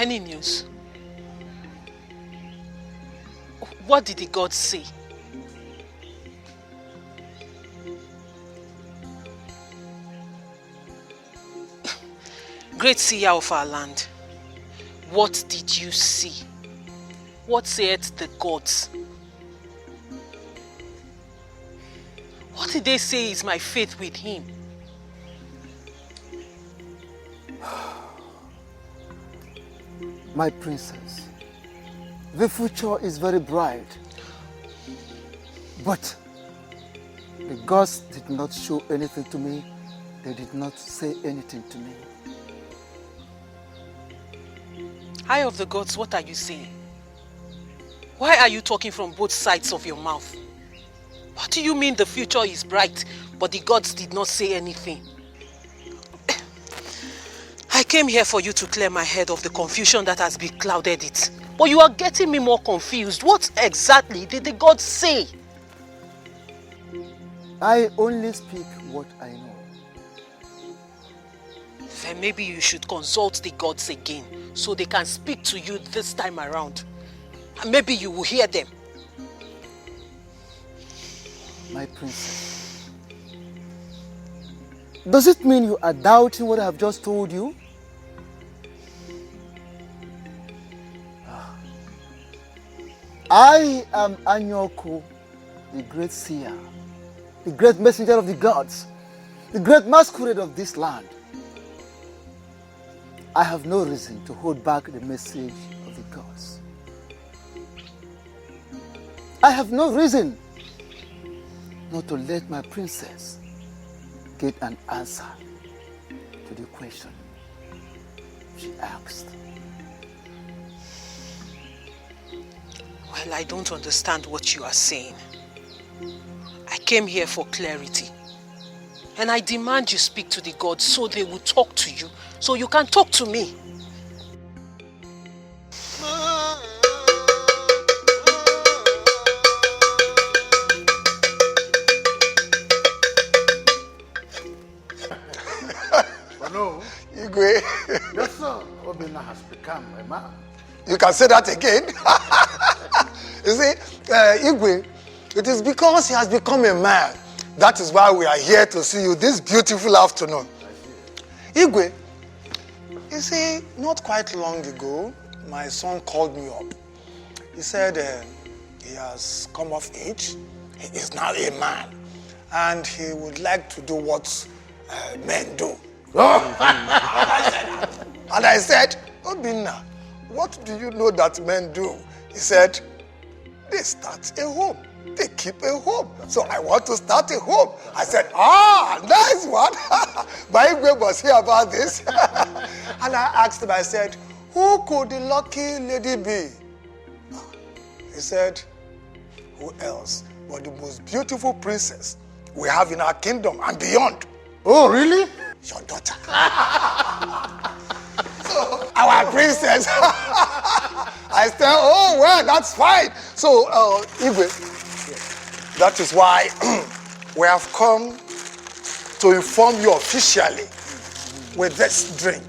Any news? What did the gods say? Great seer of our land, what did you see? What saith the gods? What did they say is my faith with him? My princess, the future is very bright, but the gods did not show anything to me. They did not say anything to me. Eye of the gods, what are you saying? Why are you talking from both sides of your mouth? What do you mean the future is bright, but the gods did not say anything? I came here for you to clear my head of the confusion that has beclouded it. But you are getting me more confused. What exactly did the gods say? I only speak what I know. Then maybe you should consult the gods again, so they can speak to you this time around. And maybe you will hear them. My princess, does it mean you are doubting what I have just told you? I am Anyoko, the great seer, the great messenger of the gods, the great masquerade of this land. I have no reason to hold back the message of the gods. I have no reason not to let my princess get an answer to the question she asked. Well, I don't understand what you are saying. I came here for clarity. And I demand you speak to the gods so they will talk to you, so you can talk to me. No. Igwe. Yes, sir. Obina has become a man. You can say that again. You see, Igwe, it is because he has become a man. That is why we are here to see you this beautiful afternoon. Igwe, you see, not quite long ago, my son called me up. He said he has come of age. He is now a man. And he would like to do what men do. And I said, Obinna, what do you know that men do? He said, they start a home. They keep a home. So I want to start a home. I said, nice one. My Igwe was here about this. And I asked him, I said, who could the lucky lady be? He said, who else but the most beautiful princess we have in our kingdom and beyond. Oh, really? Your daughter. So, our princess. I said, oh, well, that's fine. So, Igwe, that is why we have come to inform you officially with this drink.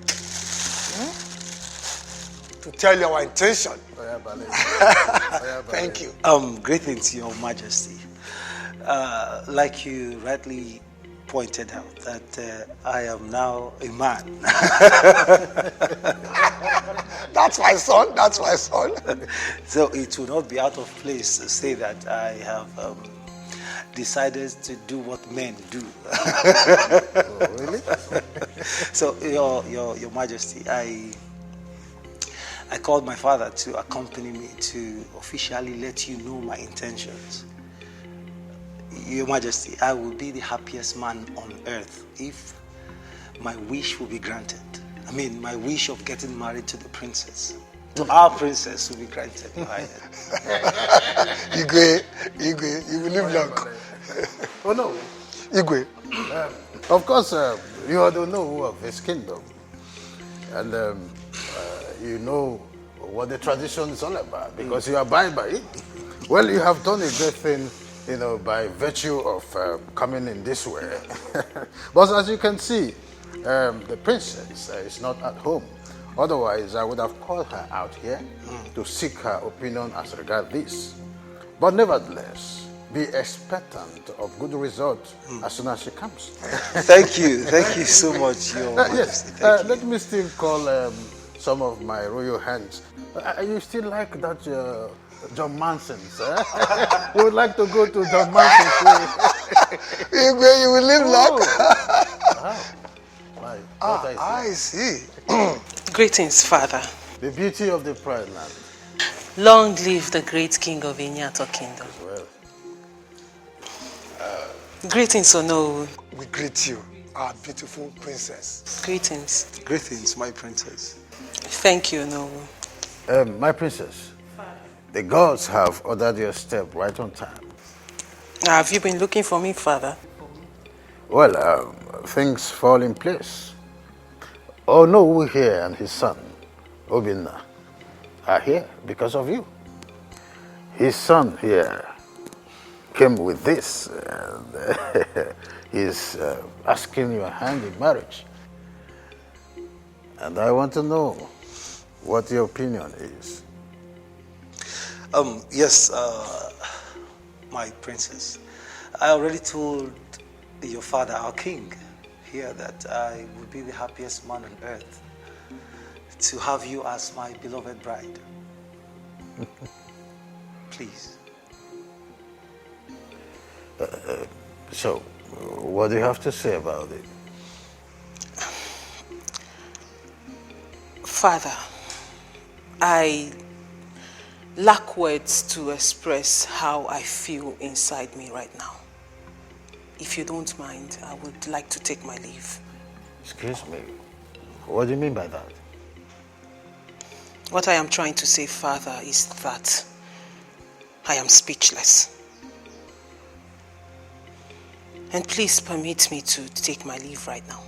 To tell you our intention. Thank you. Greetings, Your Majesty. Like you rightly pointed out, that I am now a man. That's my son. That's my son. So it will not be out of place to say that I have decided to do what men do. Oh, really? So, Your Majesty, I called my father to accompany me to officially let you know my intentions. Your Majesty, I will be the happiest man on earth if my wish will be granted. I mean, my wish of getting married to the princess, to our princess, will be granted. Igwe, you will live long. Oh, no. Igwe. Of course, you are the know of his kingdom. And you know what the tradition is all about, because you abide by it. Well, you have done a great thing, you know, by virtue of coming in this way. But as you can see, the princess is not at home. Otherwise, I would have called her out here to seek her opinion as regards this. But nevertheless, be expectant of good results as soon as she comes. Thank you so much, Your Majesty. Yes, Thank you. let me still call some of my royal hands. You still like that John Manson's? We would like to go to John Manson's. You will live long. I see. Greetings, Father. The beauty of the Pride Land. Long live the great king of Inyato Kingdom. Well, Greetings, Ono. We greet you, our beautiful princess. Greetings. Greetings, my princess. Thank you, Ono. my princess, the gods have ordered your step right on time. Have you been looking for me, Father? Well, things fall in place. Ono here and his son, Obinna, are here because of you. His son here came with this, and he's asking your hand in marriage. And I want to know what your opinion is. Yes, my princess. I already told your father, our king, here that I would be the happiest man on earth to have you as my beloved bride. Please. So, what do you have to say about it? Father, I lack words to express how I feel inside me right now. If you don't mind, I would like to take my leave. Excuse me, what do you mean by that? What I am trying to say, Father, is that I am speechless. And please permit me to take my leave right now.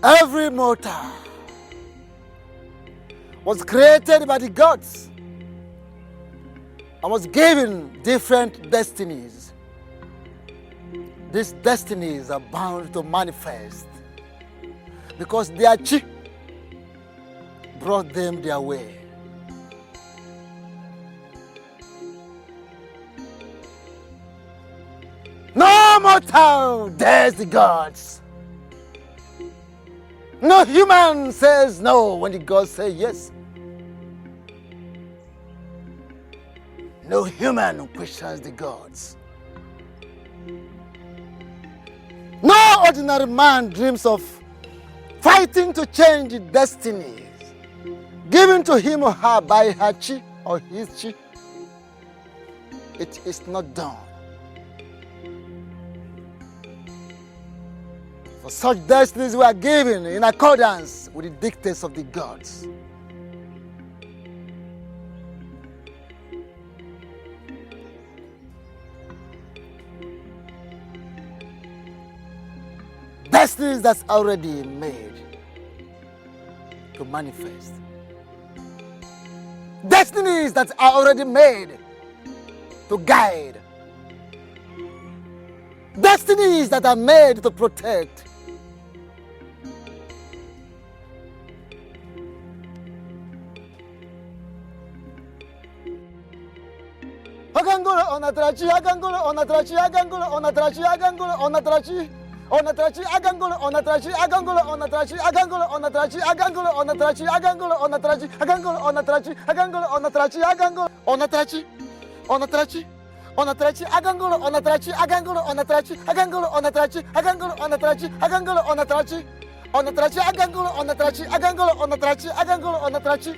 Every mortal was created by the gods and was given different destinies. These destinies are bound to manifest because their chi brought them their way. No mortal dares the gods. No human says no when the gods say yes. No human questions the gods. No ordinary man dreams of fighting to change the destinies given to him or her by her chi or his chi. it is not done. For such destinies were given in accordance with the dictates of the gods. Destinies that's already made to manifest. Destinies that are already made to guide. Destinies that are made to protect. Agangolo onatrachi, agangolo onatrachi, agangolo onatrachi, agangolo onatrachi. Onatrachi, agangolo onatrachi, agangolo onatrachi, agangolo onatrachi, agangolo onatrachi, agangolo onatrachi, agangolo onatrachi, agangolo onatrachi, agangolo onatrachi, onatrachi, onatrachi, agangolo onatrachi, agangolo onatrachi, agangolo onatrachi, agangolo onatrachi, agangolo onatrachi, onatrachi, agangolo onatrachi, agangolo onatrachi, agangolo onatrachi.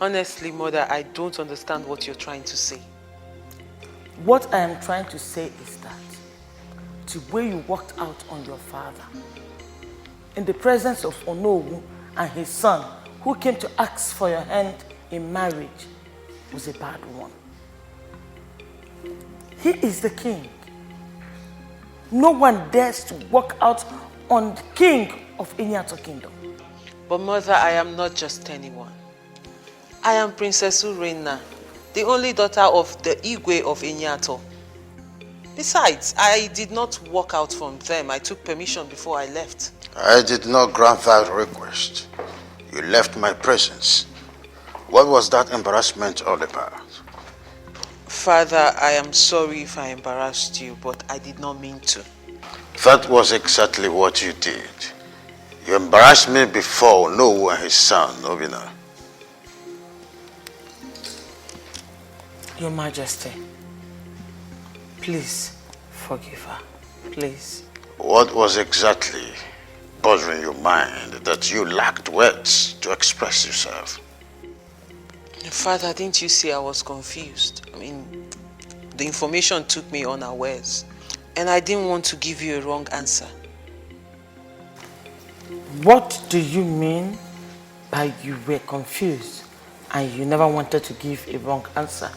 Honestly, Mother, I don't understand what you're trying to say. What I am trying to say is that the way you walked out on your father, in the presence of Onowu and his son, who came to ask for your hand in marriage, was a bad one. He is the king. No one dares to walk out on the king of Inyato kingdom. But Mother, I am not just anyone. I am Princess Urena, the only daughter of the Igwe of Inyato. Besides, I did not walk out from them. I took permission before I left. I did not grant that request. You left my presence. What was that embarrassment all about? Father, I am sorry if I embarrassed you, but I did not mean to. That was exactly what you did. You embarrassed me before Onowu and his son, Obina. Your Majesty, please forgive her, please. What was exactly bothering your mind that you lacked words to express yourself? Father, didn't you see I was confused? I mean, the information took me unawares, and I didn't want to give you a wrong answer. What do you mean by you were confused and you never wanted to give a wrong answer?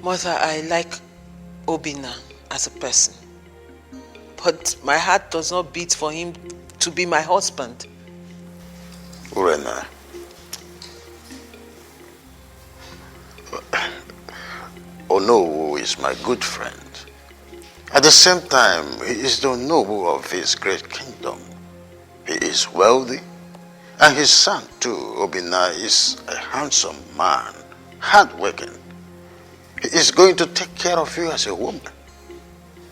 Mother, I like Obina as a person, but my heart does not beat for him to be my husband. Urena, Onowu is my good friend. At the same time, he is the Onowu of his great kingdom. He is wealthy, and his son too, Obina, is a handsome man, hardworking. He is going to take care of you as a woman.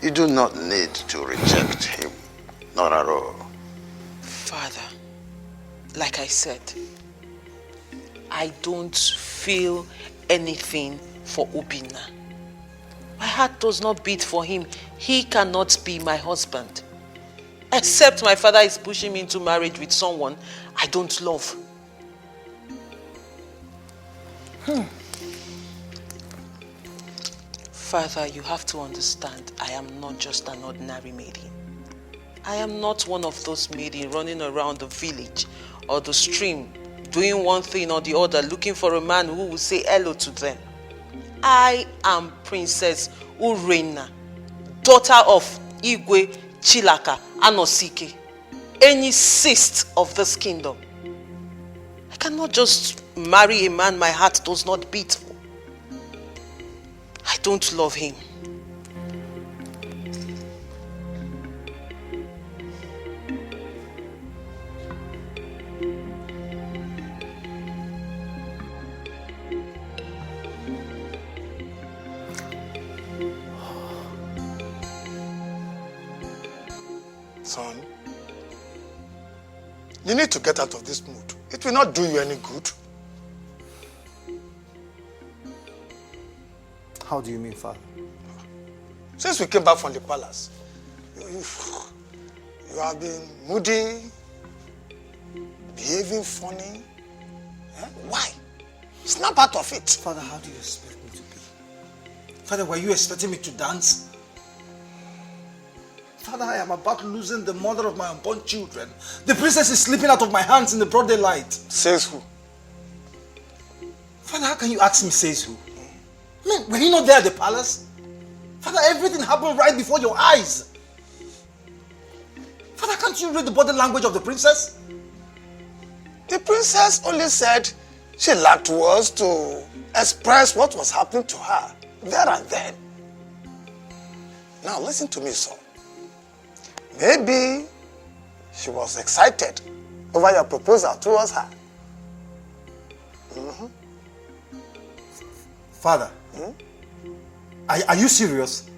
You do not need to reject him, not at all. Father, like I said, I don't feel anything for Obina. My heart does not beat for him. He cannot be my husband. Except my father is pushing me into marriage with someone I don't love. Father, you have to understand, I am not just an ordinary maiden. I am not one of those maidens running around the village or the stream, doing one thing or the other, looking for a man who will say hello to them. I am Princess Urena, daughter of Igwe Chilaka Anosike, any cyst of this kingdom. I cannot just marry a man my heart does not beat for. I don't love him. Son, you need to get out of this mood. It will not do you any good. How do you mean, Father? Since we came back from the palace, you have been moody, behaving funny. Why? Snap out of it. Father, how do you expect me to be? Father, were you expecting me to dance? Father, I am about losing the mother of my unborn children. The princess is slipping out of my hands in the broad daylight. Says who? Father, how can you ask me says who? I mean, were you not there at the palace? Father, everything happened right before your eyes. Father, can't you read the body language of the princess? The princess only said she lacked words to express what was happening to her there and then. Now listen to me, son. Maybe she was excited over your proposal towards her. Father, are you serious?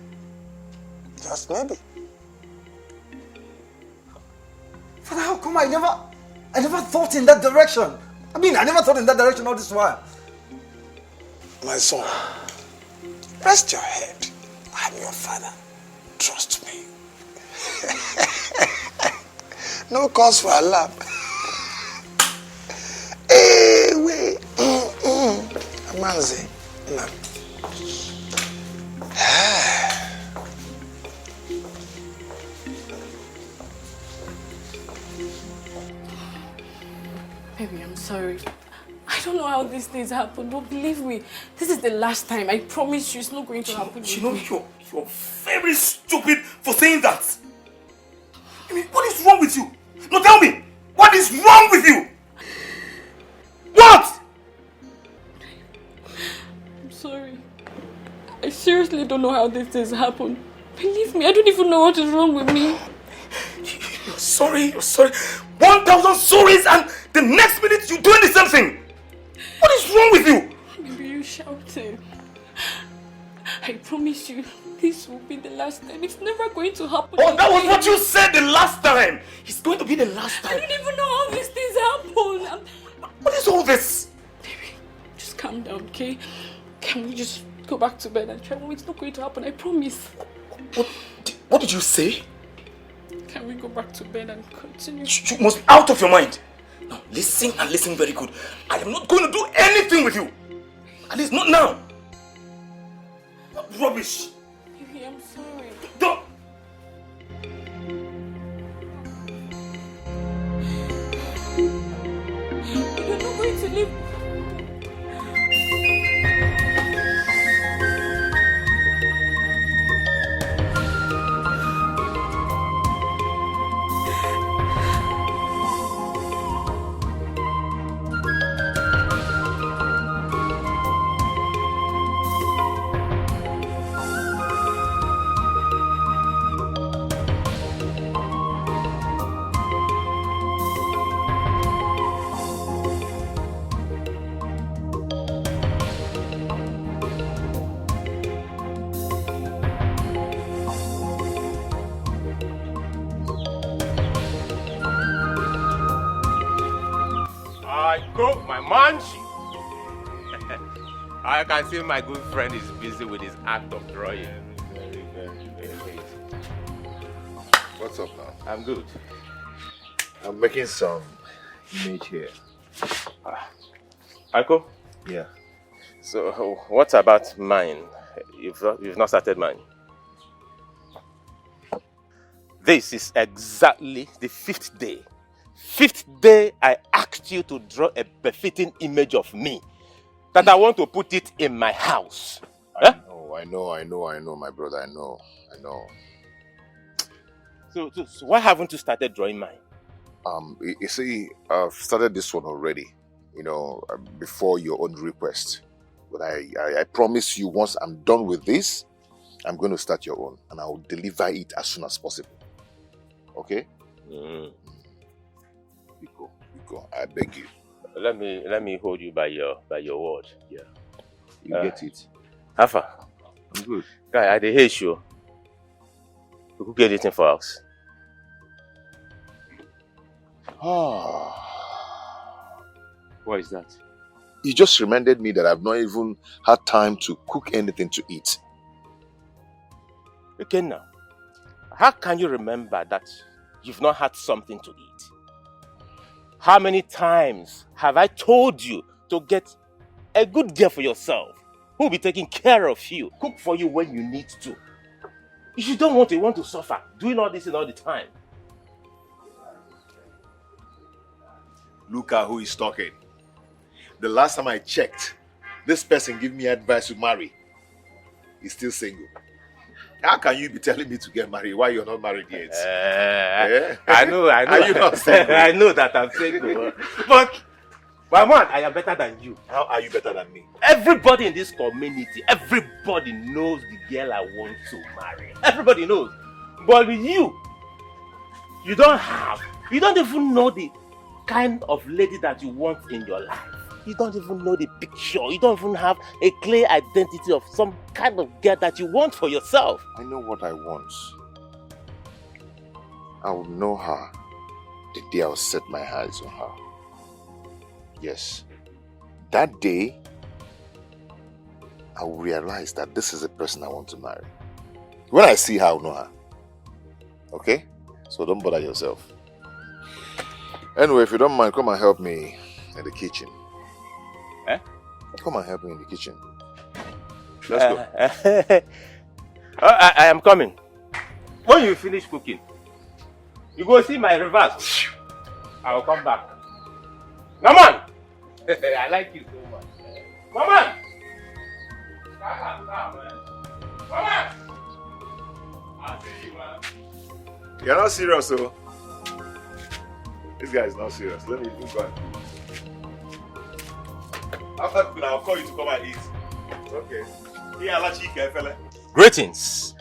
Just maybe. Father, how come I never thought in that direction? I mean, I never thought in that direction all this while. My son, rest your head. I'm your father. Trust me. No cause for alarm. Hey, wait. Amanzi. No. Baby, I'm sorry. I don't know how these things happen, but believe me, this is the last time. I promise you it's not going to happen. You know, you're very stupid for saying that. I mean, what is wrong with you? No, tell me, what is wrong with you? What? I'm sorry. I seriously don't know how these things happen. Believe me, I don't even know what is wrong with me. You're sorry. 1,000 sorries, and the next minute you're doing the same thing. What is wrong with you? Maybe you shouting. I promise you, this will be the last time. It's never going to happen. Oh, that was what you said the last time. It's going to be the last time. I don't even know how these things happen. What is all this? Baby, just calm down, okay? Can we just go back to bed and try? It's not going to happen, I promise. What did you say? Can we go back to bed and continue? You must be out of your mind. Now, listen and listen very good. I am not going to do anything with you. At least not now. What rubbish. Baby, I'm sorry. Don't. You're not going to leave. My manchi. I can see my good friend is busy with his act of drawing. Very. What's up now? I'm good. I'm making some image here. Uncle? Yeah. So, what about mine? You've not started mine. This is exactly the 5th day. 5th day I asked you to draw a befitting image of me. That I want to put it in my house. I know, my brother, I know. So why haven't you started drawing mine? You see, I've started this one already, before your own request. But I promise you, once I'm done with this, I'm going to start your own, and I'll deliver it as soon as possible. Okay? Biko, I beg you. Let me hold you by your word. Yeah. You get it. Alpha. I'm good. Guy, I hate you. You cook anything for us. What is that? You just reminded me that I've not even had time to cook anything to eat. Okay, now. How can you remember that you've not had something to eat? How many times have I told you to get a good girl for yourself, who will be taking care of you, cook for you when you need to. If you don't want to suffer, doing all this all the time. Look at who is talking. The last time I checked, this person gave me advice to marry. He's still single. How can you be telling me to get married while you're not married yet? I know. Are you not single? I know that I'm single. But, my man, I am better than you. How are you better than me? Everybody in this community, everybody knows the girl I want to marry. Everybody knows. But with you, you don't even know the kind of lady that you want in your life. You don't even know the picture. You don't even have a clear identity of some kind of girl that you want for yourself. I know what I want. I will know her the day I will set my eyes on her. Yes. That day, I will realize that this is the person I want to marry. When I see her, I will know her. Okay? So don't bother yourself. Anyway, if you don't mind, come and help me in the kitchen. Eh? Come and help me in the kitchen. Let's go. I am coming. When you finish cooking, you go see my reverse. I will come back. Come on! I like you so much. Come on! Come on! I'll see you, man. You're not serious, though. This guy is not serious. Let me go and do. After cooking, I'll call you to come and eat. Okay. Greetings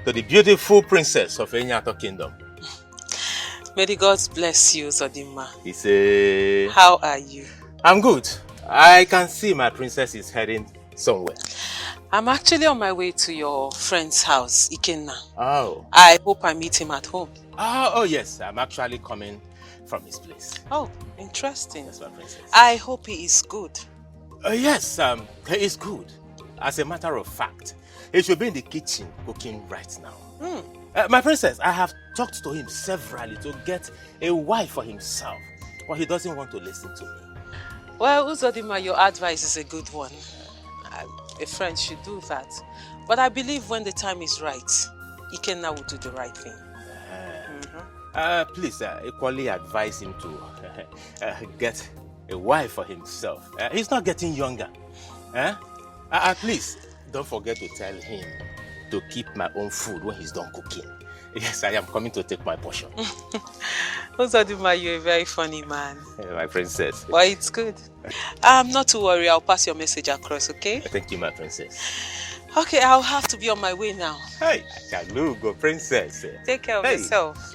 to the beautiful princess of Enyato Kingdom. May the gods bless you, Zodima. How are you? I'm good. I can see my princess is heading somewhere. I'm actually on my way to your friend's house, Ikenna. Oh. I hope I meet him at home. Oh yes, I'm actually coming from his place. Oh, interesting. That's my princess. I hope he is good. Yes, he is good. As a matter of fact, he should be in the kitchen cooking right now. My princess, I have talked to him severally to get a wife for himself, but he doesn't want to listen to me. Well, Uzodima, your advice is a good one. A friend should do that. But I believe when the time is right, Ikenna will do the right thing. Please, equally advise him to get a wife for himself. He's not getting younger. Please, don't forget to tell him to keep my own food when he's done cooking. Yes, I am coming to take my portion. Uzodima, you're a very funny man. My princess. Well, it's good. Not to worry, I'll pass your message across, okay? Thank you, my princess. Okay, I'll have to be on my way now. Hey, Kalugo, princess. Take care of yourself.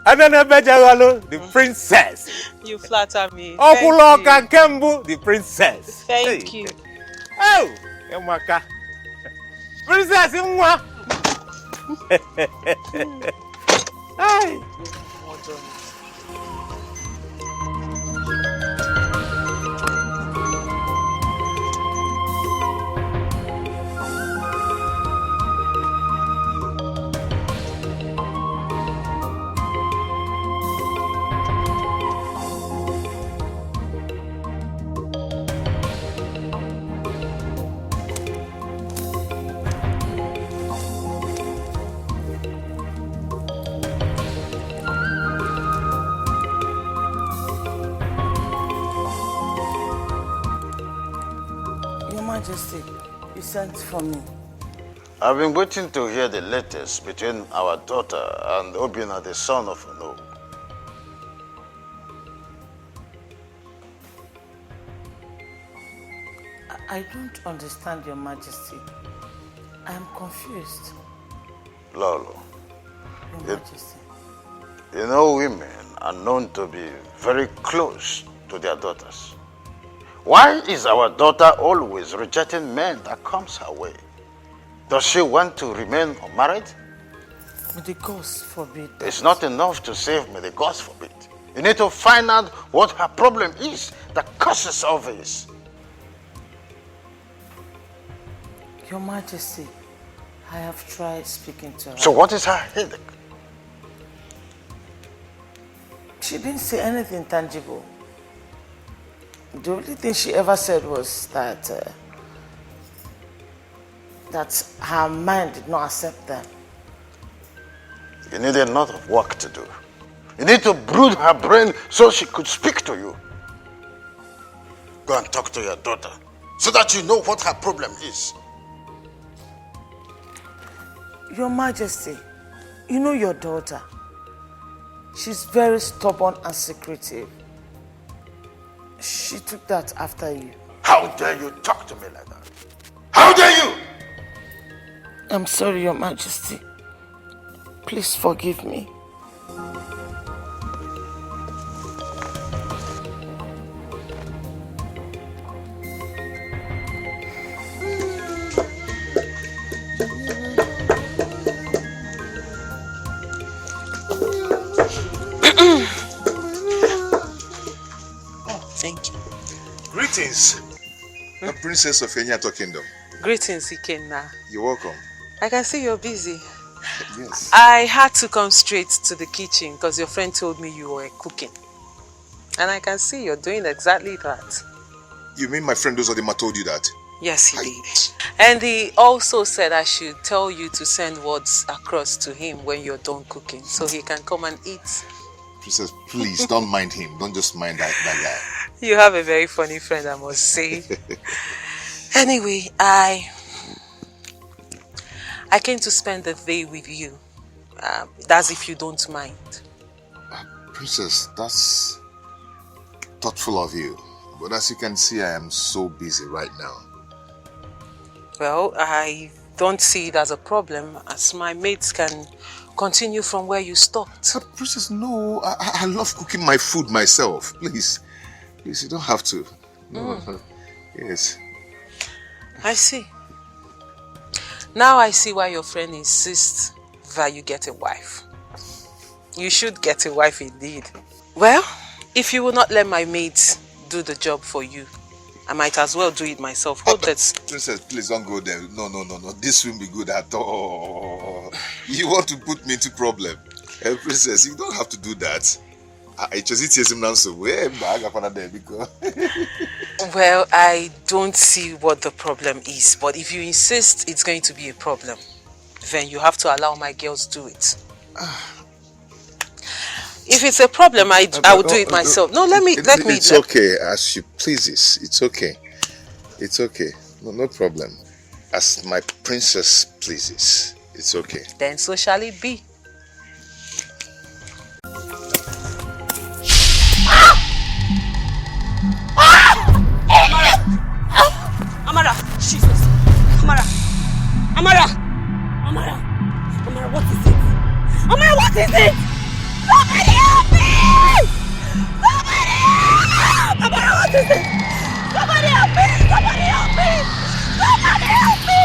NNEBE, the princess. You flatter me. Okuloka Kembu, the princess. Thank you. Oh, Emaka. Princess Imwa. Hey. Majesty, you sent for me. I've been waiting to hear the latest between our daughter and Obina, the son of No. I don't understand, Your Majesty. I am confused. Lolo, Your Majesty. You know, women are known to be very close to their daughters. Why is our daughter always rejecting men that comes her way? Does she want to remain unmarried? May the gods forbid. It's not enough to say, may the gods forbid. You need to find out what her problem is that causes all this. Your Majesty, I have tried speaking to her. So what is her headache? She didn't say anything tangible. The only thing she ever said was that that her mind did not accept them. You need a lot of work to do. You need to brood her brain so she could speak to you. Go and talk to your daughter so that you know what her problem is. Your Majesty, you know your daughter. She's very stubborn and secretive. She took that after you. How dare you talk to me like that? How dare you? I'm sorry, Your Majesty. Please forgive me. Thank you. Greetings, the Princess of Enyato Kingdom. Greetings, Ikenna. You're welcome. I can see you're busy. Yes. I had to come straight to the kitchen because your friend told me you were cooking. And I can see you're doing exactly that. You mean my friend Ozodima told you that? Yes, he did. And he also said I should tell you to send words across to him when you're done cooking so he can come and eat. Princess, please don't mind him. Don't just mind that guy. You have a very funny friend, I must say. Anyway, I came to spend the day with you. That's if you don't mind. Princess, that's thoughtful of you. But as you can see, I am so busy right now. Well, I don't see it as a problem, as my mates can continue from where you stopped. But Princess, no. I love cooking my food myself. Please, you don't have to. No. Yes. I see. Now I see why your friend insists that you get a wife. You should get a wife indeed. Well, if you will not let my maids do the job for you, I might as well do it myself. Hold that. Princess, please don't go there. No. This won't be good at all. You want to put me into problem. Princess, you don't have to do that. Well, I don't see what the problem is, but if you insist it's going to be a problem, then you have to allow my girls do it. If it's a problem, I will do it myself. No, let me. It's okay, as you pleases. It's okay. It's okay. No problem. As my princess pleases. It's okay. Then so shall it be. Amara! Jesus! Amara, what is it? Amara, what is it? Somebody help me! Somebody help! Amara, what is it? Somebody help me! Somebody help me! Somebody help me!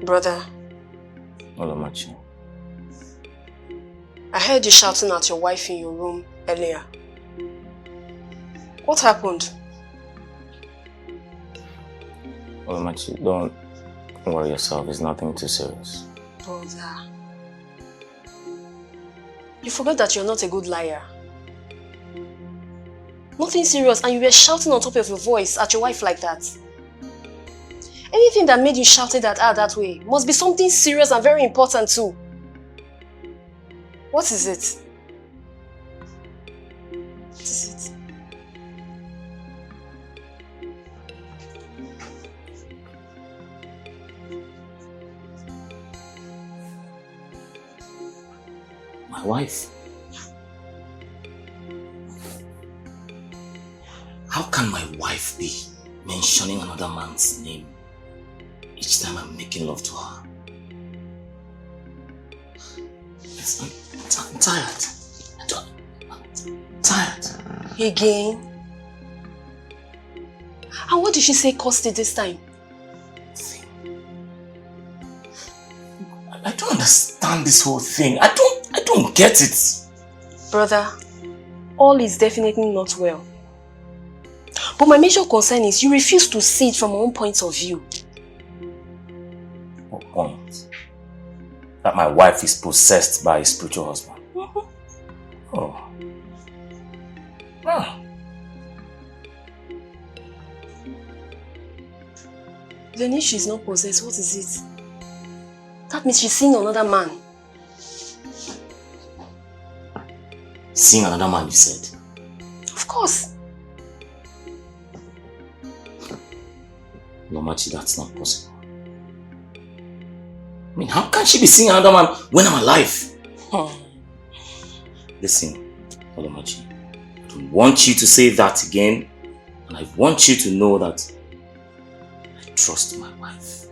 Brother, Olamachi. I heard you shouting at your wife in your room earlier. What happened? Olamachi, don't worry yourself. It's nothing too serious. Brother, you forgot that you're not a good liar. Nothing serious, and you were shouting on top of your voice at your wife like that. Anything that made you shout it at her that way must be something serious and very important too. What is it? What is it? My wife. How can my wife be mentioning another man's name each time I'm making love to her? tired. I'm tired. Again? And what did she say caused it this time? I don't understand this whole thing. I don't get it. Brother, all is definitely not well. But my major concern is you refuse to see it from my own point of view. What point? That my wife is possessed by a spiritual husband. Oh. Ah. Then if she's not possessed, what is it? That means she's seeing another man. Seeing another man, you said? Of course. No, Machi, that's not possible. I mean, how can she be seeing another man when I'm alive? Listen, Olomachi, I don't want you to say that again, and I want you to know that I trust my wife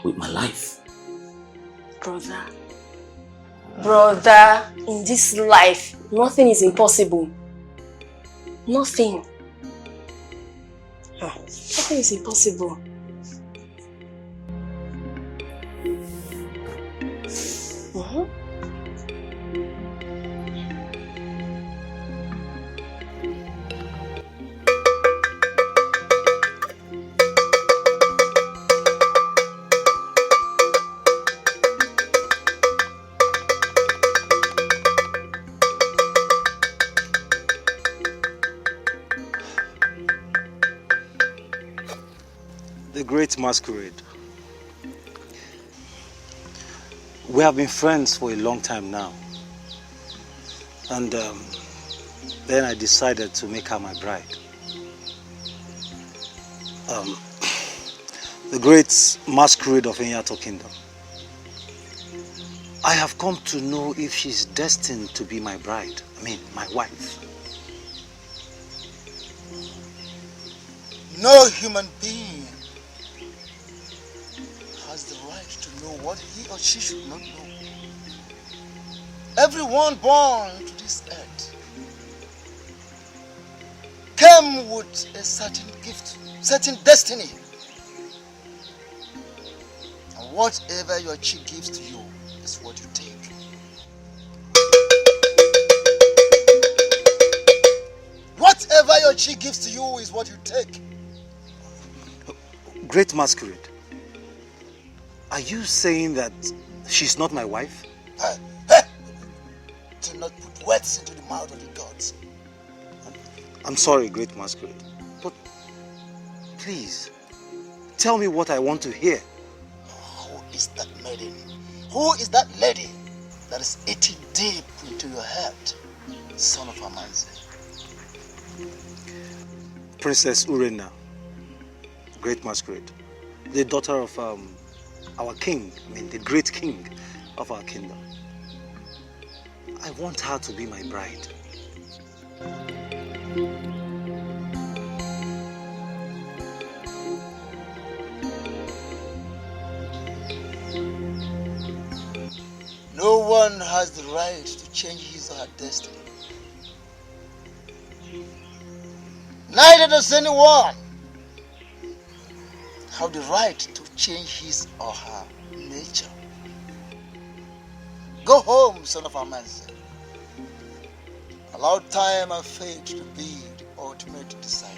with my life. Brother, in this life, nothing is impossible. Nothing. Nothing is impossible. The great masquerade. We have been friends for a long time now. And then I decided to make her my bride. The great masquerade of Enyato Kingdom. I have come to know if she's destined to be my bride. I mean, my wife. No human being has the right to know what he or she should not know. Everyone born to this earth came with a certain gift, certain destiny. And whatever your chi gives to you is what you take. Whatever your chi gives to you is what you take. Great masquerade. Are you saying that she's not my wife? Do not put words into the mouth of the gods. I'm sorry, great masquerade. But please, tell me what I want to hear. Who is that maiden? Who is that lady that is eating deep into your heart, son of Amanze? Princess Urena, great masquerade. The daughter of our king, I mean the great king of our kingdom. I want her to be my bride. No one has the right to change his or her destiny. Neither does anyone have the right to change his or her nature. Go home, son of Amanze. Allow time and fate to be the ultimate decider.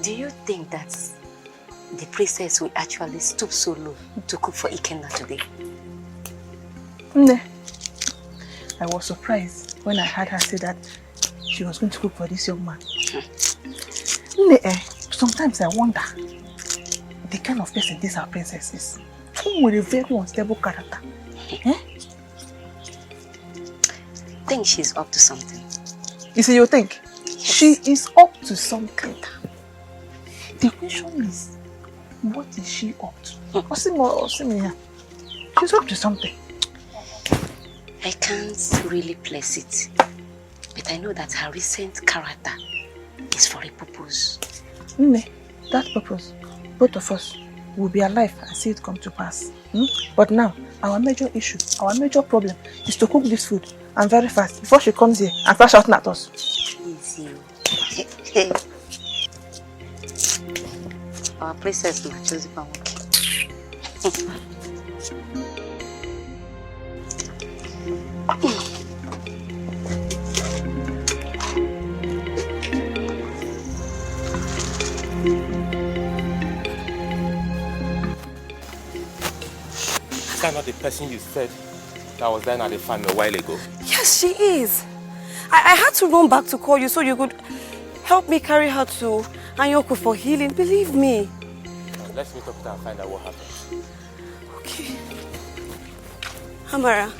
Do you think that the princess will actually stoop so low to cook for Ikenna today? Nne, I was surprised when I heard her say that she was going to cook for this young man. Nne, sometimes I wonder the kind of person this our princess is. With a very unstable character. think she's up to something. You see, you think? Yes. She is up to something. The question is, what is she up to? She's up to something. I can't really place it. But I know that her recent character is for a purpose. That purpose, both of us will be alive and see it come to pass. But now, our major issue, our major problem is to cook this food and very fast before she comes here and starts shouting at us. Easy. Our princess matches the Is that not the person you said that was there at the farm a while ago? Yes, she is. I had to run back to call you so you could help me carry her to Anyoko for healing. Believe me. Let's meet up there and find out what happened. Okay. Amara.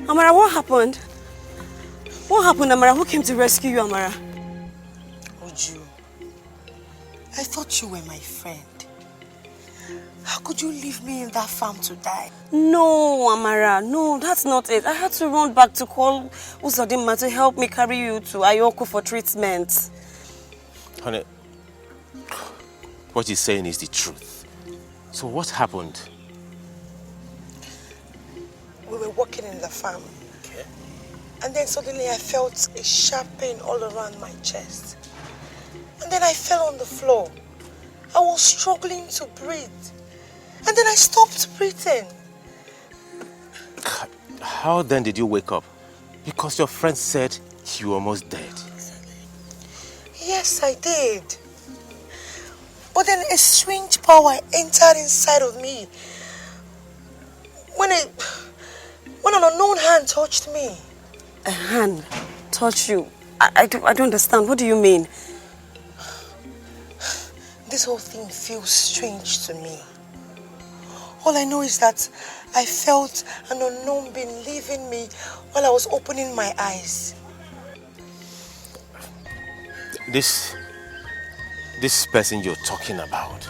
Amara, what happened? What happened, Amara? Who came to rescue you, Amara? Uju, I thought you were my friend. How could you leave me in that farm to die? No, Amara, no, that's not it. I had to run back to call Usadima to help me carry you to Ayoko for treatment. Honey, what he's saying is the truth. So what happened? We were walking in the farm. Okay. And then suddenly I felt a sharp pain all around my chest. And then I fell on the floor. I was struggling to breathe. And then I stopped breathing. How then did you wake up? Because your friend said you were almost dead. Yes, I did. But then a strange power entered inside of me. When an unknown hand touched me. A hand touched you? I don't understand. What do you mean? This whole thing feels strange to me. All I know is that I felt an unknown being leaving me while I was opening my eyes. This person you're talking about,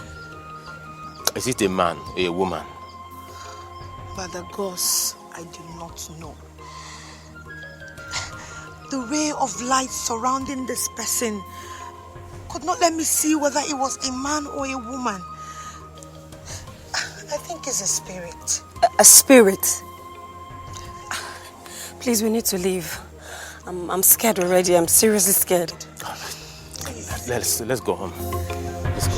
is it a man or a woman? By the gods, I do not know. The ray of light surrounding this person could not let me see whether it was a man or a woman. I think it's a spirit. A spirit? Please, we need to leave. I'm scared already. I'm seriously scared. Let's go home. Let's go.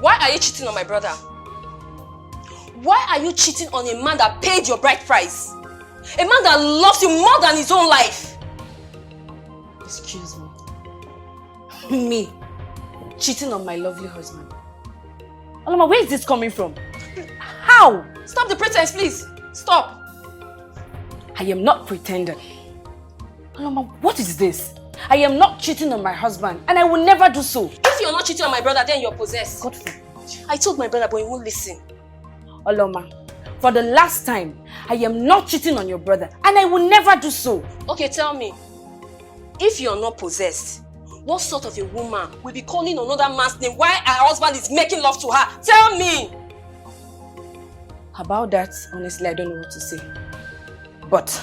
Why are you cheating on my brother? Why are you cheating on a man that paid your bride price? A man that loves you more than his own life? Excuse me. Me? Cheating on my lovely husband? Oloma, where is this coming from? How? Stop the pretense, please. Stop. I am not pretending. Oloma, what is this? I am not cheating on my husband, and I will never do so. If you're not cheating on my brother, then you're possessed. God forbid. I told my brother, but he won't listen. Oloma, for the last time, I am not cheating on your brother, and I will never do so. Okay, tell me. If you're not possessed, what sort of a woman will be calling another man's name while her husband is making love to her? Tell me! About that, honestly, I don't know what to say. But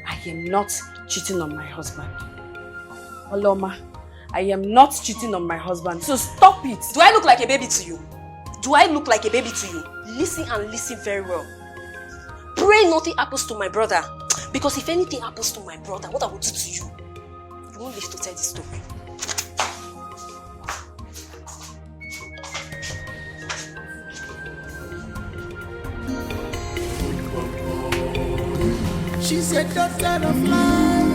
I am not cheating on my husband. Oloma, I am not cheating on my husband, so stop it. Do I look like a baby to you? Do I look like a baby to you? Listen and listen very well. Pray nothing happens to my brother. Because if anything happens to my brother, what I will do to you? You won't live to tell this story. She's a daughter of light.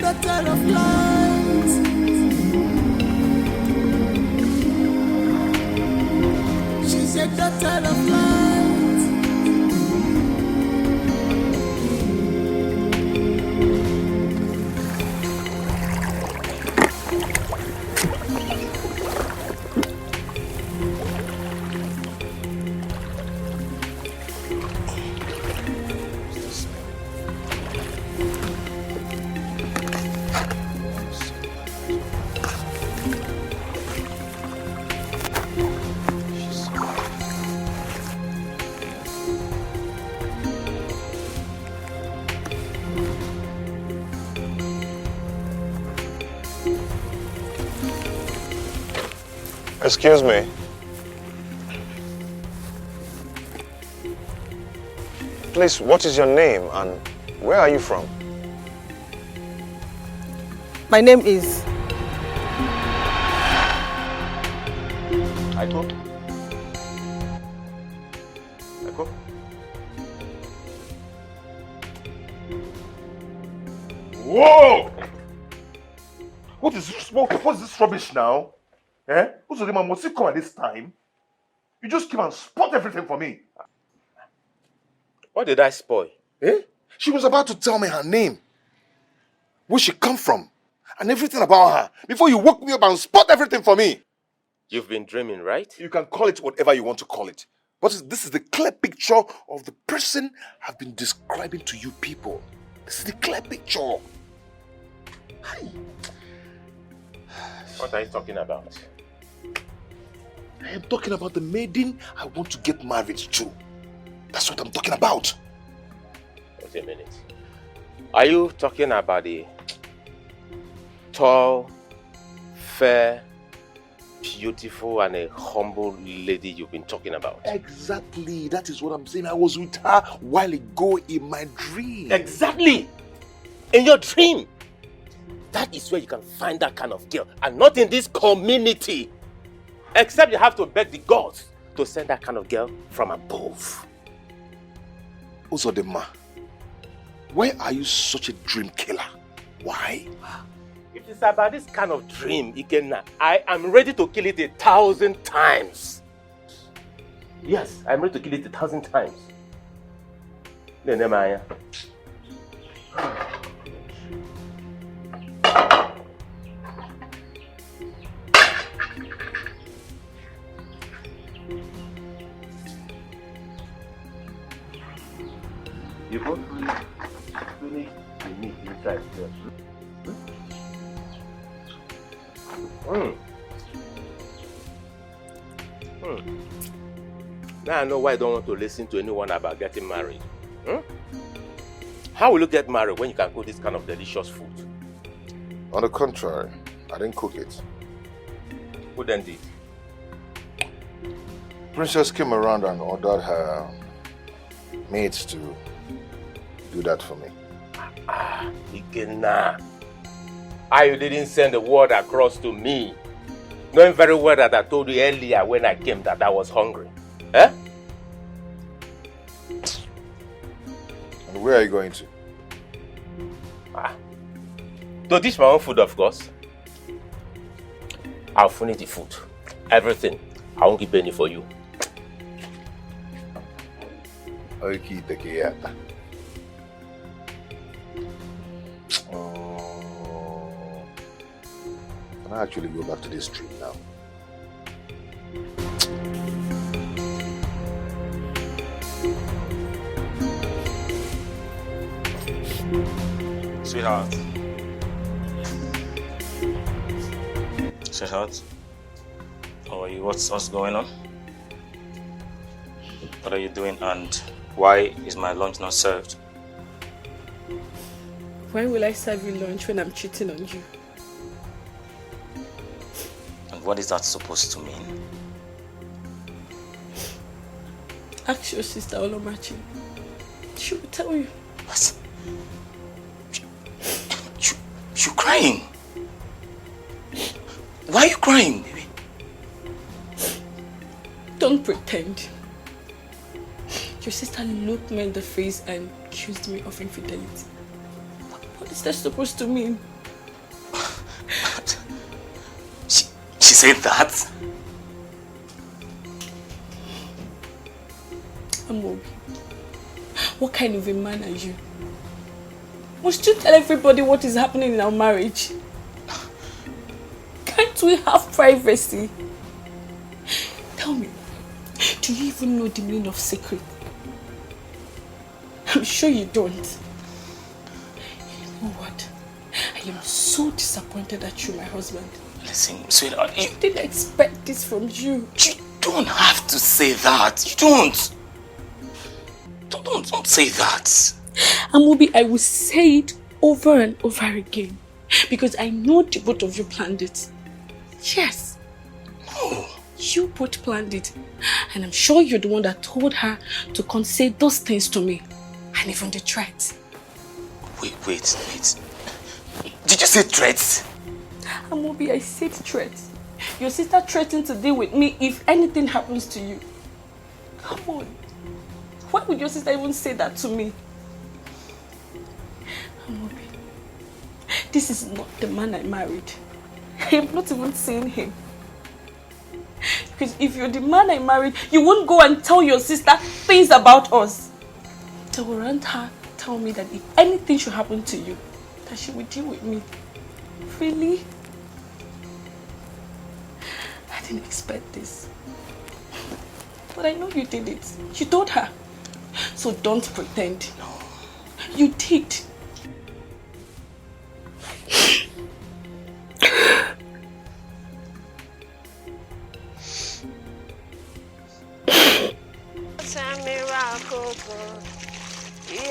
Daughter of light. She's a daughter of light. Excuse me. Please, what is your name and where are you from? My name is... Aiko? Aiko? Whoa! What's this rubbish now? Eh? Uzodima, must you come at this time? You just came and spot everything for me. What did I spoil? Eh? She was about to tell me her name, where she come from, and everything about her, before you woke me up and spot everything for me. You've been dreaming, right? You can call it whatever you want to call it. But this is the clear picture of the person I've been describing to you people. This is the clear picture. Hi. What are you talking about? I am talking about the maiden I want to get married to. That's what I'm talking about. Wait a minute. Are you talking about the tall, fair, beautiful and a humble lady you've been talking about? Exactly. That is what I'm saying. I was with her a while ago in my dream. Exactly. In your dream. That is where you can find that kind of girl, and not in this community. Except you have to beg the gods to send that kind of girl from above. Uzodima, why are you such a dream killer? Why? If it's about this kind of dream, Ikenna, I am ready to kill it 1,000 times. Yes, I'm ready to kill it 1,000 times. Nenemaya. You both really need inside here. Now I know why I don't want to listen to anyone about getting married. How will you get married when you can cook this kind of delicious food? On the contrary, I didn't cook it. Who then did? Princess came around and ordered her maids to do that for me. Ikenna. You didn't send the word across to me, knowing very well that I told you earlier when I came that I was hungry. Eh? And where are you going to? To dish my own food, of course. I'll finish the food. Everything. I won't keep any for you. Okay, take care. Can I actually go back to this street now? Sweetheart. Sweetheart. How are you? What's going on? What are you doing and why is my lunch not served? Why will I serve you lunch when I'm cheating on you? And what is that supposed to mean? Ask your sister Olomachi. She will tell you. What? You crying? Why are you crying, baby? Don't pretend. Your sister looked me in the face and accused me of infidelity. What is that supposed to mean? She said that? Amobi, what kind of a man are you? Must you tell everybody what is happening in our marriage? Can't we have privacy? Tell me, do you even know the meaning of secret? I'm sure you don't. You know what? I am so disappointed at you, my husband. Listen, sweetheart, I didn't expect this from you. You don't have to say that. You don't. Don't say that. Amobi, I will say it over and over again because I know the both of you planned it. Yes. No. You both planned it. And I'm sure you're the one that told her to say those things to me. And even the threats. Wait. Did you say threats? Amobi, I said threats. Your sister threatened to deal with me if anything happens to you. Come on. Why would your sister even say that to me? Amobi, this is not the man I married. I have not even seen him. Because if you're the man I married, you won't go and tell your sister things about us. They will run her, tell me that if anything should happen to you, that she will deal with me. Really? I didn't expect this. But I know you did it. You told her. So don't pretend. No. You did.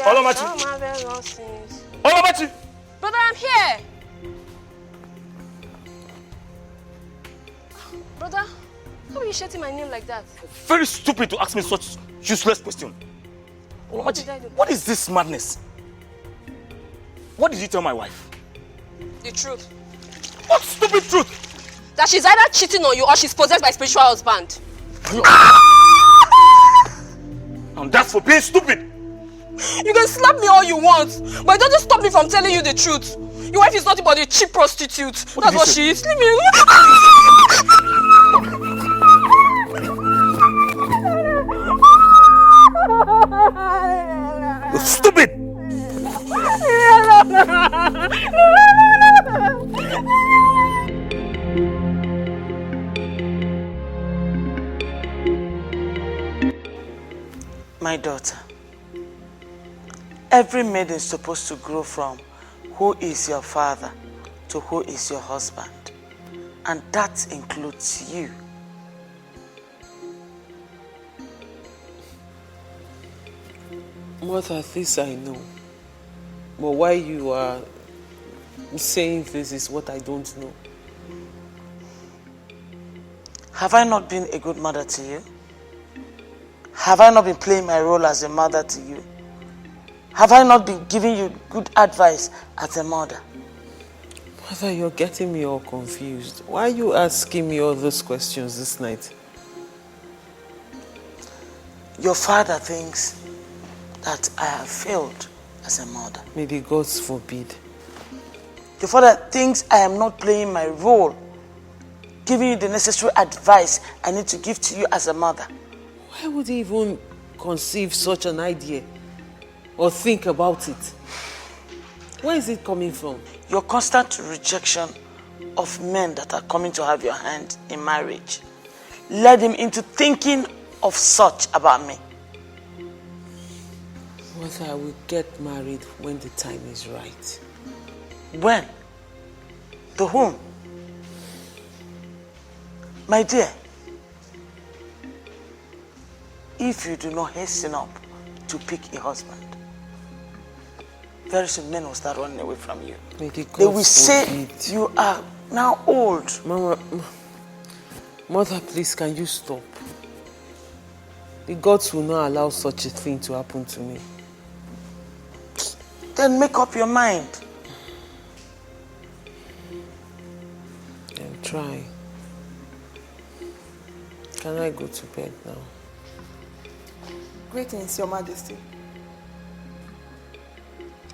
Olamachi! Brother, I'm here. Brother, how are you shouting my name like that? Very stupid to ask me such useless question. Olamachi, what is this madness? What did you tell my wife? The truth. What stupid truth? That she's either cheating on you or she's possessed by a spiritual husband. And that's for being stupid. You can slap me all you want, but it doesn't stop me from telling you the truth. Your wife is nothing but a cheap prostitute. That's what she is. Leave me alone. You're stupid. My daughter, every maiden is supposed to grow from who is your father to who is your husband. And that includes you. Mother, this I know. But why you are saying this is what I don't know. Have I not been a good mother to you? Have I not been playing my role as a mother to you? Have I not been giving you good advice as a mother? Mother, you're getting me all confused. Why are you asking me all those questions this night? Your father thinks that I have failed as a mother. May the gods forbid. Your father thinks I am not playing my role, giving you the necessary advice I need to give to you as a mother. Why would he even conceive such an idea or think about it? Where is it coming from? Your constant rejection of men that are coming to have your hand in marriage led him into thinking of such about me. Mother, I will get married when the time is right. When? To whom? My dear, if you do not hasten up to pick a husband, very soon men will start running away from you. They will say you are now old. Mother, please, can you stop? The gods will not allow such a thing to happen to me. Then make up your mind. I'm trying. Can I go to bed now? Greetings, Your Majesty.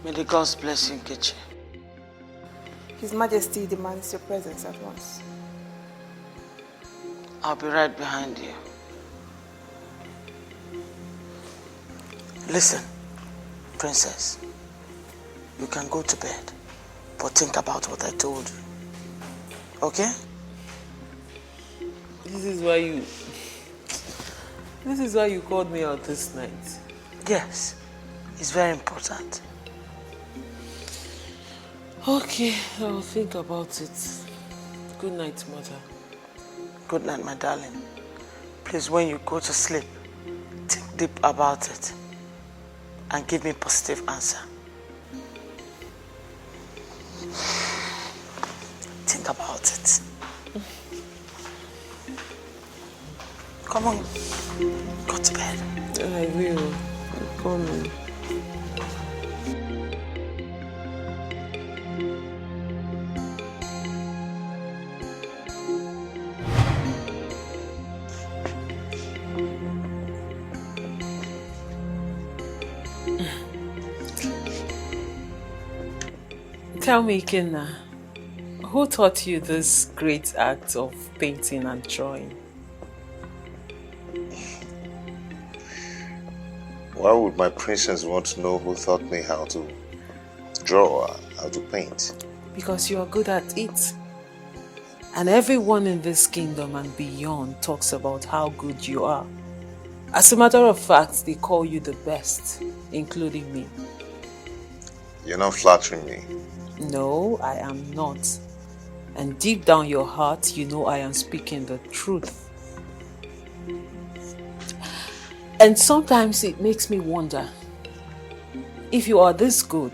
May the gods bless you, Nkechi. His Majesty demands your presence at once. I'll be right behind you. Listen, Princess. You can go to bed, but think about what I told you. Okay? This is why you called me out this night. Yes, it's very important. Okay, I'll think about it. Good night, Mother. Good night, my darling. Please, when you go to sleep, think deep about it and give me a positive answer. Think about it. Come on, go to bed. I will. I'm coming. Tell me, Ikenna, who taught you this great act of painting and drawing? Why would my princess want to know who taught me how to draw, how to paint? Because you are good at it. And everyone in this kingdom and beyond talks about how good you are. As a matter of fact, they call you the best, including me. You're not flattering me. No, I am not. And deep down your heart, you know I am speaking the truth. And sometimes it makes me wonder, if you are this good,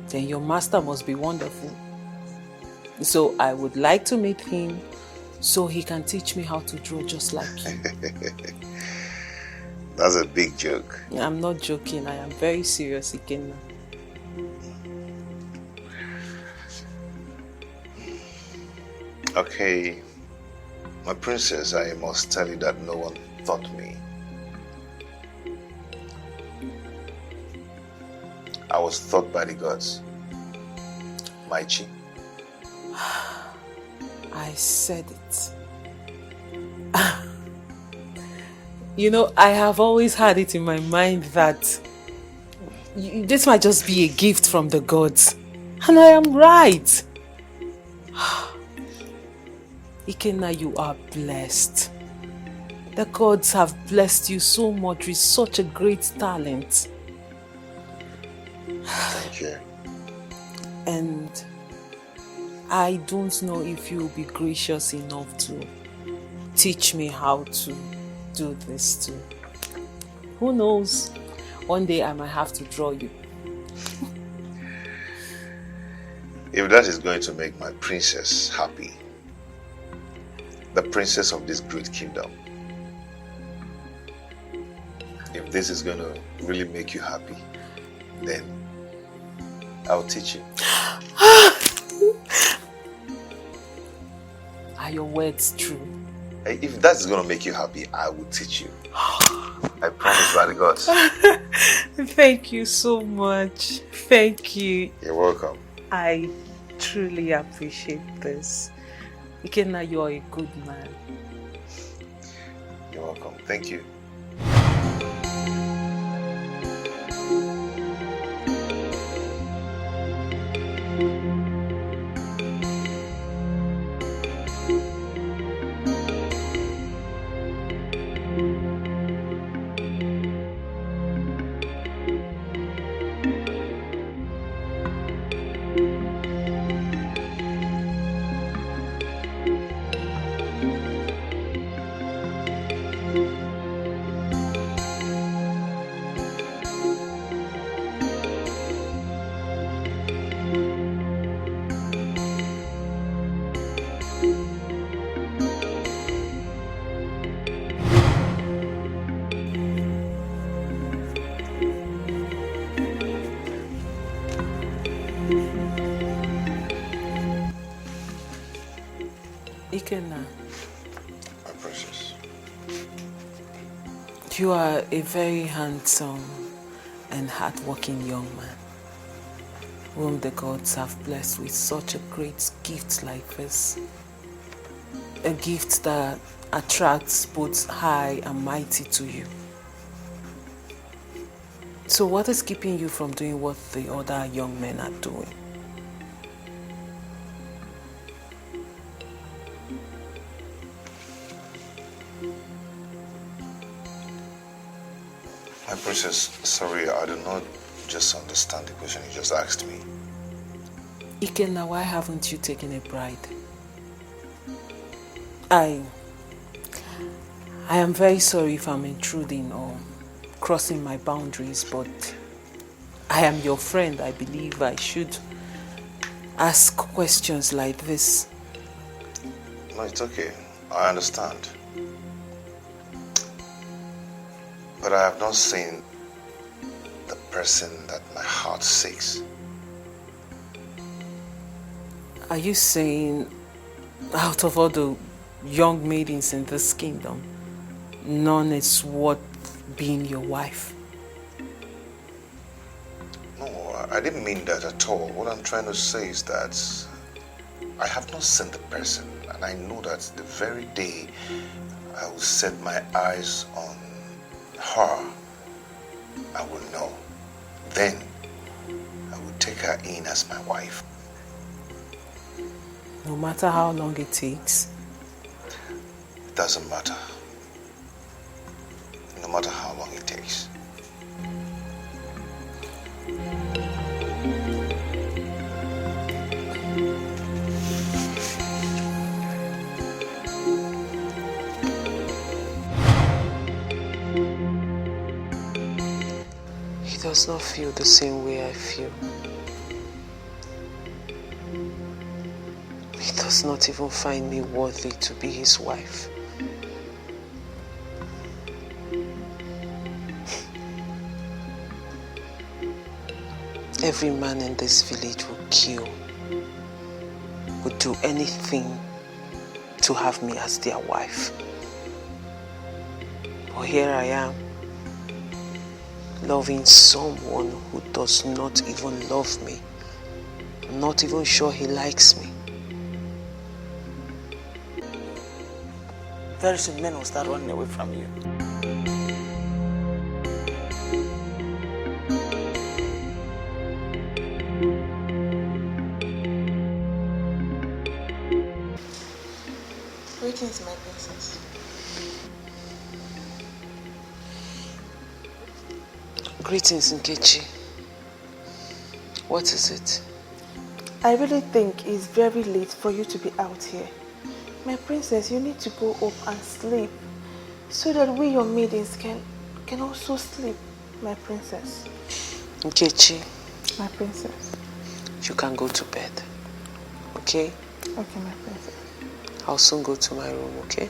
then your master must be wonderful. So I would like to meet him so he can teach me how to draw just like you. That's a big joke. I'm not joking, I am very serious, Ikenna. Okay, my princess, I must tell you that no one taught me. I was taught by the gods. Maichi. I said it. You know, I have always had it in my mind that this might just be a gift from the gods. And I am right. Ikenna, you are blessed. The gods have blessed you so much with such a great talent. Thank you. And I don't know if you'll be gracious enough to teach me how to do this too. Who knows? One day I might have to draw you. If that is going to make my princess happy, the princess of this great kingdom, if this is going to really make you happy, then I'll teach you. Are your words true? If that's going to make you happy, I will teach you. I promise by the gods. Thank you so much. Thank you. You're welcome. I truly appreciate this. Ikenna, you are a good man. You're welcome. Thank you. You are a very handsome and hardworking young man, whom the gods have blessed with such a great gift like this. A gift that attracts both high and mighty to you. So what is keeping you from doing what the other young men are doing? My princess, sorry, I do not just understand the question you just asked me. Ikenna, why haven't you taken a bride? I am very sorry if I'm intruding or crossing my boundaries, but I am your friend. I believe I should ask questions like this. No, it's okay. I understand. But I have not seen the person that my heart seeks. Are you saying out of all the young maidens in this kingdom, none is worth being your wife? No, I didn't mean that at all. What I'm trying to say is that I have not seen the person, and I know that the very day I will set my eyes on her, I will know. Then I will take her in as my wife. No matter how long it takes? It doesn't matter. No matter how long it takes. He does not feel the same way I feel. He does not even find me worthy to be his wife. Every man in this village will kill, would do anything to have me as their wife. But here I am, loving someone who does not even love me. I'm not even sure he likes me. Very soon men will start running away from you. Greetings, my princess. Greetings, Nkechi. What is it? I really think it's very late for you to be out here. My princess, you need to go up and sleep so that we, your maidens, can also sleep, my princess. Nkechi. My princess. You can go to bed, okay? Okay, my princess. I'll soon go to my room, okay?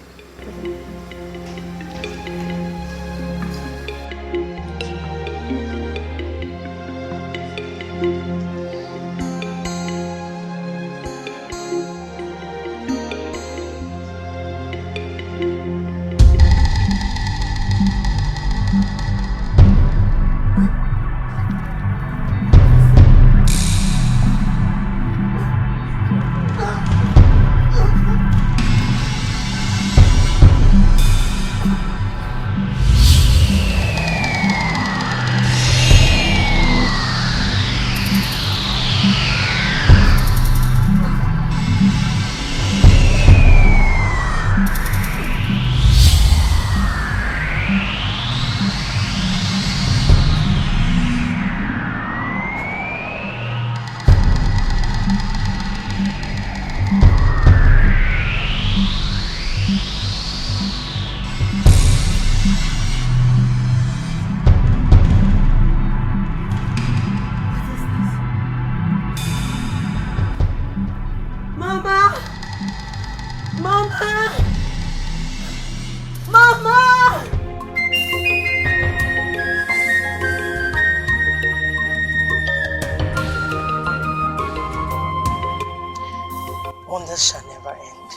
Wonders shall never end.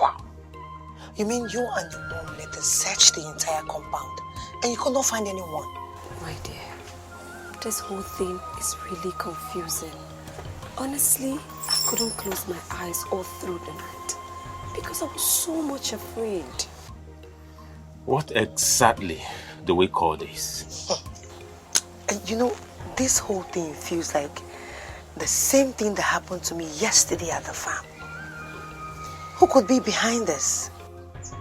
Wow. You mean you and your mom let the and searched the entire compound, and you could not find anyone. My dear, this whole thing is really confusing. Honestly, I couldn't close my eyes all through the night because I was so much afraid. What exactly do we call this? And you know, this whole thing feels like the same thing that happened to me yesterday at the farm. Who could be behind this?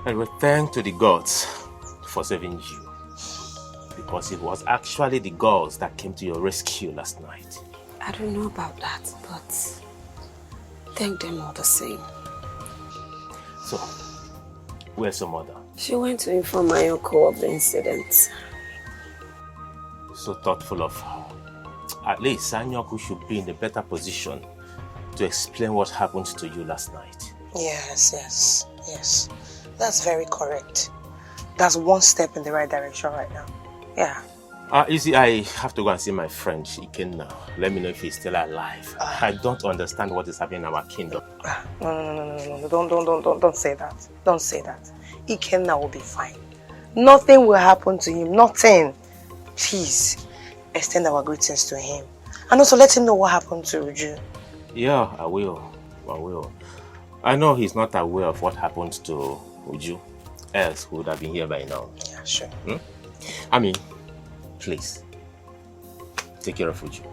I will thank to the gods for saving you. Because it was actually the gods that came to your rescue last night. I don't know about that, but thank them all the same. So, where's your mother? She went to inform my uncle of the incident. So thoughtful of her. At least Sanyoku should be in a better position to explain what happened to you last night. Yes. That's very correct. That's one step in the right direction right now. Yeah. You see, I have to go and see my friend Iken now. Let me know if he's still alive. I don't understand what is happening in our kingdom. No. Don't say that. Don't say that. Ikenna will be fine. Nothing will happen to him. Nothing. Please, extend our greetings to him. And also let him know what happened to Uju. Yeah, I will. I know he's not aware of what happened to Uju. Else he would have been here by now. Yeah, sure. I mean, please, take care of Uju.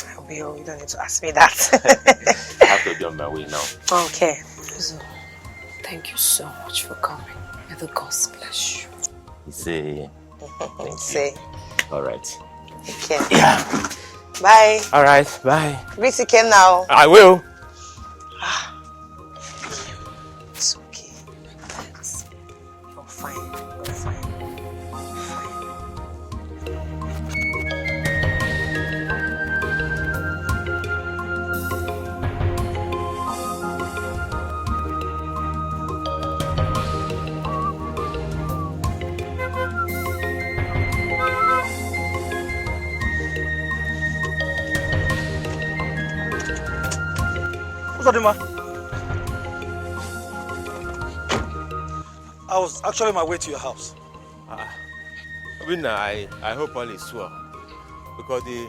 I will. You don't need to ask me that. I have to be on my way now. Okay. So, thank you so much for coming. May the gods bless you. Say. Say. All right. Okay. Yeah. Bye. All right. Bye. Greet Iken now. I will. It's okay. Thanks. You're fine. You're fine. Uzodima, I was actually on my way to your house. I hope all is well. Because the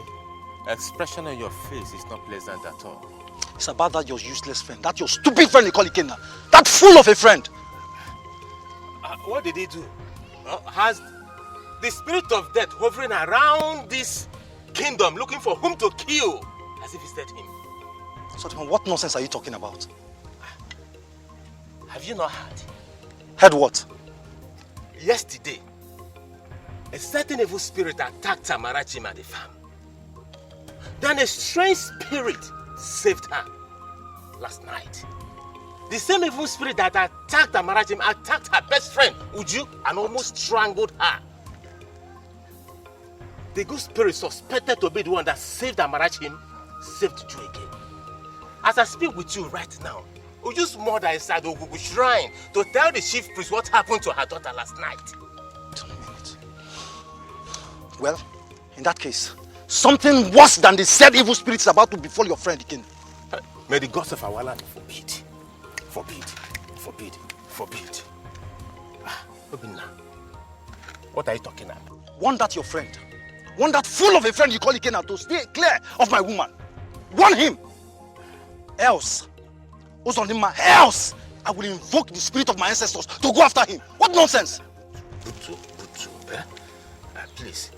expression on your face is not pleasant at all. It's about that your useless friend, that your stupid friend you call Ikenna. That fool of a friend. What did he do? Has the spirit of death hovering around this kingdom looking for whom to kill as if he said him? So, what nonsense are you talking about? Have you not heard? Heard what? Yesterday, a certain evil spirit attacked Amarachim at the farm. Then a strange spirit saved her last night. The same evil spirit that attacked Amarachim attacked her best friend, Uju, and almost strangled her. The good spirit suspected to be the one that saved Amarachim, saved Uju again. As I speak with you right now, Uju's mother is at the Ogugu shrine to tell the chief priest what happened to her daughter last night. Well, in that case, something worse than the said evil spirit is about to befall your friend Iken. May the gods of our land forbid. Obinna, what are you talking about? Warn that your friend, warn that fool of a friend you call Ikenna to stay clear of my woman. Warn him. Else, else, I will invoke the spirit of my ancestors to go after him. What nonsense? Butu, please,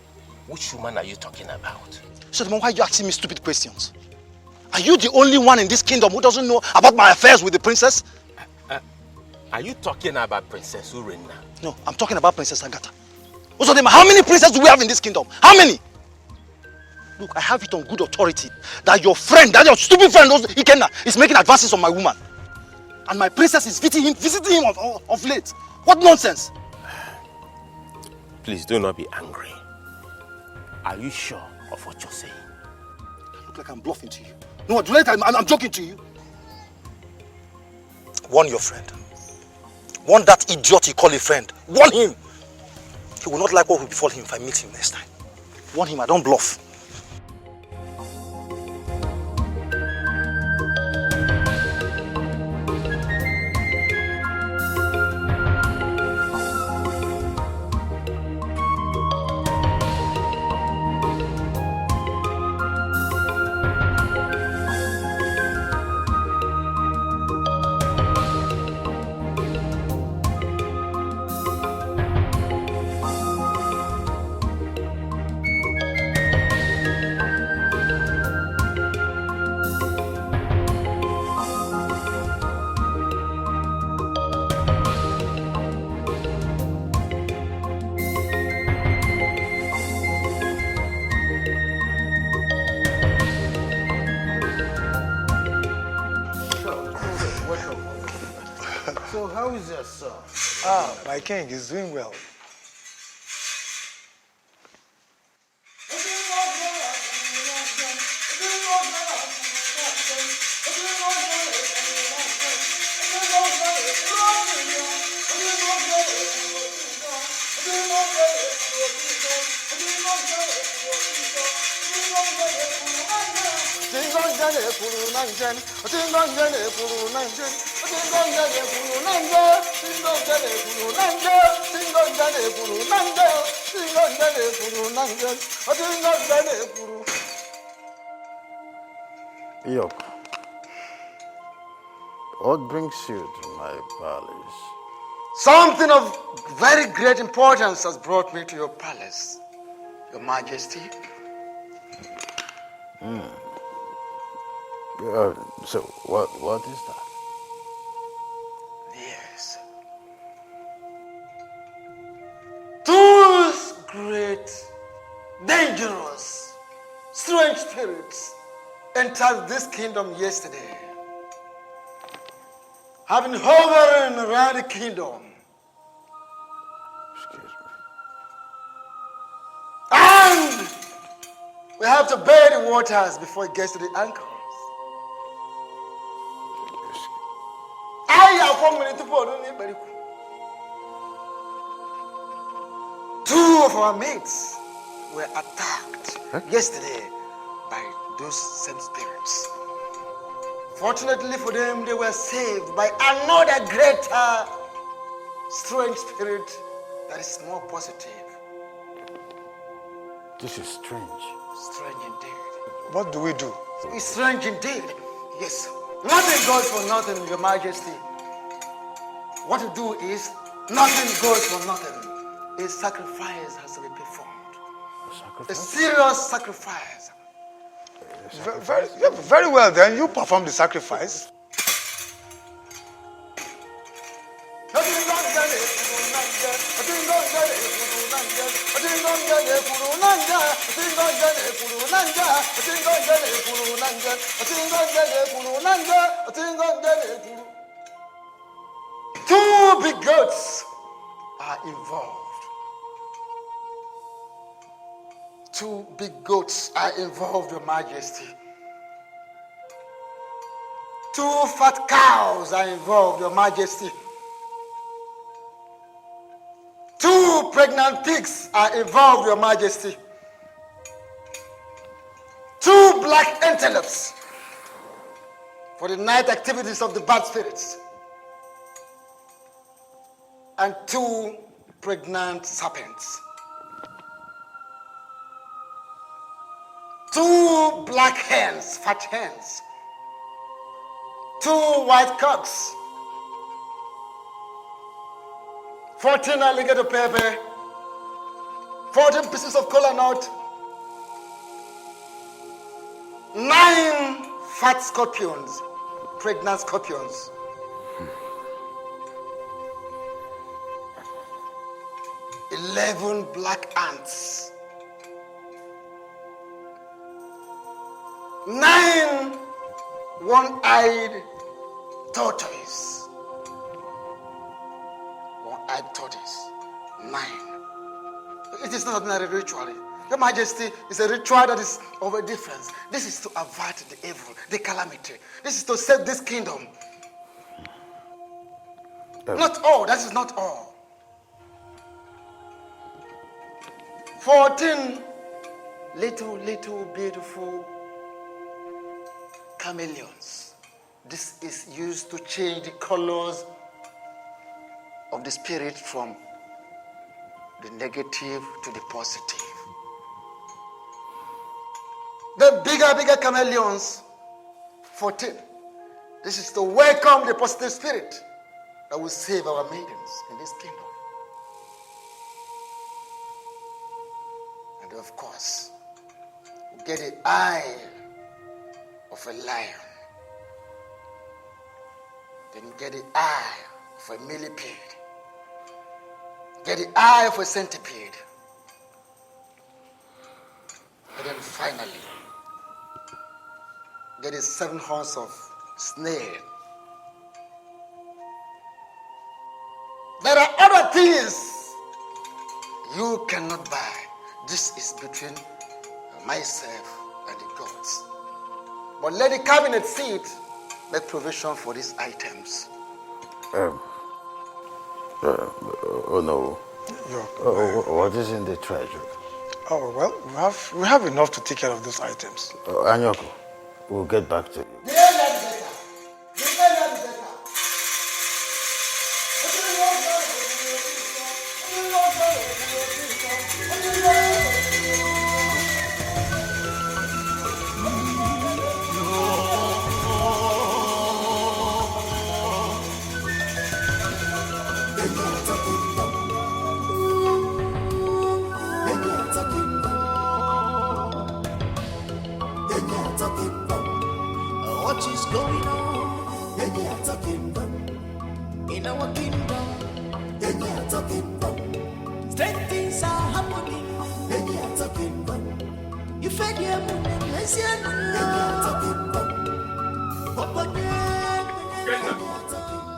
which woman are you talking about? So, why are you asking me stupid questions? Are you the only one in this kingdom who doesn't know about my affairs with the princess? Are you talking about Princess Urenna? No, I'm talking about Princess Agatha. How many princesses do we have in this kingdom? How many? Look, I have it on good authority that your friend, that your stupid friend, Ikenna, is making advances on my woman. And my princess is visiting him of late. What nonsense? Please do not be angry. Are you sure of what you're saying? I look like I'm bluffing to you. No, I'm joking to you. Warn your friend. Warn that idiot you call a friend. Warn him. He will not like what will befall him if I meet him next time. Warn him, I don't bluff. How is your son? Ah, my king is doing well. Yok. What brings you to my palace? Something of very great importance has brought me to your palace, Your Majesty. So, what is that? Yes. Two great, dangerous, strange spirits entered this kingdom yesterday. Having hovering around the kingdom. Excuse me. And we have to bear the waters before it gets to the anchors. Two of our mates were attacked yesterday by those same spirits. Fortunately for them, they were saved by another greater strange spirit that is more positive. This is strange. Strange indeed. What do we do? It's strange indeed. Yes. Nothing goes for nothing, Your Majesty. What to do is, nothing goes for nothing. A sacrifice has to be performed. A serious sacrifice. Very well then, you perform the sacrifice. Two big goats are involved. Two big goats are involved, Your Majesty. Two fat cows are involved, Your Majesty. Two pregnant pigs are involved, Your Majesty. Two black antelopes for the night activities of the bad spirits. And two pregnant serpents. Two black hens, fat hens. Two white cocks. 14 alligator pepper. 14 pieces of kola nut. 9 fat scorpions, pregnant scorpions. 11 black ants. 9 one-eyed tortoise. One-eyed tortoise. 9. It is not ordinary ritual. Your Majesty, it's a ritual that is of a difference. This is to avert the evil, the calamity. This is to save this kingdom. Not all, that is not all. 14 little beautiful chameleons. This is used to change the colors of the spirit from the negative to the positive. The bigger chameleons, 14. This is to welcome the positive spirit that will save our maidens in this kingdom. And of course, we get the eye of a lion. Then you get the eye of a millipede. Get the eye of a centipede. And then finally, get the 7 horns of snail. cannot buy. This is between myself and the gods. But let the cabinet seat make provision for these items. Oh no. What is in the treasury? Oh, well, we have enough to take care of those items. Anyoko, we'll get back to you. What is going on in the kingdom? In our kingdom, in the kingdom, strange things are happening in the kingdom. You fed your moon and Messiah.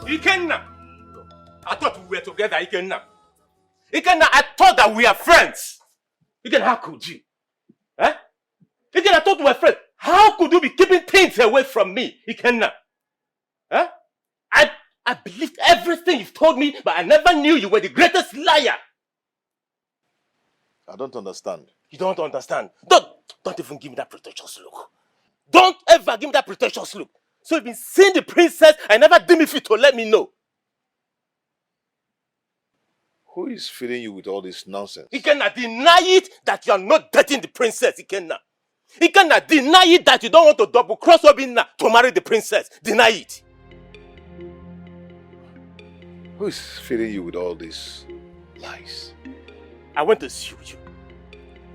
Ikenna! I thought we were together, Ikenna. Ikenna, I thought that we are friends. Ikenna, how could you? Eh? Ikenna, I thought we were friends. How could you be keeping things away from me, Ikenna? Eh? I believed everything you've told me, but I never knew you were the greatest liar. I don't understand. You don't understand. Don't even give me that pretentious look. Don't ever give me that pretentious look. So you've been seeing the princess and never deemed it fit to let me know. Who is feeding you with all this nonsense? Ikenna, deny it that you are not dating the princess, Ikenna. Ikenna, deny it that you don't want to double cross Obinna to marry the princess. Deny it. Who is feeding you with all these lies? I went to sue you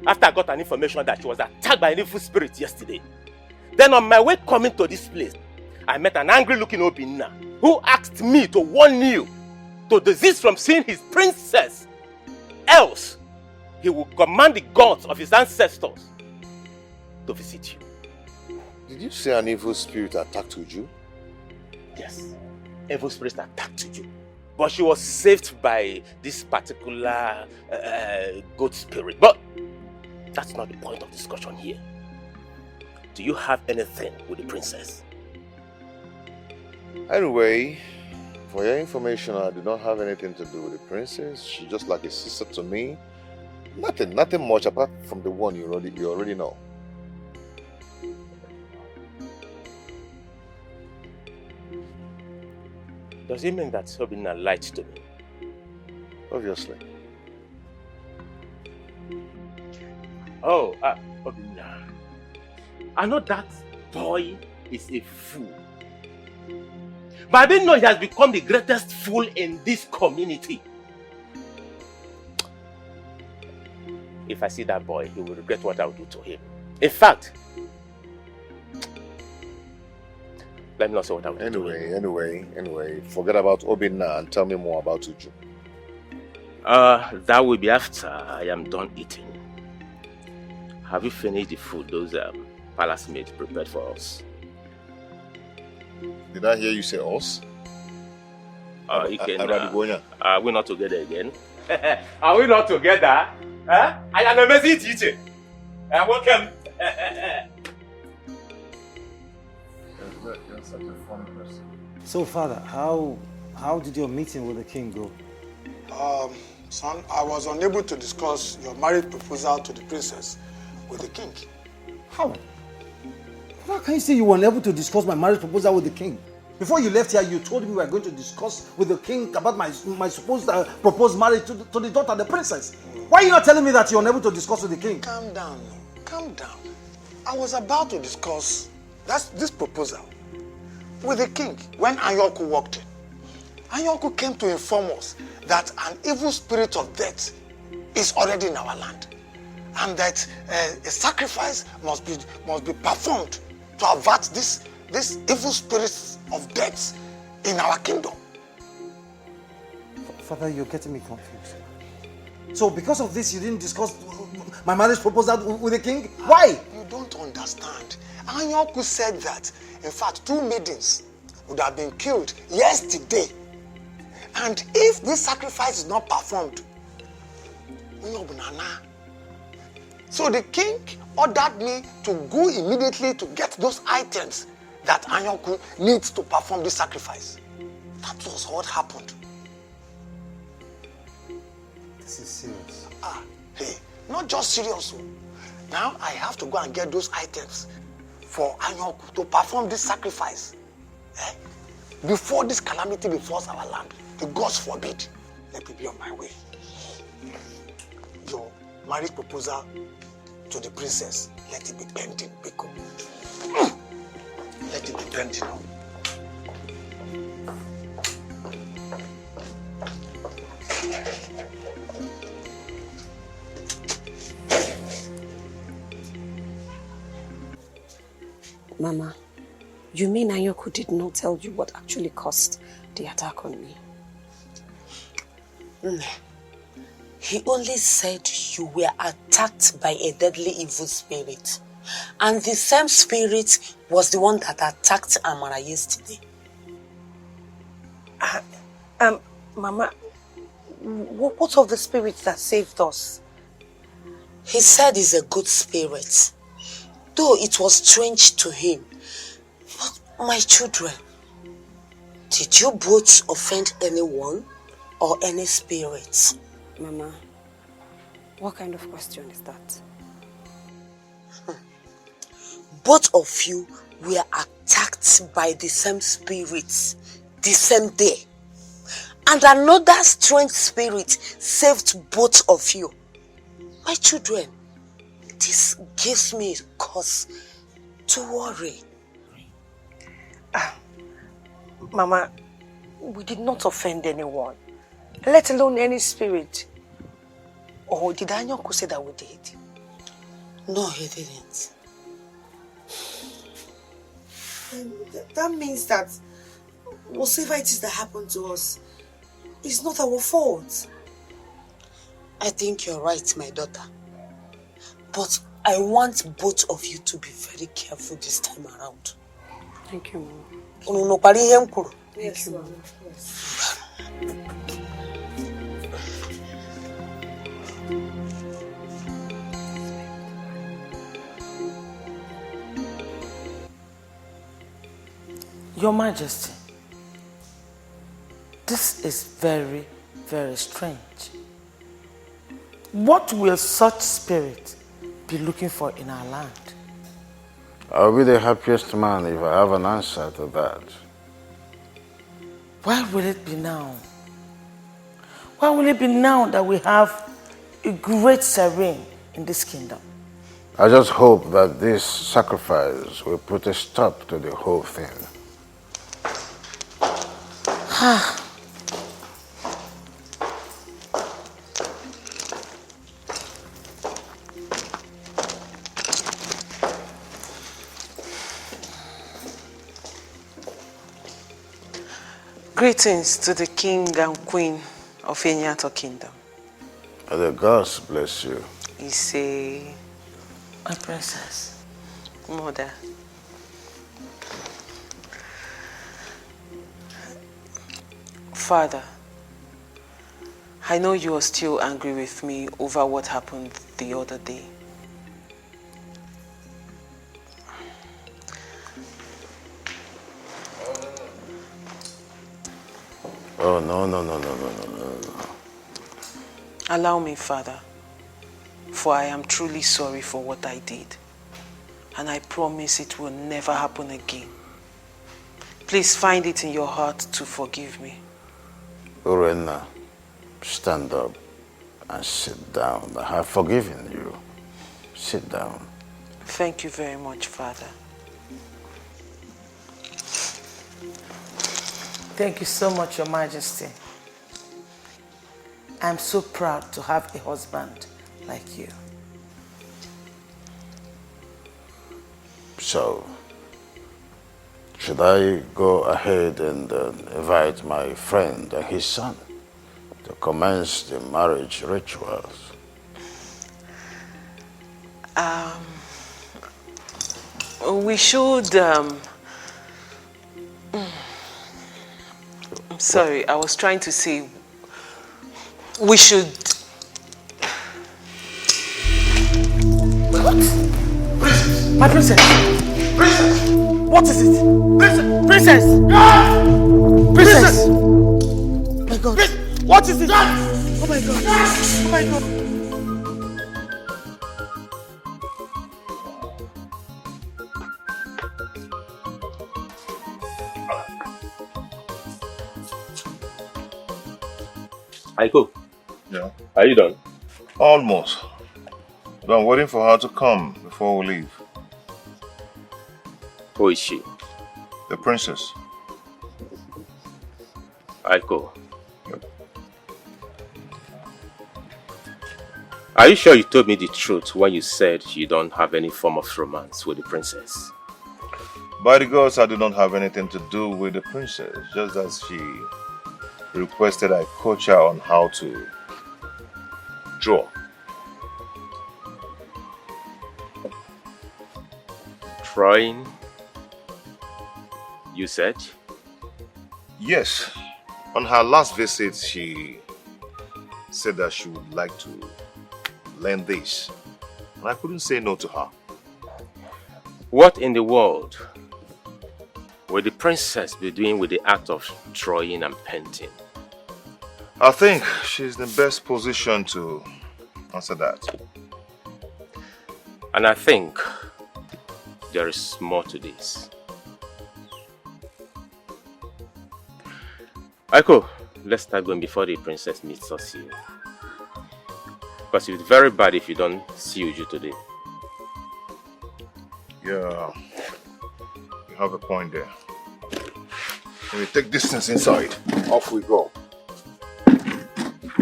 after I got an information that she was attacked by an evil spirit yesterday. Then on my way coming to this place, I met an angry-looking Obinna who asked me to warn you to desist from seeing his princess. Else, he will command the gods of his ancestors to visit you. Did you say an evil spirit attacked Uju? Yes, evil spirit attacked Uju. But she was saved by this particular goat spirit. But that's not the point of discussion here. Do you have anything with the princess? Anyway, for your information, I do not have anything to do with the princess. She's just like a sister to me. Nothing much apart from the one you already know. Does it mean that Obinna lied to me? Obviously. Oh, Obinna. I know that boy is a fool. But I didn't know he has become the greatest fool in this community. If I see that boy, he will regret what I will do to him. In fact, let me not say what I will do to him. Anyway, forget about Obinna and tell me more about Uju. That will be after I am done eating. Have you finished the food those palace maids prepared for us? Did I hear you say us? Are we not together again? Are we not together? Huh? I am a amazing teacher. Welcome. You're such a funny person. So, Father, how did your meeting with the king go? Son, I was unable to discuss your marriage proposal to the princess with the king. How? How can you say you were unable to discuss my marriage proposal with the king? Before you left here, you told me we were going to discuss with the king about my supposed proposed marriage to the daughter, the princess. Why are you not telling me that you're unable to discuss with the king? Calm down. I was about to discuss this proposal with the king when Anyoko walked in. Anyoko came to inform us that an evil spirit of death is already in our land, and that a sacrifice must be performed to avert this evil spirits of death in our kingdom. Father, you're getting me confused. So because of this, you didn't discuss my marriage proposal with the king? Why? You don't understand. Anyoko said that, in fact, 2 maidens would have been killed yesterday. And if this sacrifice is not performed, So the king ordered me to go immediately to get those items that Anyoku needs to perform this sacrifice. That was what happened. This is serious. Hey, not just serious. Now I have to go and get those items for Anyoku to perform this sacrifice. Before this calamity befalls our land, the gods forbid, let me be on my way. Your marriage proposal to the princess, let it be pending, Biko. Let it be pending. Mama, you mean Anyoku did not tell you what actually caused the attack on me? He only said you were attacked by a deadly evil spirit. And the same spirit was the one that attacked Amara yesterday. Mama, what of the spirit that saved us? He said he's a good spirit, though it was strange to him. But my children, did you both offend anyone or any spirits? Mama, what kind of question is that? Both of you were attacked by the same spirits the same day. And another strange spirit saved both of you. My children, this gives me cause to worry. Mama, we did not offend anyone, let alone any spirit. Or did Anyoku say that we did? No, he didn't. That means that whatever it is that happened to us, it's not our fault. I think you're right, my daughter. But I want both of you to be very careful this time around. Thank you, Mama. Yes, Mama. Yes. Your Majesty, this is very, very strange. What will such spirit be looking for in our land? I'll be the happiest man if I have an answer to that. Why will it be now? Why will it be now that we have a great serene in this kingdom? I just hope that this sacrifice will put a stop to the whole thing. Greetings to the king and queen of Enyato Kingdom. May the gods bless you. Ise, my princess. Mother. Father, I know you are still angry with me over what happened the other day. Oh, no. Allow me, Father, for I am truly sorry for what I did. And I promise it will never happen again. Please find it in your heart to forgive me. Urena, stand up and sit down. I have forgiven you. Sit down. Thank you very much, Father. Thank you so much, Your Majesty. I'm so proud to have a husband like you. So, should I go ahead and invite my friend and his son to commence the marriage rituals? We should... I'm sorry, I was trying to say we should... What? Princess! My princess! Princess! What is it? Princess! Princess! Princess! Oh my God! What is it? Oh my God! Oh my God! Aiko. Yeah. Are you done? Almost. But I'm waiting for her to come before we leave. Who is she? The princess. Aiko. Yep. Are you sure you told me the truth when you said you don't have any form of romance with the princess? By the gods, I do not have anything to do with the princess, just as she requested I coach her on how to draw. Drawing, you said? Yes. On her last visit, she said that she would like to learn this. And I couldn't say no to her. What in the world will the princess be doing with the act of drawing and painting? I think she's in the best position to answer that. And I think there is more to this. Aiko, let's start going before the princess meets us here. Because it's very bad if you don't see Uju today. Yeah, you have a point there. When we take distance inside, off we go.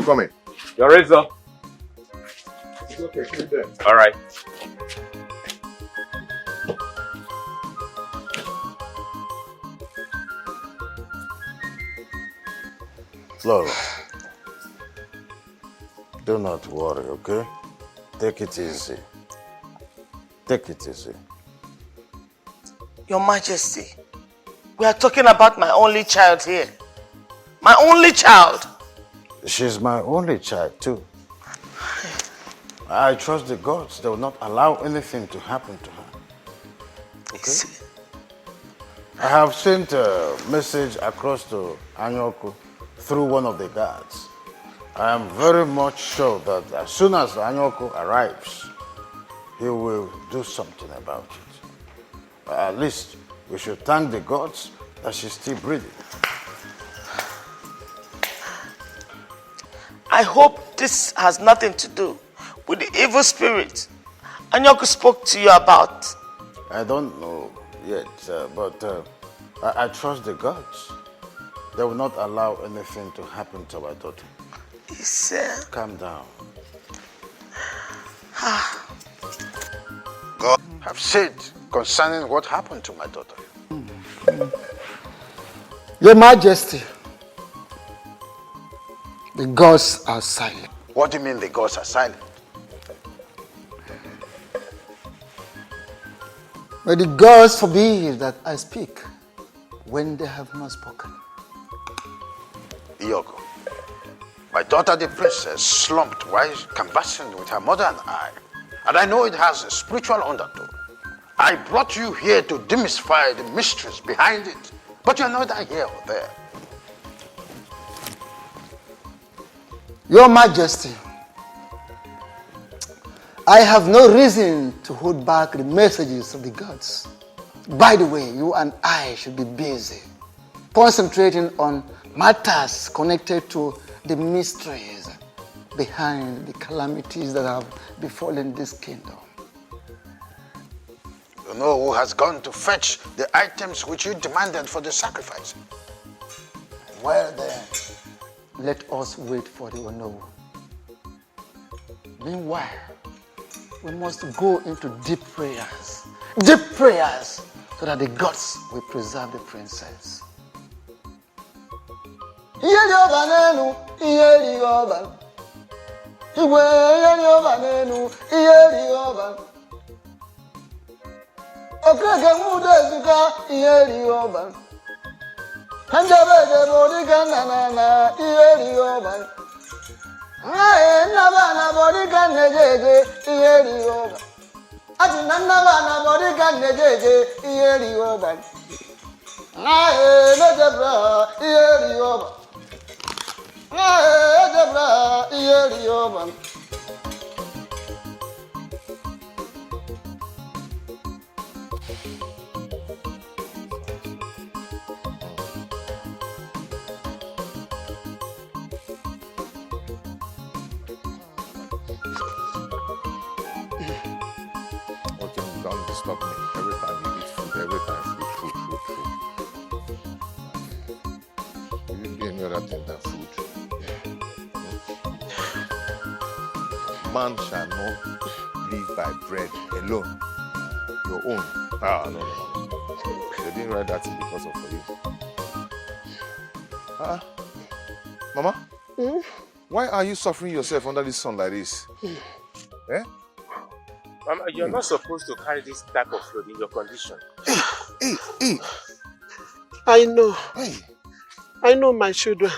Come in. Your razor. It's okay, keep there. All right. Flora, do not worry, okay? Take it easy. Take it easy. Your Majesty, we are talking about my only child here. My only child. She's my only child, too. I trust the gods. They will not allow anything to happen to her. Okay? I have sent a message across to Anyoku through one of the guards. I am very much sure that as soon as Anyoku arrives, he will do something about it. At least we should thank the gods that she's still breathing. I hope this has nothing to do with the evil spirit Anyoku spoke to you about. I don't know yet, but I trust the gods. They will not allow anything to happen to our daughter. Yes, calm down. God have said concerning what happened to my daughter. Your Majesty, the gods are silent. What do you mean the gods are silent? May the gods forbid that I speak when they have not spoken. Iyoko, my daughter the princess slumped while conversing with her mother and I know it has a spiritual undertone. I brought you here to demystify the mysteries behind it, but you're neither here or there. Your Majesty, I have no reason to hold back the messages of the gods. By the way, you and I should be busy concentrating on matters connected to the mysteries behind the calamities that have befallen this kingdom. You know who has gone to fetch the items which you demanded for the sacrifice? Well then, let us wait for the Onowu. Meanwhile, we must go into deep prayers, so that the gods will preserve the princess. Ati nanaba na body can nejeje iyeri oban. Ae nejebra iyeri oban. Ae nejebra iyeri oban. Don't disturb me. Every time you eat food, every time food. You do any other thing than food. Man shall not live by bread alone. Your own. No. They didn't write that because of you. Mama? Why are you suffering yourself under this sun like this? Eh? Mama, you're not supposed to carry this type of food in your condition. Hey. I know. Hey. I know my children.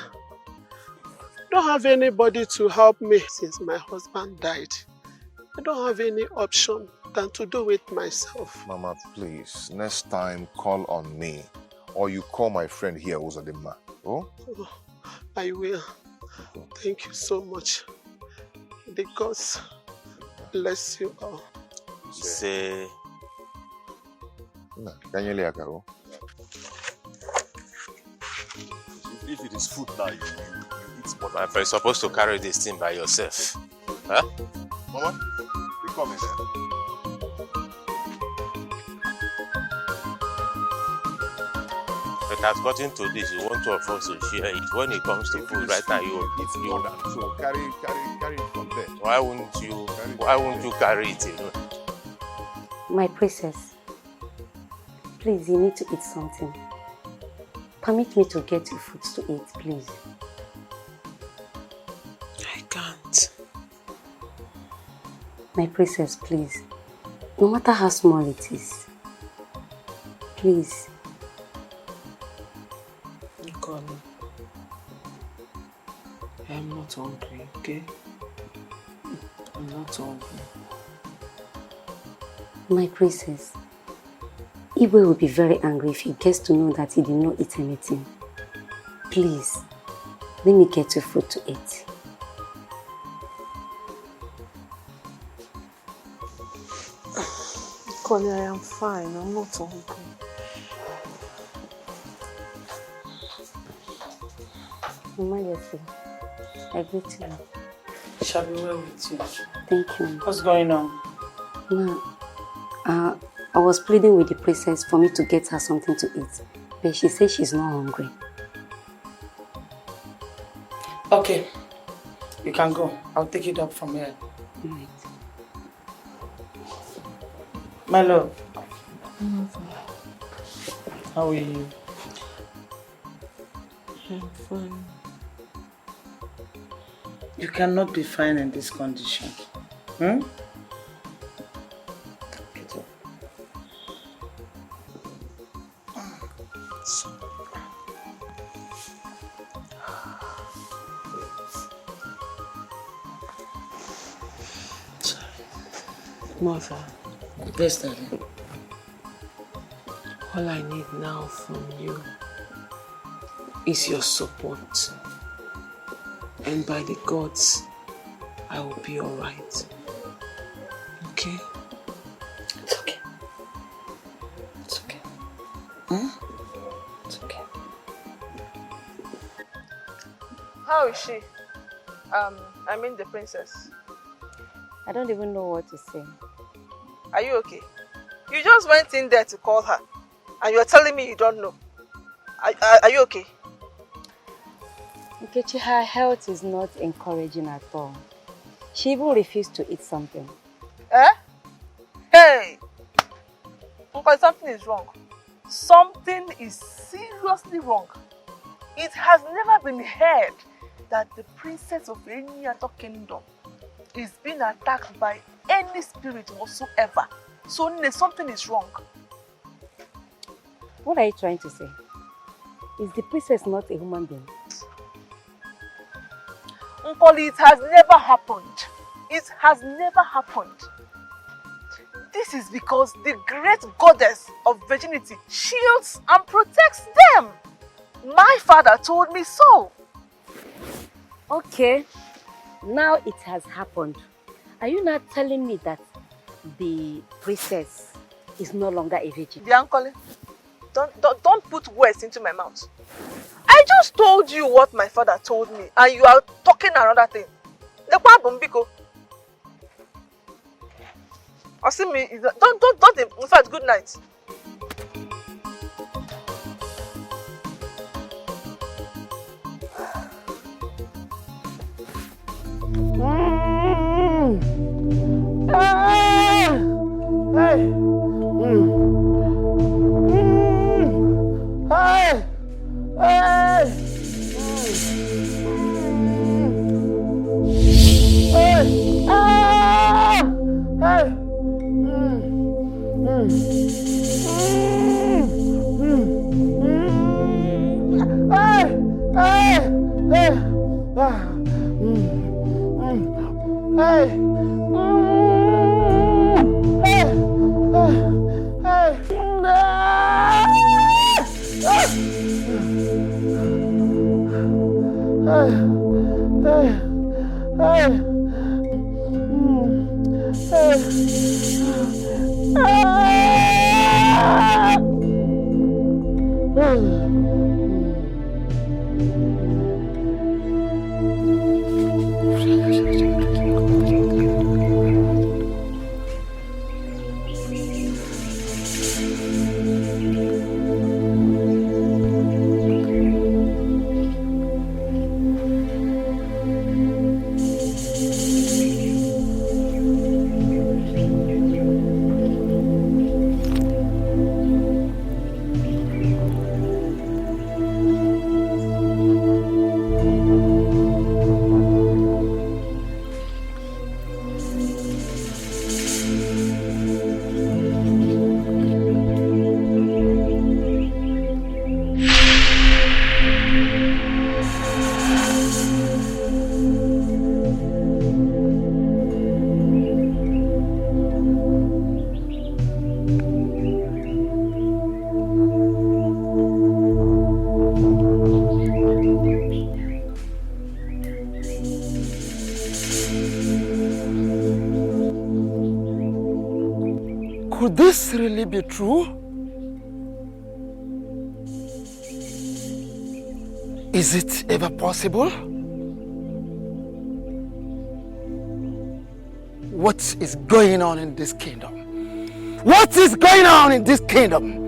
Don't have anybody to help me since my husband died. I don't have any option than to do it myself. Mama, please, next time call on me. Or you call my friend here, Uzadima. Oh? I will. Thank you so much. The gods bless you all. Say. If it is food now, you eat more. My friend, you're supposed to carry this thing by yourself. Huh? Mama, we come in there. It has gotten to this. You want two of us to share it. When it comes to food, right now you eat more than so carry it from there. Why won't you carry it alone? My princess, please, you need to eat something. Permit me to get you food to eat, please. I can't. My princess, please. No matter how small it is. Please. Nicole, I am not hungry, okay? I'm not hungry. My princess, Iwe will be very angry if he gets to know that he did not eat anything. Please, let me get you food to eat. Connie, I am fine. I'm not hungry. Mama, yes, I greet you. Shall be well with you. Thank you. What's going on? Ma, I was pleading with the princess for me to get her something to eat, but she says she's not hungry. Okay, you can go. I'll take it up from here. Right. My love. How are you? I'm fine. You cannot be fine in this condition. Get up. Mother. Yes, darling. All I need now from you is your support. And by the gods, I will be alright. Okay? It's okay. It's okay. It's okay. How is she? I mean the princess. I don't even know what to say. Are you okay? You just went in there to call her, and you're telling me you don't know. Are you okay? Nkechi, her health is not encouraging at all. She even refused to eat something. Eh? Hey! Uncle, something is wrong. Something is seriously wrong. It has never been heard that the princess of any other kingdom is being attacked by any spirit whatsoever. So something is wrong. What are you trying to say? Is the princess not a human being? Uncle, it has never happened. It has never happened. The This is because the great goddess of virginity shields and protects them. My father told me so. Okay, now it has happened. Are you not telling me that the princess is no longer a virgin? Biankole, don't put words into my mouth. I just told you what my father told me and you are talking another thing. Don't, in fact, good night. Could this really be true? Is it ever possible? What is going on in this kingdom? What is going on in this kingdom?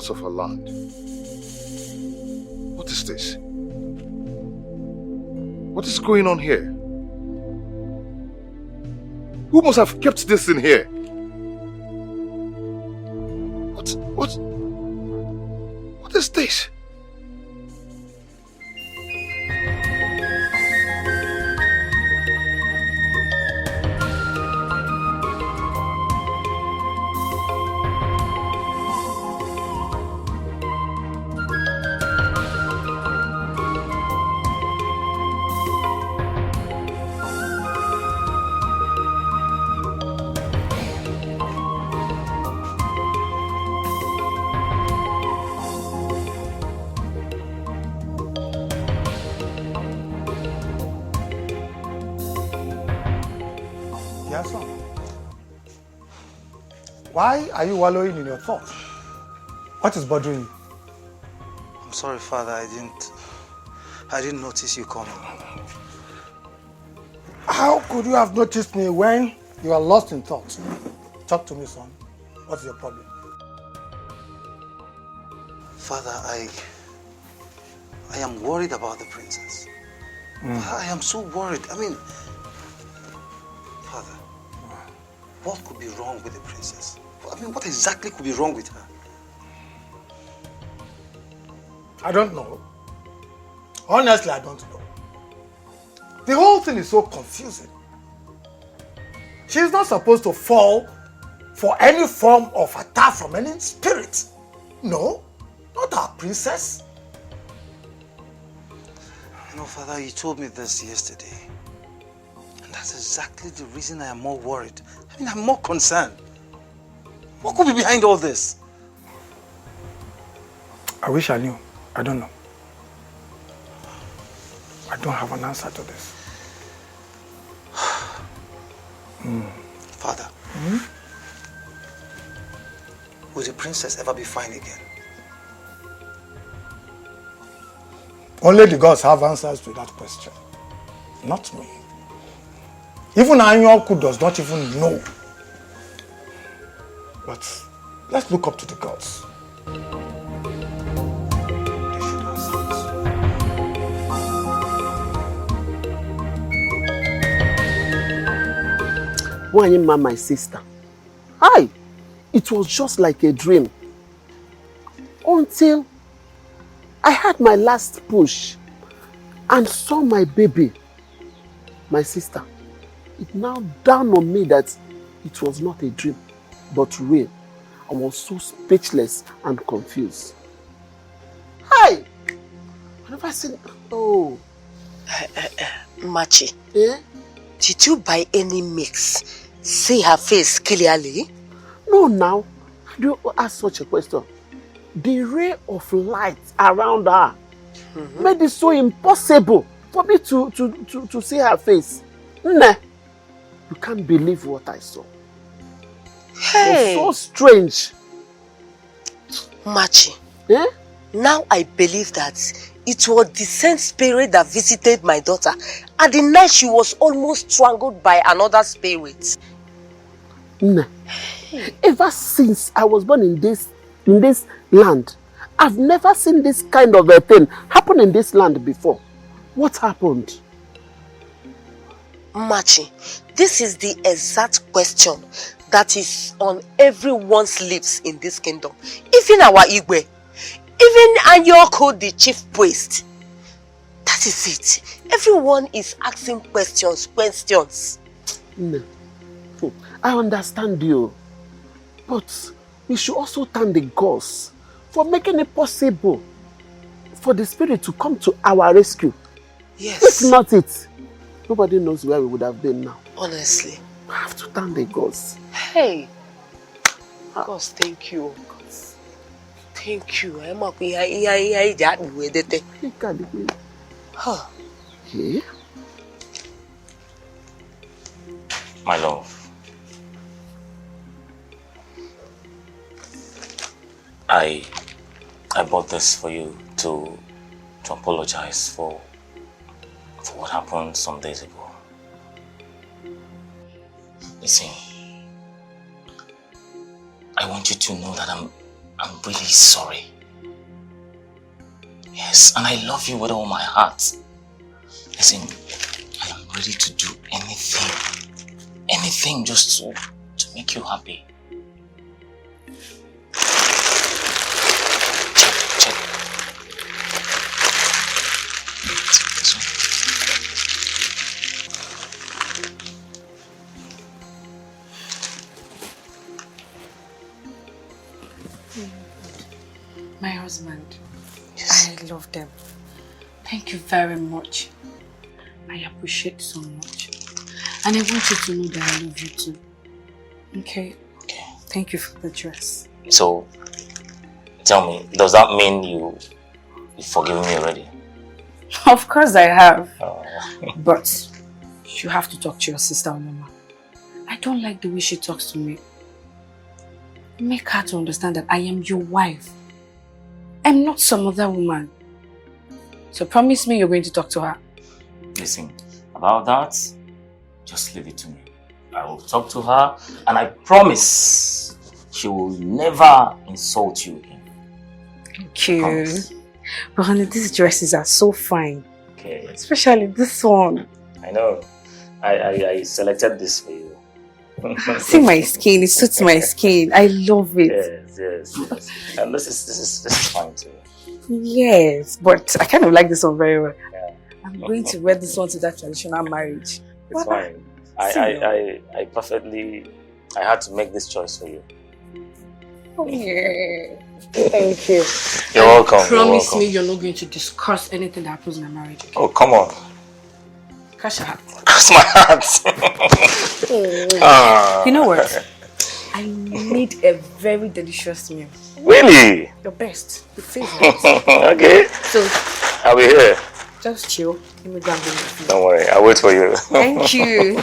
Of her land. What is this? What is going on here? Who must have kept this in here? What is this? Why are you wallowing in your thoughts? What is bothering you? I'm sorry, Father. I didn't notice you coming. How could you have noticed me when you are lost in thoughts? Talk to me, son. What's your problem? Father, I am worried about the princess. I am so worried. I mean, Father, what could be wrong with the princess? I mean, what exactly could be wrong with her? I don't know. Honestly, I don't know. The whole thing is so confusing. She's not supposed to fall for any form of attack from any spirit. No, not our princess. You know, Father, you told me this yesterday. And that's exactly the reason I am more worried. I mean, I'm more concerned. What could be behind all this? I wish I knew. I don't know. I don't have an answer to this. Father, will the princess ever be fine again? Only the gods have answers to that question. Not me. Even Anyoku does not even know. But let's look up to the gods. Wanyima, my sister. Hi! It was just like a dream. Until I had my last push and saw my baby. My sister, it now dawned on me that it was not a dream, but real. I was so speechless and confused. Hi! I never seen... Oh. Machi. Eh? Did you by any mix see her face clearly? No, now. How do you ask such a question? The ray of light around her made it so impossible for me to see her face. Nah. You can't believe what I saw. Hey! It was so strange. Machi. Eh? Now I believe that it was the same spirit that visited my daughter at the night she was almost strangled by another spirit. Nah. Ever since I was born in this land, I've never seen this kind of a thing happen in this land before. What happened? Machi, this is the exact question that is on everyone's lips in this kingdom. Even our Igwe, even Anyoko, the chief priest. That is it. Everyone is asking questions. No. I understand you. But we should also thank the gods for making it possible for the spirit to come to our rescue. Yes. If not it, nobody knows where we would have been now. Honestly. I have to thank the gods. Hey. Gods, thank you. Thank you. Huh. Yeah? My love. I bought this for you to apologize for what happened some days ago. Listen, I want you to know that I'm really sorry. Yes, and I love you with all my heart. Listen, I am ready to do anything just to make you happy. Check. My husband, yes. I love them. Thank you very much. I appreciate so much. And I want you to know that I love you too. Okay? Thank you for the dress. So, tell me, does that mean you've forgiven me already? Of course I have. But you have to talk to your sister, Mama. I don't like the way she talks to me. Make her to understand that I am your wife. I'm not some other woman. So promise me you're going to talk to her. Listen, about that, just leave it to me. I will talk to her and I promise she will never insult you again. Thank you. But honey, these dresses are so fine. Okay. Especially this one. I know. I selected this for you. See my skin, it suits my skin. I love it. Yes. And this is fine too. Yes, but I kind of like this one very well. Yeah. I'm going to wear this one to that traditional marriage. It's fine. I had to make this choice for you. Oh, yeah. Thank you. You're welcome. Promise me you're not going to discuss anything that happens in our marriage. Okay? Oh, come on. Crush your heart. Cross my heart. You know what? I made a very delicious meal. Really? Your best. Your favorite. Okay. So, I'll be here. Just chill. Let me go and bring the food. Don't worry. I'll wait for you. Thank you.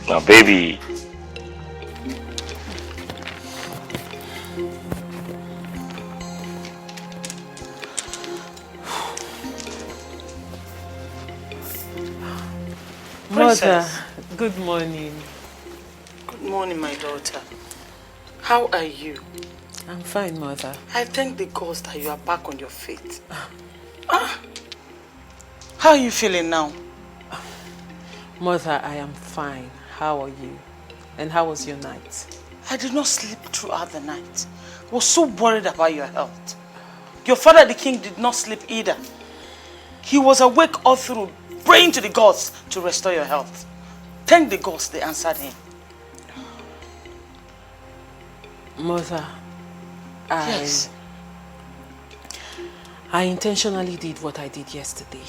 Now, baby. Mother, good morning. Good morning, my daughter. How are you? I'm fine, Mother. I thank the gods that you are back on your feet. How are you feeling now? Mother, I am fine. How are you? And how was your night? I did not sleep throughout the night. I was so worried about your health. Your father, the king, did not sleep either. He was awake all through, praying to the gods to restore your health. Thank the gods they answered him. Mother, Yes. I intentionally did what I did yesterday.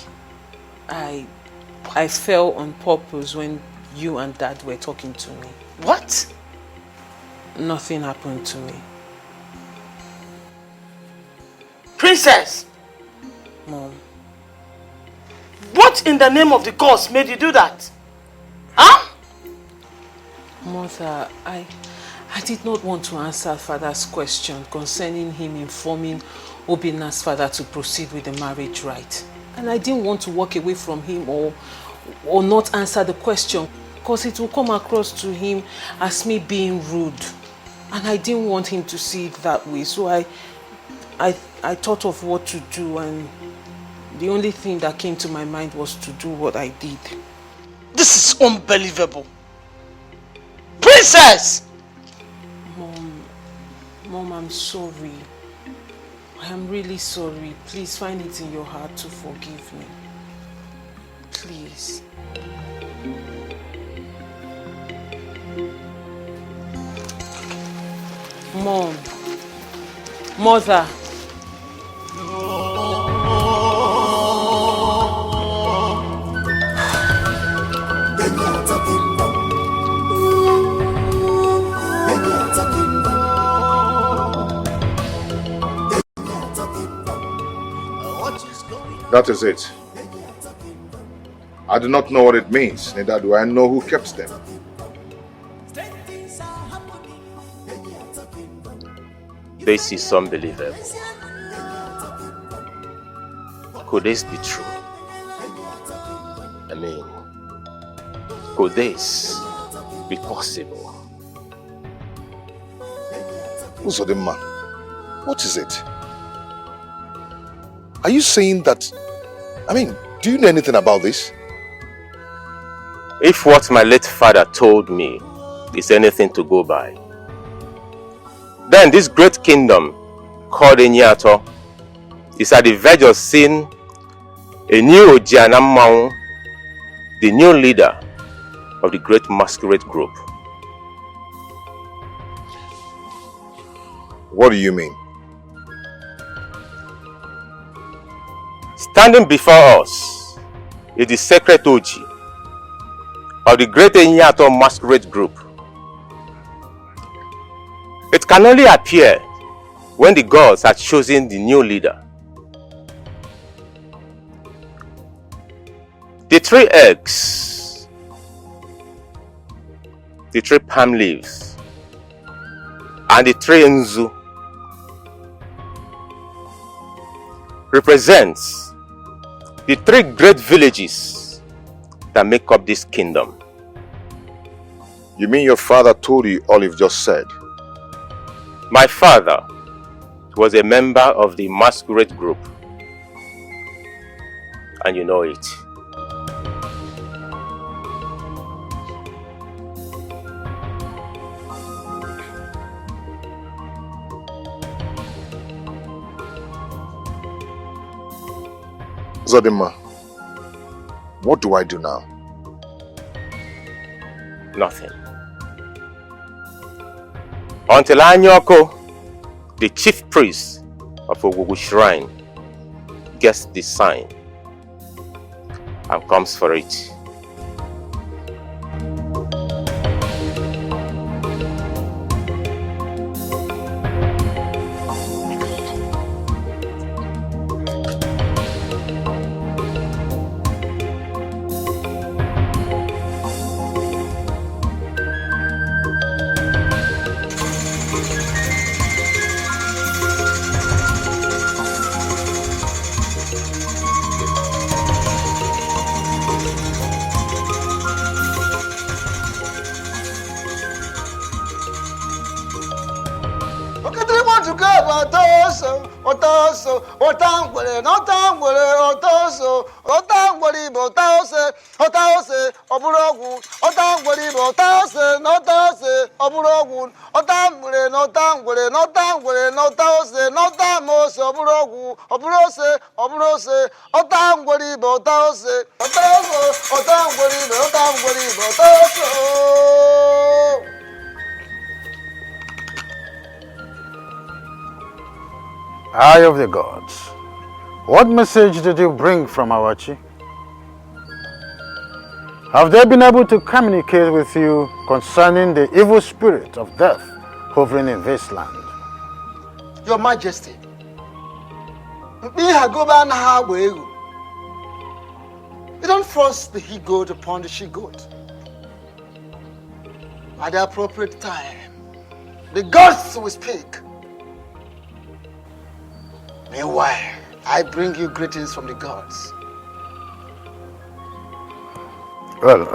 I fell on purpose when you and Dad were talking to me. What? Nothing happened to me. Princess! Mom. What in the name of the gods made you do that? Huh? Mother, I did not want to answer Father's question concerning him informing Obina's father to proceed with the marriage rite. And I didn't want to walk away from him or not answer the question because it will come across to him as me being rude. And I didn't want him to see it that way. So I thought of what to do, and the only thing that came to my mind was to do what I did. This is unbelievable. Princess! Mom, I'm sorry. I am really sorry. Please find it in your heart to forgive me. Please. Mom. Mother. That is it. I do not know what it means, neither do I know who kept them. This is unbelievable. Could this be true? I mean, could this be possible? Uzodimma, what is it? Are you saying that, do you know anything about this? If what my late father told me is anything to go by, then this great kingdom called Enyato is at the verge of seeing a new Ojianamau, the new leader of the great masquerade group. What do you mean? Standing before us is the sacred Oji of the great Enyato masquerade group. It can only appear when the gods are choosing the new leader. The 3 eggs, the 3 palm leaves, and the 3 nzu represents the 3 great villages that make up this kingdom. You mean your father told you all you've just said? My father was a member of the masquerade group. And you know it. Zodima, what do I do now? Nothing. Until Anyoko, the chief priest of Ogugu Shrine, gets the sign and comes for it. Eye of the gods, what message did you bring from Awachi? Have they been able to communicate with you concerning the evil spirit of death hovering in this land? Your Majesty, you don't force the he-goat upon the she-goat. At the appropriate time, the gods will speak. Meanwhile, I bring you greetings from the gods. Well,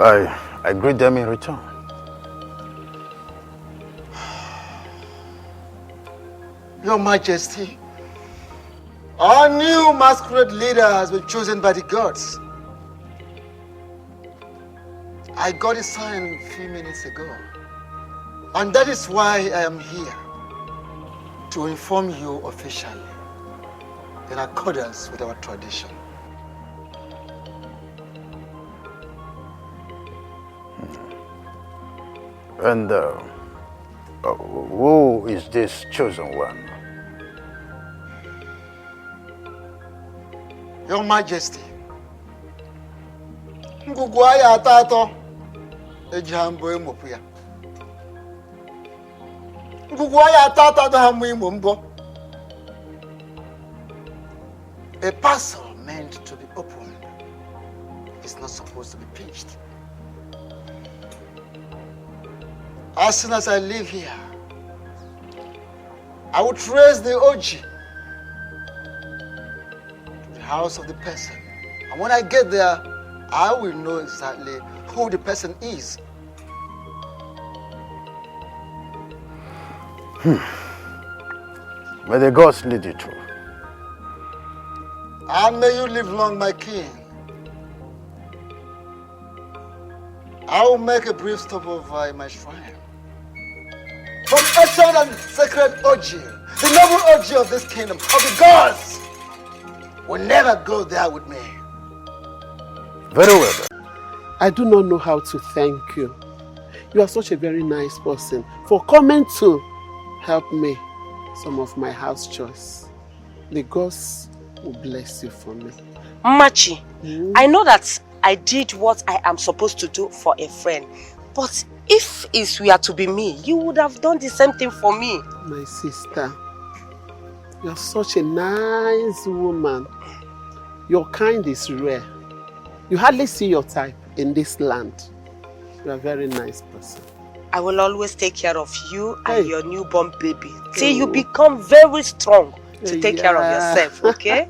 I greet them in return. Your Majesty, our new masquerade leader has been chosen by the gods. I got a sign a few minutes ago. And that is why I am here, to inform you officially, in accordance with our tradition. And who is this chosen one? Your Majesty, Ngugwaya atato ejambo emopuya. Ngugwaya atato do hamu imombo. A parcel meant to be opened is not supposed to be pinched. As soon as I leave here, I will trace the OG to the house of the person. And when I get there, I will know exactly who the person is. May the gods lead you through. And may you live long, my king. I will make a brief stop over in my shrine. From ancient and sacred OG, the noble OG of this kingdom, of the gods, will never go there with me. Very well. I do not know how to thank you. You are such a very nice person for coming to help me some of my house chores. The gods will bless you for me. Machi, I know that I did what I am supposed to do for a friend, but if it were to be me, you would have done the same thing for me. My sister, you are such a nice woman. Your kind is rare. You hardly see your type in this land. You are a very nice person. I will always take care of you and your newborn baby till you become very strong to take care of yourself, okay?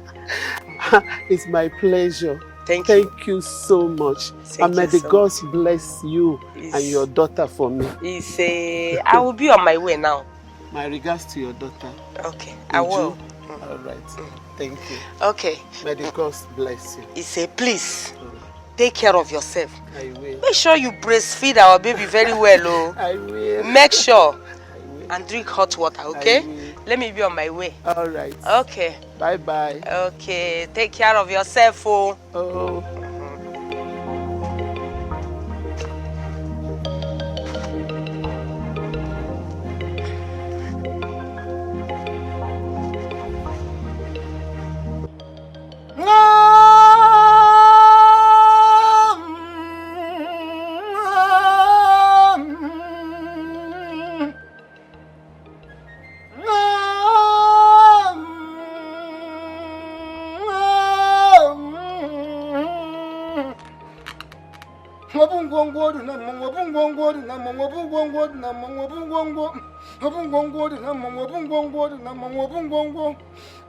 It's my pleasure. Thank you so much. And may the gods bless you and your daughter for me. I will be on my way now. My regards to your daughter. Okay, I will. All right. Thank you. Okay. May the gods bless you. Please, take care of yourself. I will. Make sure you breastfeed our baby very well, oh. I will. Make sure. And drink hot water, okay? Let me be on my way. All right. Okay. Bye-bye. Okay. Take care of yourself, oh. Oh.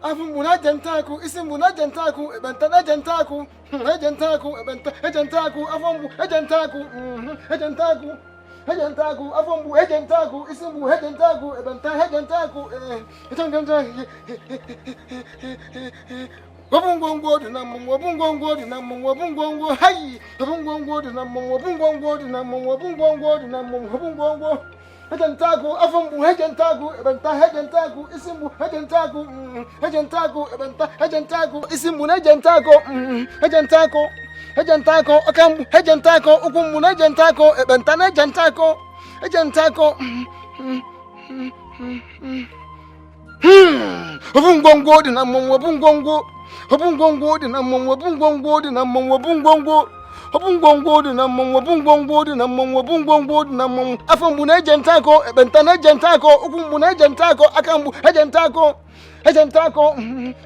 Afumuna jentaku, isimuna jentaku, ebantana jentaku, jentaku, jentaku, afumbu, jentaku, jentaku, afumbu, jentaku, isimbu, jentaku, ebantana jentaku, wabungongo dinamum, wabungongo dinamum, wabungongo, hey, wabungongo dinamum, wabungongo dinamum, wabungongo dinamum, wabungongo. Hejentaku, afumbu, hejentaku, ebanta, hejentaku, isimbu, hejentaku, hejentaku, ebanta, hejentaku, isimbu, hejentaku, hejentaku, hejentaku, akambu, hejentaku, ukumbu, hejentaku, ebanta, hejentaku, hejentaku, wabungongo dinamum, wabungongo, wabungongo dinamum, wabungongo dinamum, wabungongo. Obungongo dinamum, wabungongo dinamum, wabungongo dinamum, afumbu jentako, ebantana jentako, ukumbu jentako, akambu, hejentako, hejentako,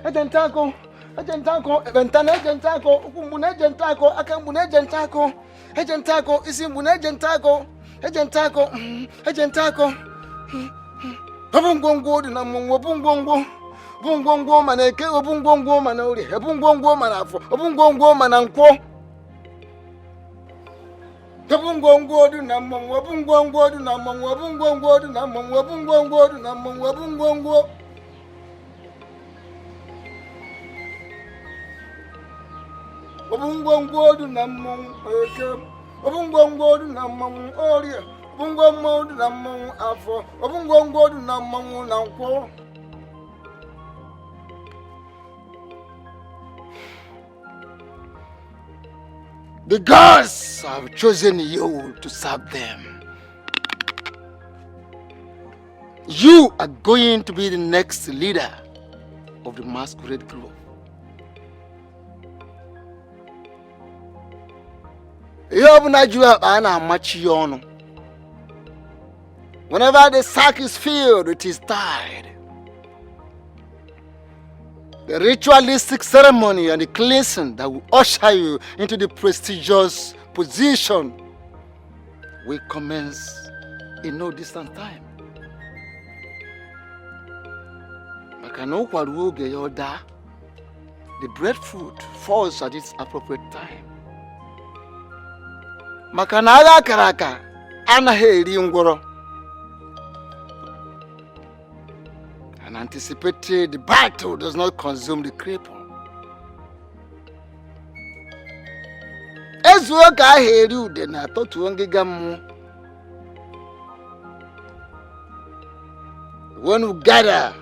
hejentako, hejentako, ebantana jentako, ukumbu jentako, akambu jentako, hejentako, isimbu jentako, hejentako, hejentako. Obungongo dinamum, wabungongo, bungongo maneke, obungongo manauri, obungongo manafo, obungongo mananko. Wabungongo dinamum, wabungongo dinamum, wabungongo dinamum, wabungongo dinamum, wabungongo. Wabungongo dinamum, eke, wabungongo dinamum, oria, wabungongo dinamum, afo, wabungongo dinamum, nanko. The gods have chosen you to serve them. You are going to be the next leader of the masquerade group. Whenever the sack is filled, it is tied. The ritualistic ceremony and the cleansing that will usher you into the prestigious position will commence in no distant time. The breadfruit falls at its appropriate time. Makanaga karaka anaheri ngoro. An anticipated battle does not consume the cripple. When we gather,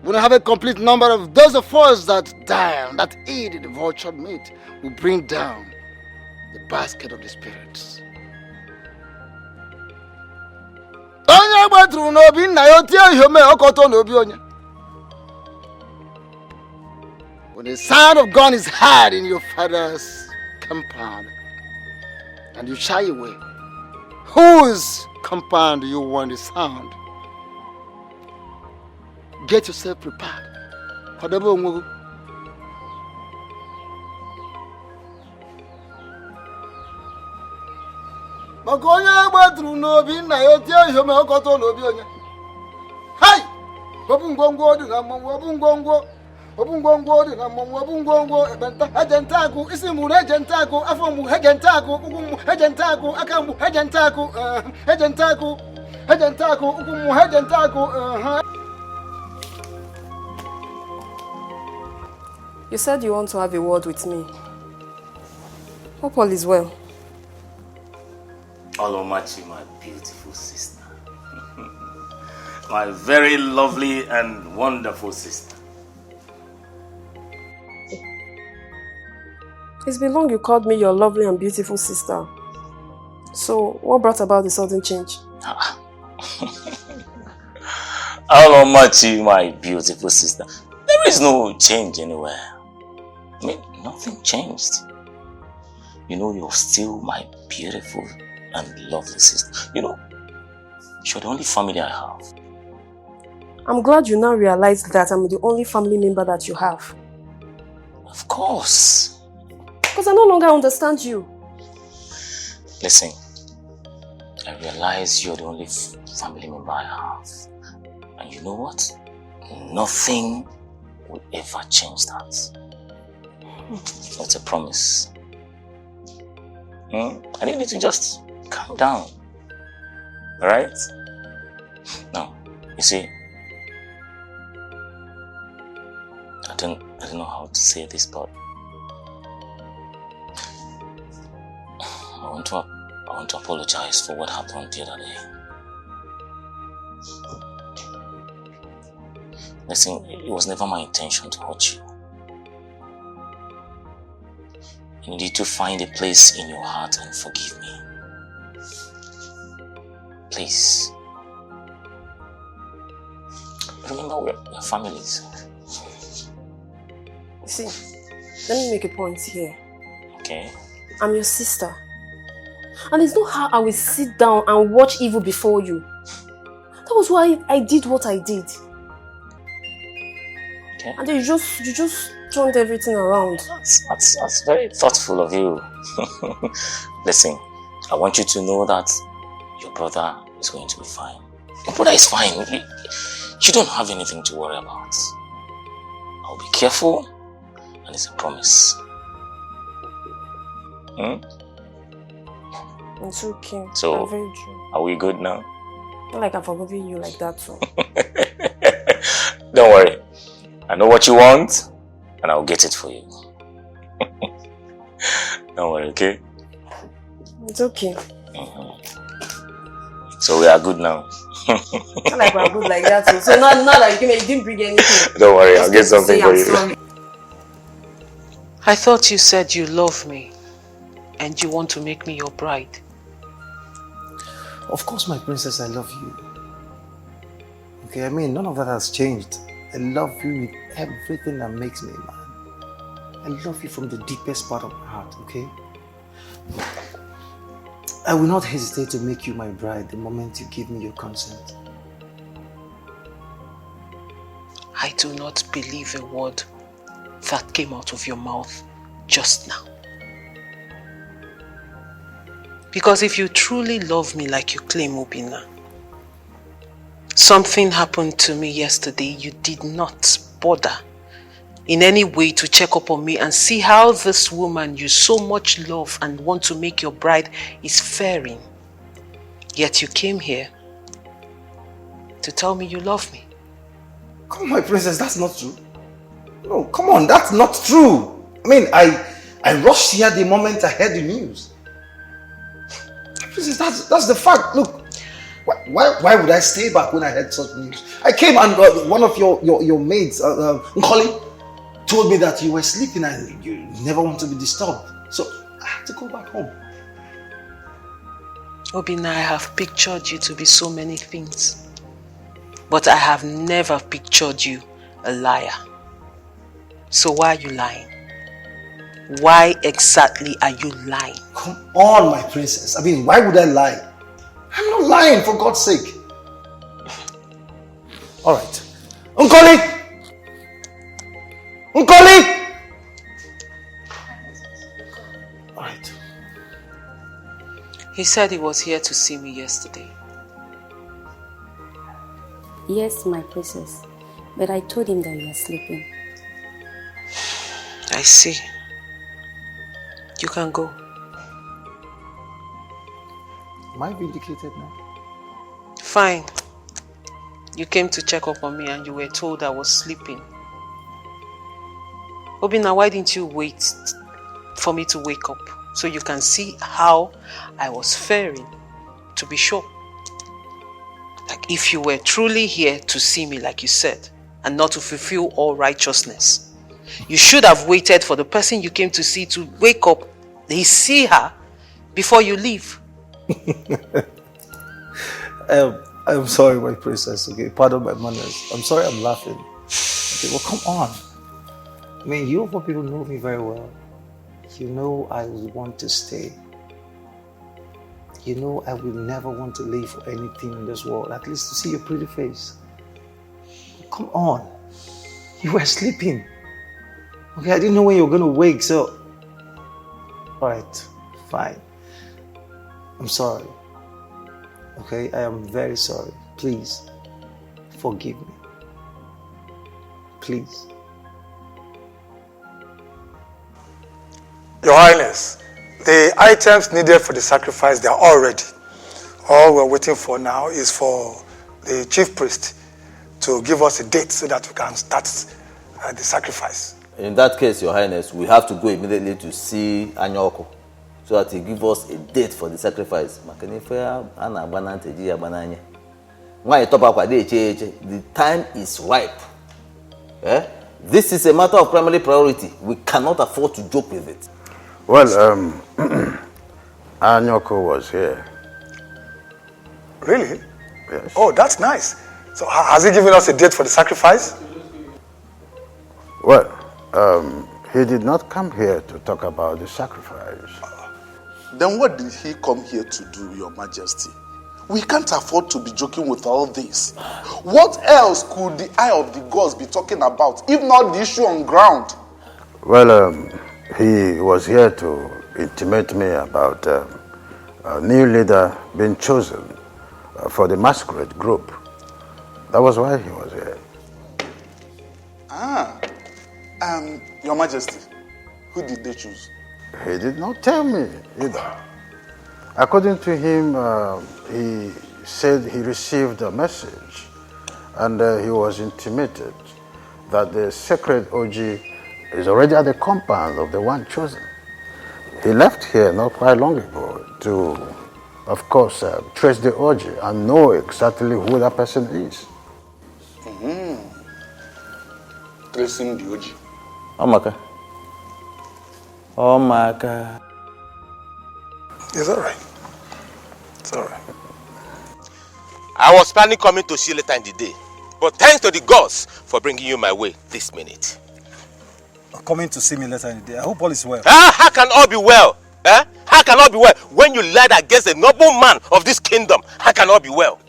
we don't have a complete number of those of us that die, that eat the vultured meat. We bring down the basket of the spirits. When the sound of gun is heard in your father's compound and you shy away, whose compound do you want the sound? Get yourself prepared. Makonya batru no bi na yo tie yo me okoto no bi onya. Hai! Wabungongo di na mo wabungongo. Obungwongwo dị na mmọnwụ obungwongwo ekpenta ejentaku isi mụrụ ejentaku afọ mụ ejentaku ụkwụ mụ ejentaku aka mụ ejentaku ụkwụ mụ ejentaku. You said you want to have a word with me. Hope all is well. Olomachi, my beautiful sister. My very lovely and wonderful sister. It's been long you called me your lovely and beautiful sister. So, what brought about the sudden change? Olomachi, my beautiful sister. There is no change anywhere. I mean, nothing changed. You know, you're still my beautiful and lovely sister. You know, you're the only family I have. I'm glad you now realize that I'm the only family member that you have. Of course. Because I no longer understand you. Listen, I realize you're the only family member I have. And you know what? Nothing will ever change that. It's a promise. I need you to just calm down. Alright? Now, you see, I don't know how to say this, but I want to apologize for what happened the other day. Listen, it was never my intention to hurt you. You need to find a place in your heart and forgive me. Please. Remember, we're families. See, let me make a point here. Okay. I'm your sister. And it's not how I will sit down and watch evil before you. That was why I did what I did. Okay. And then you just turned everything around. That's very thoughtful of you. Listen, I want you to know that your brother is going to be fine. Your brother is fine. You don't have anything to worry about. I'll be careful, and it's a promise. It's okay. So, I'm very true. are we good now? Not like I'm forgiving you like that, so. Don't worry. I know what you want, and I'll get it for you. Don't worry, okay? It's okay. So we are good now. Not like we're good like that, so not like you didn't bring anything. Don't worry, I'll get something for you. Sorry. I thought you said you love me and you want to make me your bride. Of course, my princess, I love you. Okay, I mean, none of that has changed. I love you with everything that makes me a man. I love you from the deepest part of my heart, okay? I will not hesitate to make you my bride the moment you give me your consent. I do not believe a word that came out of your mouth just now. Because if you truly love me like you claim, Obina, something happened to me yesterday. You did not bother in any way to check up on me and see how this woman you so much love and want to make your bride is faring. Yet you came here to tell me you love me. Come on, my princess, that's not true. No, come on, that's not true. I mean, I rushed here the moment I heard the news. Princess, that's the fact. Look, why would I stay back when I heard such news? I came and one of your maids, Nkoli, told me that you were sleeping and you never want to be disturbed. So I had to go back home. Obina, I have pictured you to be so many things. But I have never pictured you a liar. So why are you lying? Why exactly are you lying? Come on, my princess. I mean, why would I lie? I'm not lying, for God's sake. All right. Nkoli! Nkoli! All right. He said he was here to see me yesterday. Yes, my princess. But I told him that you are sleeping. I see. You can go. Am I vindicated now? Fine. You came to check up on me and you were told I was sleeping. Obina, why didn't you wait for me to wake up so you can see how I was faring, to be sure? Like if you were truly here to see me like you said and not to fulfill all righteousness, you should have waited for the person you came to see to wake up, they see her before you leave. I'm sorry, my princess, okay? Pardon my manners. I'm sorry I'm laughing. Okay, well, come on. I mean, you of all people know me very well. You know I want to stay. You know I will never want to leave for anything in this world, at least to see your pretty face. Come on. You were sleeping. Okay, I didn't know when you were going to wake, so... Alright, fine. I'm sorry. Okay, I am very sorry. Please, forgive me. Please. Your Highness, the items needed for the sacrifice, they are all ready. All we're waiting for now is for the chief priest to give us a date so that we can start the sacrifice. In that case, Your Highness, we have to go immediately to see Anyoko so that he give us a date for the sacrifice. The time is ripe. Eh? This is a matter of primary priority. We cannot afford to joke with it. Well, Anyoko was here. Really? Yes. Oh, that's nice. So has he given us a date for the sacrifice? Well, he did not come here to talk about the sacrifice. Then what did he come here to do, Your Majesty? We can't afford to be joking with all this. What else could the eye of the gods be talking about, if not the issue on ground? Well, he was here to intimate me about a new leader being chosen for the masquerade group. That was why he was here. Your Majesty, who did they choose? He did not tell me either. According to him, he said he received a message and he was intimated that the sacred OG is already at the compound of the one chosen. He left here not quite long ago to, of course, trace the OG and know exactly who that person is. Tracing the OG. Omaka. Omaka. It's all right. It's all right. I was planning coming to see you later in the day, but thanks to the gods for bringing you my way this minute. Coming to see me later in the day. I hope all is well. How can all be well? How can all be well when you lied against a noble man of this kingdom? How can all be well?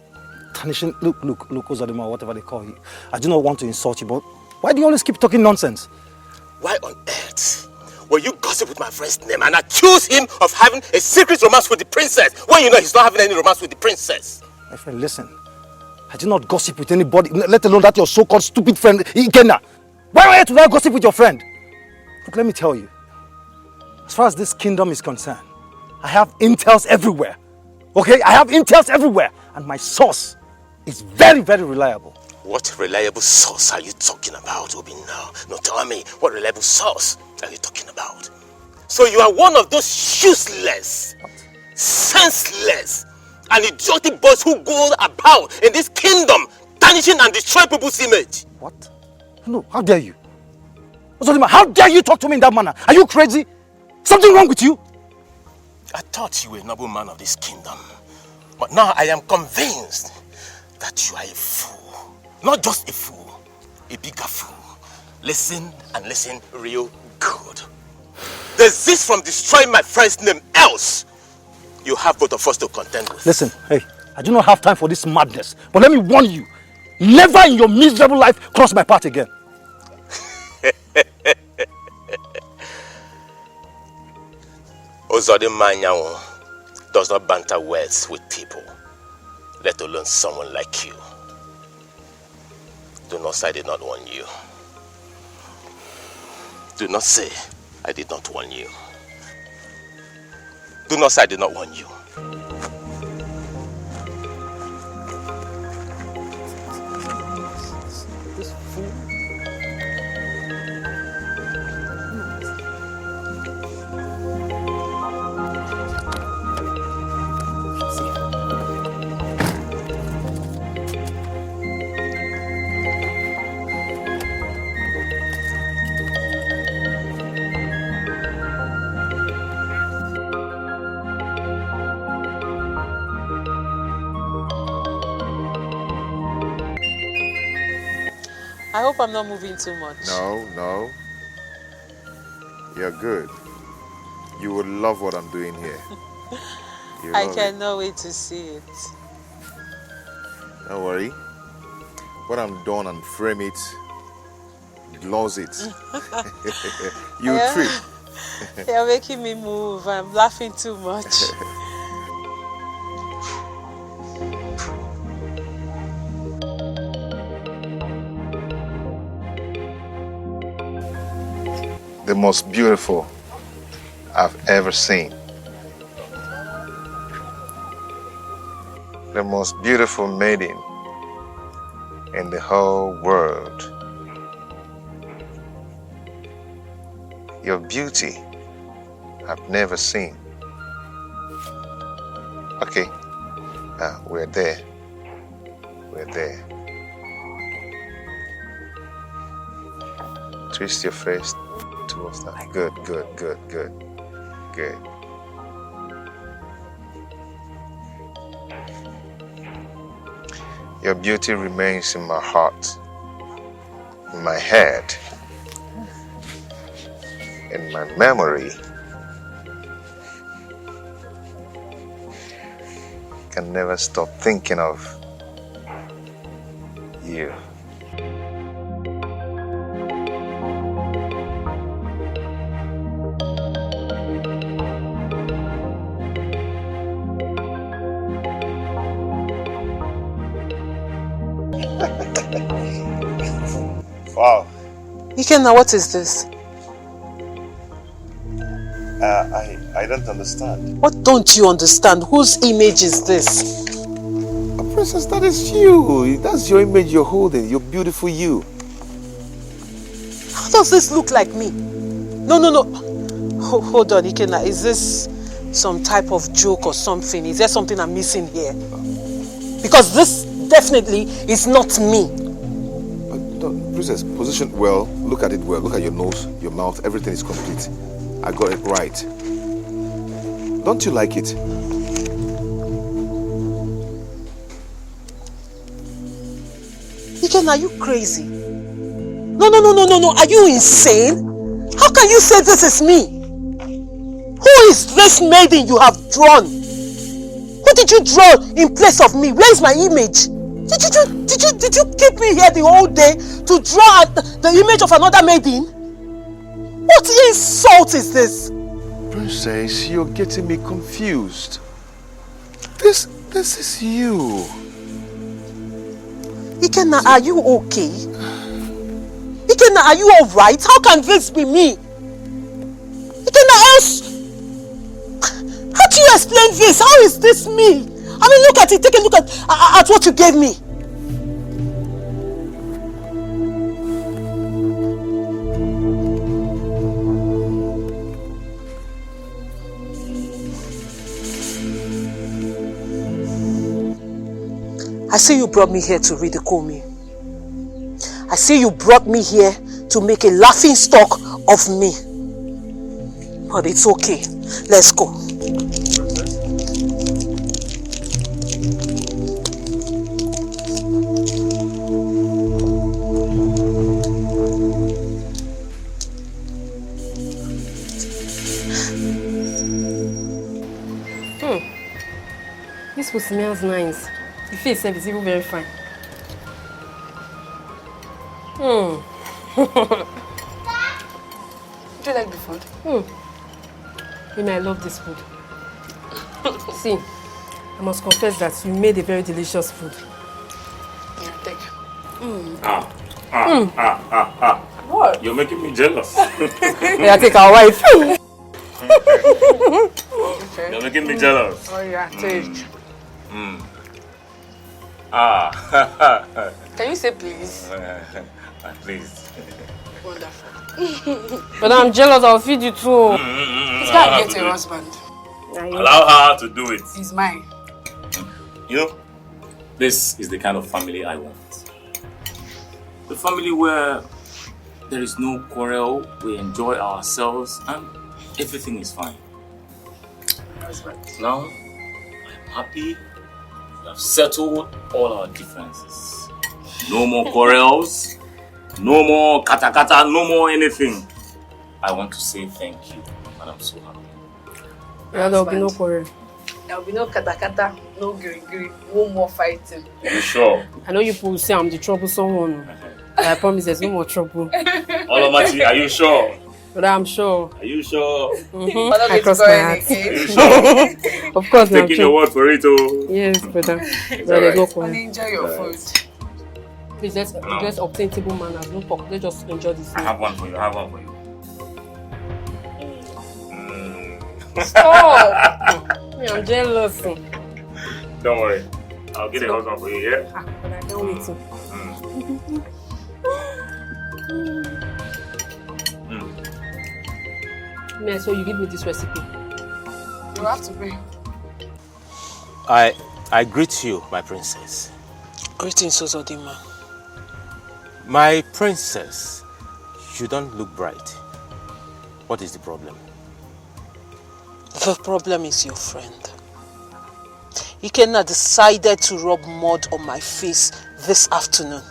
Tanishan, look, Ozadima, whatever they call you. I do not want to insult you, but why do you always keep talking nonsense? Why on earth will you gossip with my friend's name and accuse him of having a secret romance with the princess when you know he's not having any romance with the princess? My friend, listen. I do not gossip with anybody, let alone that your so-called stupid friend, Ikenna. Why are you to not gossip with your friend? Look, let me tell you. As far as this kingdom is concerned, I have intels everywhere. Okay? I have intels everywhere. And my source is very, very reliable. What reliable source are you talking about, Obi, now? No, tell me, what reliable source are you talking about? So you are one of those useless, senseless, and idiotic boys who go about in this kingdom, tarnishing and destroying people's image. What? No, how dare you? Ozodima, how dare you talk to me in that manner? Are you crazy? Something wrong with you? I thought you were a noble man of this kingdom. But now I am convinced that you are a fool. Not just a fool, a bigger fool. Listen and listen real good. Desist from destroying my friend's name, else you have both of us to contend with. Listen, hey, I do not have time for this madness. But let me warn you, never in your miserable life cross my path again. Ozodima does not banter words with people, let alone someone like you. Do not say I did not warn you. Do not say I did not warn you. Do not say I did not warn you. I hope I'm not moving too much. No. You're good. You will love what I'm doing here. I cannot wait to see it. Don't worry. When I'm done and frame it, gloss it. You trip. You're making me move. I'm laughing too much. The most beautiful I've ever seen. The most beautiful maiden in the whole world. Your beauty I've never seen. Okay, we're there. We're there. Twist your face towards that. Good. Your beauty remains in my heart, in my head, in my memory. Can never stop thinking of you. Wow. Ikenna, what is this? I don't understand. What don't you understand? Whose image is this? Princess, that is you. That's your image you're holding. Your beautiful you. How does this look like me? No. Hold on, Ikenna. Is this some type of joke or something? Is there something I'm missing here? Because this definitely is not me. Princess, position well. Look at it well. Look at your nose, your mouth. Everything is complete. I got it right. Don't you like it? Ikenna, are you crazy? No. Are you insane? How can you say this is me? Who is this maiden you have drawn? Who did you draw in place of me? Where is my image? Did you keep me here the whole day to draw the image of another maiden? What insult is this? Princess, you're getting me confused. This is you. Ikenna, are you okay? Ikenna, are you alright? How can this be me? Ikenna, how do you explain this? How is this me? I mean, look at it. Take a look at what you gave me. I see you brought me here to ridicule me. I see you brought me here to make a laughing stock of me. But it's okay. Let's go. This food smells nice. The face is even very fine. Do you like the food? You know, I love this food. See, I must confess that you made a very delicious food. Yeah, take. What? course. You're making me jealous. Yeah, take our wife. You're making me jealous. Oh yeah, take. Can you say please? Please. Wonderful. But I'm jealous, I'll feed you too. This guy get your husband. Allow her to do it. He's mine. You know, this is the kind of family I want. The family where there is no quarrel, we enjoy ourselves, and everything is fine. Now, I'm happy. We have settled all our differences. No more quarrels, no more kata kata, no more anything. I want to say thank you, and I'm so happy. Yeah, there'll be no quarrel. There'll be no kata kata, no giri, no more fighting. Are you sure? I know you people will say I'm the troublesome one. I promise there's no more trouble. Olomati, are you sure? But I'm sure. Are you sure? I cross my heart. Are you sure? Of course, I'm taking your word for it, oh. Yes, brother. There's no quarrel. Enjoy your food. Please, let's obtain table manners. No talk. Let's just enjoy this. I have one for you. Stop! I'm jealous. Don't worry. I'll get a husband for you, yeah? But I can't wait to. So you give me this recipe. You have to pay. I greet you, my princess. Greetings, Ozodima. My princess, you don't look bright. What is the problem? The problem is your friend. Ikenna decided to rub mud on my face this afternoon.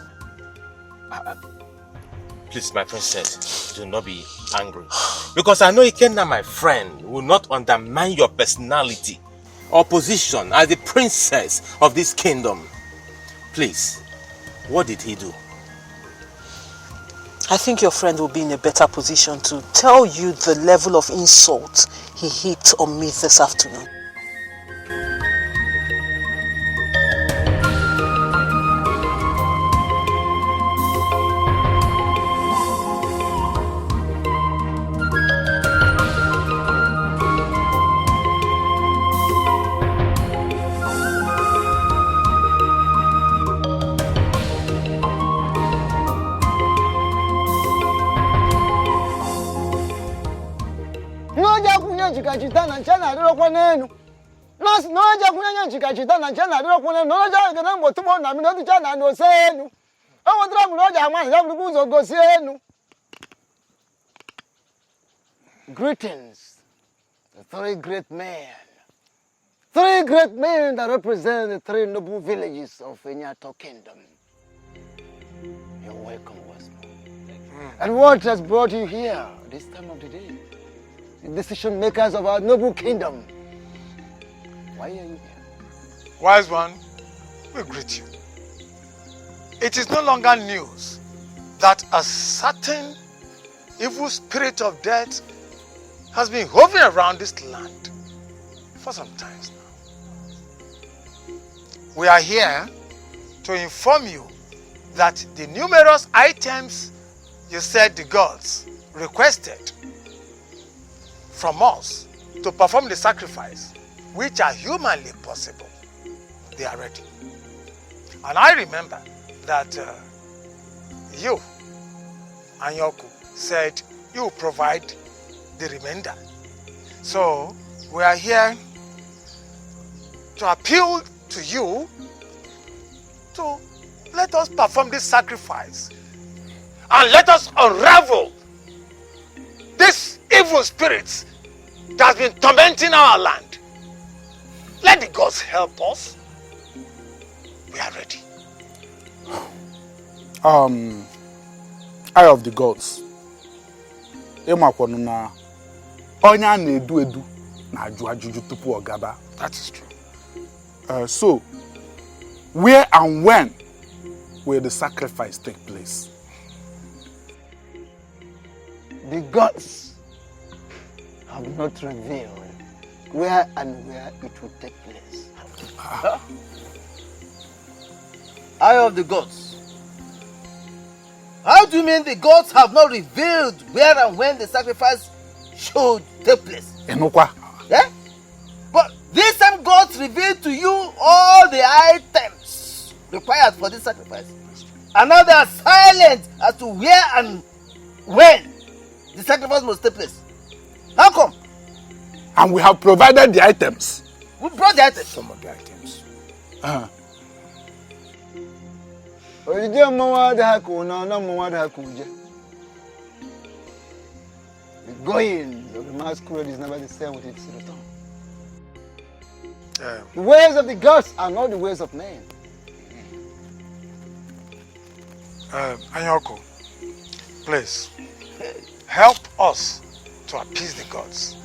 Please, my princess, do not be angry. Because I know Ikenna, my friend, will not undermine your personality or position as the princess of this kingdom. Please, what did he do? I think your friend will be in a better position to tell you the level of insult he heaped on me this afternoon. Chitana chana lero kwanenu nasi noja kunyanya chika chitana chana lero kwanenu noja ngana motumo na minoti chana ndo senu awo ndra kunoja amana ya kuzo gosienu. Greetings, the three great men that represent the three noble villages of Enyato Kingdom. You're welcome once more. And what has brought you here this time of the day? The decision makers of our noble kingdom. Why are you here? Wise one, we greet you. It is no longer news that a certain evil spirit of death has been hovering around this land for some time now. We are here to inform you that the numerous items you said the gods requested from us to perform the sacrifice, which are humanly possible, they are ready. And I remember that you, Anyoku, said you provide the remainder. So we are here to appeal to you to let us perform this sacrifice and let us unravel these evil spirits that has been tormenting our land. Let the gods help us. We are ready. Eye of the gods. That is true. So, where and when will the sacrifice take place? The gods have not revealed where and where it will take place. Eye of the gods. How do you mean the gods have not revealed where and when the sacrifice should take place? Enukwa. Yeah? But these same gods revealed to you all the items required for this sacrifice. And now they are silent as to where and when the sacrifice must take place. How come? And we have provided the items. We brought the items. Some of the items. The going of the masquerade is never the same with its return. The ways of the gods are not the ways of men. Anyoko, please, help us to appease the gods.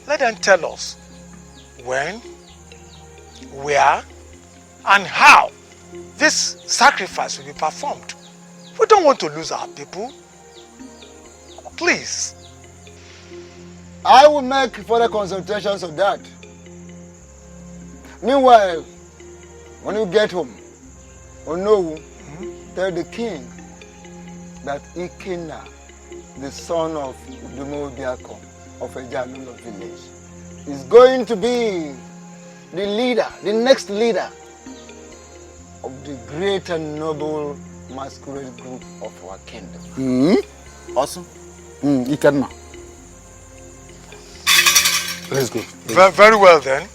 Let them tell us when, where, and how this sacrifice will be performed. We don't want to lose our people. Please. I will make further consultations on that. Meanwhile, when you get home, tell the king that Ikenna, the son of ETIKO of a Jalula village, is going to be the leader, the next leader of the great and noble masquerade group of our kingdom. Awesome. Ikenna. Let's go. Very well then.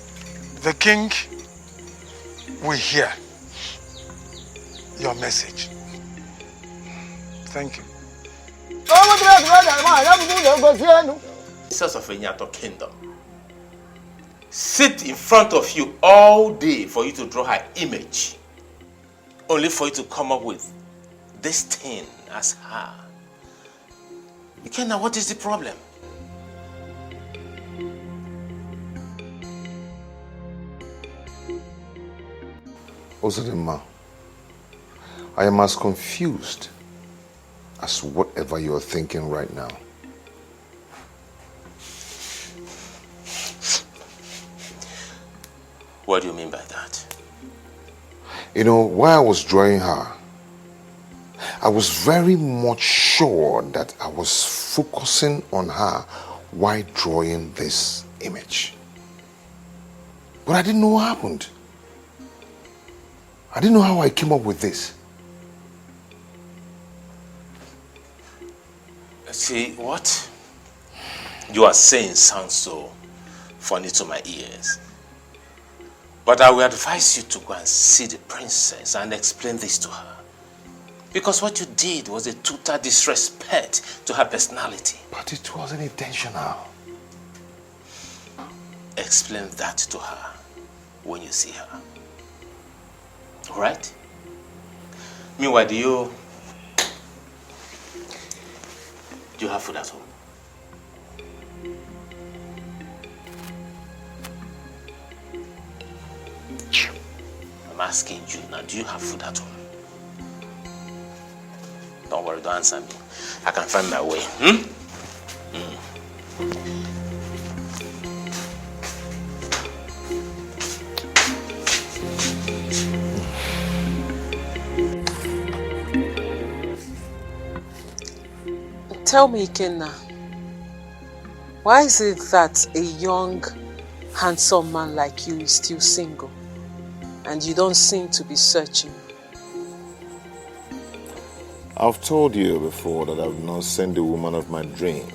The king will hear your message. Thank you. Princess of Enyato Kingdom sit in front of you all day for you to draw her image, only for you to come up with this thing as her. Ikenna, what is the problem? Ozodema, I am as confused as whatever you are thinking right now. What do you mean by that? You know, while I was drawing her, I was very much sure that I was focusing on her while drawing this image. But I didn't know what happened. I didn't know how I came up with this. See, what you are saying sounds so funny to my ears. But I will advise you to go and see the princess and explain this to her. Because what you did was a total disrespect to her personality. But it wasn't intentional. Explain that to her when you see her. Alright? Meanwhile, do you have food at home? I'm asking you now, do you have food at home? Don't worry, don't answer me. I can find my way. Tell me, Ikenna, why is it that a young, handsome man like you is still single and you don't seem to be searching? I've told you before that I've not seen the woman of my dream.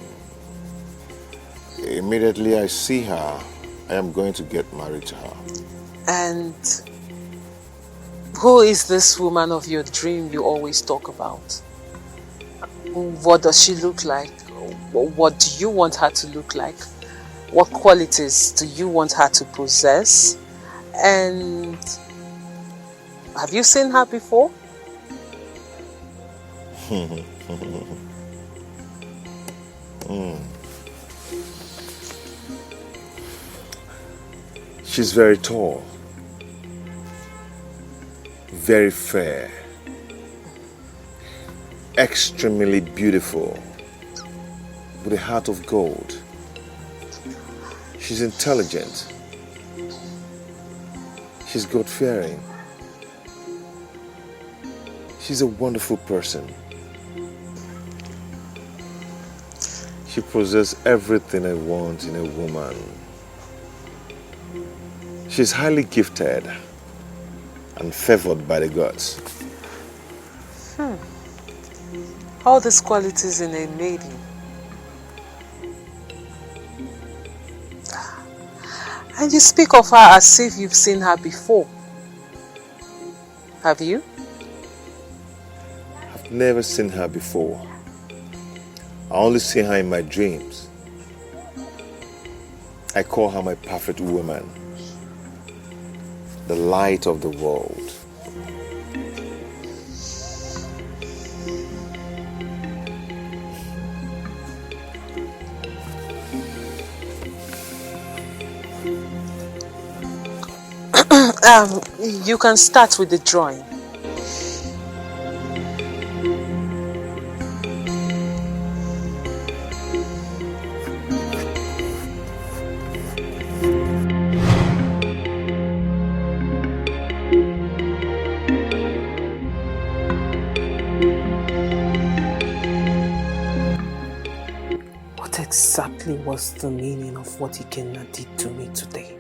Immediately I see her, I am going to get married to her. And who is this woman of your dream you always talk about? What does she look like? What do you want her to look like? What qualities do you want her to possess? And have you seen her before? She's very tall, very fair, extremely beautiful, with a heart of gold. She's intelligent. She's God-fearing. She's a wonderful person. She possesses everything I want in a woman. She's highly gifted and favored by the gods. All these qualities in a maiden. And you speak of her as if you've seen her before. Have you? I've never seen her before. I only see her in my dreams. I call her my perfect woman. The light of the world. You can start with the drawing. What exactly was the meaning of what Ikenna did to me today?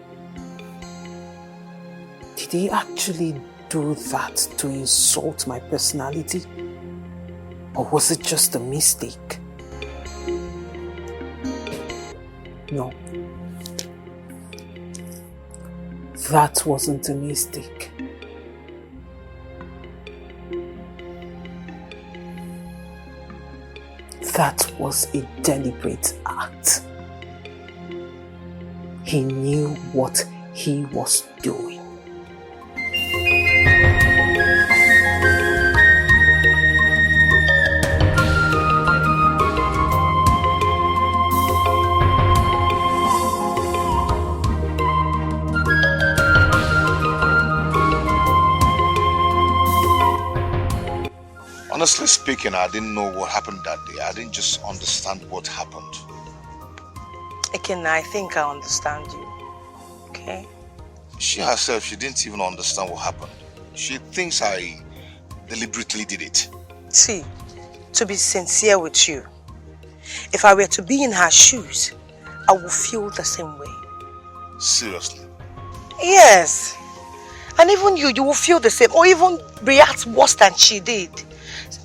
Did he actually do that to insult my personality? Or was it just a mistake? No. That wasn't a mistake. That was a deliberate act. He knew what he was doing. Honestly speaking, I didn't know what happened that day. I didn't just understand what happened. Ikenna, I think I understand you. Okay? She herself, she didn't even understand what happened. She thinks I deliberately did it. See, to be sincere with you, if I were to be in her shoes, I would feel the same way. Seriously? Yes. And even you will feel the same, or even react worse than she did.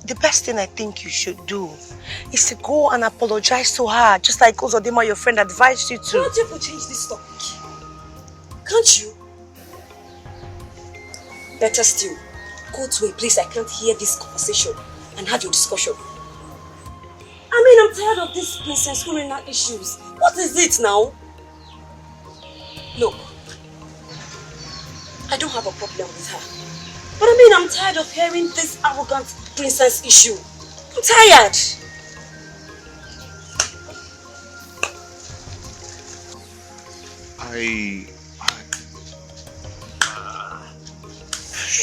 The best thing I think you should do is to go and apologize to her, just like Ozodima, your friend, advised you to. Can't you change this topic? Can't you? Better still, go to a place I can't hear this conversation and have your discussion. I mean, I'm tired of this Princess Urena issues. What is it now? Look, I don't have a problem with her. But I mean, I'm tired of hearing this arrogant princess issue. I'm tired.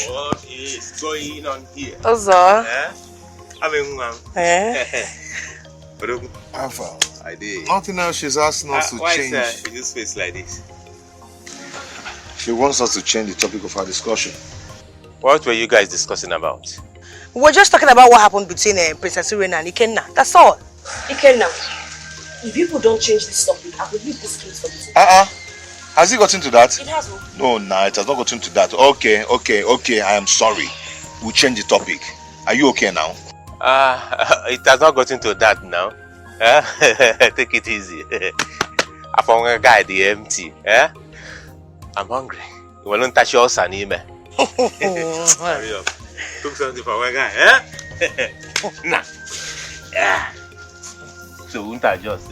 What is going on here? Ozo. Alpha. I did. Nothing else she's asking us to change. Why is this face like this? She wants us to change the topic of our discussion. What were you guys discussing about? We're just talking about what happened between Princess Urena and Ikenna. That's all. Ikenna, if people don't change this topic, I will leave this place for you. Has it gotten to that? It has. No, it has not gotten to that. Okay, I am sorry. We'll change the topic. Are you okay now? It has not gotten to that now. Take it easy. I found a guy the empty. I'm hungry. You want to touch your sanime? Hurry up. Cook something for one guy, Nah. So won't adjust,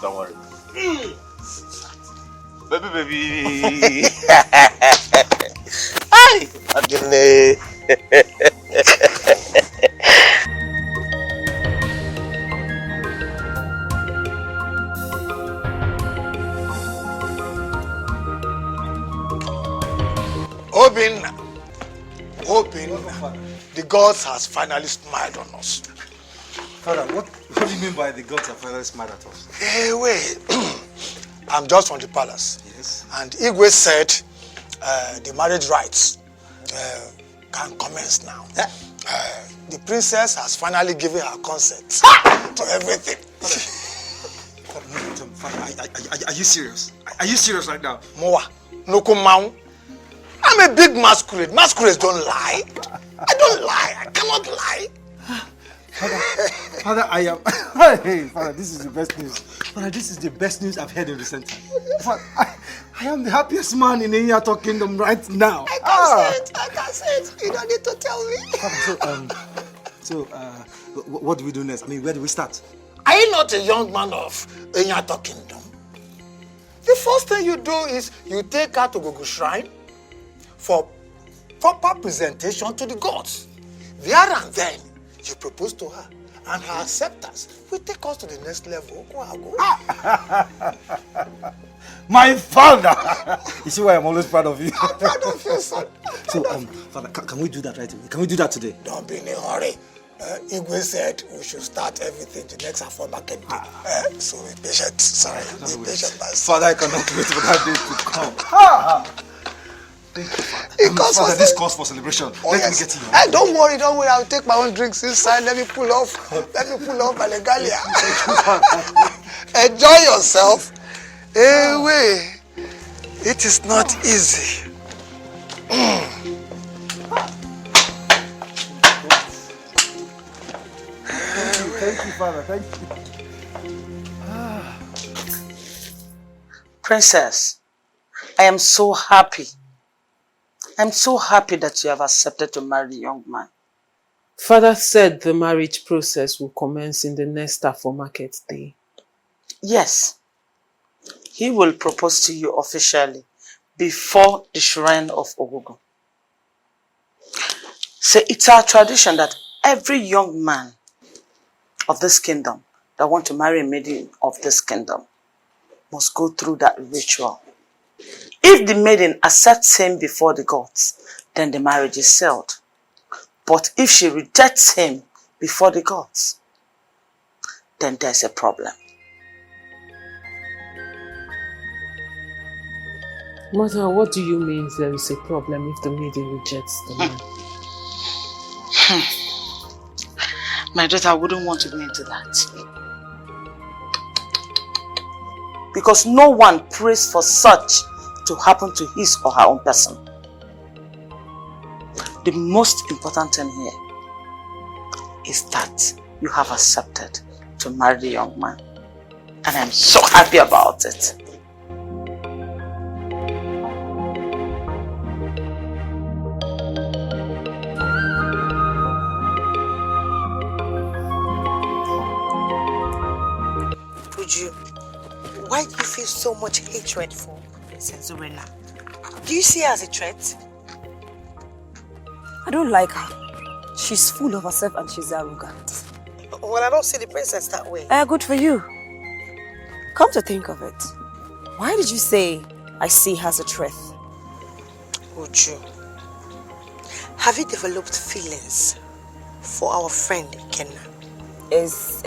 Don't worry. Baby. Hi! Agnes. Hoping the gods has finally smiled on us. Father, what do you mean by the gods have finally smiled at us? Hey, wait. I'm just from the palace. Yes. And Igwe said the marriage rites can commence now. The princess has finally given her consent to everything. Father, are you serious? Are you serious right now? Moa, no come. I'm a big masquerade. Masquerades don't lie. I don't lie. I cannot lie. Father, I am. Hey, Father, this is the best news. Father, this is the best news I've heard in recent time. Father, I am the happiest man in ETIKO Kingdom right now. I can say it. I can say it. You don't need to tell me. Father, what do we do next? I mean, where do we start? Are you not a young man of ETIKO Kingdom? The first thing you do is you take her to Gogo Shrine for proper presentation to the gods. There and then, you propose to her, and her acceptance will take us to the next level. My father! You see why I'm always proud of you? I'm proud of you, son. So, Father, can we do that right away? Can we do that today? Don't be in a hurry. Igwe said we should start everything the next Afro market day. So be patient. Sorry, be patient. Father, I cannot wait for that day to come. Thank you, Father. Father, this calls for celebration. Let me get in. Hey, don't worry. I'll take my own drinks inside. Let me pull off my legalia. Enjoy yourself. Anyway, it is not easy. Thank you, Father. Thank you. Princess, I am so happy. I'm so happy that you have accepted to marry the young man. Father said the marriage process will commence in the next Afro market day. Yes. He will propose to you officially before the shrine of Ogogo. So it's our tradition that every young man of this kingdom that want to marry a maiden of this kingdom must go through that ritual. If the maiden accepts him before the gods, then the marriage is sealed. But if she rejects him before the gods, then there's a problem. Mother, what do you mean there is a problem if the maiden rejects the man? My daughter, I wouldn't want to go into that. Because no one prays for such to happen to his or her own person. The most important thing here is that you have accepted to marry the young man. And I'm so happy about it. Why do you feel so much hatred for Princess Zurena? Do you see her as a threat? I don't like her. She's full of herself and she's arrogant. Well, I don't see the princess that way. Good for you. Come to think of it, why did you say I see her as a threat? Uju, have you developed feelings for our friend Ikenna? Is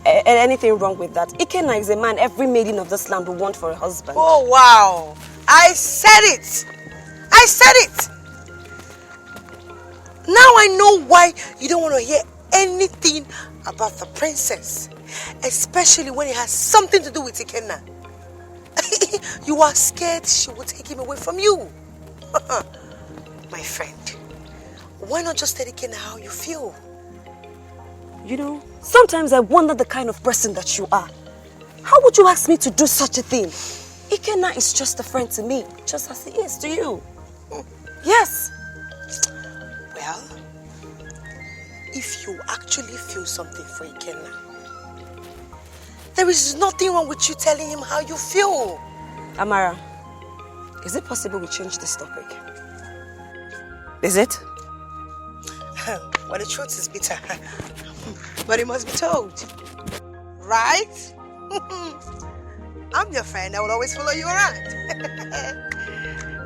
anything wrong with that? Ikenna is a man every maiden of this land would want for a husband. Oh, wow. I said it. I said it. Now I know why you don't want to hear anything about the princess. Especially when it has something to do with Ikenna. You are scared she will take him away from you. My friend, why not just tell Ikenna how you feel? You know, sometimes I wonder the kind of person that you are. How would you ask me to do such a thing? Ikenna is just a friend to me, just as he is to you. Yes. Well, if you actually feel something for Ikenna, there is nothing wrong with you telling him how you feel. Amara, is it possible we change this topic? Is it? Well, the truth is bitter. But it must be told. Right? I'm your friend. I will always follow you around.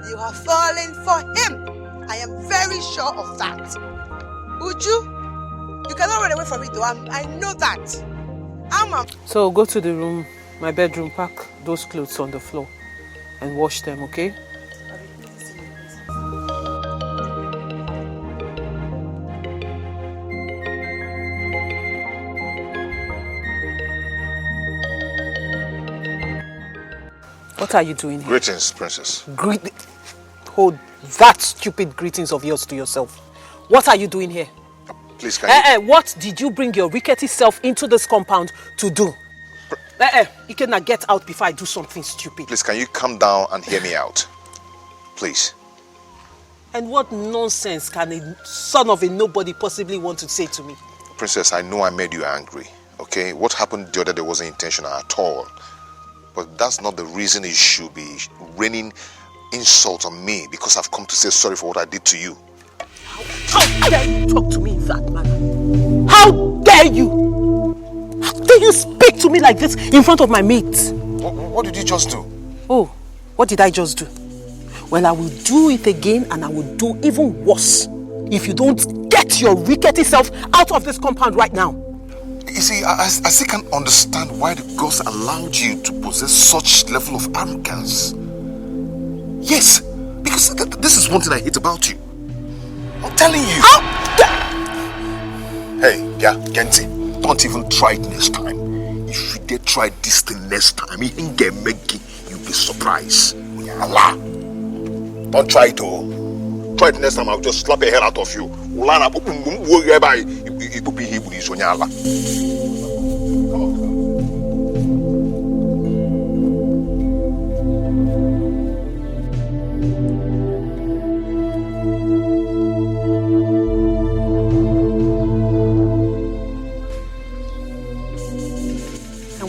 You are falling for him. I am very sure of that. Uju, you cannot run away from it though. I know that. So go to the room, my bedroom, pack those clothes on the floor and wash them, okay? What are you doing here? Greetings, princess. Hold that stupid greetings of yours to yourself. What are you doing here? Please, can you... What did you bring your rickety self into this compound to do? Ikenna, get out before I do something stupid. Please, can you come down and hear me out? Please. And what nonsense can a son of a nobody possibly want to say to me? Princess, I know I made you angry, okay? What happened the other day wasn't intentional at all. But that's not the reason you should be raining insult on me because I've come to say sorry for what I did to you. How dare you talk to me in that manner? How dare you? How dare you speak to me like this in front of my mate? What did you just do? Oh, what did I just do? Well, I will do it again and I will do even worse if you don't get your rickety self out of this compound right now. You see, I still can't understand why the gods allowed you to possess such level of arrogance. Yes, because this is one thing I hate about you. I'm telling you. Hey, yeah, Genti, don't even try it next time. If you dare try this thing next time, you'll be surprised. Allah. Don't try it, oh. Try it next time, I'll just slap the hell out of you. And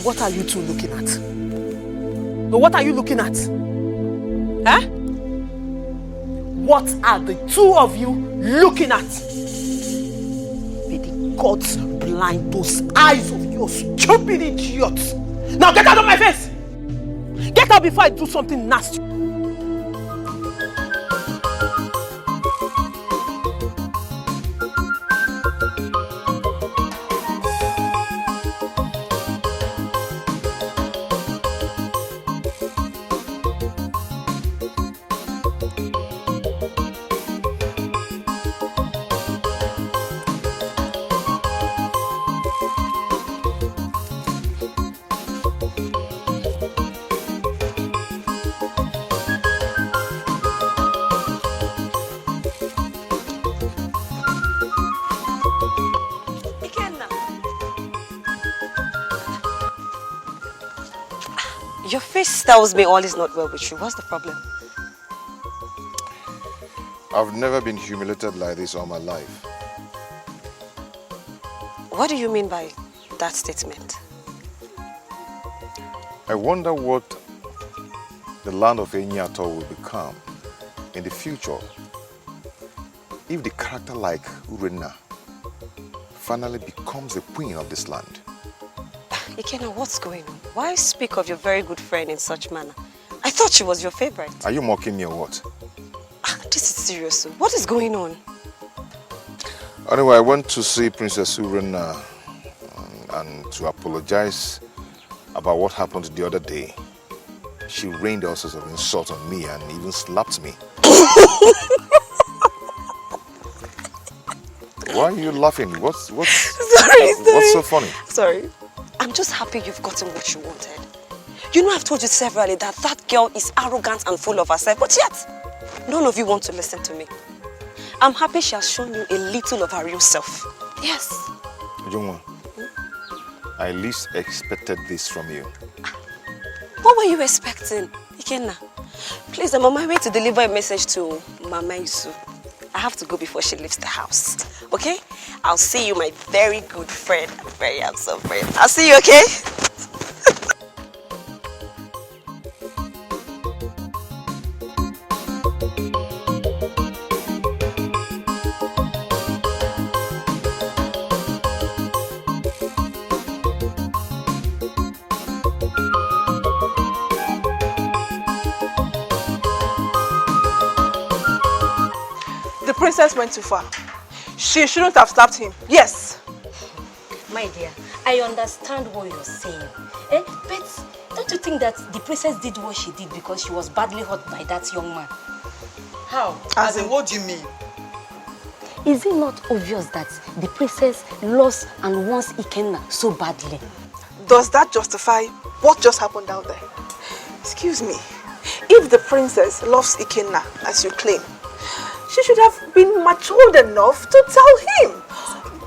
what are you two looking at? What are you looking at? Huh? What are the two of you looking at? May the gods blind those eyes of yours, stupid idiots! Now get out of my face! Get out before I do something nasty! Your face tells me all is not well with you. What's the problem? I've never been humiliated like this all my life. What do you mean by that statement? I wonder what the land of Enyato will become in the future if the character like Urena finally becomes the queen of this land. Ikenna, what's going on? Why speak of your very good friend in such manner? I thought she was your favorite. Are you mocking me or what? This is serious. What is going on? Anyway, I went to see Princess Urena and to apologize about what happened the other day. She rained all sorts of insults on me and even slapped me. Why are you laughing? What's so funny? Sorry. I'm just happy you've gotten what you wanted. You know I've told you severally that that girl is arrogant and full of herself, but yet, none of you want to listen to me. I'm happy she has shown you a little of her real self. Yes. Ujungwa, I least expected this from you. What were you expecting, Ikenna? Please, I'm on my way to deliver a message to Mama Isu. I have to go before she leaves the house, okay? I'll see you, my very good friend, very handsome friend. I'll see you, okay? The princess went too far. She shouldn't have slapped him. Yes. My dear, I understand what you're saying. But don't you think that the princess did what she did because she was badly hurt by that young man? How? As in, what do you mean? Is it not obvious that the princess lost and wants Ikenna so badly? Does that justify what just happened out there? Excuse me. If the princess loves Ikenna, as you claim, she should have been matured enough to tell him.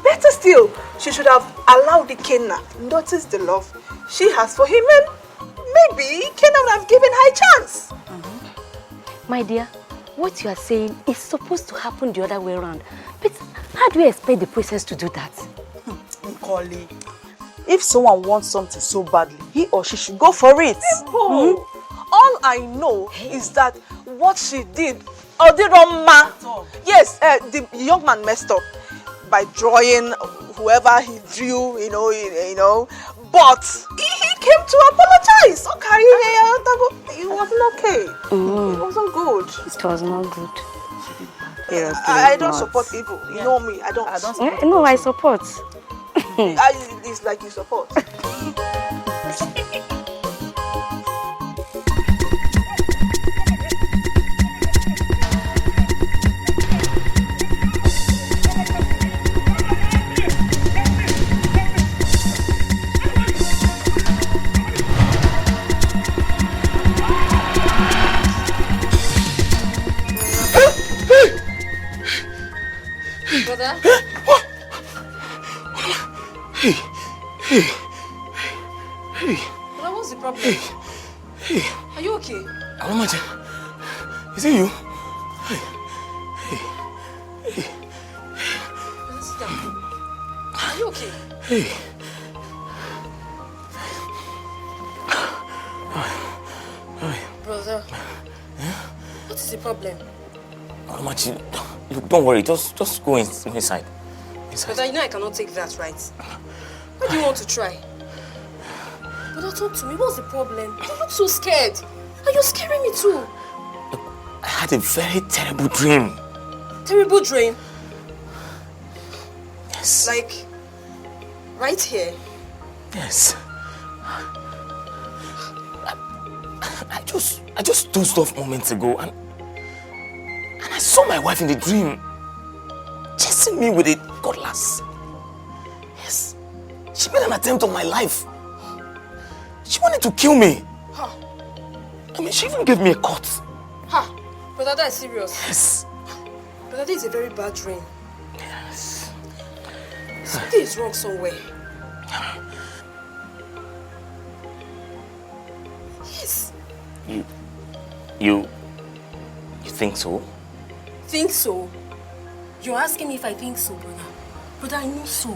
Better still, she should have allowed Ikenna notice the love she has for him, and maybe Ikenna would have given her a chance. My dear, what you are saying is supposed to happen the other way around. But how do you expect the princess to do that? Nkoli, if someone wants something so badly, he or she should go for it. All I know is that what she did, yes, the young man messed up by drawing whoever he drew, you know, but he came to apologize. Okay, it wasn't okay. It wasn't good. It was not good. I don't support evil. You know me. I don't support. No, I support. It's like you support. Brother? Hey. Brother, what's the problem? Hey. Are you okay? Alamaje, is it you? Brother, sit down. Are you okay? Hey. Brother, what is the problem? Alamaje, look, don't worry, just go inside. Brother, you know I cannot take that, right? What do you want to try? Brother, talk to me. What's the problem? You look so scared. And you're scaring me too. I had a very terrible dream. Terrible dream? Yes. Like, right here? Yes. I just dozed off moments ago and I saw my wife in the dream chasing me with a cutlass. Yes. She made an attempt on my life. She wanted to kill me. Huh. I mean, she even gave me a cut. Ha! Brother, that is serious. Yes. Brother, this is a very bad dream. Yes. Something is wrong somewhere. Yes. You think so? Think so? You're asking me if I think so, brother. Brother, I know so.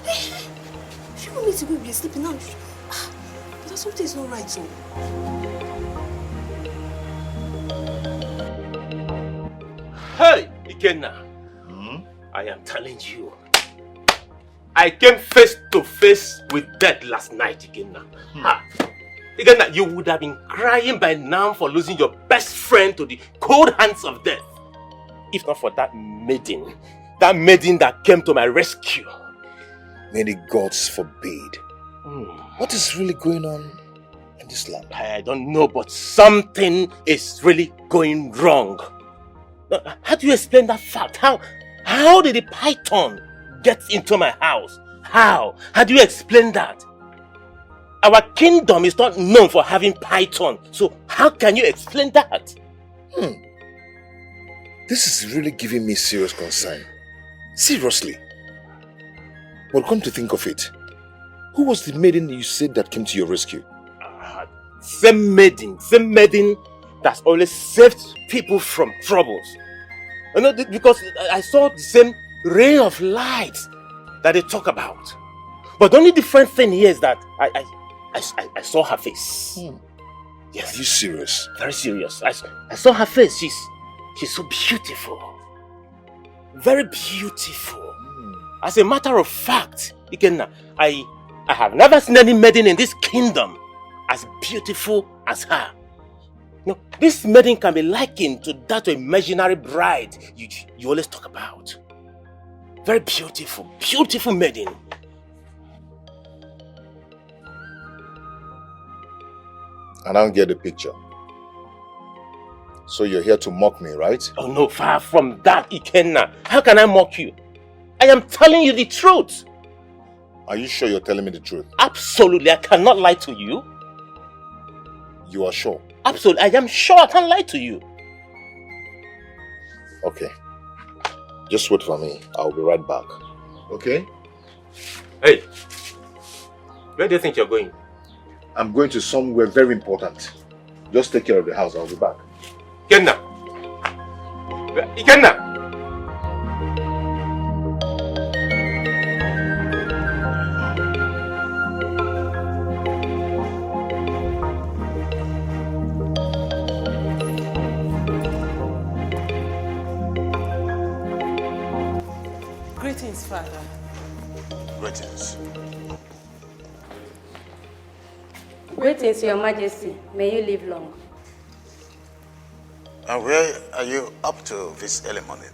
If you want me to go be sleeping now, brother, something is not right, so. Hey, Ikenna. I am telling you. I came face to face with death last night, Ikenna. Ha. Ikenna, you would have been crying by now for losing your best friend to the cold hands of death. If not for that maiden that came to my rescue. May the gods forbid. What is really going on in this land? I don't know, but something is really going wrong. How do you explain that fact? How did the python get into my house? How? How do you explain that? Our kingdom is not known for having python, so how can you explain that? This is really giving me serious concern. Seriously. Well, come to think of it, who was the maiden you said that came to your rescue? Same maiden that's always saved people from troubles. You know, because I saw the same ray of light that they talk about. But the only different thing here is that I saw her face. Yes. Are you serious? Very serious. I saw her face. She's so beautiful. Very beautiful. As a matter of fact, Ikenna, I have never seen any maiden in this kingdom as beautiful as her. No, this maiden can be likened to that imaginary bride you always talk about. Very beautiful, beautiful maiden. I don't get the picture. So you're here to mock me, right? Oh no, far from that, Ikenna. How can I mock you? I am telling you the truth. Are you sure you're telling me the truth? Absolutely, I cannot lie to you. You are sure? Absolutely, I am sure. I can't lie to you. Okay. Just wait for me. I'll be right back. Okay? Hey, where do you think you're going? I'm going to somewhere very important. Just take care of the house. I'll be back. Ikenna! Ikenna! Greetings, Father. Greetings. Greetings, Your Majesty. May you live long. And where are you up to this early morning?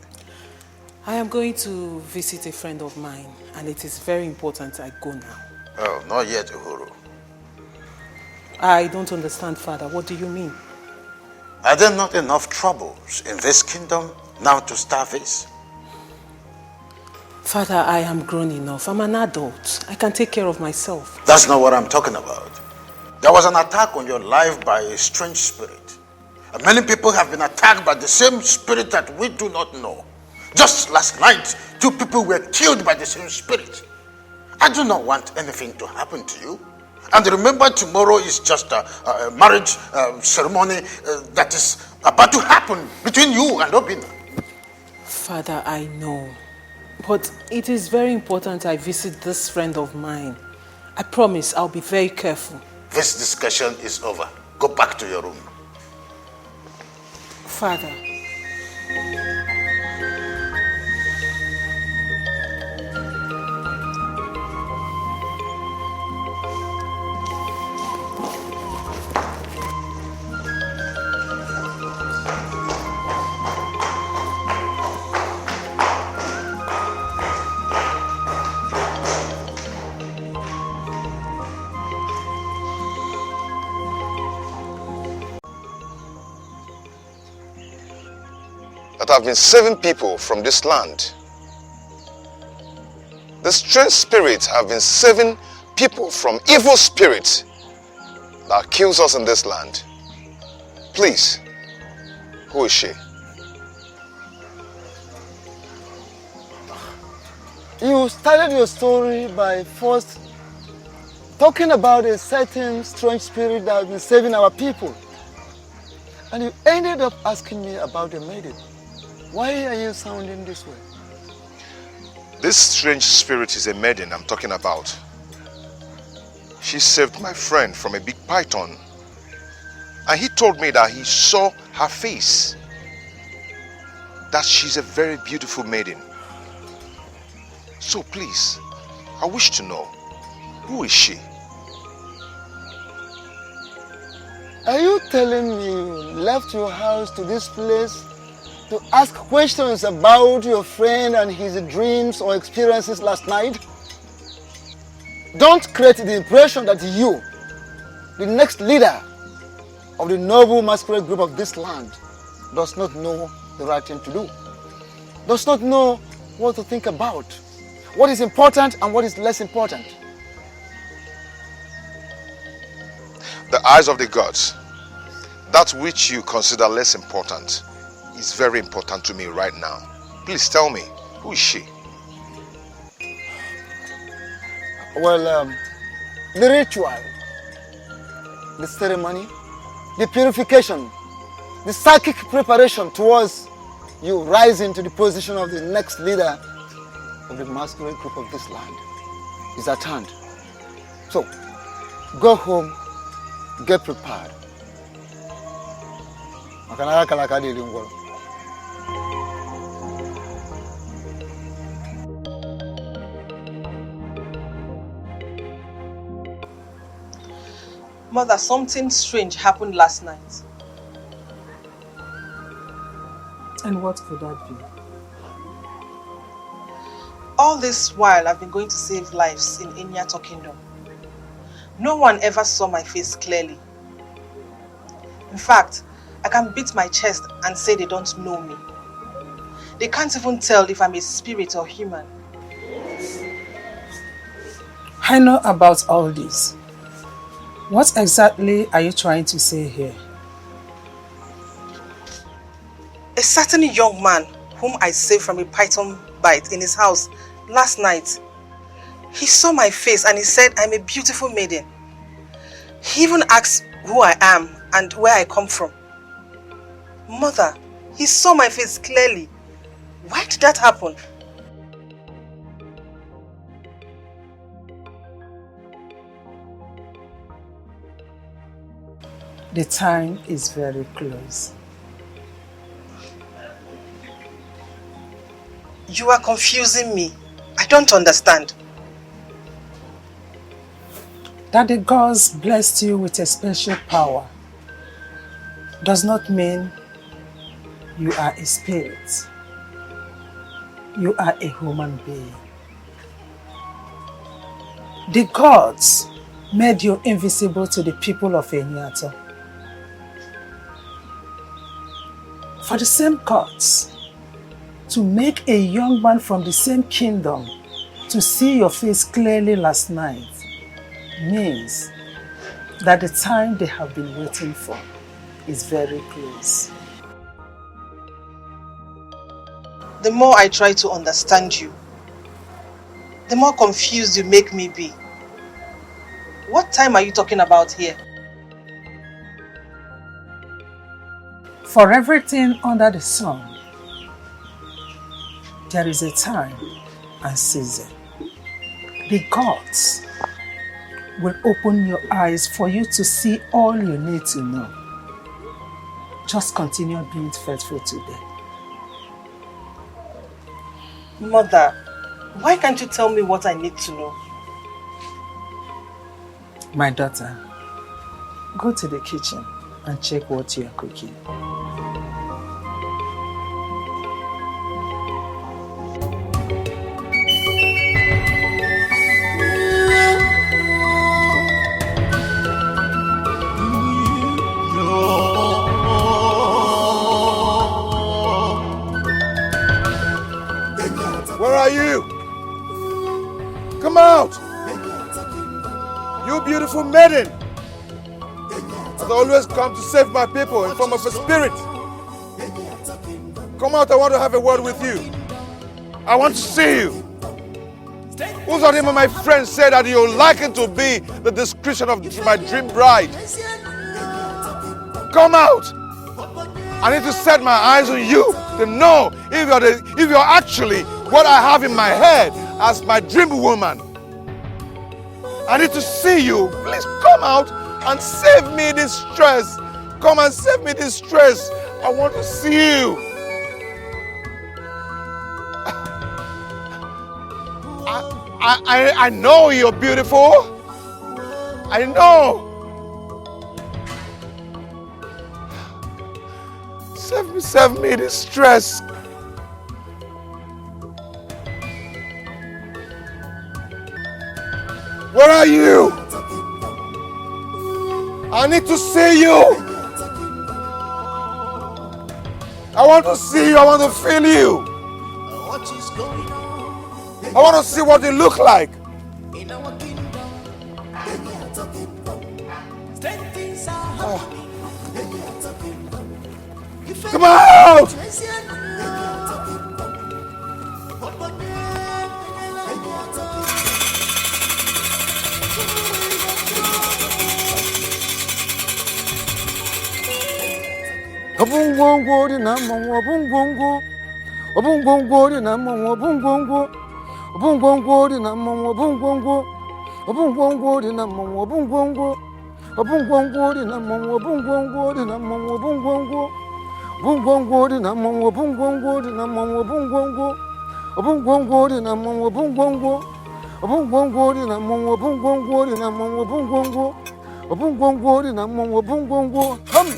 I am going to visit a friend of mine, and it is very important I go now. Oh, not yet, Uhuru. I don't understand, Father. What do you mean? Are there not enough troubles in this kingdom now to start this? Father, I am grown enough. I'm an adult. I can take care of myself. That's not what I'm talking about. There was an attack on your life by a strange spirit. And many people have been attacked by the same spirit that we do not know. Just last night, 2 people were killed by the same spirit. I do not want anything to happen to you. And remember, tomorrow is just a marriage ceremony that is about to happen between you and Obina. Father, I know. But it is very important I visit this friend of mine. I promise I'll be very careful. This discussion is over. Go back to your room. Father. That have been saving people from this land. The strange spirits have been saving people from evil spirits that kills us in this land. Please, who is she? You started your story by first talking about a certain strange spirit that has been saving our people. And you ended up asking me about the maiden. Why are you sounding this way? This strange spirit is a maiden I'm talking about. She saved my friend from a big python. And he told me that he saw her face. That she's a very beautiful maiden. So please, I wish to know, who is she? Are you telling me you left your house to this place to ask questions about your friend and his dreams or experiences last night? Don't create the impression that you, the next leader of the noble masquerade group of this land, does not know the right thing to do, does not know what to think about, what is important and what is less important. The eyes of the gods, that which you consider less important, is very important to me right now. Please tell me, who is she? Well, the ritual, the ceremony, the purification, the psychic preparation towards you rising to the position of the next leader of the masquerade group of this land is at hand. So, go home, get prepared. Mother, something strange happened last night. And what could that be? All this while, I've been going to save lives in Enyato Kingdom. No one ever saw my face clearly. In fact, I can beat my chest and say they don't know me. They can't even tell if I'm a spirit or human. I know about all this. What exactly are you trying to say here? A certain young man whom I saved from a python bite in his house last night, he saw my face and he said I'm a beautiful maiden. He even asked who I am and where I come from. Mother, he saw my face clearly. Why did that happen? The time is very close. You are confusing me. I don't understand. That the gods blessed you with a special power does not mean you are a spirit. You are a human being. The gods made you invisible to the people of Enyato. For the same gods to make a young man from the same kingdom to see your face clearly last night means that the time they have been waiting for is very close. The more I try to understand you, the more confused you make me be. What time are you talking about here? For everything under the sun, there is a time and season. The gods will open your eyes for you to see all you need to know. Just continue being faithful today. Mother, why can't you tell me what I need to know? My daughter, go to the kitchen and check what you are cooking. Where are you? Come out! You beautiful maiden! Has always come to save my people in form of a spirit. Come out, I want to have a word with you. I want to see you. Who's of my friends said that you liken to be the description of my dream bride. Come out! I need to set my eyes on you to know if you're actually what I have in my head as my dream woman. I need to see you. Please come out and save me this stress. Come and save me this stress. I want to see you. I know you're beautiful. I know. Save me this stress. Where are you? I need to see you. I want to see you. I want to feel you. I want to see what you look like. Oh. Come out! Obungongo di na mama obungongo. Obungongo di na mama obungongo. Obungongo di na mama obungongo. Obungongo di na mama obungongo. Obungongo di na mama obungongo di na mama obungongo. Obungongo di na mama obungongo di na mama obungongo. Obungongo di na mama obungongo. Obungongo di na mama obungongo di na mama obungongo. Obungongo di na mama obungongo. Come.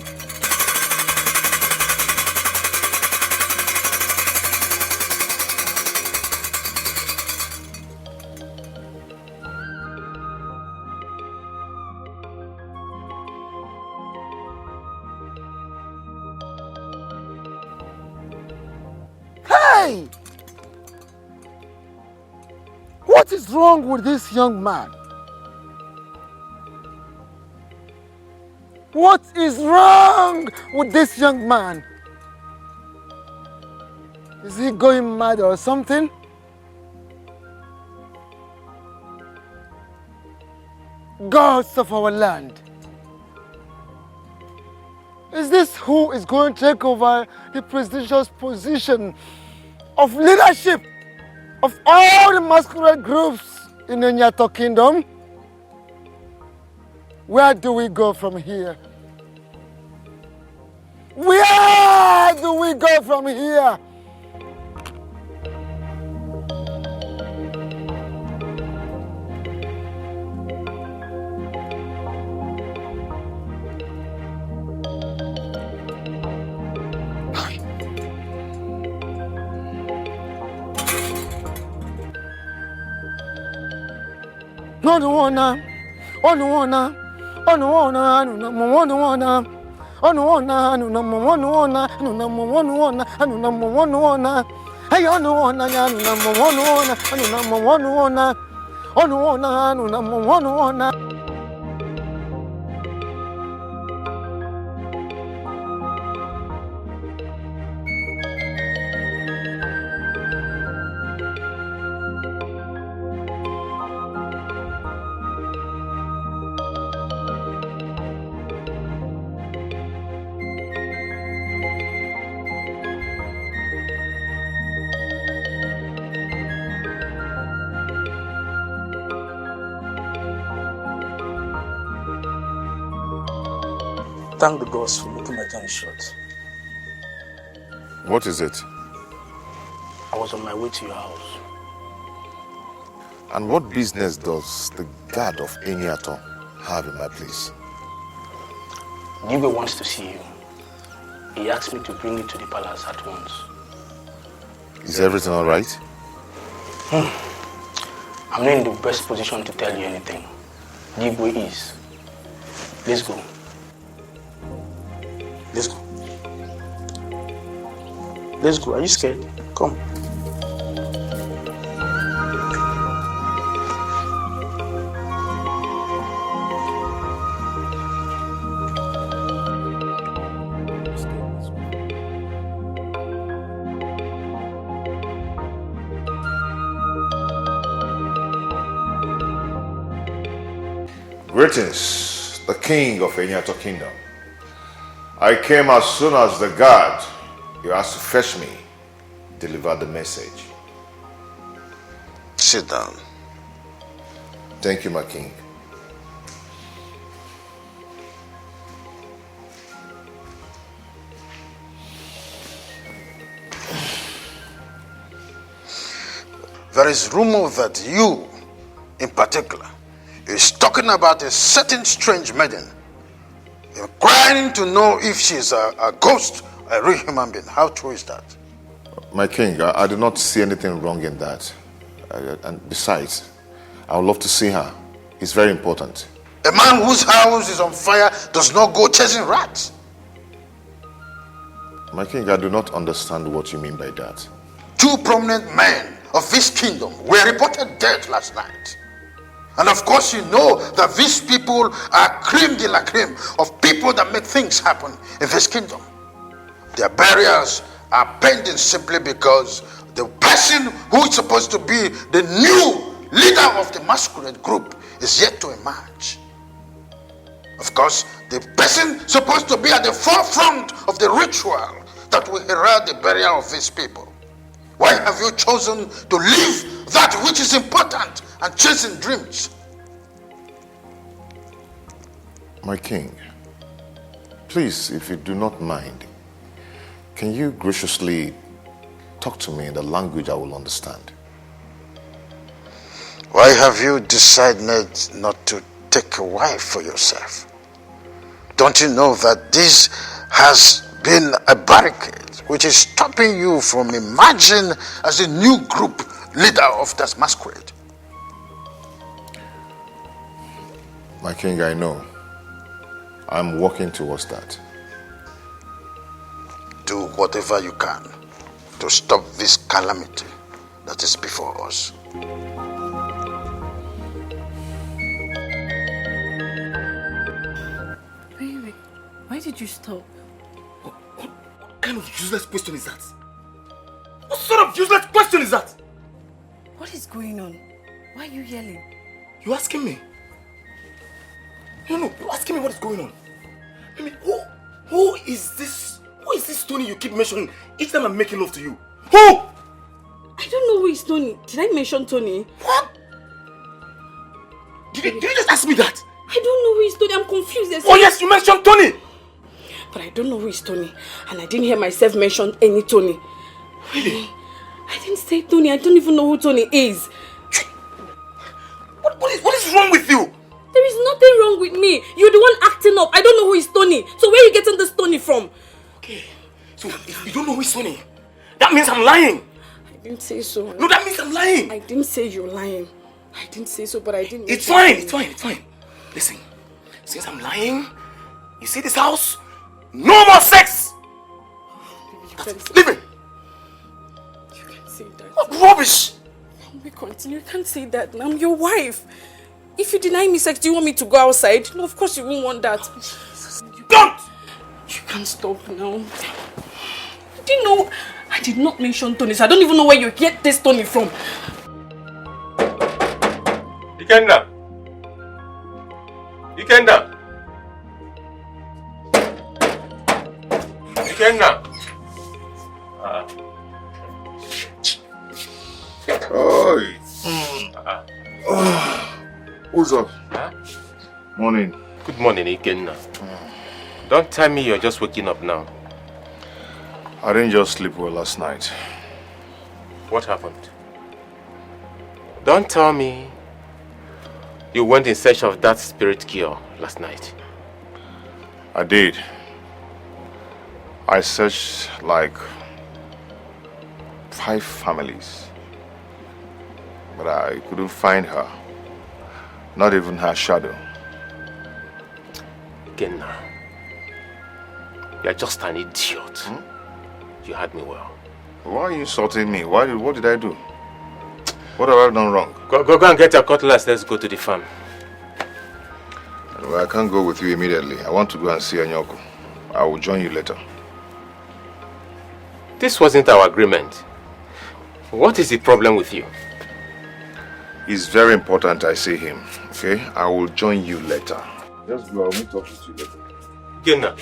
Hey! What is wrong with this young man? What is wrong with this young man? Is he going mad or something? Gods of our land, is this who is going to take over the prestigious position of leadership of all the masquerade groups in the Nyato Kingdom? Where do we go from here? Where do we go from here? Thank the gods for making my journey short. What is it? I was on my way to your house. And what business does the guard of Eniato have in my place? Gibe wants to see you. He asked me to bring you to the palace at once. Is everything all right? I'm not in the best position to tell you anything. Gibe is. Let's go. Let's go. Let's go. Are you scared? Come. Greetings, the king of Eniato Kingdom. I came as soon as the guard you asked to fetch me delivered the message. Sit down. Thank you, my king. There is rumor that you, in particular, is talking about a certain strange maiden, inquiring to know if she is a ghost, a real human being. How true is that? My king, I do not see anything wrong in that. And besides, I would love to see her. It's very important. A man whose house is on fire does not go chasing rats. My king, I do not understand what you mean by that. Two prominent men of this kingdom were reported dead last night. And of course you know that these people are creme de la creme of people that make things happen in this kingdom. Their burials are pending simply because the person who is supposed to be the new leader of the masquerade group is yet to emerge. Of course, the person supposed to be at the forefront of the ritual that will herald the burial of these people. Why have you chosen to leave that which is important and chasing dreams? My king, please, if you do not mind, can you graciously talk to me in the language I will understand? Why have you decided not to take a wife for yourself? Don't you know that this has been a barricade which is stopping you from emerging as a new group leader of this masquerade? My king, I know. I'm working towards that. Do whatever you can to stop this calamity that is before us. Baby, can't you stop? What kind of useless question is that? What sort of useless question is that? What is going on? Why are you yelling? You asking me? No, you're asking me what is going on. I mean, who is this? Who is this Tony you keep mentioning each time I'm making love to you? Who? I don't know who is Tony. Did I mention Tony? What? Did you just ask me that? I don't know who is Tony. I'm confused. Oh yes, you mentioned Tony! But I don't know who is Tony. And I didn't hear myself mention any Tony. Really? I didn't say Tony. I don't even know who Tony is. What is wrong with you? There is nothing wrong with me. You're the one acting up. I don't know who is Tony. So where are you getting this Tony from? Okay. So if you don't know who is Tony, that means I'm lying. I didn't say so. No, that means I'm lying. I didn't say you're lying. I didn't say so, but I didn't. It's fine. Listen, since I'm lying, you see this house? No more sex! Leave it! You can't say that. What rubbish! We continue. You can't say that. I'm your wife. If you deny me sex, do you want me to go outside? No, of course you won't want that. Don't! You can't stop now. Do you know, I did not mention Tony, so I don't even know where you get this Tony from. Ikenna! Ikenna! Ikenna! Oi. Who's up? Huh? Morning. Good morning, Ikenna. Don't tell me you're just waking up now. I didn't just sleep well last night. What happened? Don't tell me you went in search of that spirit cure last night. I did. I searched like 5 families, but I couldn't find her. Not even her shadow. Ikenna, you're just an idiot. You had me well. Why are you insulting me? What did I do? What have I done wrong? Go and get your cutlass. Let's go to the farm. Well, I can't go with you immediately. I want to go and see Anyoko. I will join you later. This wasn't our agreement. What is the problem with you? It's very important I see him, okay? I will join you later. Just go, I'll meet up with you later. Ikenna.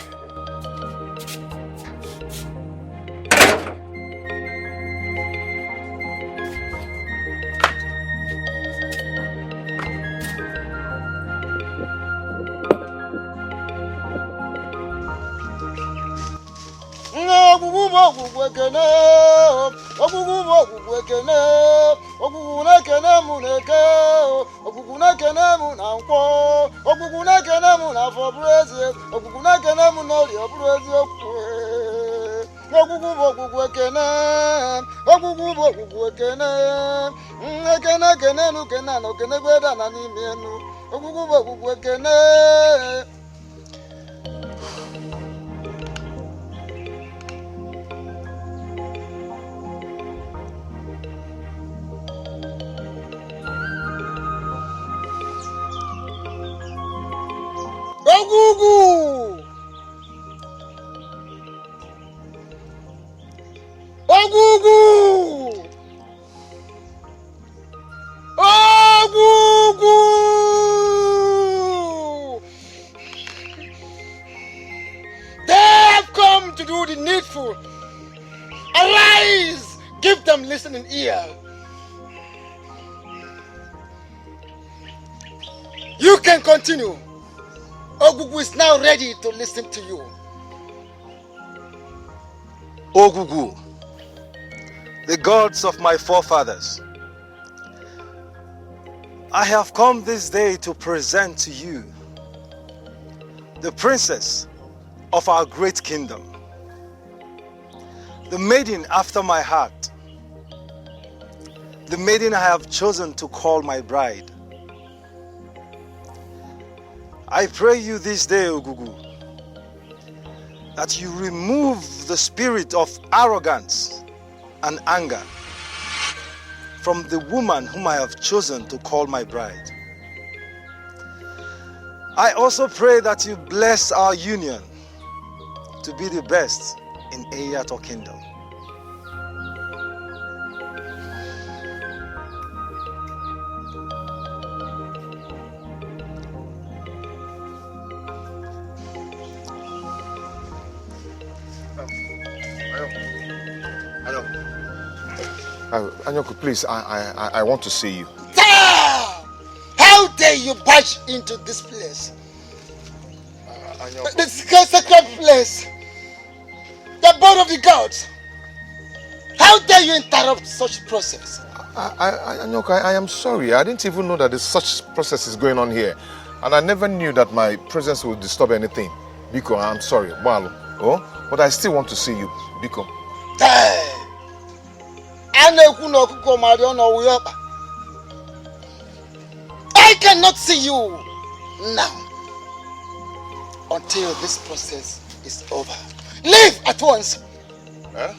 Listening ear. You can continue. Ogugu is now ready to listen to you. Ogugu, the gods of my forefathers, I have come this day to present to you the princess of our great kingdom, the maiden after my heart, the maiden I have chosen to call my bride. I pray you this day, Ogugu, that you remove the spirit of arrogance and anger from the woman whom I have chosen to call my bride. I also pray that you bless our union to be the best in ETIKO Kingdom. Anyoko, please, I want to see you. How dare you barge into this place? The sacred place. The board of the gods. How dare you interrupt such process? Anyoko, I am sorry. I didn't even know that such process is going on here. And I never knew that my presence would disturb anything. Biko, I'm sorry. Oh, but I still want to see you. Biko. I cannot see you now until this process is over. Leave at once. Huh?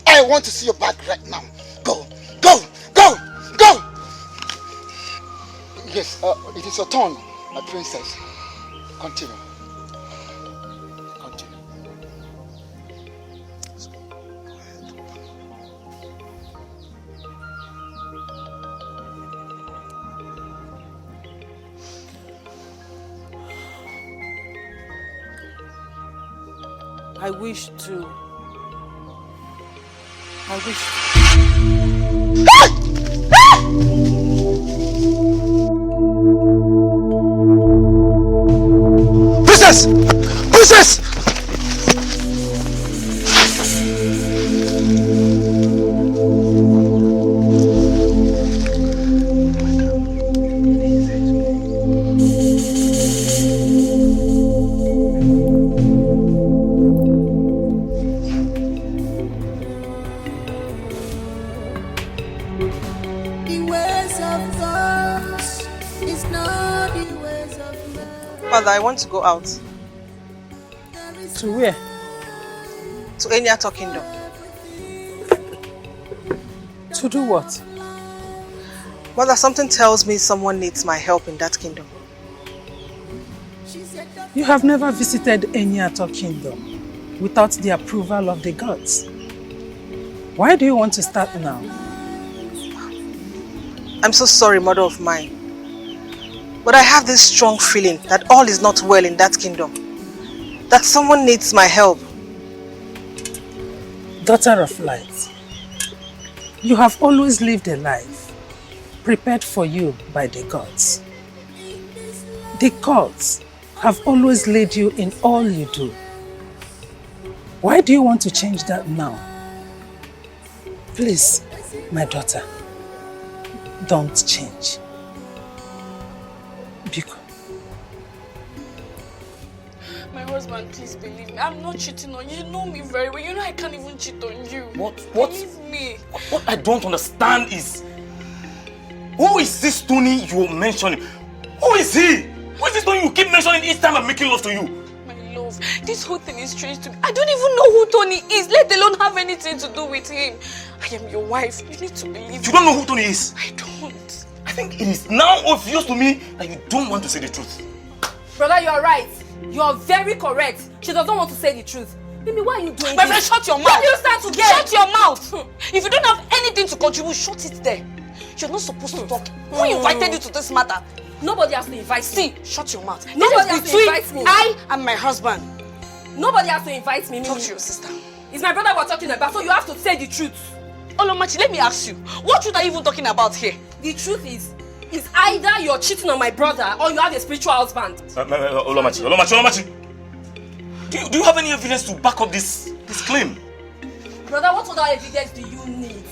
I want to see your back right now. Go, go, go, go. Yes, it is your turn, my princess. Continue. I wish to. Princess! Princess! Father, I want to go out. To where? To ETIKO Kingdom. To do what? Mother, something tells me someone needs my help in that kingdom. You have never visited ETIKO Kingdom without the approval of the gods. Why do you want to start now? I'm so sorry, mother of mine. But I have this strong feeling that all is not well in that kingdom. That someone needs my help. Daughter of light, you have always lived a life prepared for you by the gods. The gods have always led you in all you do. Why do you want to change that now? Please, my daughter, don't change. Biko. My husband, please believe me. I'm not cheating on you. You know me very well. You know I can't even cheat on you. What? Believe me. What I don't understand is, who is this Tony you're mentioning? Who is he? Who is this Tony you keep mentioning each time I'm making love to you? My love, this whole thing is strange to me. I don't even know who Tony is, let alone have anything to do with him. I am your wife. You need to believe me. You don't know who Tony is? I don't. I think it is now obvious to me that you don't want to say the truth. Brother, you are right. You are very correct. She doesn't want to say the truth. Mimi, why are you doing My this? friend, shut your mouth. Where do you stand to get? Shut your mouth. If you don't have anything to contribute, shut it there. You're not supposed to talk. Who invited you to this matter? Nobody has to invite me. Shut your mouth. Nobody This has is to invite between me. I and my husband. Nobody has to invite me. Talk to your sister. It's my brother we're talking about, so you have to say the truth. Olomachi, let me ask you. What truth are you even talking about here? The truth is either you're cheating on my brother or you have a spiritual husband. Olomachi. Do you have any evidence to back up this claim? Brother, what other evidence do you need?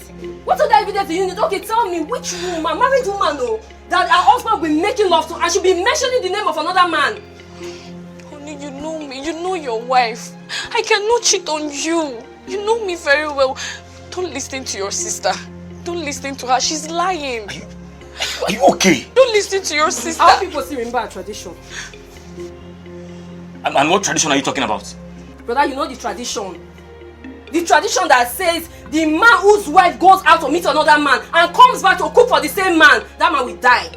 What other evidence do you need? Okay, tell me which woman, married woman, that her husband will be making love to and she'll be mentioning the name of another man. Honey, you know me. You know your wife. I cannot cheat on you. You know me very well. Don't listen to your sister. Don't listen to her. She's lying. Are you okay? Don't listen to your sister. Our people still remember our tradition. And what tradition are you talking about? Brother, you know the tradition. The tradition that says the man whose wife goes out to meet another man and comes back to cook for the same man, that man will die.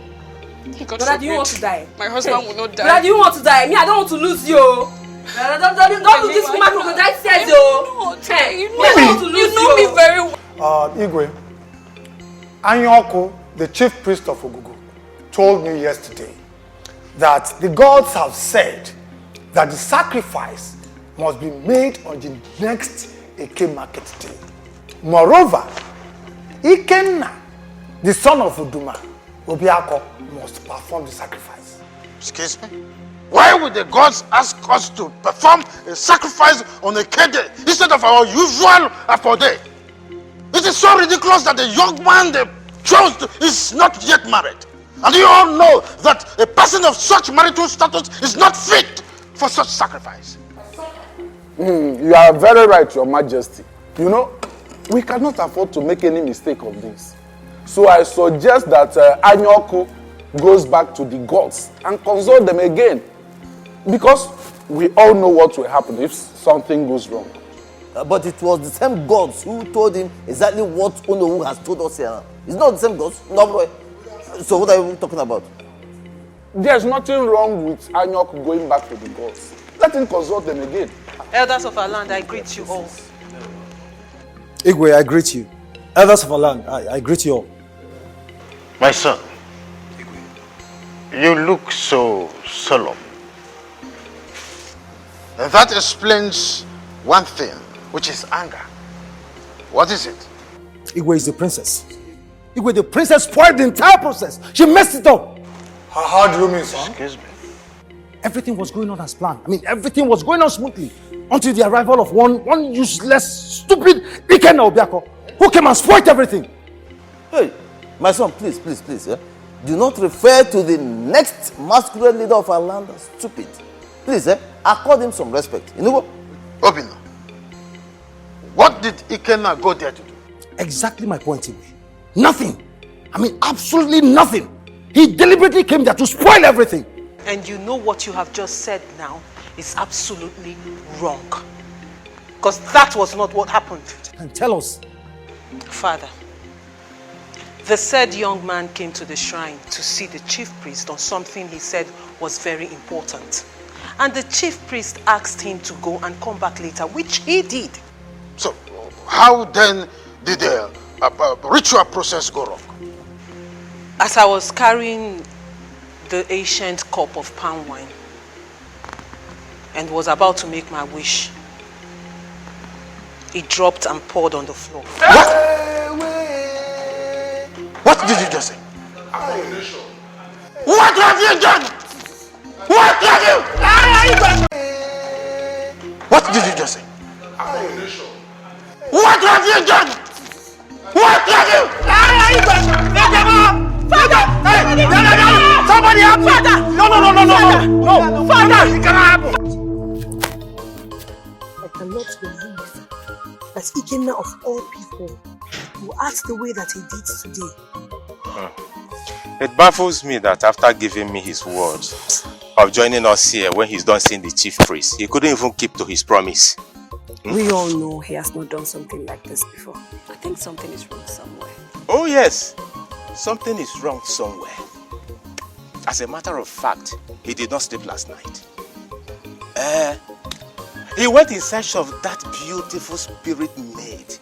Brother, do you want to die? My husband will not die. Brother, do you want to die? Me, I don't want to lose you. Don't do this woman crocodile says yo. You know me very well. Igwe, Anyoko, the chief priest of Ogugu, told me yesterday that the gods have said that the sacrifice must be made on the next Eke market day. Moreover, Ikenna, the son of Uduma, Obiako, must perform the sacrifice. Excuse me? Why would the gods ask us to perform a sacrifice on a K-day instead of our usual Afro day? It is so ridiculous that the young man they chose is not yet married. And you all know that a person of such marital status is not fit for such sacrifice. You are very right, Your Majesty. You know, we cannot afford to make any mistake of this. So I suggest that Anyoku goes back to the gods and consult them again. Because we all know what will happen if something goes wrong. But it was the same gods who told him exactly what Onowu has told us here. It's not the same gods. No. So what are you talking about? There's nothing wrong with Anyoku going back to the gods. Let him consult them again. Elders of our land, I greet you all. Igwe, I greet you. Elders of our land, I greet you all. My son, you look so solemn. And that explains one thing, which is anger. What is it? Igwe is the princess. Igwe, the princess spoiled the entire process. She messed it up. How do you mean, son? Excuse me. Everything was going on as planned. I mean, everything was going on smoothly until the arrival of one useless, stupid Ikenna Obiako who came and spoiled everything. Hey, my son, please, yeah? Do not refer to the next masculine leader of our land as stupid. Please, accord him some respect. You know what? Obino, what did Ikenna go there to do? Exactly my point, Igwe. Nothing. I mean, absolutely nothing. He deliberately came there to spoil everything. And you know what you have just said now is absolutely wrong. Because that was not what happened. And tell us. Father, the said young man came to the shrine to see the chief priest on something he said was very important. And the chief priest asked him to go and come back later, which he did. So, how then did the ritual process go wrong? As I was carrying the ancient cup of palm wine and was about to make my wish, it dropped and poured on the floor. What did you just say? What have you done? What have you? What did you just say? What have you done? What have you? Father! Somebody help me! Father! No! Father! It cannot happen! I cannot believe that Ikenna of all people will act the way that he did today. It baffles me that after giving me his words of joining us here when he's done seeing the chief priest, he couldn't even keep to his promise. We all know he has not done something like this before. I think something is wrong somewhere. Oh yes, something is wrong somewhere. As a matter of fact, he did not sleep last night. He went in search of that beautiful spirit maid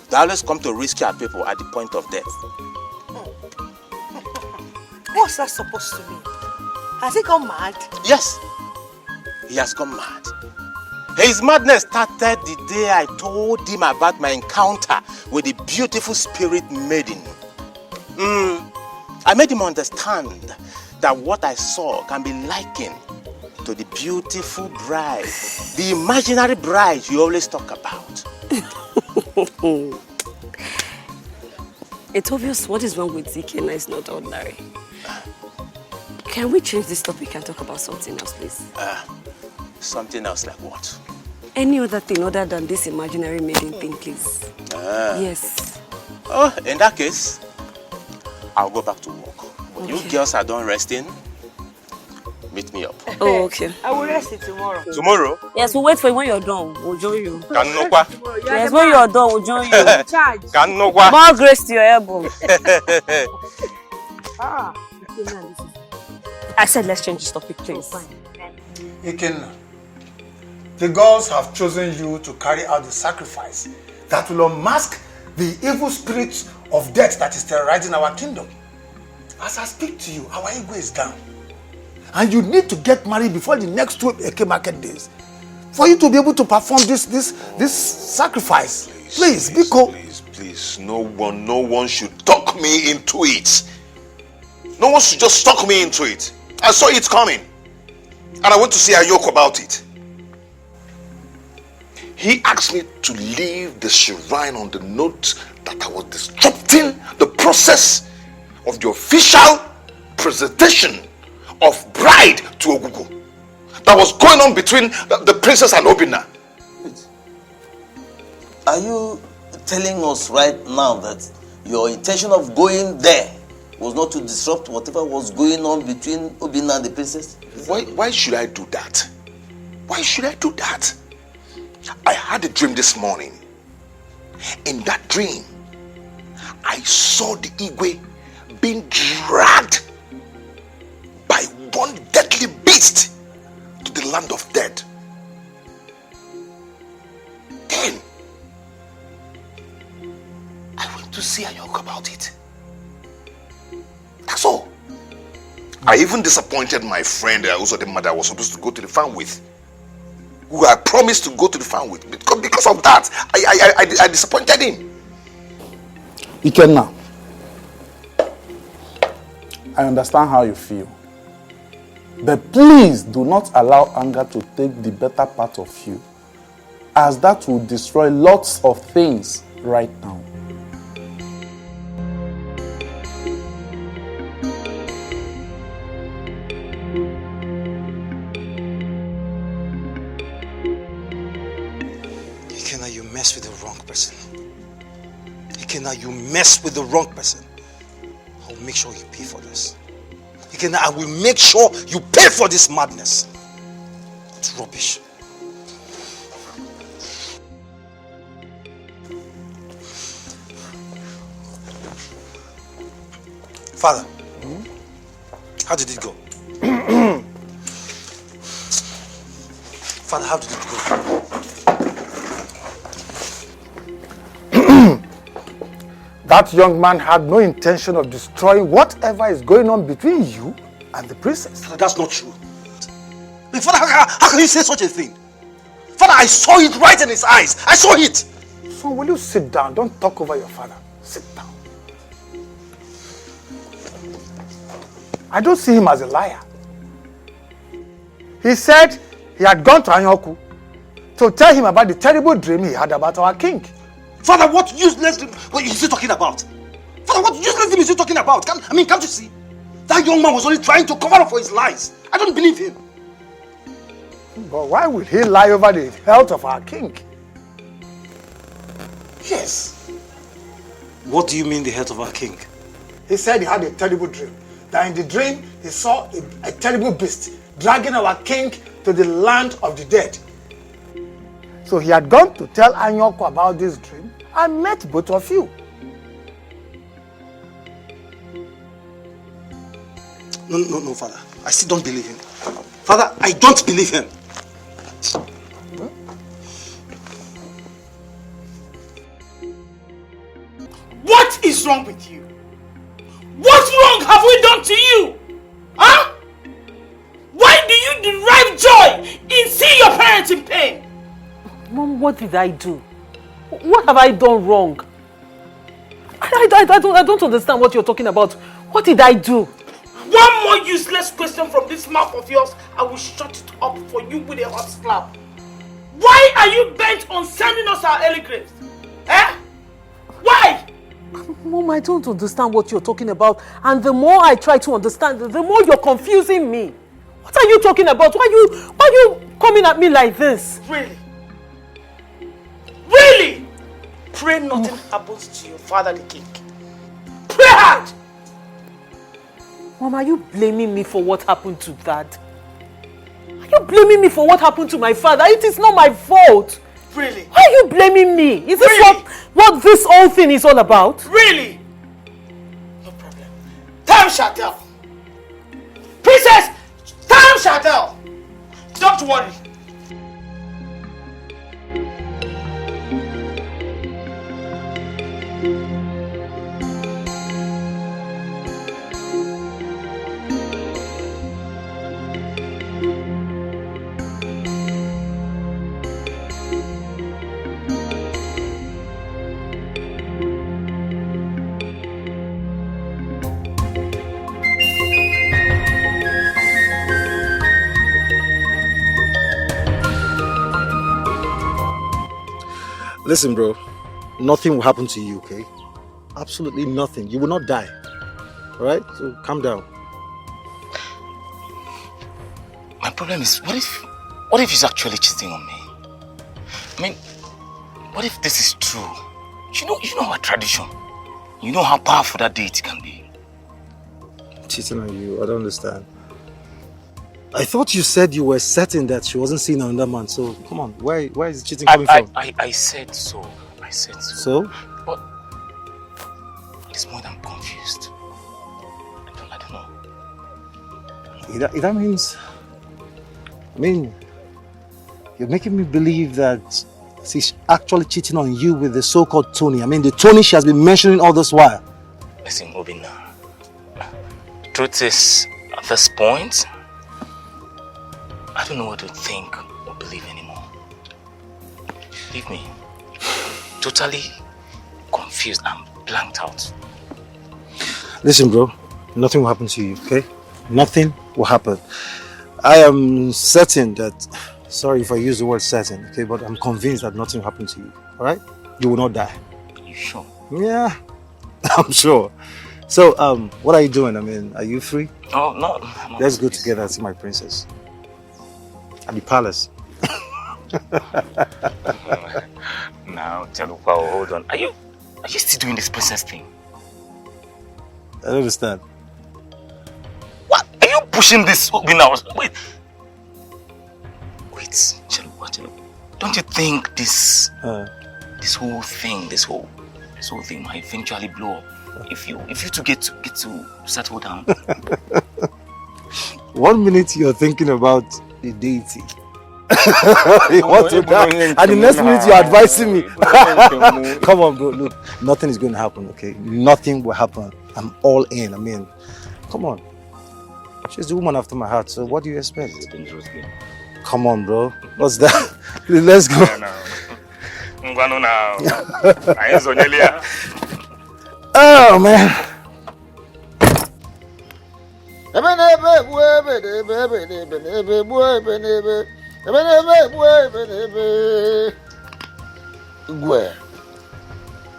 that always come to rescue our people at the point of death. What's that supposed to mean? Has he gone mad? Yes, he has gone mad. His madness started the day I told him about my encounter with the beautiful spirit maiden. I made him understand that what I saw can be likened to the beautiful bride, the imaginary bride you always talk about. It's obvious what is wrong with Ikenna is not ordinary. Can we change this topic and talk about something else, please? Something else like what? Any other thing other than this imaginary maiden thing, please. Yes. Oh, in that case, I'll go back to work. When Okay. you girls are done resting, meet me up. Oh, okay. I will rest it tomorrow. Tomorrow? Yes, we'll wait for you when you're done. We'll join you. Kanokwa. Yes, when you're done, we'll join you. Kanokwa. More grace to your elbow. Ikenna, this is I said let's change this topic, please. Ikenna, the gods have chosen you to carry out the sacrifice that will unmask the evil spirit of death that is terrorizing our kingdom. As I speak to you, our ego is down. And you need to get married before the next 2 Eke market days for you to be able to perform this sacrifice. Please, Biko. Please, no one should talk me into it. No one should just talk me into it. I saw it coming. And I went to see Ayoko about it. He asked me to leave the shrine on the note that I was disrupting the process of the official presentation of bride to Ogugu that was going on between the princess and Obinna. Are you telling us right now that your intention of going there was not to disrupt whatever was going on between Obinna and the princess? Why should I do that? Why should I do that? I had a dream this morning. In that dream, I saw the Igwe being dragged by one deadly beast to the land of dead. Then, I went to see Ayoko about it. That's all. I even disappointed my friend, also the mother I was supposed to go to the farm with, who I promised to go to the farm with. Because of that, I disappointed him. Ikenna, I understand how you feel. But please do not allow anger to take the better part of you, as that will destroy lots of things right now. Ikenna, you mess with the wrong person. Ikenna, you mess with the wrong person. I'll make sure you pay for this. Ikenna, I will make sure you pay for this madness. It's rubbish. Father, how did it go? Father, how did it go? That young man had no intention of destroying whatever is going on between you and the princess. Father, that's not true. But Father, how can you say such a thing? Father, I saw it right in his eyes. I saw it. So will you sit down? Don't talk over your father. Sit down. I don't see him as a liar. He said he had gone to Anyoku to tell him about the terrible dream he had about our king. Father, what useless dream is he talking about? Father, what useless dream is he talking about? Can't you see? That young man was only trying to cover up for his lies. I don't believe him. But why would he lie over the health of our king? Yes. What do you mean the health of our king? He said he had a terrible dream. That in the dream, he saw a terrible beast dragging our king to the land of the dead. So he had gone to tell Anyoko about this dream and met both of you. No, Father. I still don't believe him. Father, I don't believe him. What is wrong with you? What wrong have we done to you? Huh? Why do you derive joy in seeing your parents in pain? Mom, what did I do? What have I done wrong? I don't understand what you're talking about. What did I do? One more useless question from this mouth of yours, I will shut it up for you with a hot slap. Why are you bent on sending us our early graves? Eh? Why? Mom, I don't understand what you're talking about. And the more I try to understand, the more you're confusing me. What are you talking about? Why are you coming at me like this? Really? Really? Pray nothing happens to your father the king. Pray hard! Mom, are you blaming me for what happened to Dad? Are you blaming me for what happened to my father? It is not my fault. Really? Why are you blaming me? Is this really? what this whole thing is all about? Really? No problem. Time shall tell. Princess, time shall tell. Don't worry. Listen, bro. Nothing will happen to you, okay? Absolutely nothing. You will not die. Alright? So calm down. My problem is, what if he's actually cheating on me? I mean, what if this is true? You know our tradition. You know how powerful that deity can be. Cheating on you? I don't understand. I thought you said you were certain that she wasn't seeing another man. So come on, where is the cheating coming from? I said so. I said so. So? But it's more than confused. I don't know. That means, I mean, you're making me believe that she's actually cheating on you with the so-called Tony. I mean, the Tony she has been mentioning all this while. Listen, Obina. Truth is, at this point, I don't know what to think or believe anymore. Leave me. Totally confused and blanked out. Listen, bro, nothing will happen to you, okay? Nothing will happen. I am certain that, sorry if I use the word certain, okay, but I'm convinced that nothing will happen to you, alright? You will not die. Are you sure? Yeah, I'm sure. So, what are you doing? I mean, are you free? Oh, no. Let's go together and see my princess. At the palace. Now, Chalupa, hold on. Are you still doing this princess thing? I don't understand. What? Are you pushing this? Wait, Chalupa. Don't you think this whole thing might eventually blow up? If you two get to settle down. 1 minute you're thinking about the deity. You want to die, and the next minute you're advising me. Come on, bro. Look, nothing is going to happen, okay? Nothing will happen. I'm all in. I mean, come on. She's the woman after my heart, so what do you expect? Come on, bro. What's that? Let's go. Oh, man. Gwe.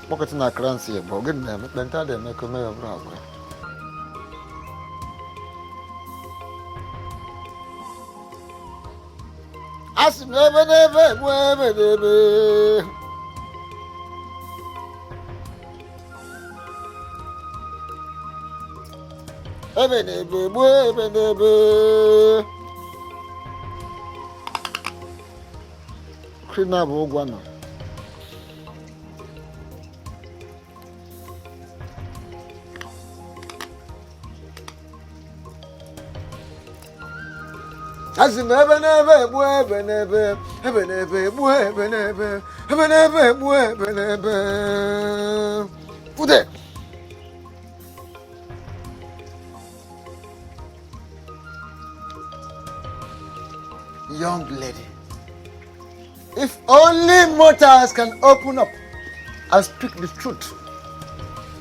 Pocket na crancy, but get them, then tell them, come here, bro. As never. Krina Bogwana. As never. Put it. Young lady, if only mortals can open up and speak the truth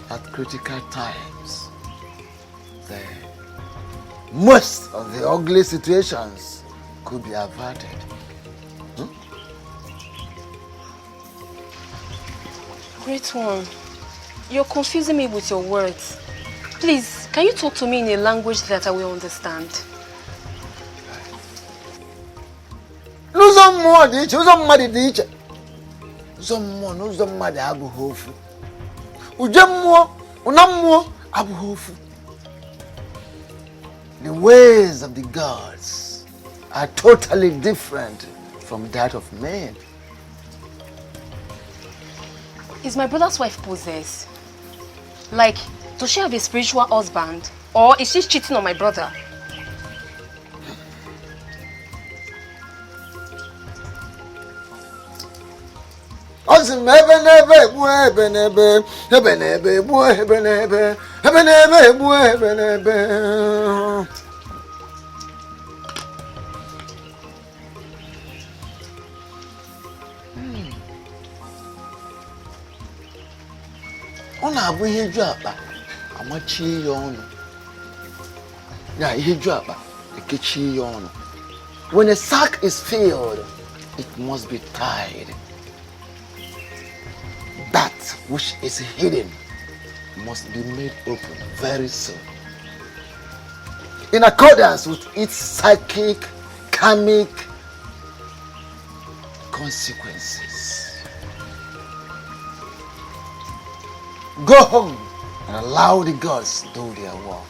at critical times, then most of the ugly situations could be averted. Great one, you're confusing me with your words. Please, can you talk to me in a language that I will understand? N'ụzọ mmụọ dị iche, ụzọ mmadụ dị iche. Ụzọ mmụọ na ụzọ mmadụ abụghị ofu. Uje mmụọ, ụna mmụọ abụghị ofu. The ways of the gods are totally different from that of men. Is my brother's wife possessed? Like, does she have a spiritual husband? Or is she cheating on my brother? Ọ na-abụ ihe ju akpa amachi ya ọnụ. Ya ihe ju akpa ekechi ya ọnụ. When a sack is filled, it must be tied. That which is hidden must be made open very soon. In accordance with its psychic, karmic consequences. Go home and allow the gods do their work.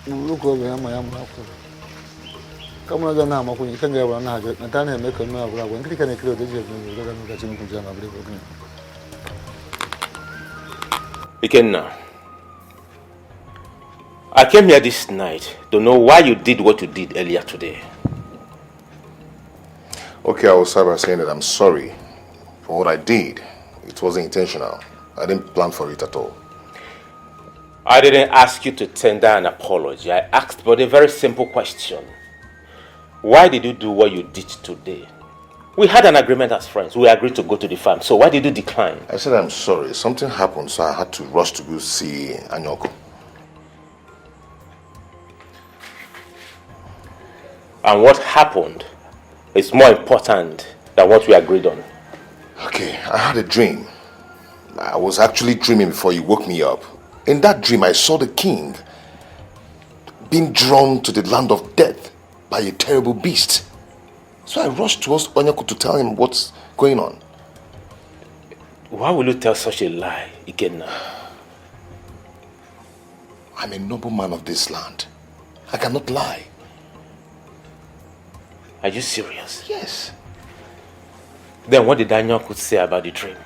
Look over here, my uncle. Come on, now, you can go on. I don't make a no. When you can include the Ikenna, I came here this night to know why you did what you did earlier today. Okay, I will start by saying that I'm sorry for what I did. It wasn't intentional. I didn't plan for it at all. I didn't ask you to tender an apology. I asked but a very simple question. Why did you do what you did today? We had an agreement as friends. We agreed to go to the farm. So why did you decline? I said I'm sorry. Something happened, so I had to rush to go see Anyoko. And what happened is more important than what we agreed on. Okay, I had a dream. I was actually dreaming before you woke me up. In that dream, I saw the king being drawn to the land of death by a terrible beast. So I rushed towards Onyeko to tell him what's going on. Why will you tell such a lie, Ikenna? I'm a noble man of this land. I cannot lie. Are you serious? Yes. Then what did Anyoko say about the dream?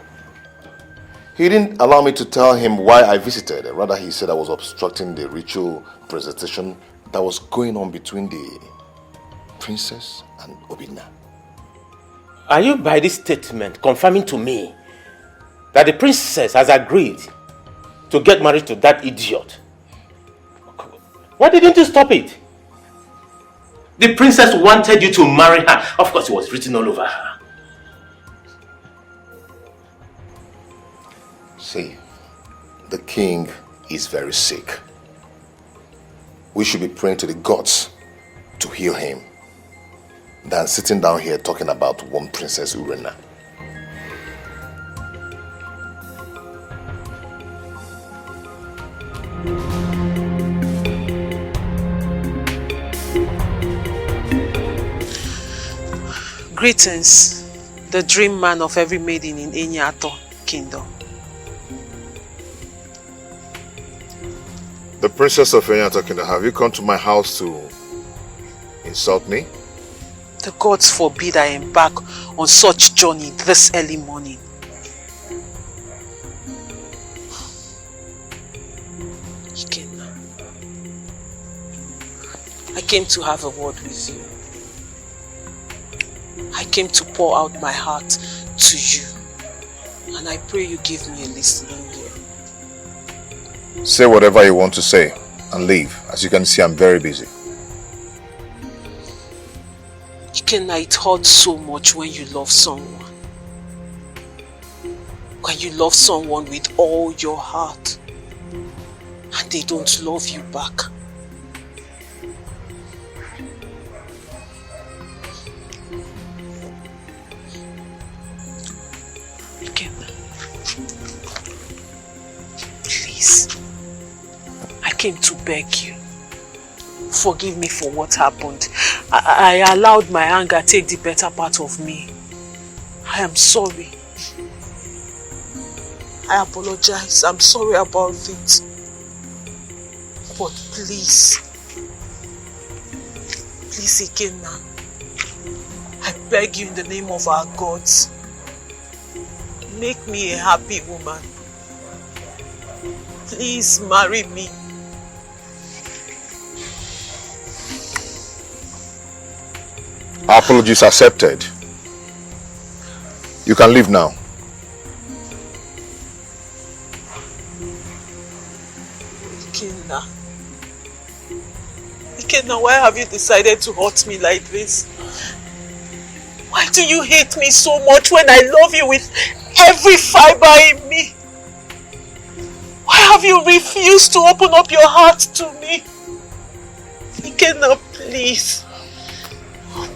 He didn't allow me to tell him why I visited. Rather, he said I was obstructing the ritual presentation that was going on between the princess and Obinna. Are you by this statement confirming to me that the princess has agreed to get married to that idiot? Why didn't you stop it? The princess wanted you to marry her. Of course, it was written all over her. See, the king is very sick. We should be praying to the gods to heal him than sitting down here talking about one Princess Urena. Greetings, the dream man of every maiden in Enyato kingdom. The princess of Enyato kingdom, have you come to my house to insult me? The gods forbid I embark on such journey this early morning. Ikenna, I came to have a word with you. I came to pour out my heart to you. And I pray you give me a listening ear. Say whatever you want to say and leave. As you can see, I'm very busy. Ikenna, it hurts so much when you love someone. When you love someone with all your heart and they don't love you back. Ikenna, please, I came to beg you. Forgive me for what happened. I allowed my anger take the better part of me. I am sorry. I apologize. I'm sorry about it. But please, Ikenna, I beg you in the name of our gods, make me a happy woman. Please marry me. Apologies accepted. You can leave now. Ikenna, why have you decided to hurt me like this? Why do you hate me so much when I love you with every fiber in me? Why have you refused to open up your heart to me? Ikenna, please.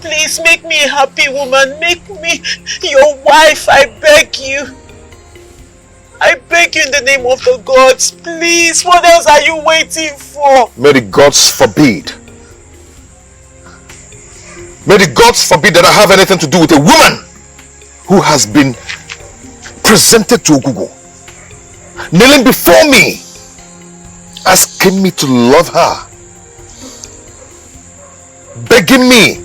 Please make me a happy woman. Make me your wife, I beg you. I beg you in the name of the gods, please. What else are you waiting for? May the gods forbid. May the gods forbid that I have anything to do with a woman who has been presented to Ogugu, kneeling before me, asking me to love her, begging me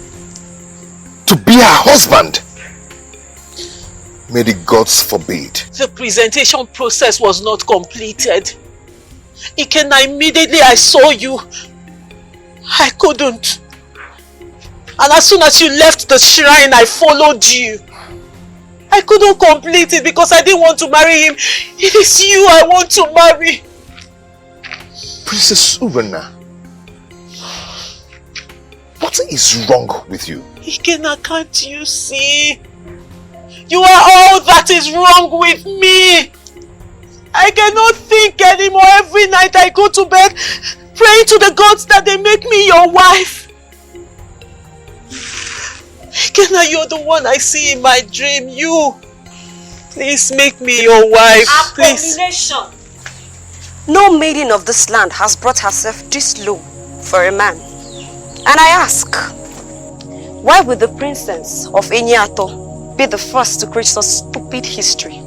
to be her husband. May the gods forbid. The presentation process was not completed. Ikenna, immediately I saw you, I couldn't. And as soon as you left the shrine, I followed you. I couldn't complete it because I didn't want to marry him. It is you I want to marry. Princess Urena, what is wrong with you? Ikenna, can't you see? You are all that is wrong with me. I cannot think anymore. Every night I go to bed praying to the gods that they make me your wife. Ikenna, you're the one I see in my dream. You. Please make me your wife. Please. Abomination. No maiden of this land has brought herself this low for a man. And I ask, why would the princess of Enyato be the first to create such stupid history?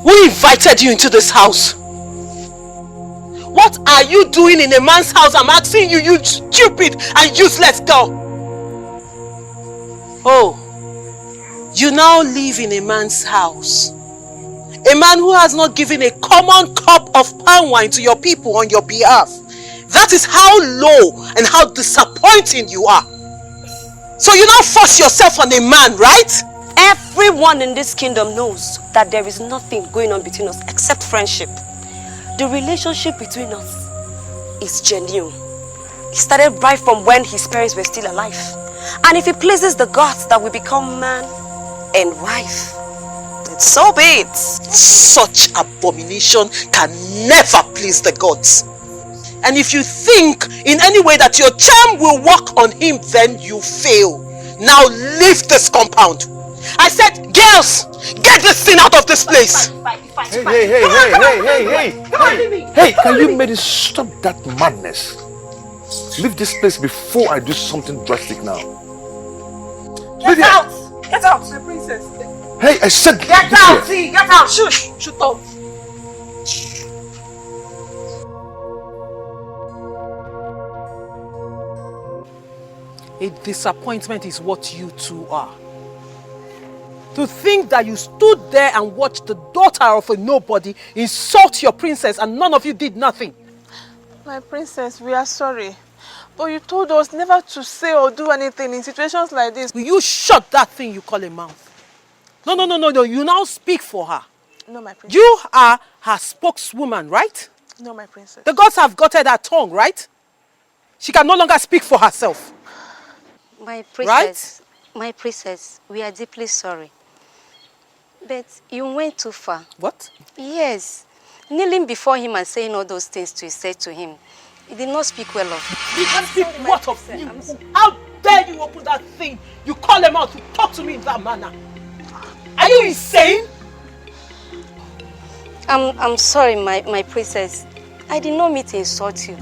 Who invited you into this house? What are you doing in a man's house? I'm asking you, you stupid and useless girl. Oh, you now live in a man's house. A man who has not given a common cup of palm wine to your people on your behalf. That is how low and how disappointing you are. So you now force yourself on a man, right? Everyone in this kingdom knows that there is nothing going on between us except friendship. The relationship between us is genuine. It started right from when his parents were still alive. And if it pleases the gods that we become man and wife, it's so be it. Such abomination can never please the gods. And if you think in any way that your charm will work on him, then you fail. Now leave this compound. I said, girls, get this thing out of this place. Hey, can you maybe stop that madness? Leave this place before I do something drastic now. Get out! Get out! My princess. Hey, I said get out! See, get out! Shush! Shut up! A disappointment is what you two are. To think that you stood there and watched the daughter of a nobody insult your princess and none of you did nothing. My princess, we are sorry. But you told us never to say or do anything in situations like this. Will you shut that thing you call a mouth? No. You now speak for her. No, my princess. You are her spokeswoman, right? No, my princess. The gods have gutted her tongue, right? She can no longer speak for herself. My princess, my princess, we are deeply sorry. But you went too far. What? Yes. Kneeling before him and saying all those things to say to him. He did not speak well of him. He can speak what of you? How dare you open that thing? You call him out to talk to me in that manner. Are you insane? I'm sorry, my princess. I did not mean to insult you.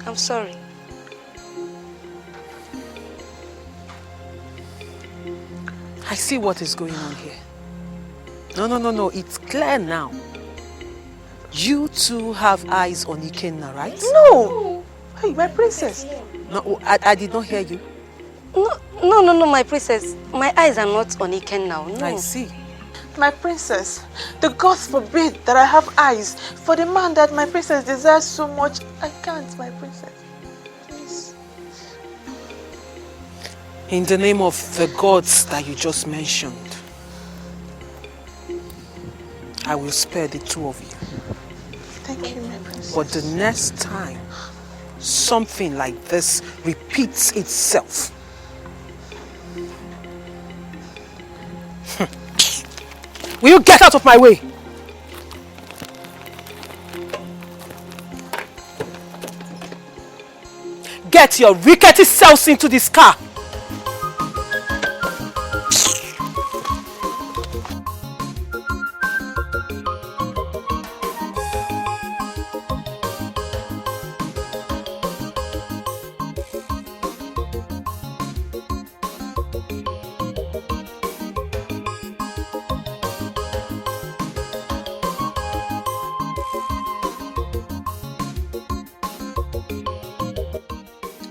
I'm sorry. I see what is going on here. No. It's clear now. You two have eyes on Ikenna, right? No! Hey, my princess. No, I did not hear you. No, my princess. My eyes are not on Iken now. No. I see. My princess, the gods forbid that I have eyes for the man that my princess desires so much. I can't, my princess. Please. In the name of the gods that you just mentioned, I will spare the two of you. Thank you, my princess. But the next time something like this repeats itself, will you get out of my way? Get your rickety selves into this car.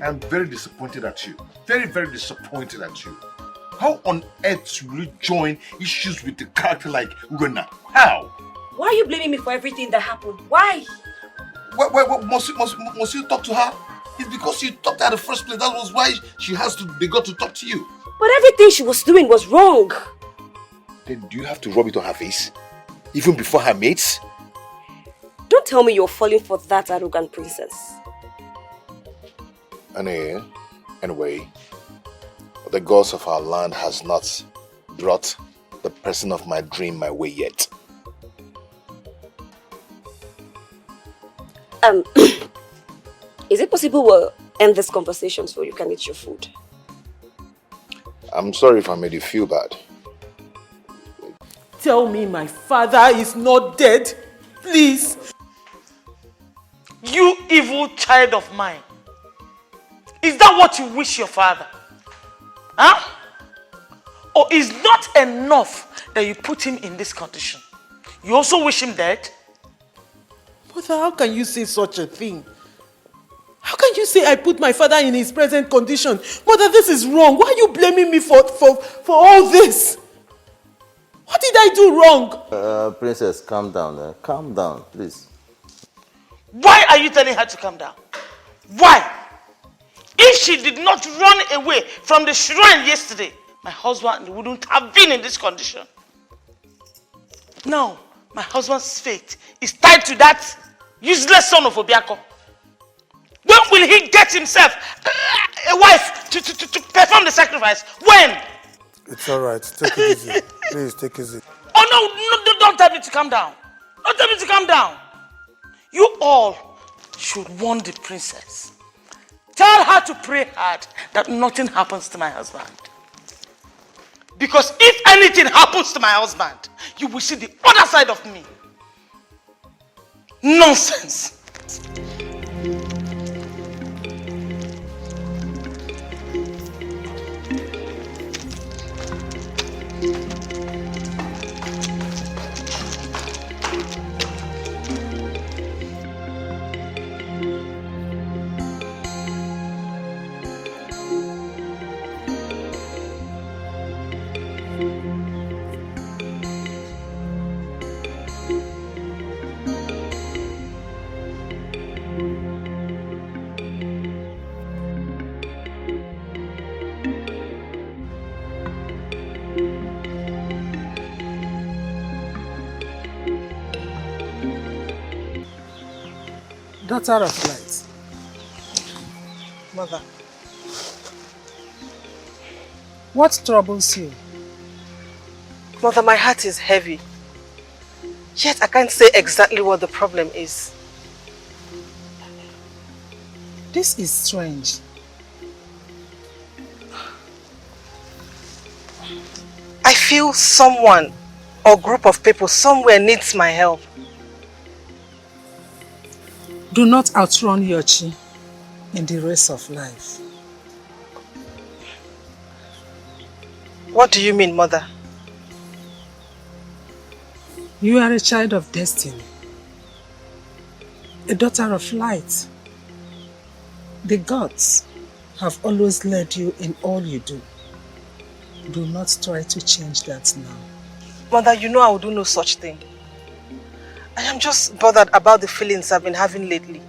I'm very disappointed at you. Very, very disappointed at you. How on earth will you join issues with a character like Urena? How? Why are you blaming me for everything that happened? Why? Must you talk to her? It's because you talked to her in the first place. That was why they got to talk to you. But everything she was doing was wrong. Then do you have to rub it on her face? Even before her mates? Don't tell me you're falling for that arrogant princess. Anyway, the gods of our land has not brought the person of my dream my way yet. Is it possible we'll end this conversation so you can eat your food? I'm sorry if I made you feel bad. Tell me my father is not dead, please. You evil child of mine. Is that what you wish your father? Huh? Or is not enough that you put him in this condition? You also wish him dead? Mother, how can you say such a thing? How can you say I put my father in his present condition? Mother, this is wrong. Why are you blaming me for all this? What did I do wrong? Princess, calm down. Calm down, please. Why are you telling her to calm down? Why? If she did not run away from the shrine yesterday, my husband wouldn't have been in this condition. Now, my husband's fate is tied to that useless son of Obiako. When will he get himself a wife to perform the sacrifice? When? It's all right. Take it easy. Please, take it easy. Oh, no, don't tell me to calm down. Don't tell me to calm down. You all should warn the princess. Tell her to pray hard that nothing happens to my husband. Because if anything happens to my husband, you will see the other side of me. Nonsense. Daughter of light. Mother. What troubles you? Mother, my heart is heavy. Yet I can't say exactly what the problem is. This is strange. I feel someone or group of people somewhere needs my help. Do not outrun your chi in the race of life. What do you mean, Mother? You are a child of destiny, a daughter of light. The gods have always led you in all you do. Do not try to change that now. Mother, you know I will do no such thing. I am just bothered about the feelings I've been having lately.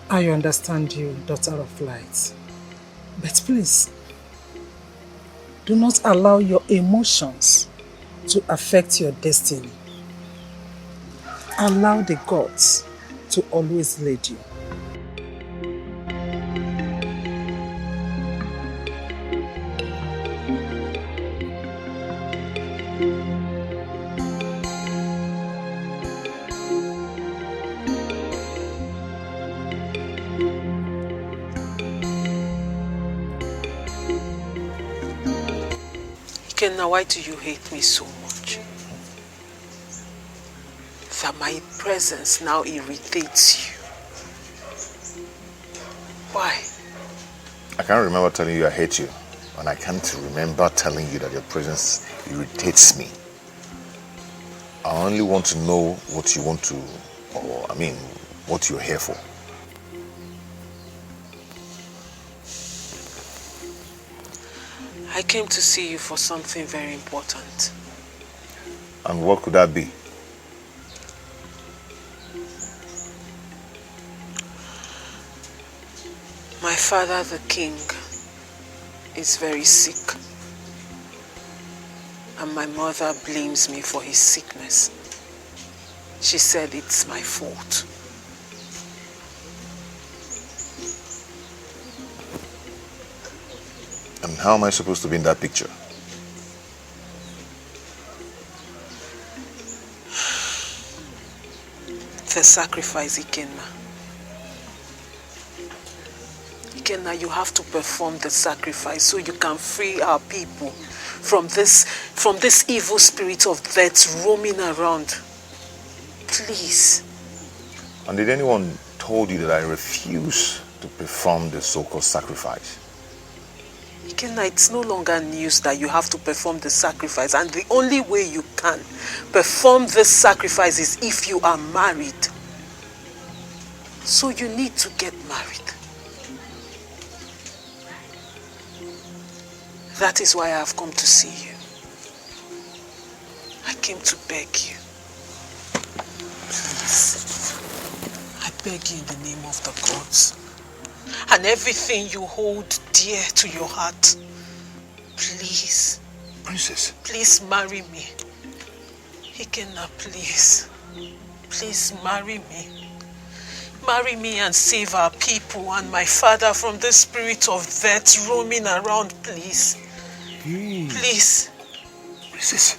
I understand you, daughter of light. But please, do not allow your emotions to affect your destiny. Allow the gods to always lead you. Ikenna, why do you hate me so much? That my presence now irritates you. Why? I can't remember telling you I hate you, and I can't remember telling you that your presence irritates me. I only want to know what you want to, or I mean, what you're here for. I came to see you for something very important. And what could that be? My father, the king, is very sick. And my mother blames me for his sickness. She said it's my fault. And how am I supposed to be in that picture? The sacrifice, Ikenna. Ikenna, you have to perform the sacrifice so you can free our people from this evil spirit of death roaming around. Please. And did anyone told you that I refuse to perform the so-called sacrifice? Ikenna, it's no longer news that you have to perform the sacrifice, and the only way you can perform this sacrifice is if you are married. So you need to get married. That is why I have come to see you. I came to beg you. Please. I beg you in the name of the gods. And everything you hold dear to your heart. Please. Princess. Please marry me. Ikenna, please. Please marry me. Marry me and save our people and my father from the spirit of death roaming around, please. Please. Princess,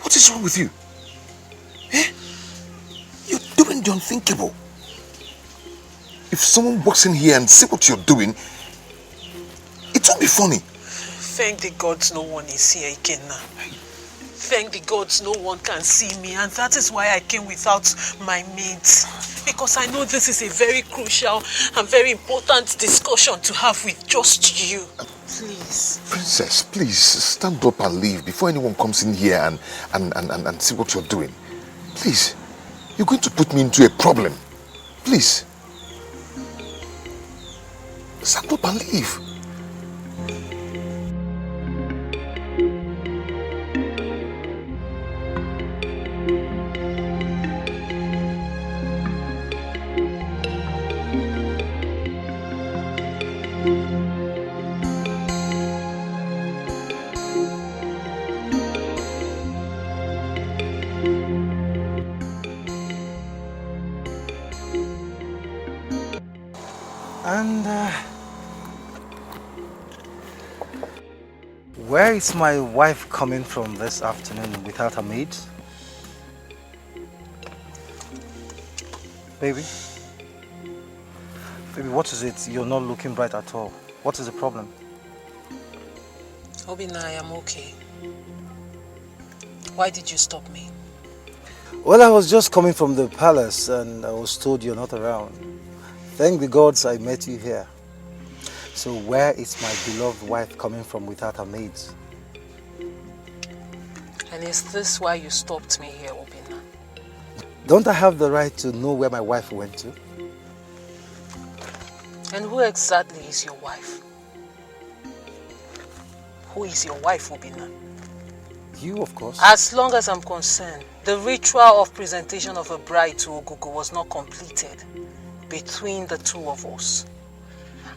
what is wrong with you? Eh? You're doing the unthinkable. If someone walks in here and sees what you're doing, it won't be funny. Thank the gods no one is here, Ikenna. Thank the gods no one can see me, and that is why I came without my maids. Because I know this is a very crucial and very important discussion to have with just you. Please. Princess, please stand up and leave before anyone comes in here and see what you're doing. Please, you're going to put me into a problem. Please. Stand up and leave. And where is my wife coming from this afternoon without a maid? Baby? Baby, what is it? You're not looking bright at all. What is the problem? Obina, I am okay. Why did you stop me? Well, I was just coming from the palace and I was told you're not around. Thank the gods I met you here. So where is my beloved wife coming from without her maids? And is this why you stopped me here, Obina? Don't I have the right to know where my wife went to? And who exactly is your wife? Who is your wife, Obina? You, of course. As long as I'm concerned, the ritual of presentation of a bride to Ogogo was not completed between the two of us.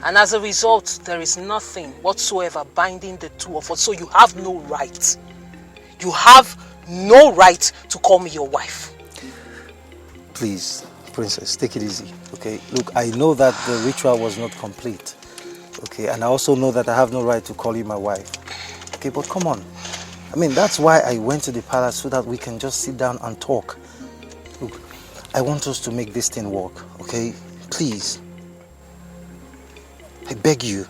And as a result, there is nothing whatsoever binding the two of us. So you have no right. You have no right to call me your wife. Please, Princess, take it easy, okay? Look, I know that the ritual was not complete, okay? And I also know that I have no right to call you my wife, okay? But come on. I mean, that's why I went to the palace, so that we can just sit down and talk. Look, I want us to make this thing work, okay? Please. I beg you.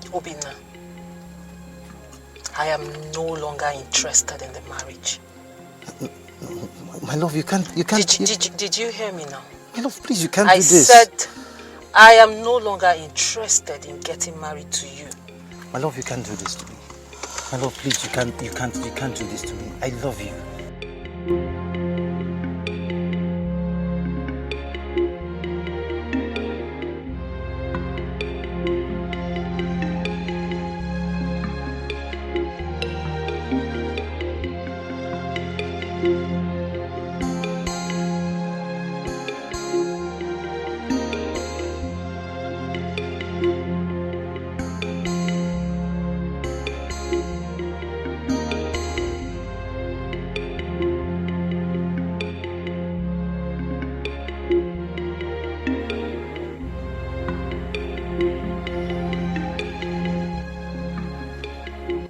Obina, I am no longer interested in the marriage. My love, you can't... Did you hear me now? My love, please, you can't do this. I said I am no longer interested in getting married to you. My love, you can't do this to me. My love, please, you can't do this to me. I love you.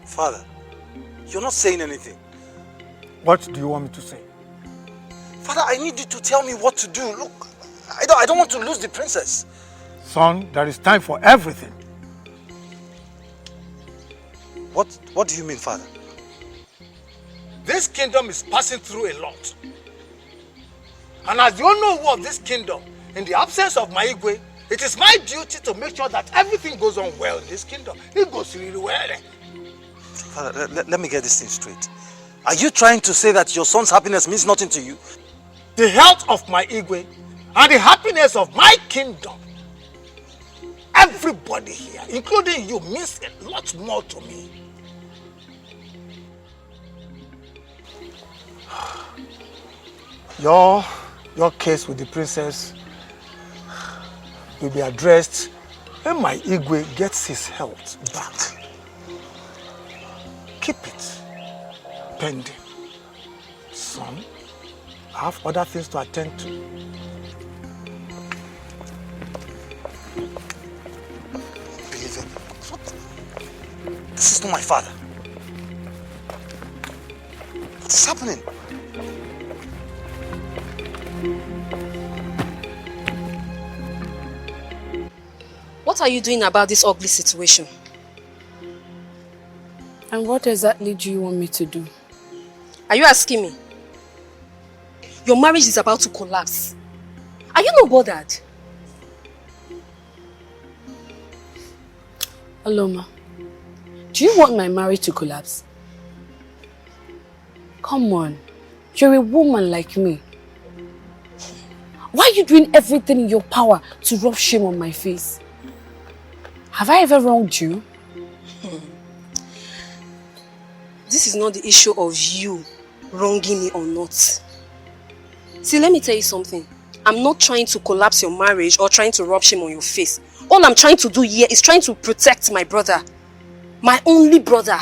Father, you're not saying anything. What do you want me to say? Father, I need you to tell me what to do. Look, I don't want to lose the princess. Son, there is time for everything. What do you mean, Father? This kingdom is passing through a lot. And as the owner of this kingdom, in the absence of my Igwe, it is my duty to make sure that everything goes on well in this kingdom. It goes really well. Father, let me get this thing straight. Are you trying to say that your son's happiness means nothing to you? The health of my Igwe and the happiness of my kingdom, everybody here, including you, means a lot more to me. Your case with the princess will be addressed when my Igwe gets his health back. Keep it pending. Son, I have other things to attend to. Believe it. This is not my father. What is happening? What are you doing about this ugly situation? And what exactly do you want me to do? Are you asking me? Your marriage is about to collapse. Are you not bothered? Aloma, do you want my marriage to collapse? Come on, you're a woman like me. Why are you doing everything in your power to rub shame on my face? Have I ever wronged you? This is not the issue of you wronging me or not. See, let me tell you something. I'm not trying to collapse your marriage or trying to rub shame on your face. All I'm trying to do here is trying to protect my brother. My only brother.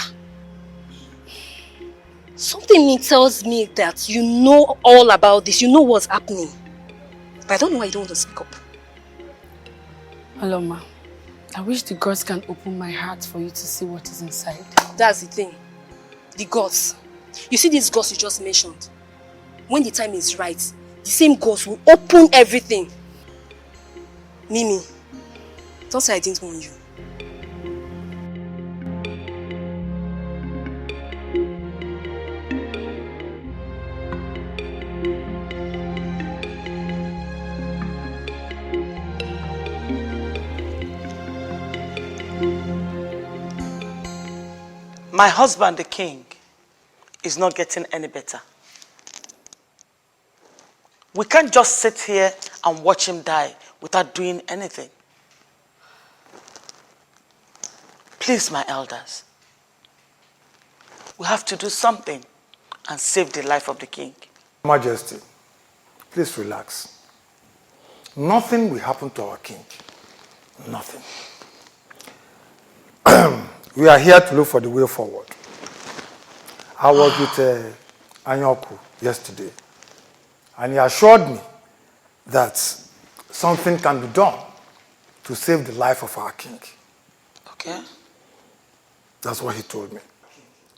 Something in me tells me that you know all about this. You know what's happening. But I don't know why you don't want to speak up. Aloma, I wish the gods can open my heart for you to see what is inside. That's the thing. The gods. You see these gods you just mentioned? When the time is right, the same gods will open everything. Mimi, don't say I didn't warn you. My husband, the king, is not getting any better. We can't just sit here and watch him die without doing anything. Please, my elders, we have to do something and save the life of the king. Majesty, please relax. Nothing will happen to our king. Nothing. We are here to look for the way forward. I was with Anyoku yesterday, and he assured me that something can be done to save the life of our king. Okay. That's what he told me.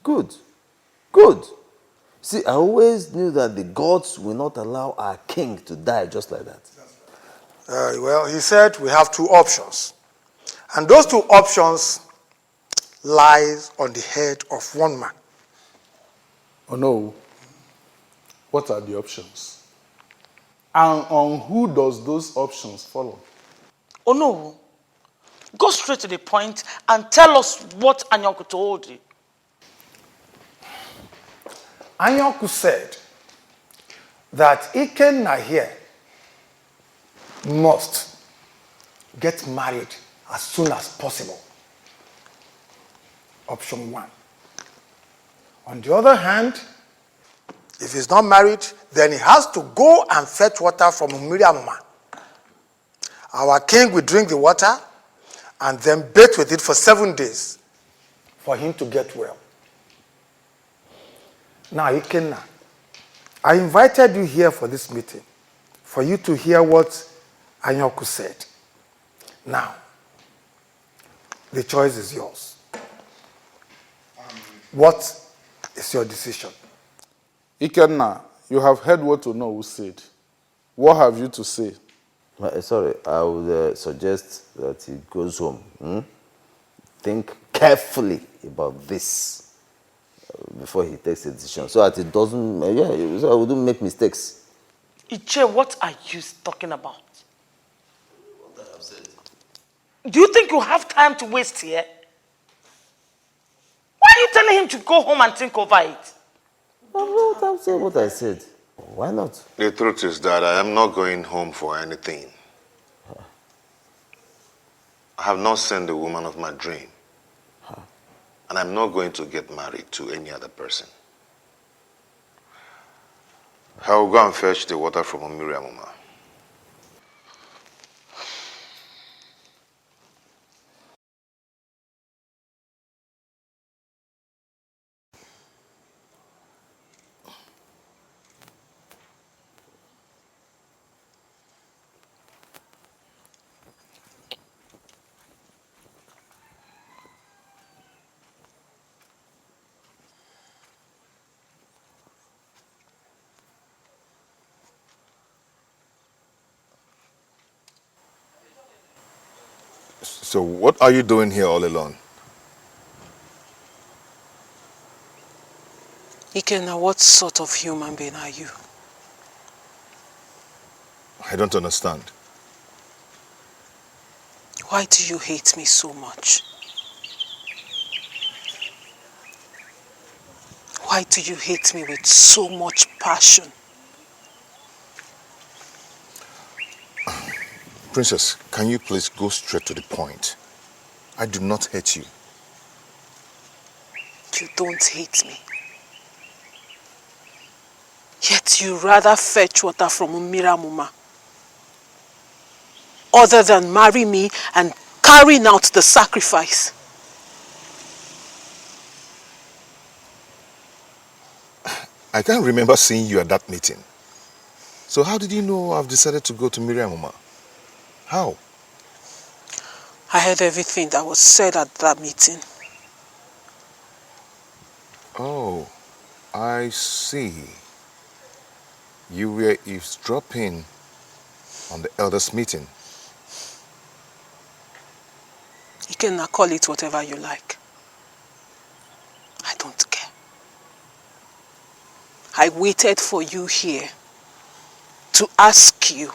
Good. Good. See, I always knew that the gods will not allow our king to die just like that. Well, he said we have two options. And those two options lies on the head of one man. Oh no. What are the options? And on who does those options follow? Oh no, go straight to the point and tell us what Anyoku told you. Anyoku said that Ikenna here must get married as soon as possible. Option 1. On the other hand, if he's not married, then he has to go and fetch water from Miriamma. Our king will drink the water and then bathe with it for 7 days for him to get well. Now, Ikenna, I invited you here for this meeting, for you to hear what Anyoku said. Now, the choice is yours. What is your decision? Ikenna, you have heard what Onowu said. What have you to say? Sorry, I would suggest that he goes home. Think carefully about this before he takes a decision, so that it doesn't, so I wouldn't make mistakes. Iche, what are you talking about? What I have said. Do you think you have time to waste here? Why are you telling him to go home and think over it? I'm saying what I said. Why not? The truth is that I am not going home for anything. I have not seen the woman of my dream. And I'm not going to get married to any other person. I will go and fetch the water from Miriamma. So what are you doing here all alone? Ikenna, what sort of human being are you? I don't understand. Why do you hate me so much? Why do you hate me with so much passion? Princess, can you please go straight to the point? I do not hate you. You don't hate me. Yet you rather fetch water from Miramuma other than marry me and carrying out the sacrifice. I can't remember seeing you at that meeting. So how did you know I've decided to go to Miriamuma? How? I heard everything that was said at that meeting. Oh, I see. You were eavesdropping on the elders' meeting. You can call it whatever you like. I don't care. I waited for you here to ask you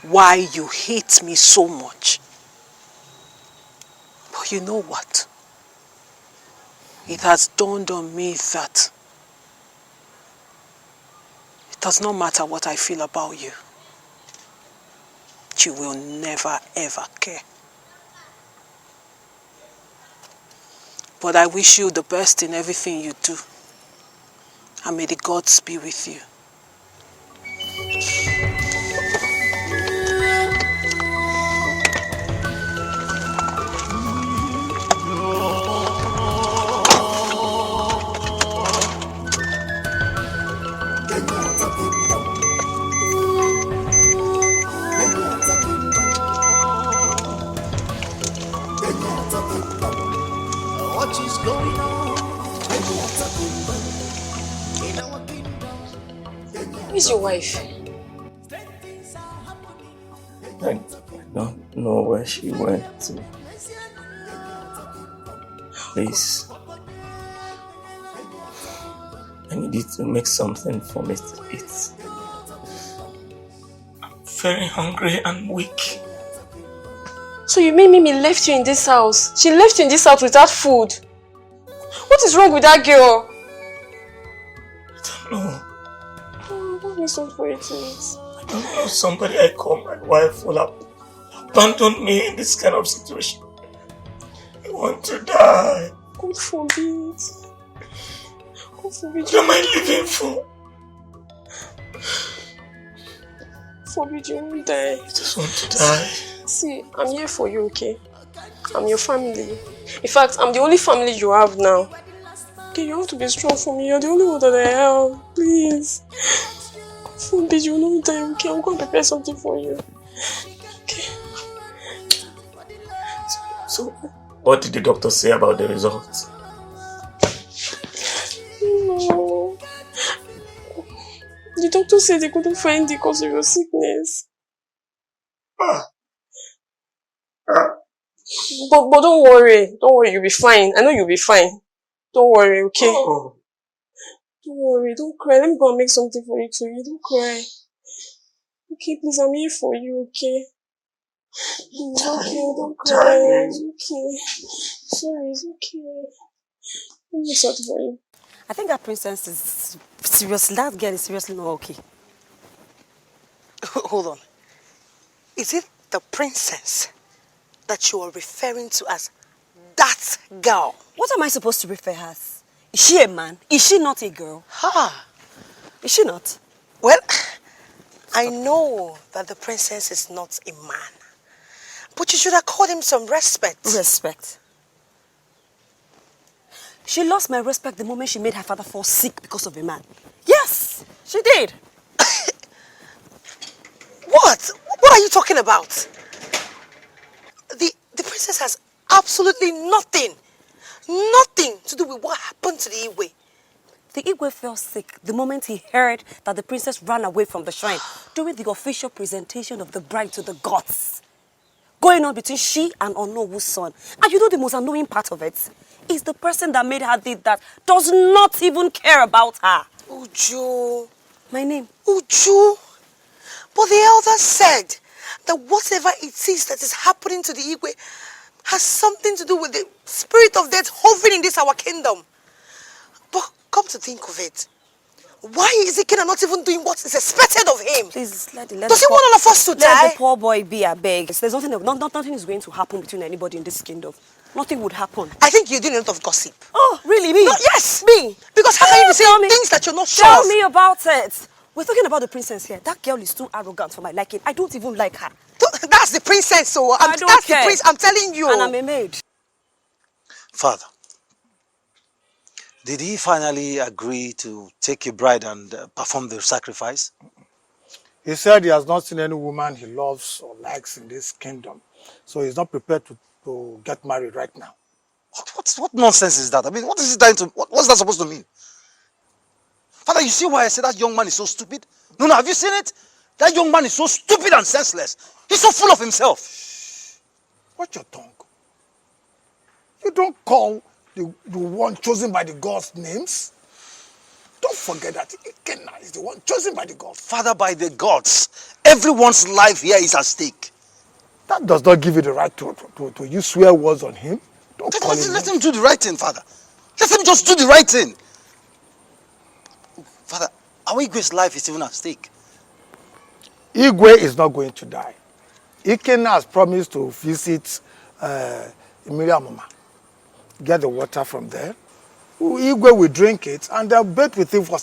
why you hate me so much. But you know what? It has dawned on me that Does not matter what I feel about you. You will never ever care. But I wish you the best in everything you do. And may the gods be with you. What is going on in our kingdom? Who is your wife? I don't know where she went to. Please. I need you to make something for me to eat. I'm very hungry and weak. So you mean Mimi left you in this house? She left you in this house without food? What is wrong with that girl? I don't know. Oh, what is something for you to eat? I don't know. Somebody I call my wife will have abandoned me in this kind of situation. I want to die. God forbid. God forbid. What am I living for? Forbid you won't die. I just want to die. See, I'm here for you, okay? I'm your family. In fact, I'm the only family you have now. Okay, you have to be strong for me. You're the only one that I have. Please. God forbid you won't die, okay? I'm going to prepare something for you. Okay. So, what did the doctor say about the results? No. The doctor said they couldn't find the cause of your sickness. But don't worry. Don't worry, you'll be fine. I know you'll be fine. Don't worry, okay? Oh. Don't worry, don't cry. Let me go and make something for you to eat. Don't cry. Okay, please, I'm here for you, okay? It's okay, don't cry. It's okay. Sorry, it's okay. Let me sort for you. I think that princess is seriously, that girl is seriously not okay. Hold on. Is it the princess that you are referring to as that girl? What am I supposed to refer her as? Is she a man? Is she not a girl? Ha! Is she not? Well, I know that the princess is not a man. But you should have called him some respect. Respect? She lost my respect the moment she made her father fall sick because of a man. Yes, she did. What? What are you talking about? The princess has absolutely nothing to do with what happened to the Igwe. The Igwe fell sick the moment he heard that the princess ran away from the shrine during the official presentation of the bride to the gods. Going on between she and Onowu's son. And you know the most annoying part of it? Is the person that made her did that does not even care about her. Uju. My name? Uju. But the elder said that whatever it is that is happening to the Igwe has something to do with the spirit of death hovering in this our kingdom. But come to think of it, why is Ikena not even doing what is expected of him? Please, let Does he want all of us to die? Let the poor boy be, I beg. There's nothing is going to happen between anybody in this kingdom. Nothing would happen. I think you're doing a lot of gossip. Oh, really? Me? No, yes! Me? Because how can you be saying things that you're not sure Tell of? me about it. We're talking about the princess here. That girl is too arrogant for my liking. I don't even like her. That's the princess, so I don't that's care. the prince, I'm telling you. And I'm a maid. Father, did he finally agree to take your bride and perform the sacrifice? He said he has not seen any woman he loves or likes in this kingdom. So he's not prepared to get married right now. What nonsense is that? I mean, what is he trying to, what's that supposed to mean? Father, you see why I said that young man is so stupid? No, have you seen it? That young man is so stupid and senseless. He's so full of himself. Watch your tongue. You don't call the one chosen by the gods names. Don't forget that Ikenna is the one chosen by the gods. Father, by the gods, everyone's life here is at stake. That does not give you the right to use swear words on him. Don't call him. Let him do the right thing, Father. Let him just do the right thing. Father, Our Igwe's life is even at stake. Igwe is not going to die. Ikenna has promised to visit Miriamoma, get the water from there. Igwe will drink it and they'll bet with him for.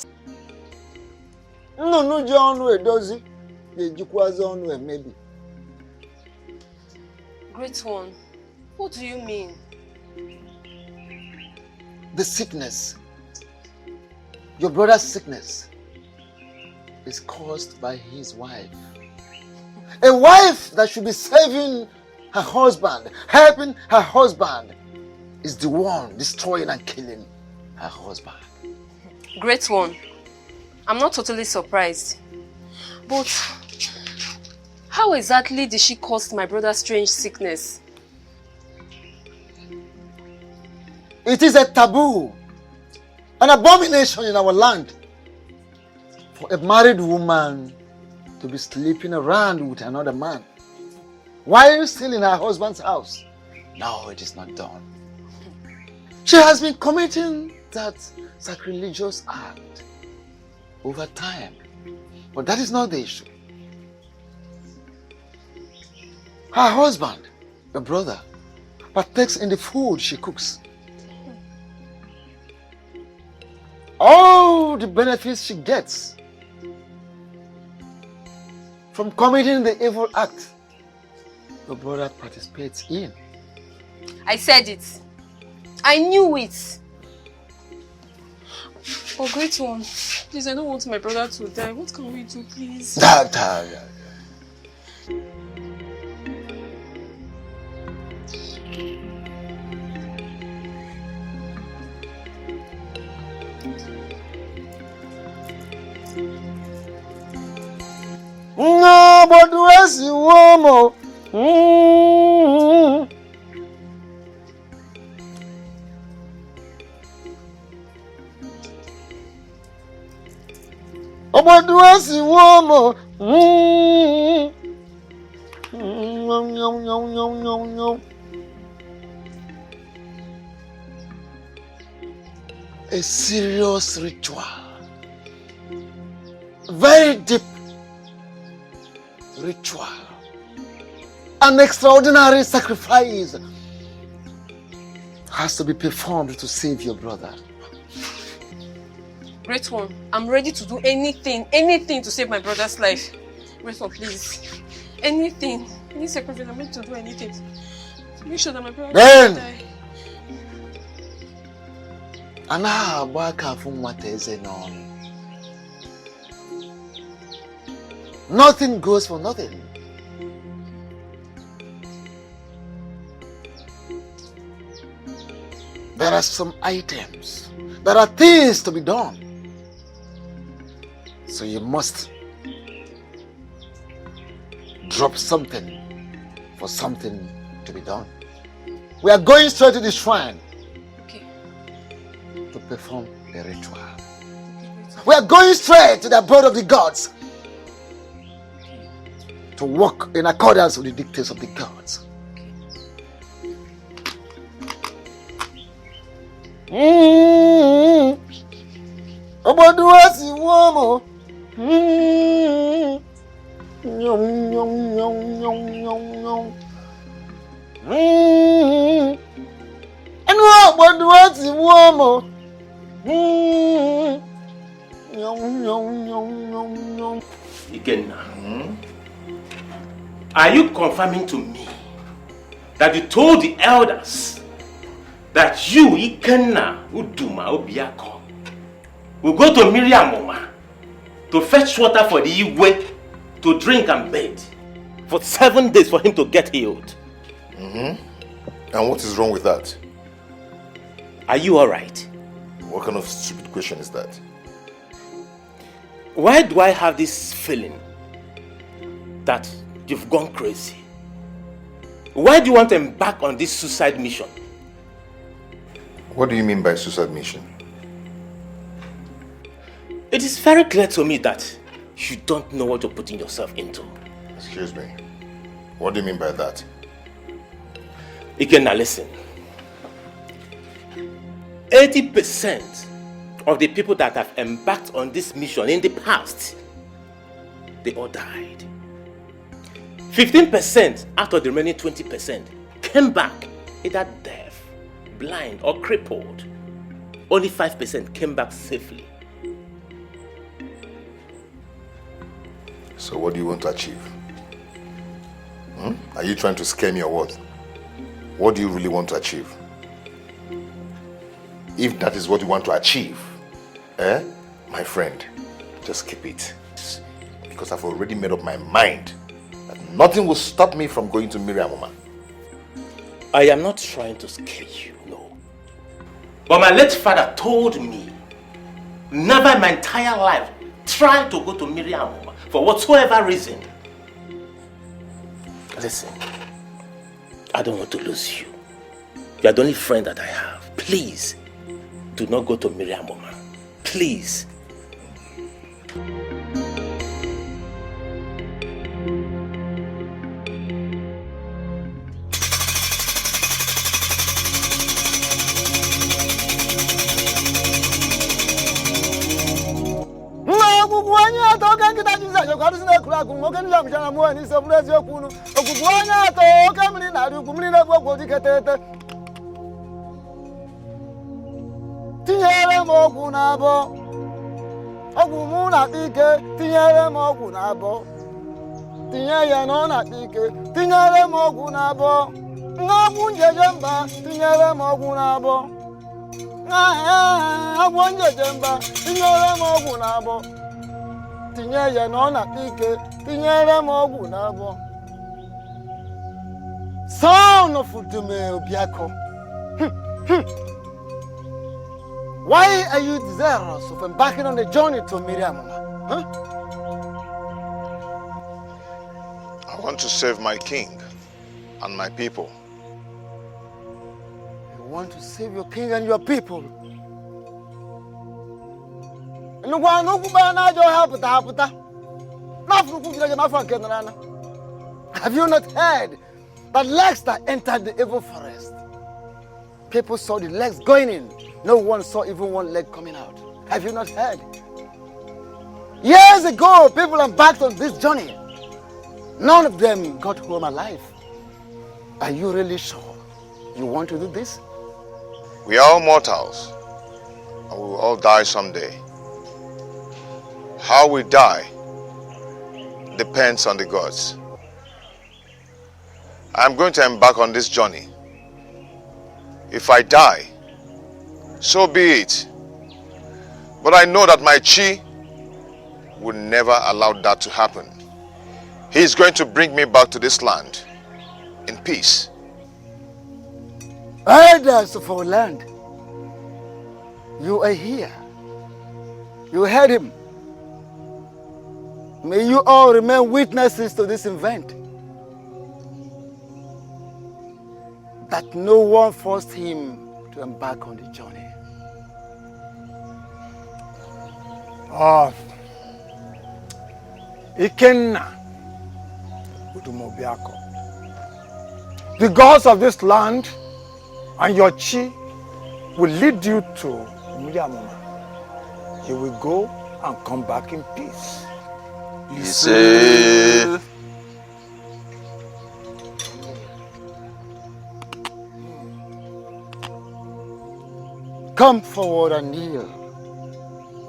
No, John, where does he? Maybe. Great one, what do you mean? The sickness, your brother's sickness, is caused by his wife. A wife that should be saving her husband, helping her husband, is the one destroying and killing her husband. Great one, I'm not totally surprised. But how exactly did she cause my brother's strange sickness? It is a taboo, an abomination in our land for a married woman to be sleeping around with another man while still in her husband's house. No, it is not done. She has been committing that sacrilegious act over time, but that is not the issue. Her husband, the brother, partakes in the food she cooks. All the benefits she gets from committing the evil act, the brother participates in. I said it. I knew it. Oh, great one. Please, I don't want my brother to die. What can we do, please? No, but where's the woman? Oh, but where's the woman? A serious ritual, very deep ritual, an extraordinary sacrifice has to be performed to save your brother. Great one, I'm ready to do anything to save my brother's life. Great one, please. Anything. Any sacrifice, I'm ready to do anything. To make sure that my brother doesn't die. Nothing goes for nothing. There are some items, there are things to be done. So you must drop something for something to be done. We are going straight to the shrine to perform the ritual. We are going straight to the abode of the gods to walk in accordance with the dictates of the gods. Ikenna, are you confirming to me that you told the elders that you, Ikenna, Uduma, Obiako, will go to Miriamoma to fetch water for the Igwe to drink and bathe for 7 days for him to get healed? And what is wrong with that? Are you alright? What kind of stupid question is that? Why do I have this feeling that you've gone crazy? Why do you want to embark on this suicide mission? What do you mean by suicide mission? It is very clear to me that you don't know what you're putting yourself into. Excuse me. What do you mean by that? Ikenna, listen. 80% of the people that have embarked on this mission in the past, they all died. 15% out of the remaining 20% came back either deaf, blind, or crippled. Only 5% came back safely. So what do you want to achieve? Are you trying to scare me or what? What do you really want to achieve? If that is what you want to achieve, my friend, just keep it. Because I've already made up my mind that nothing will stop me from going to Miriam, Mama. I am not trying to scare you, no. But my late father told me, never in my entire life try to go to Miriam, Mama, for whatsoever reason. Listen, I don't want to lose you. You are the only friend that I have. Please, do not go to Miriam, Mama. Please. Tinyere m ọgwụ n'abọ ọgwụ mụ na ike tinyere m ọgwụ n'abọ tinye ya na ọ na ike tinyere m ọgwụ n'abọ n'ọgwụ njeje mba tinyere m ọgwụ n'abọ ọgwụ njeje mba tinyere m ọgwụ n'abọ tinye ya na ọ na ike tinyere m ọgwụ n'abọ. Son of Udume Obiako, why are you desirous of embarking on the journey to Miriam? Huh? I want to save my king and my people. You want to save your king and your people? Have you not heard that legs that entered the evil forest? People saw the legs going in. No one saw even one leg coming out. Have you not heard? Years ago, people embarked on this journey. None of them got home alive. Are you really sure you want to do this? We are all mortals, and we will all die someday. How we die depends on the gods. I'm going to embark on this journey. If I die, so be it. But I know that my Chi would never allow that to happen. He is going to bring me back to this land in peace. Elders of our land, you are here. You heard him. May you all remain witnesses to this event. That no one forced him to embark on the journey. Ikenna Udumobiako. The gods of this land and your Chi will lead you to Miriamoma. You will go and come back in peace. Yes. Come forward and kneel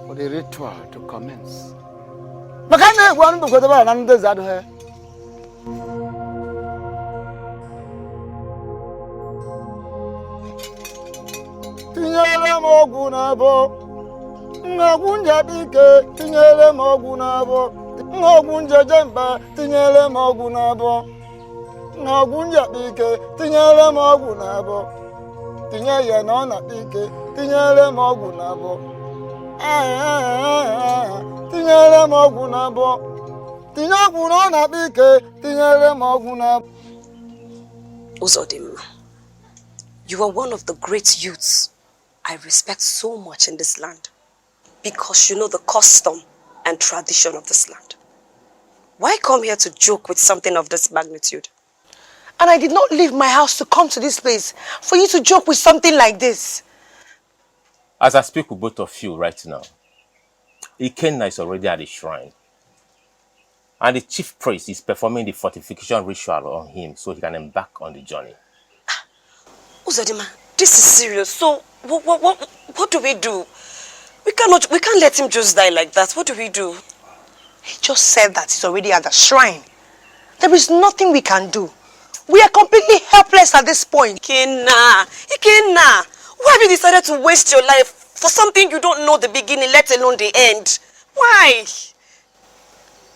for the ritual to commence. Tinyere m ọgwụ n'abọ, ọgwụ njabike tinyere m ọgwụ n'abọ, ọgwụ njeje mba tinyere m ọgwụ n'abọ, ọgwụ njabike tinyere m ọgwụ n'abọ, tinye ya na ọ na-ike tinyere m ọgwụ n'abọ, tinyere m ọgwụ n'abọ, tinye ọgwụ na ọ na-ike tinyere m ọgwụ n'abọ. Uzodimma, you are one of the great youths I respect so much in this land because you know the custom and tradition of this land. Why come here to joke with something of this magnitude? And I did not leave my house to come to this place for you to joke with something like this. As I speak with both of you right now, Ikenna is already at the shrine. And the chief priest is performing the fortification ritual on him so he can embark on the journey. Uzodima, this is serious. So, what do we do? We can't let him just die like that. What do we do? He just said that he's already at the shrine. There is nothing we can do. We are completely helpless at this point. Ikenna, why have you decided to waste your life for something you don't know the beginning, let alone the end? Why?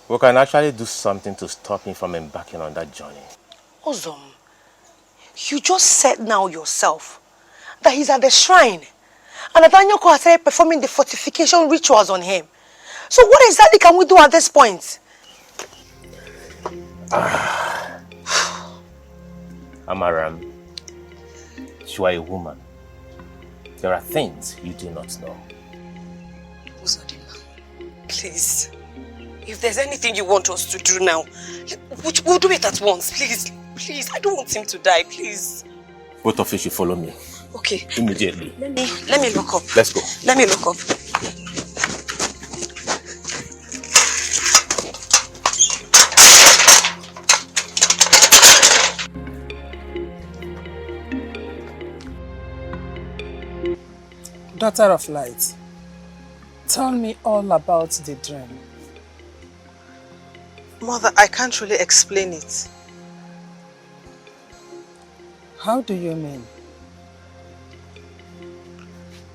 We can actually do something to stop him from embarking on that journey. Ozom, you just said now yourself that he's at the shrine and that Anyoko has started performing the fortification rituals on him. So what exactly can we do at this point? Amaram, you are a woman. There are things you do not know. Uzodima, please. If there's anything you want us to do now, we'll do it at once, please. Please, I don't want him to die, please. Both of you should follow me. Okay. Immediately. Let me look up. Let's go. Let me look up. Daughter of light, tell me all about the dream. Mother, I can't really explain it. How do you mean?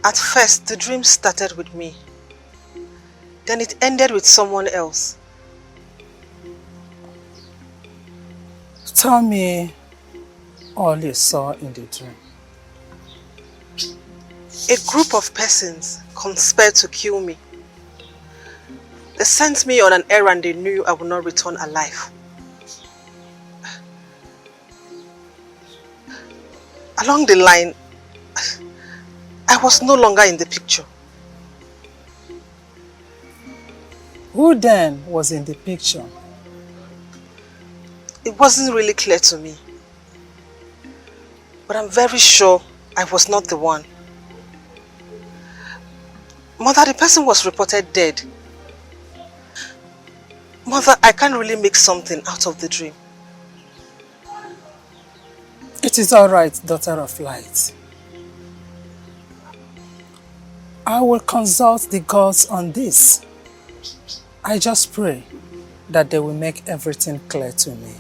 At first, the dream started with me. Then it ended with someone else. Tell me all you saw in the dream. A group of persons conspired to kill me. They sent me on an errand they knew I would not return alive. Along the line, I was no longer in the picture. Who then was in the picture? It wasn't really clear to me. But I'm very sure I was not the one. Mother, the person was reported dead. Mother, I can't really make something out of the dream. It is all right, daughter of light. I will consult the gods on this. I just pray that they will make everything clear to me.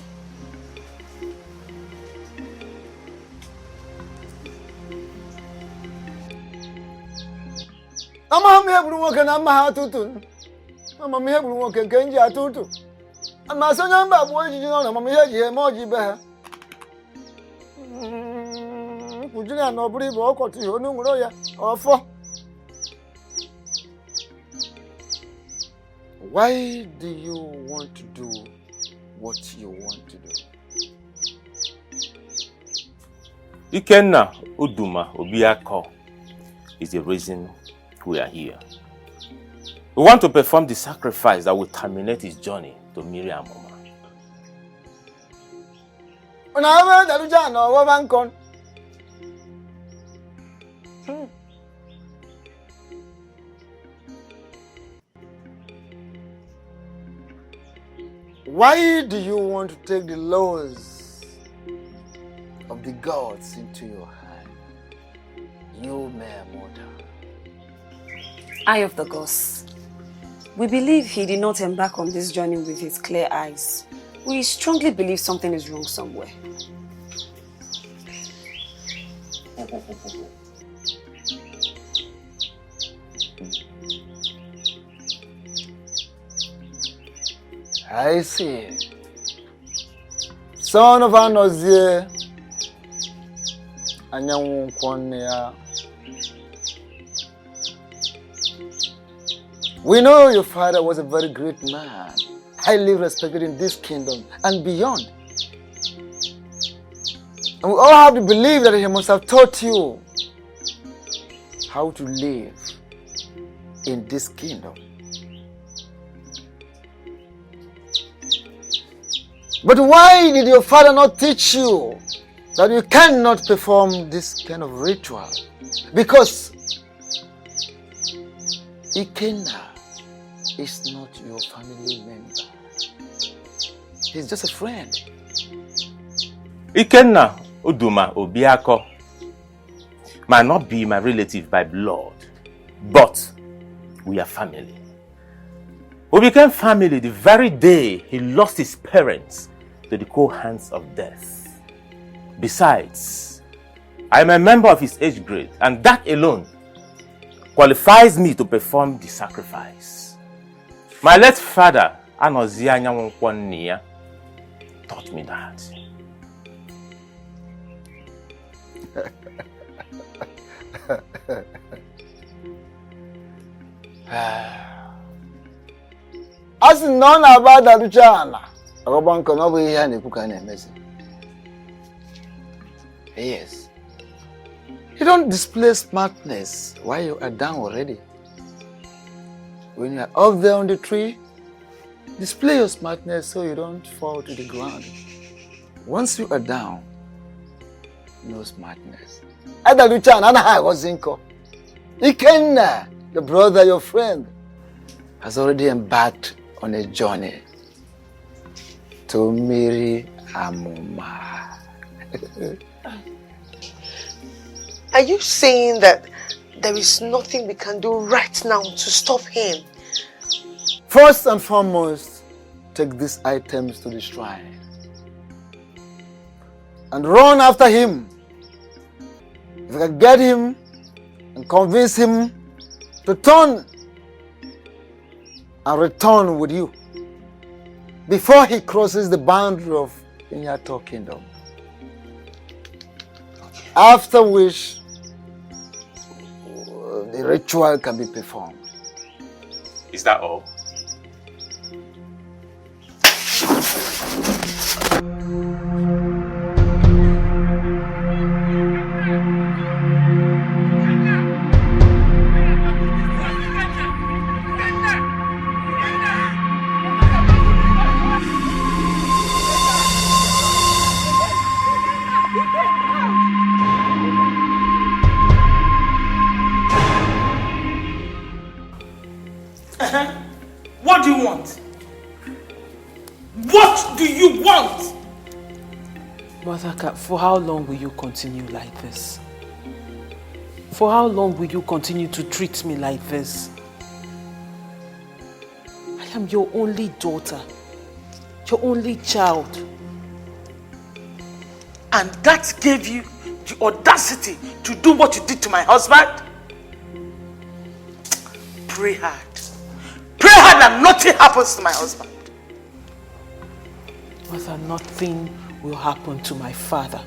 I'm here working on my tutu. I'm here working Kenja tutu. I'm a son of a boy, you know, I'm here, EMODI bear. Would you not believe or to your no or for? Why do you want to do what you want to do? Ikenna Uduma Obiako is the reason we are here. We want to perform the sacrifice that will terminate his journey to Miriam Mama. Why do you want to take the laws of the gods into your hand? You mere mortal. Eye of the gods. We believe he did not embark on this journey with his clear eyes. We strongly believe something is wrong somewhere. I see. Son of Anozie, Anyanwu Kwonya. We know your father was a very great man, highly respected in this kingdom and beyond. And we all have to believe that he must have taught you how to live in this kingdom. But why did your father not teach you that you cannot perform this kind of ritual? Because Ikenna is not your family member. He's just a friend. Ikenna Uduma Obiako might not be my relative by blood, but we are family. We became family the very day he lost his parents to the cold hands of death. Besides, I am a member of his age grade, and that alone qualifies me to perform the sacrifice. My late father, Anozia Nyawonkwonia, taught me that. As none about that China, Roban can over here and cook an amazing. Yes. You don't display smartness while you are down already. When you are up there on the tree, display your smartness so you don't fall to the ground. Once you are down, no smartness. Ikenna, your brother, your friend, has already embarked on a journey to marry Amuma. Are you saying that there is nothing we can do right now to stop him? First and foremost, take these items to the shrine and run after him. If you can get him and convince him to turn and return with you before he crosses the boundary of Inyato Kingdom. After which the ritual can be performed. Is that all? What do you want? What do you want? Mother, for how long will you continue like this? For how long will you continue to treat me like this? I am your only daughter, your only child. And that gave you the audacity to do what you did to my husband? Pray hard. Pray hard that nothing happens to my husband. Mother, nothing will happen to my father.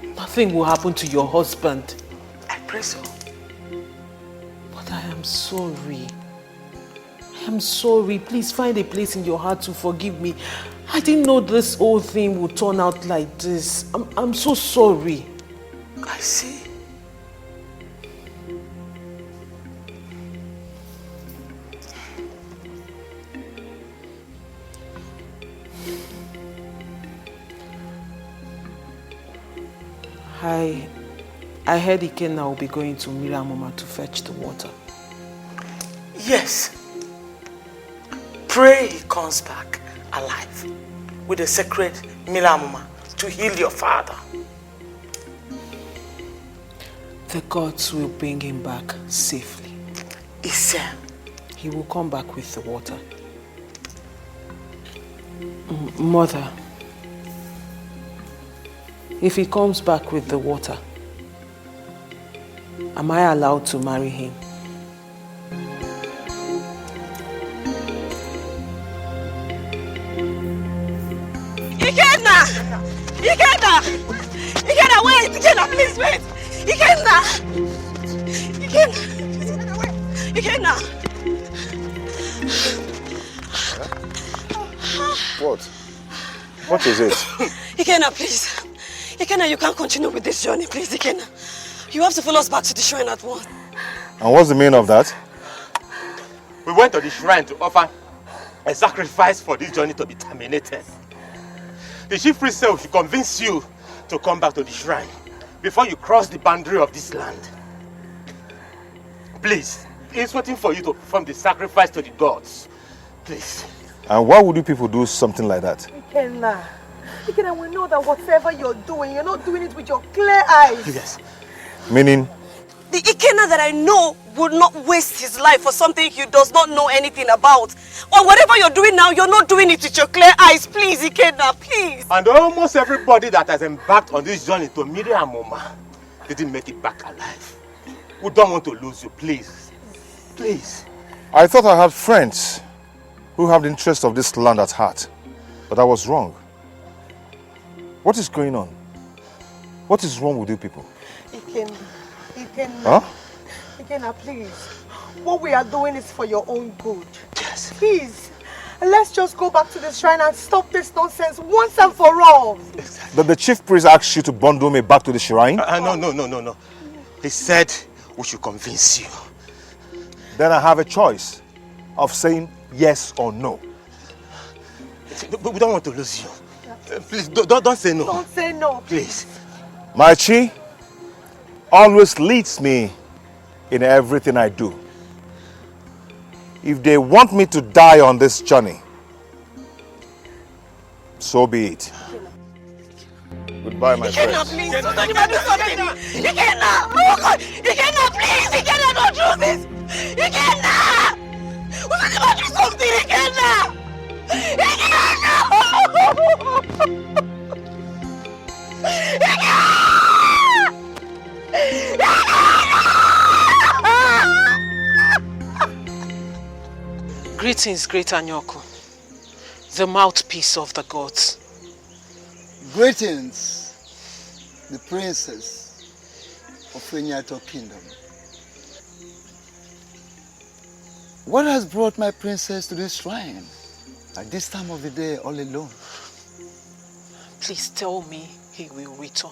Nothing will happen to your husband. I pray so. But I am sorry. I am sorry. Please find a place in your heart to forgive me. I didn't know this whole thing would turn out like this. I'm so sorry. I see. I heard Ikenna will be going to Miramoma to fetch the water. Yes. Pray he comes back alive with the sacred Miramoma to heal your father. The gods will bring him back safely. Ise. He will come back with the water. Mother, if he comes back with the water, am I allowed to marry him? Ikenna! Ikenna! Ikenna, wait! Ikenna, please wait! Ikenna! Ikenna! What? What is it? Ikenna, please. Ikenna, you can't continue with this journey, please, Ikenna. You have to follow us back to the shrine at once. And what's the meaning of that? We went to the shrine to offer a sacrifice for this journey to be terminated. The chief priest said we should convince you to come back to the shrine before you cross the boundary of this land. Please, is waiting for you to perform the sacrifice to the gods. Please. And why would you people do something like that? Ikenna, we know that whatever you're not doing it with your clear eyes. Yes. Meaning? The Ikenna that I know would not waste his life for something he does not know anything about. Or whatever you're doing now, you're not doing it with your clear eyes. Please, Ikenna, please. And almost everybody that has embarked on this journey to Miriam Moma didn't make it back alive. We don't want to lose you, please. Please. I thought I had friends who have the interest of this land at heart. But I was wrong. What is going on? What is wrong with you people? Ikenna, Huh? Ikenna, please. What we are doing is for your own good. Yes. Please, let's just go back to the shrine and stop this nonsense once and for all. Did the chief priest ask you to bundle me back to the shrine? No. He said we should convince you. Then I have a choice of saying yes or no. But we don't want to lose you. Please, don't say no. Don't say no. Please. My chi always leads me in everything I do. If they want me to die on this journey, so be it. Goodbye, my Ikenna, friends. please. Somebody do something. Ikenna! Oh God! Ikenna, please! Ikenna, don't do this! Ikenna! Somebody do something, Ikenna! Ikenna! Greetings, great Anyoko, the mouthpiece of the gods. Greetings, the princess of Enyato Kingdom. What has brought my princess to this shrine at this time of the day all alone? Please tell me he will return.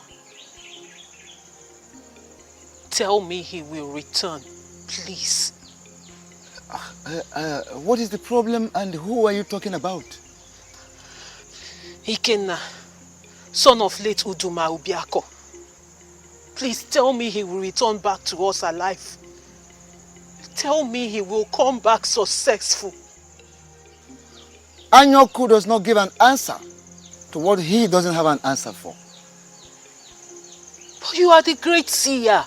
Tell me he will return, please. What is the problem and who are you talking about? Ikenna, son of late Uduma Ubiako. Please tell me he will return back to us alive. Tell me he will come back successful. Anyoku does not give an answer to what he doesn't have an answer for. But you are the great seer,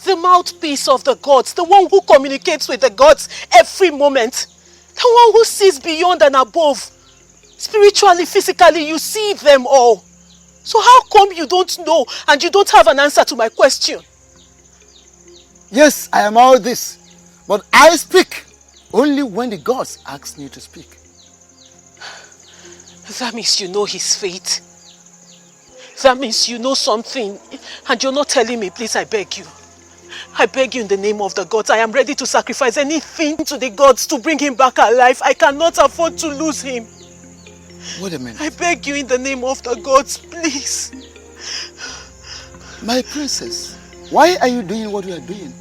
the mouthpiece of the gods, the one who communicates with the gods every moment, the one who sees beyond and above. Spiritually, physically, you see them all. So how come you don't know and you don't have an answer to my question? Yes, I am all this, but I speak only when the gods ask me to speak. That means you know his fate. That means you know something and you're not telling me. Please, I beg you. I beg you in the name of the gods. I am ready to sacrifice anything to the gods to bring him back alive. I cannot afford to lose him. Wait a minute. I beg you in the name of the gods, please. My princess, why are you doing what you are doing?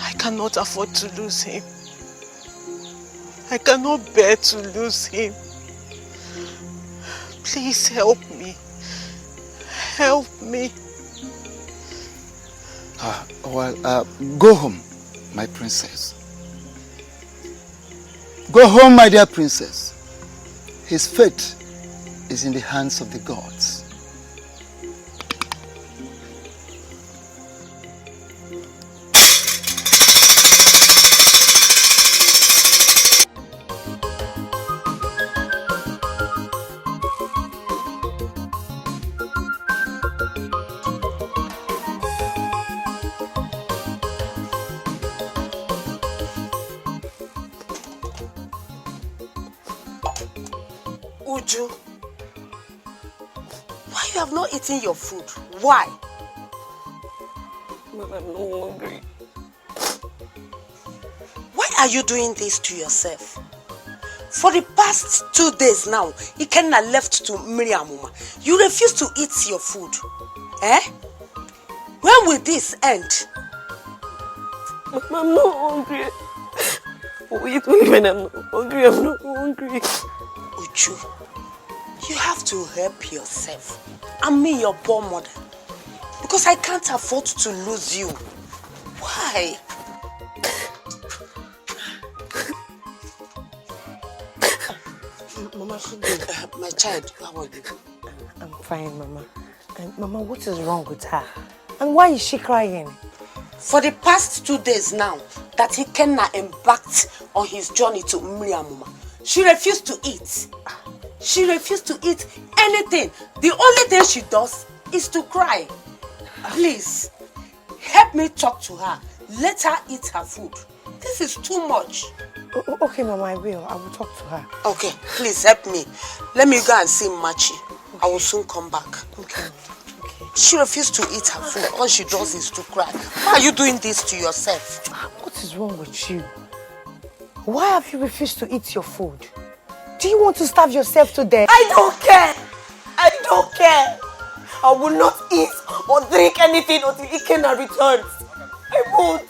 I cannot afford to lose him. I cannot bear to lose him. Please help me. Help me. Go home, my princess. Go home, my dear princess. His fate is in the hands of the gods. Uju, why you have not eaten your food? Why? Mom, I'm not hungry. Why are you doing this to yourself? For the past 2 days now, Ikenna left to Miriamuma. You refuse to eat your food. Eh? When will this end? Mom, I'm not hungry. Wait only when I'm not hungry. I'm not hungry. Uju, You have to help yourself. And me, your poor mother. Because I can't afford to lose you. Why? Mama, my child, how are you? I'm fine, Mama. And Mama, what is wrong with her? And why is she crying? For the past 2 days now, that Ikenna embarked on his journey to Miriamuma, she refused to eat. She refused to eat anything. The only thing she does is to cry. Please, help me talk to her. Let her eat her food. This is too much. Okay, Mama, I will talk to her. Okay, please help me. Let me go and see Machi. Okay. I will soon come back. Okay. She refused to eat her food. All she does is to cry. Why are you doing this to yourself? What is wrong with you? Why have you refused to eat your food? Do you want to starve yourself to death? I don't care. I don't care. I will not eat or drink anything until Ikenna returns. I won't.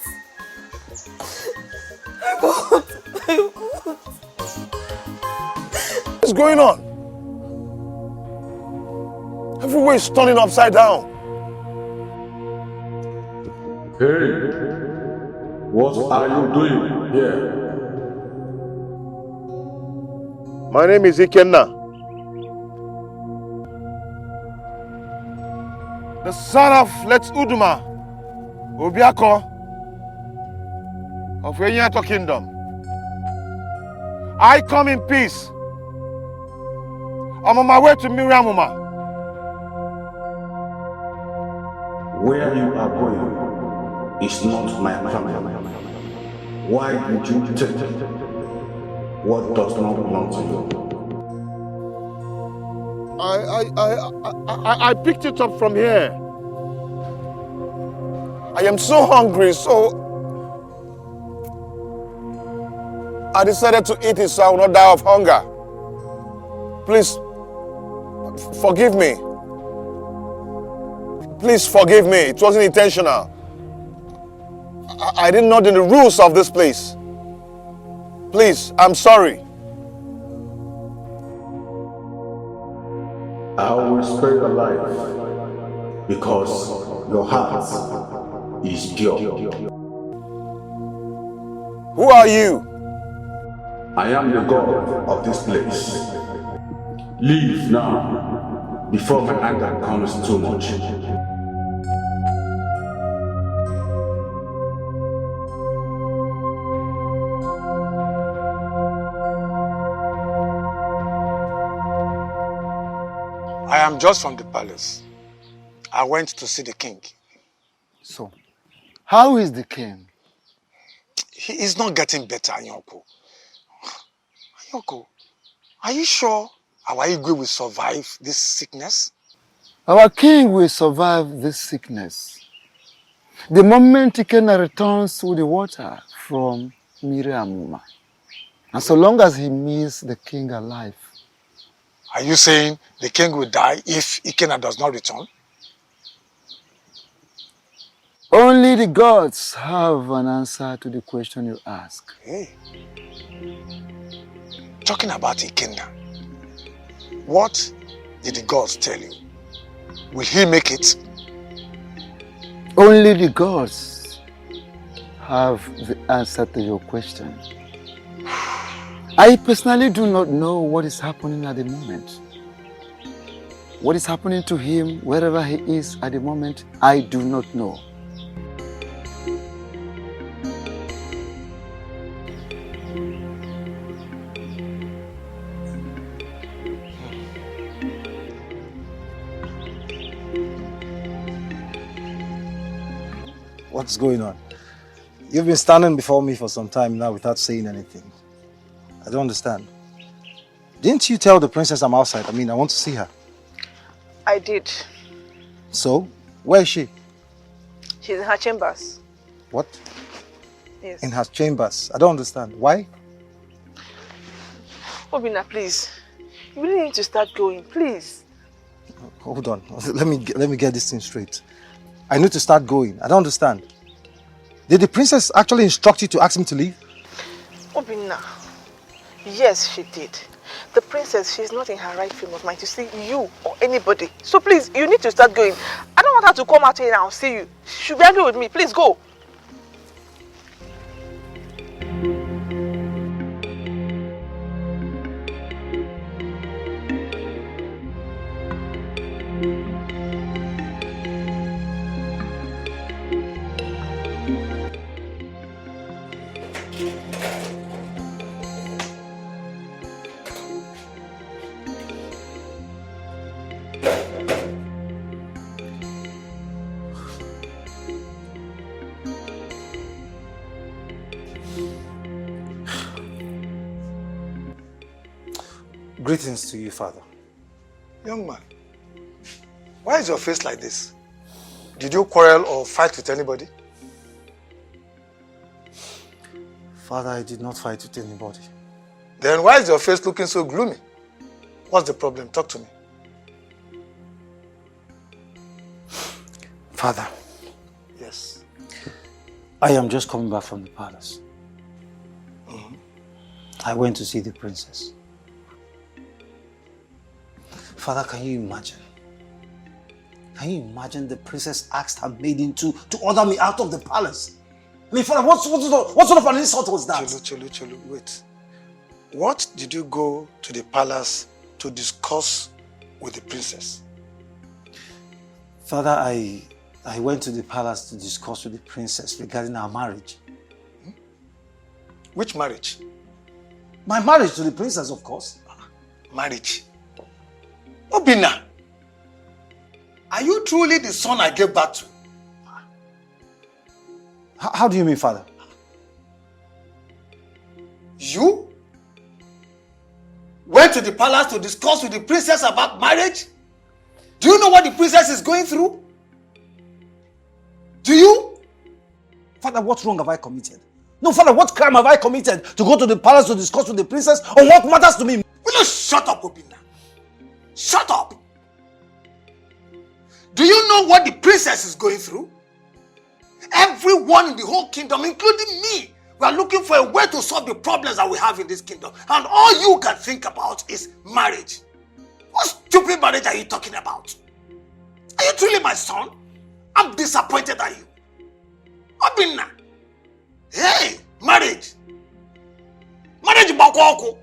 I won't. I won't. What's going on? Everywhere is turning upside down. Hey, what are you doing here? My name is Ikenna, the son of Let Uduma Obiako of Enyato Kingdom. I come in peace. I'm on my way to Miriamuma. Where you are going is not my problem. Why did you take what does not belong to you? I picked it up from here. I am so hungry, so I decided to eat it so I will not die of hunger. Please, forgive me. Please forgive me. It wasn't intentional. I didn't know the rules of this place. Please, I'm sorry. I will spare your life because your heart is pure. Who are you? I am the God of this place. Leave now before my anger becomes too much. I am just from the palace. I went to see the king. So, how is the king? He is not getting better, Anyoko. Anyoko, are you sure our Igwe will survive this sickness? Our king will survive this sickness. The moment Ikenna returns with the water from Miriamuma. And so long as he meets the king alive. Are you saying the king will die if Ikenna does not return? Only the gods have an answer to the question you ask. Hey. Talking about Ikenna, what did the gods tell you? Will he make it? Only the gods have the answer to your question. I personally do not know what is happening at the moment. What is happening to him, wherever he is at the moment, I do not know. What's going on? You've been standing before me for some time now without saying anything. I don't understand. Didn't you tell the princess I'm outside? I want to see her. I did. So, where is she? She's in her chambers. What? Yes. In her chambers. I don't understand. Why? Obina, please. You really need to start going, please. Hold on. Let me get this thing straight. I need to start going. I don't understand. Did the princess actually instruct you to ask me to leave? Obina, yes, she did. The princess, she's not in her right frame of mind to see you or anybody. So please, you need to start going. I don't want her to come out here now and see you. She should be angry with me. Please go. Greetings to you, Father. Young man, why is your face like this? Did you quarrel or fight with anybody? Father, I did not fight with anybody. Then why is your face looking so gloomy? What's the problem? Talk to me. Father. Yes. I am just coming back from the palace. Mm-hmm. I went to see the princess. Father, can you imagine? Can you imagine the princess asked her maiden to order me out of the palace? I mean, Father, what sort of an insult was that? Chelu, wait. What did you go to the palace to discuss with the princess? Father, I went to the palace to discuss with the princess regarding our marriage. Which marriage? My marriage to the princess, of course. Marriage? Obina, are you truly the son I gave birth to? How do you mean, Father? You went to the palace to discuss with the princess about marriage? Do you know what the princess is going through? Do you? Father, what wrong have I committed? No, Father, what crime have I committed to go to the palace to discuss with the princess on what matters to me? Will you shut up, Obina? Shut up! Do you know what the princess is going through? Everyone in the whole kingdom, including me, we are looking for a way to solve the problems that we have in this kingdom. And all you can think about is marriage. What stupid marriage are you talking about? Are you truly my son? I'm disappointed at you. Obina. Hey, marriage. Marriage bakwako.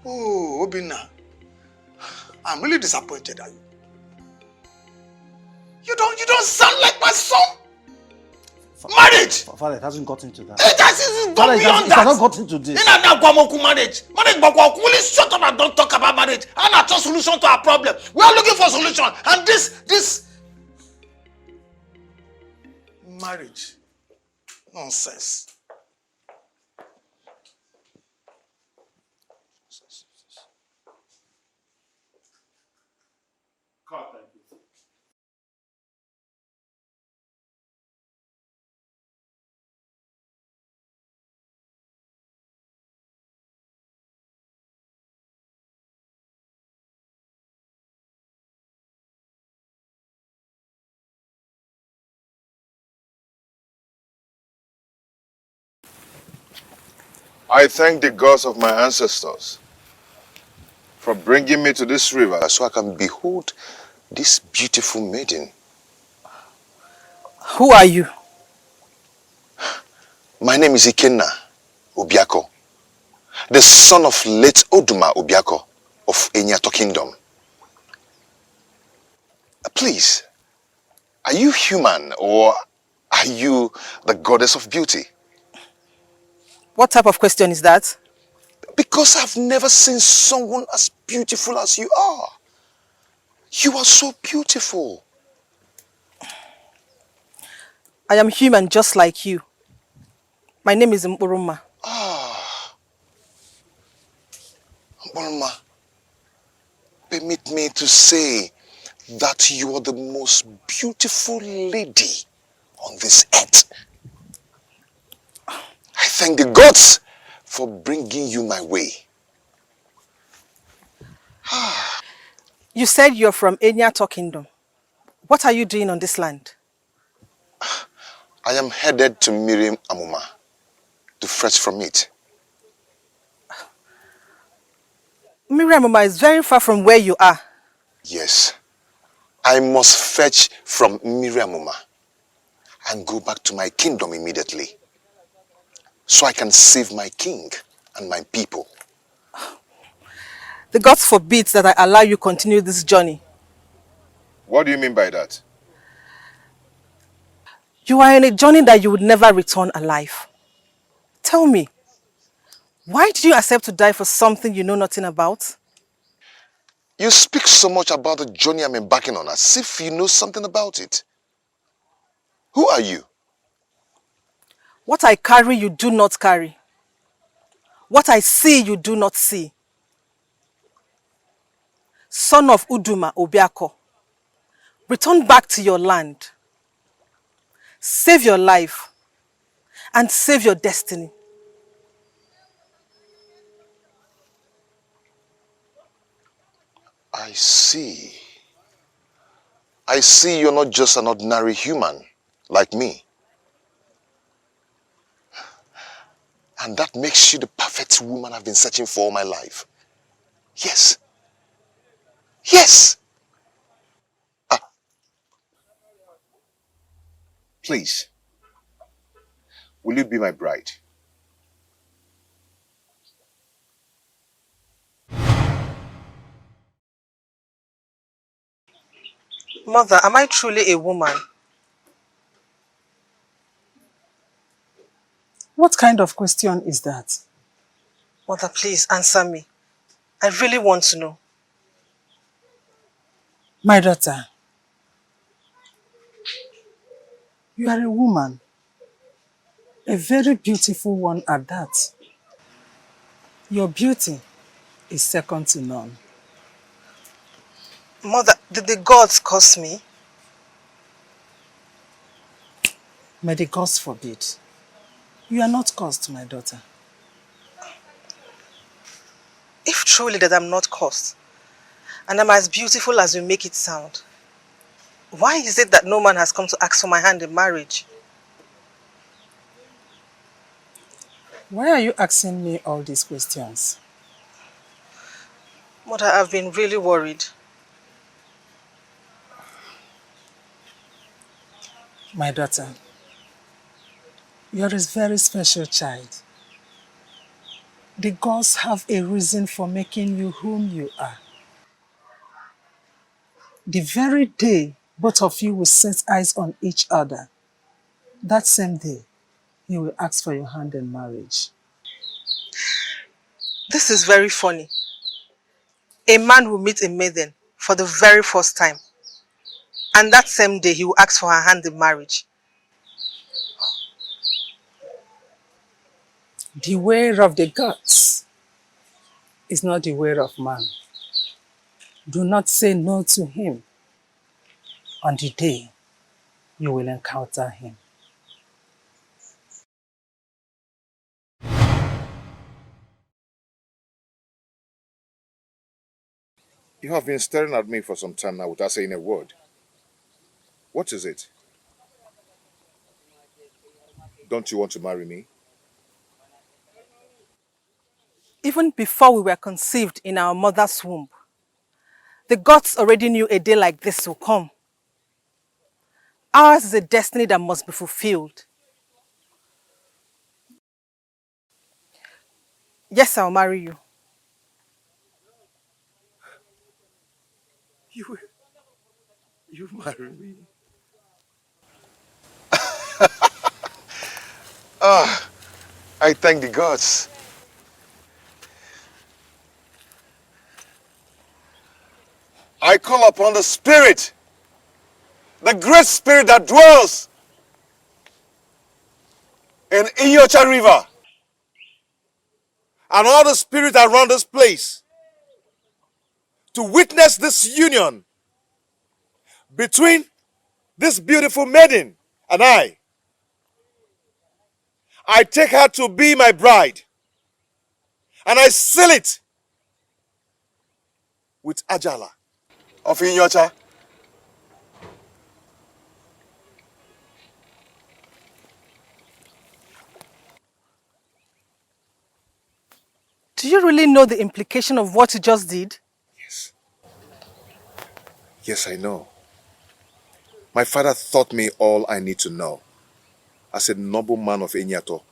Oh, Obina. I'm really disappointed at you. You don't sound like my son. Marriage. Father, it hasn't gotten to that. It has gone beyond that. It has not gotten to this. Marriage. Marriage bakwako. Will you shut up and don't talk about marriage? And not a solution to our problem. We are looking for a solution. And this marriage. Nonsense. I thank the gods of my ancestors for bringing me to this river so I can behold this beautiful maiden. Who are you? My name is Ikenna Obiako, the son of late Oduma Obiako of Enyato Kingdom. Please, are you human or are you the goddess of beauty? What type of question is that? Because I've never seen someone as beautiful as you are. You are so beautiful. I am human just like you. My name is Mburuma. Mburuma, permit me to say that you are the most beautiful lady on this earth. I thank the gods for bringing you my way. You said you're from Enyato Kingdom. What are you doing on this land? I am headed to Miriam Amuma to fetch from it. Miriam is very far from where you are. Yes. I must fetch from Miriamuma and go back to my kingdom immediately so I can save my king and my people. The gods forbid that I allow you continue this journey. What do you mean by that? You are in a journey that you would never return alive. Tell me, why did you accept to die for something you know nothing about? You speak so much about the journey I'm embarking on as if you know something about it. Who are you? What I carry, you do not carry. What I see, you do not see. Son of Uduma Obiako, return back to your land. Save your life and save your destiny. I see. I see you're not just an ordinary human like me. And that makes you the perfect woman I've been searching for all my life. Yes. Yes. Please, will you be my bride? Mother, am I truly a woman? What kind of question is that? Mother, please answer me. I really want to know. My daughter, you are a woman. A very beautiful one at that. Your beauty is second to none. Mother, did the gods curse me? May the gods forbid. You are not cursed, my daughter. If truly that I'm not cursed, and I'm as beautiful as you make it sound, why is it that no man has come to ask for my hand in marriage? Why are you asking me all these questions? Mother, I've been really worried. My daughter, you're a very special child. The gods have a reason for making you whom you are. The very day both of you will set eyes on each other, that same day, he will ask for your hand in marriage. This is very funny. A man will meet a maiden for the very first time, and that same day he will ask for her hand in marriage. The way of the gods is not the way of man. Do not say no to him on the day you will encounter him. You have been staring at me for some time now without saying a word. What is it? Don't you want to marry me? Even before we were conceived in our mother's womb, the gods already knew a day like this will come. Ours is a destiny that must be fulfilled. Yes, I'll marry you. You marry me? I thank the gods. I call upon the spirit, the great spirit that dwells in Inyocha River, and all the spirits around this place to witness this union between this beautiful maiden and I. I take her to be my bride, and I seal it with Ajala of Inyocha. Do you really know the implication of what you just did? Yes, I know. My father taught me all I need to know. As a noble man of Enyato,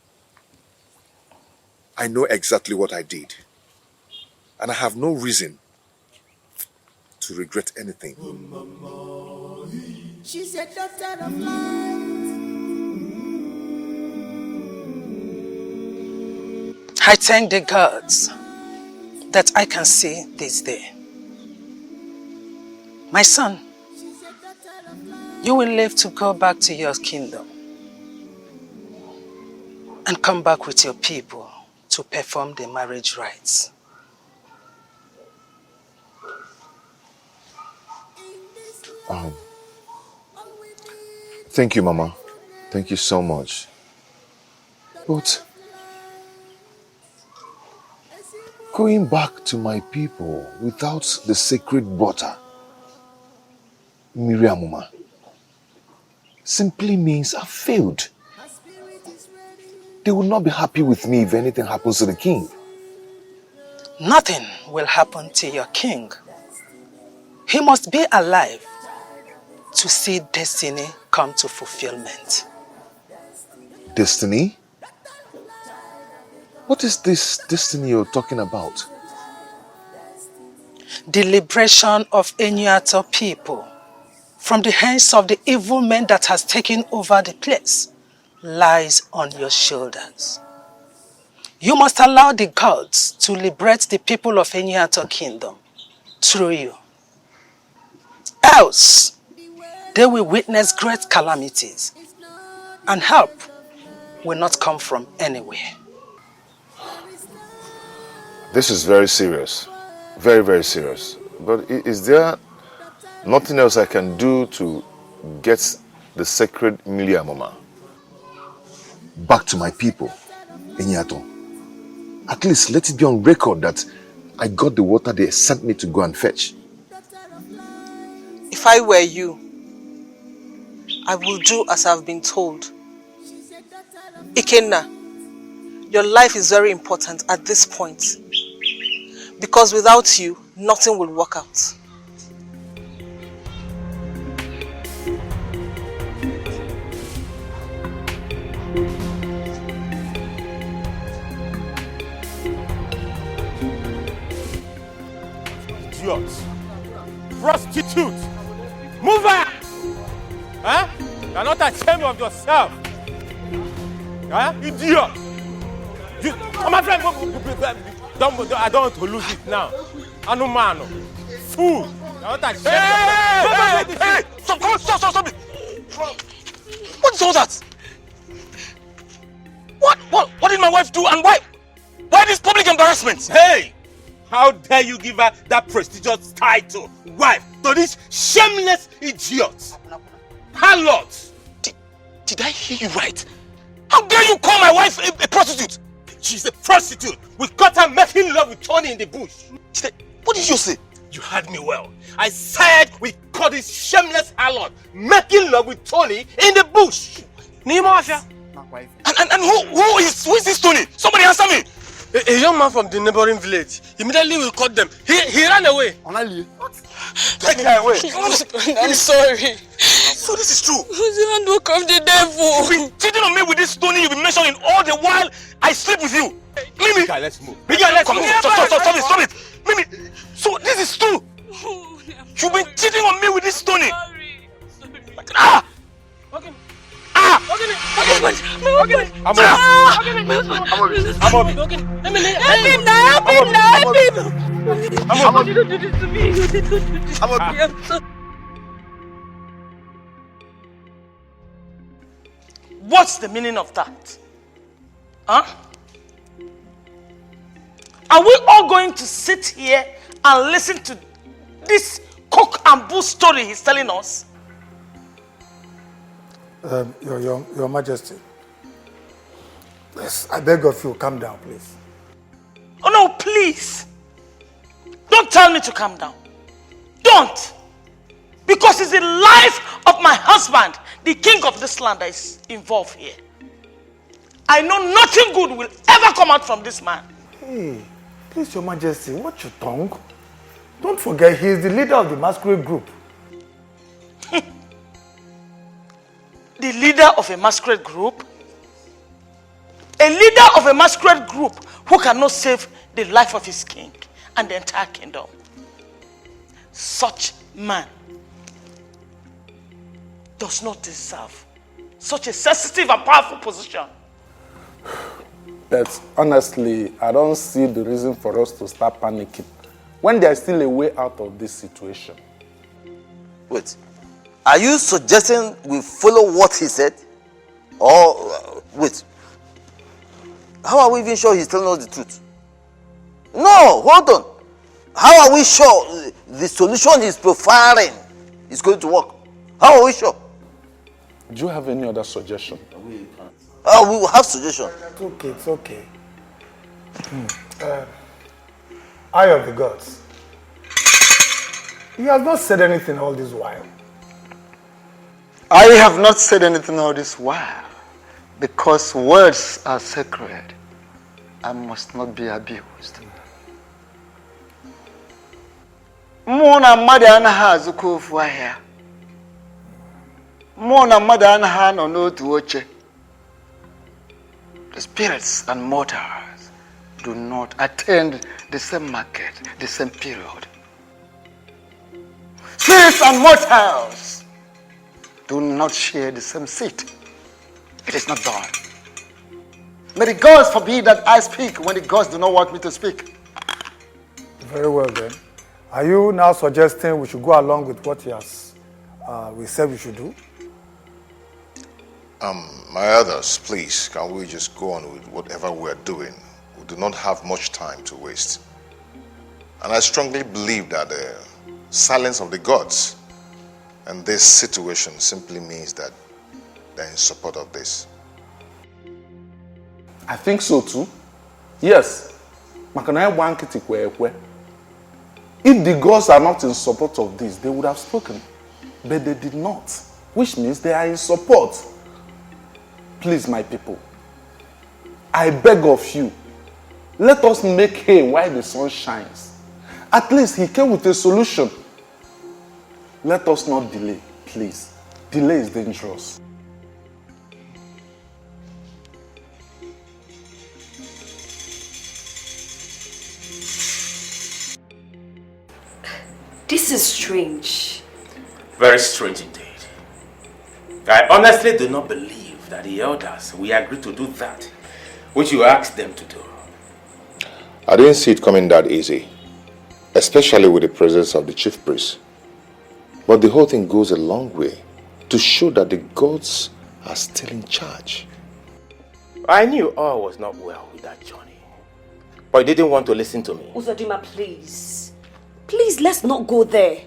I know exactly what I did. And I have no reason to regret anything. She's a daughter of light. I thank the gods that I can see this day. My son, you will live to go back to your kingdom and come back with your people to perform the marriage rites. Thank you, Mama. Thank you so much. But going back to my people without the sacred butter, Miriamuma, simply means I failed. They will not be happy with me if anything happens to the king. Nothing will happen to your king. He must be alive to see destiny come to fulfillment. Destiny? What is this destiny you're talking about? The liberation of Enuato people from the hands of the evil men that has taken over the place lies on your shoulders. You must allow the gods to liberate the people of Enuato kingdom through you. Else, they will witness great calamities and help will not come from anywhere. This is very serious. Very, very serious. But is there nothing else I can do to get the sacred Mama back to my people, Enyato? At least let it be on record that I got the water they sent me to go and fetch. If I were you, I will do as I've been told. Ikenna, your life is very important at this point. Because without you, nothing will work out. Idiot. Prostitute. Move out! Huh? You're not ashamed of yourself. Huh? Idiot. My friend, I don't want to lose it now. Anumano. Fool. You're not ashamed. Hey! Stop it! What is all that? What did my wife do and why this public embarrassment? Hey! How dare you give her that prestigious title, wife, to this shameless idiot? Harlot! Did I hear you right? How dare you call my wife a prostitute? She's a prostitute. We caught her making love with Tony in the bush. What did you say? You heard me well. I said we caught this shameless harlot making love with Tony in the bush. And who is this Tony? Somebody answer me. A young man from the neighboring village. Immediately we caught them. He ran away. What? Take her away. I'm sorry. So this is true. The handbook of the devil. You've been cheating on me with this Tony you've been mentioning all the while I sleep with you. Mimi. Guy, let's move. Come on. Stop it. Mimi. So this is true. You've been cheating on me with this Tony. Ah! What's the meaning of that? Huh? Are we all going to sit here and listen to this cock and bull story he's telling us? Your Majesty, yes, I beg of you, calm down, please. Oh no, please. Don't tell me to calm down. Don't. Because it's the life of my husband, the king of this land, that is involved here. I know nothing good will ever come out from this man. Hey, Please, Your Majesty, watch your tongue. Don't forget, he is the leader of the masquerade group. The leader of a masquerade group? A leader of a masquerade group who cannot save the life of his king and the entire kingdom. Such man does not deserve such a sensitive and powerful position. But honestly, I don't see the reason for us to start panicking when there's still a way out of this situation. Wait, are you suggesting we follow what he said? Or, wait, how are we even sure he's telling us the truth? No, hold on. How are we sure the solution he's profiling is going to work? How are we sure? Do you have any other suggestion? We will have suggestion. It's okay, it's okay. Eye of the gods. He has not said anything all this while. I have not said anything all this while because words are sacred and must not be abused. Mona madana has ukufwa here. Mona madana ha no no to watch. The spirits and mortals do not attend the same market, the same period. Spirits and mortals do not share the same seat. It is not done. May the gods forbid that I speak when the gods do not want me to speak. Very well then. Are you now suggesting we should go along with what he has we said we should do? My others, please, can we just go on with whatever we're doing? We do not have much time to waste. And I strongly believe that the silence of the gods in this situation simply means that they're in support of this. I think so too. Yes. If the gods are not in support of this, they would have spoken. But they did not, which means they are in support. Please, my people, I beg of you, let us make hay while the sun shines. At least he came with a solution. Let us not delay, please. Delay is dangerous. This is strange. Very strange indeed. I honestly do not believe that the elders will agree to do that which you asked them to do. I didn't see it coming that easy, especially with the presence of the chief priest. But the whole thing goes a long way to show that the gods are still in charge. I knew all was not well with that Johnny, but he didn't want to listen to me. Uzodima, please. Please, let's not go there.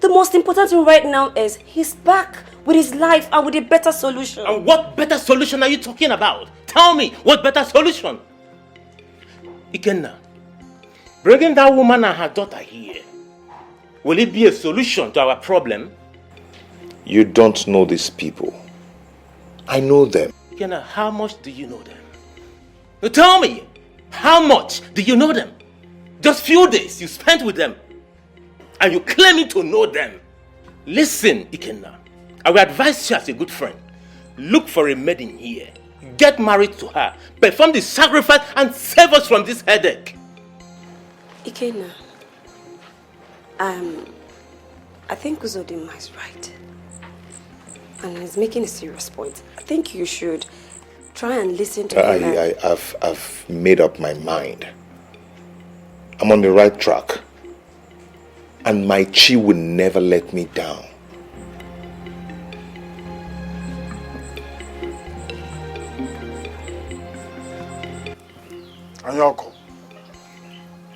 The most important thing right now is he's back with his life and with a better solution. And what better solution are you talking about? Tell me, what better solution? Ikenna, bringing that woman and her daughter here, will it be a solution to our problem? You don't know these people. I know them. Ikenna, how much do you know them? You tell me, how much do you know them? Just few days you spent with them, and you claiming to know them. Listen, Ikenna, I will advise you as a good friend. Look for a maiden here. Get married to her. Perform the sacrifice and save us from this headache. Ikenna, I think Uzodima is right. And he's making a serious point. I think you should try and listen to him. I've made up my mind. I'm on the right track. And my chi will never let me down. Anyoko,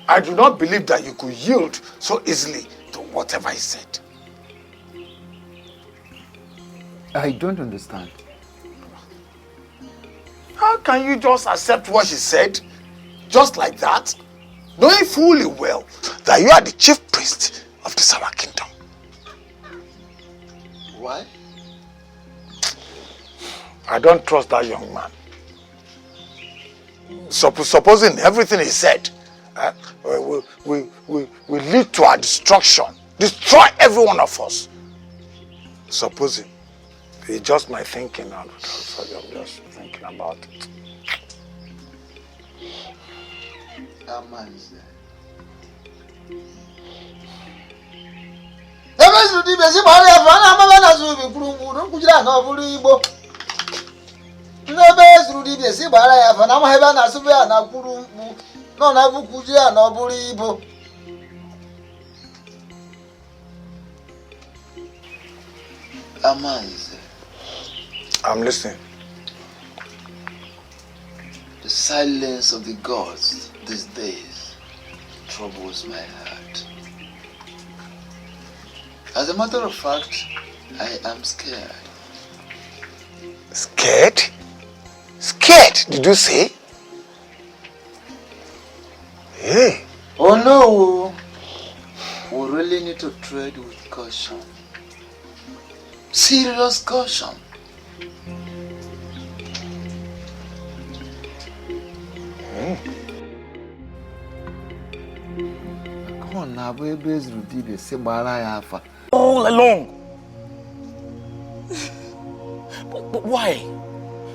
I do not believe that you could yield so easily to whatever he said. I don't understand. How can you just accept what she said, just like that, knowing fully well that you are the chief priest of this our kingdom? Why? I don't trust that young man. supposing everything he said will lead to our destruction, destroy every one of us. Supposing. It's just my thinking now. Sorry, I'm just thinking about it. I'm listening. The silence of the gods these days troubles my heart. As a matter of fact, I am scared. Scared? Scared, did you say? Hey. Oh no! We really need to tread with caution. Serious caution. Come on now, baby's routine. Say, Bala all along. But why?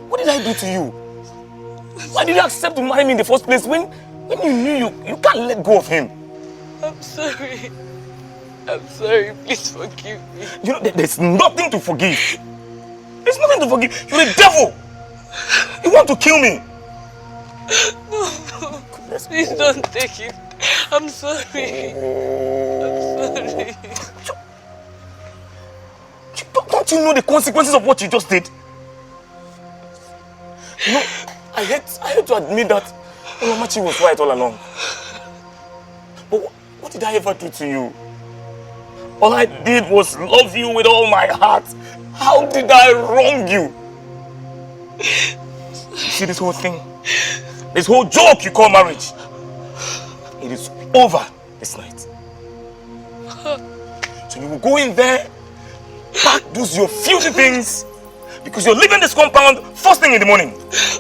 What did I do to you? Why did you accept to marry me in the first place when you knew you can't let go of him? I'm sorry. I'm sorry. Please forgive me. You know, there's nothing to forgive. There's nothing to forgive. You're a devil. You want to kill me. No. Please don't take it. I'm sorry. I'm sorry. Don't you know the consequences of what you just did? You know, I hate to admit that Olamachi was right all along. But what did I ever do to you? All I did was love you with all my heart. How did I wrong you? You see this whole thing? This whole joke you call marriage? It is over this night. So you will go in there, pack those your filthy things, because you're leaving this compound first thing in the morning.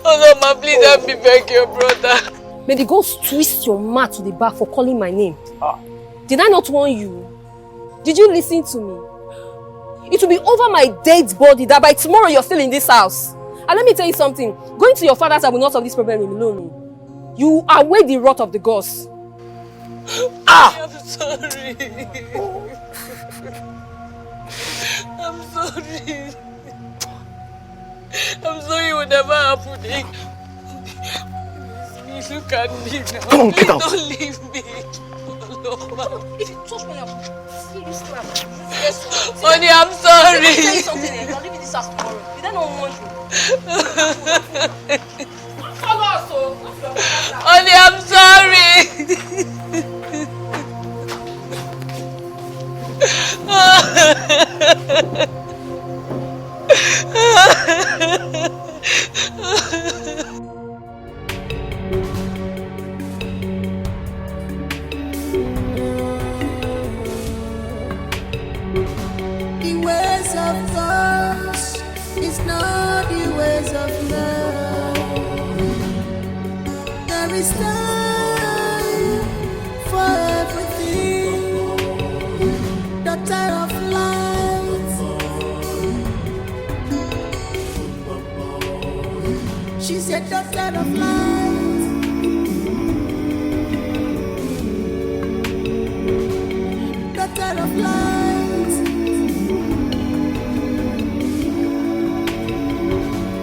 Oh no, ma, please help me beg your brother. May the ghost twist your mouth to the back for calling my name. Did I not warn you? Did you listen to me? It will be over my dead body that by tomorrow you're still in this house. And let me tell you something. Going to your father's house will not solve this problem alone. You await the wrath of the gods. I'm sorry. I'm sorry. I'm sorry it would never happen again. Please look at me now. Come on, get out. Don't leave me. If you touch me, I'll see you slap. Honey, I'm sorry. Let me tell you something. I'll leave you this house tomorrow. Did I not want you? Follow us, so. Honey, I'm sorry. The ways of God is not the ways of man. There is time for everything. Daughter of light, she's a daughter of light. Daughter of light.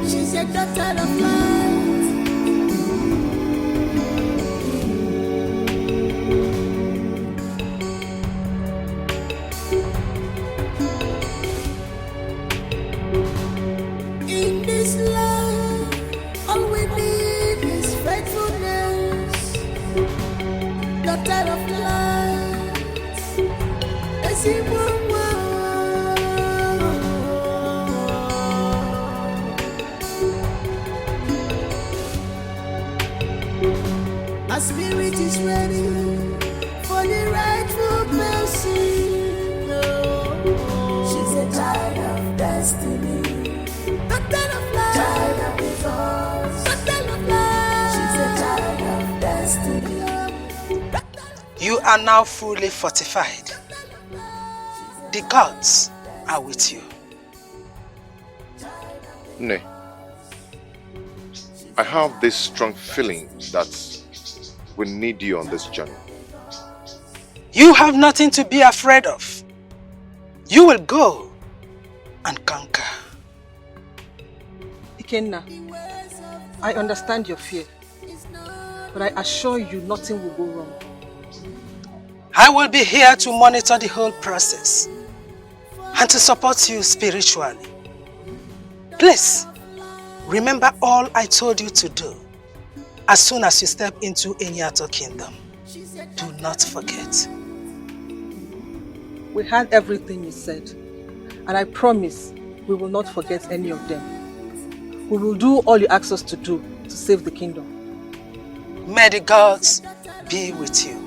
She's a daughter of light. In this life, all we need is faithfulness. Daughter of light, as it were. Our spirit is ready for the rightful person. She's a child of destiny, daughter of light, child of the gods, daughter of light. She's a You are now fully fortified. The gods are with you. Nay, I have this strong feeling that we need you on this journey. You have nothing to be afraid of. You will go and conquer. Ikenna, I understand your fear, but I assure you nothing will go wrong. I will be here to monitor the whole process and to support you spiritually. Please, remember all I told you to do as soon as you step into ETIKO kingdom. Do not forget. We heard everything you said, and I promise we will not forget any of them. We will do all you ask us to do to save the kingdom. May the gods be with you.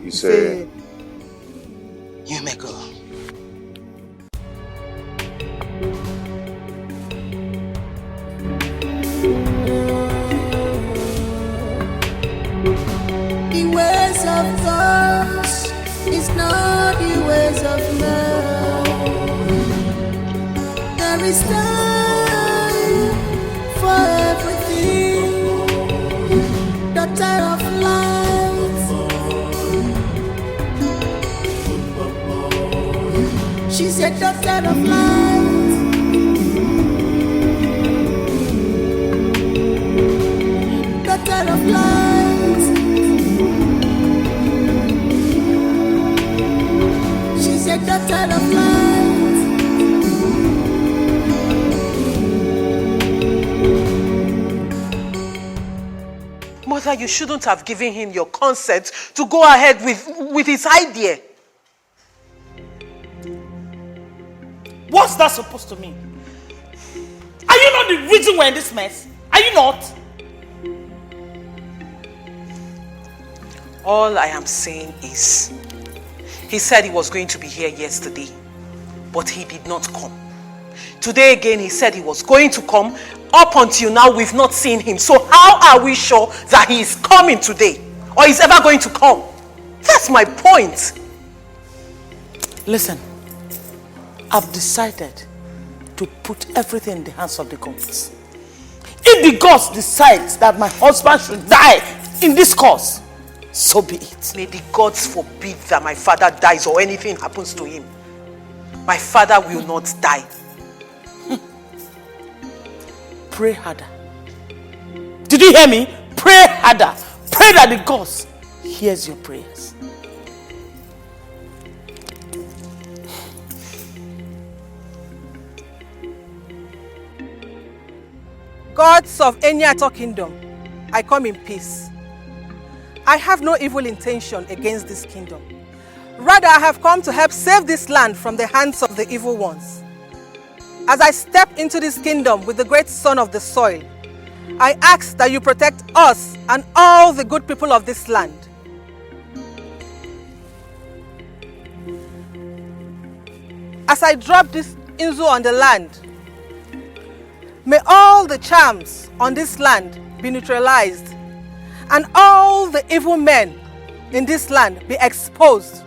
You say... You may go. The ways of God is not the ways of man. There is time for everything. Daughter of light, she's a daughter of light. Daughter of light, she's a daughter of light. Mother, you shouldn't have given him your consent to go ahead with his idea. What's that supposed to mean? Are you not the reason we're in this mess? Are you not? All I am saying is, he said he was going to be here yesterday, but he did not come. Today again, he said he was going to come. Up until now, we've not seen him. So how are we sure that he is coming today? Or he's ever going to come? That's my point. Listen, I've decided to put everything in the hands of the gods. If the gods decide that my husband should die in this cause, so be it. May the gods forbid that my father dies or anything happens to him. My father will not die. Pray harder. Did you hear me? Pray harder. Pray that the gods hears your prayers. Gods of ETIKO kingdom, I come in peace. I have no evil intention against this kingdom. Rather, I have come to help save this land from the hands of the evil ones. As I step into this kingdom with the great son of the soil, I ask that you protect us and all the good people of this land. As I drop this inzu on the land, may all the charms on this land be neutralized and all the evil men in this land be exposed.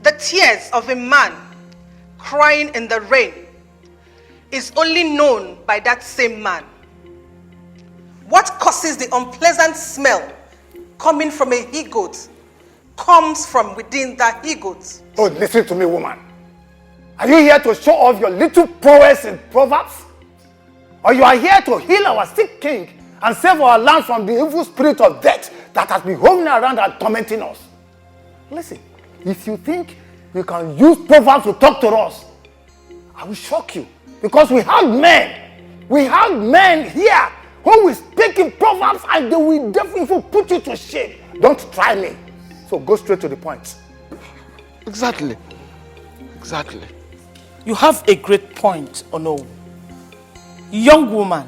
The tears of a man crying in the rain is only known by that same man. What causes the unpleasant smell coming from a he-goat comes from within that he-goat. Oh, listen to me, woman. Are you here to show off your little prowess in Proverbs? Or you are here to heal our sick king and save our land from the evil spirit of death that has been hovering around and tormenting us? Listen, if you think you can use Proverbs to talk to us, I will shock you. Because we have men here who will speak in proverbs and they will definitely put you to shame. Don't try me. So go straight to the point. Exactly. Exactly. You have a great point, Ono. Young woman,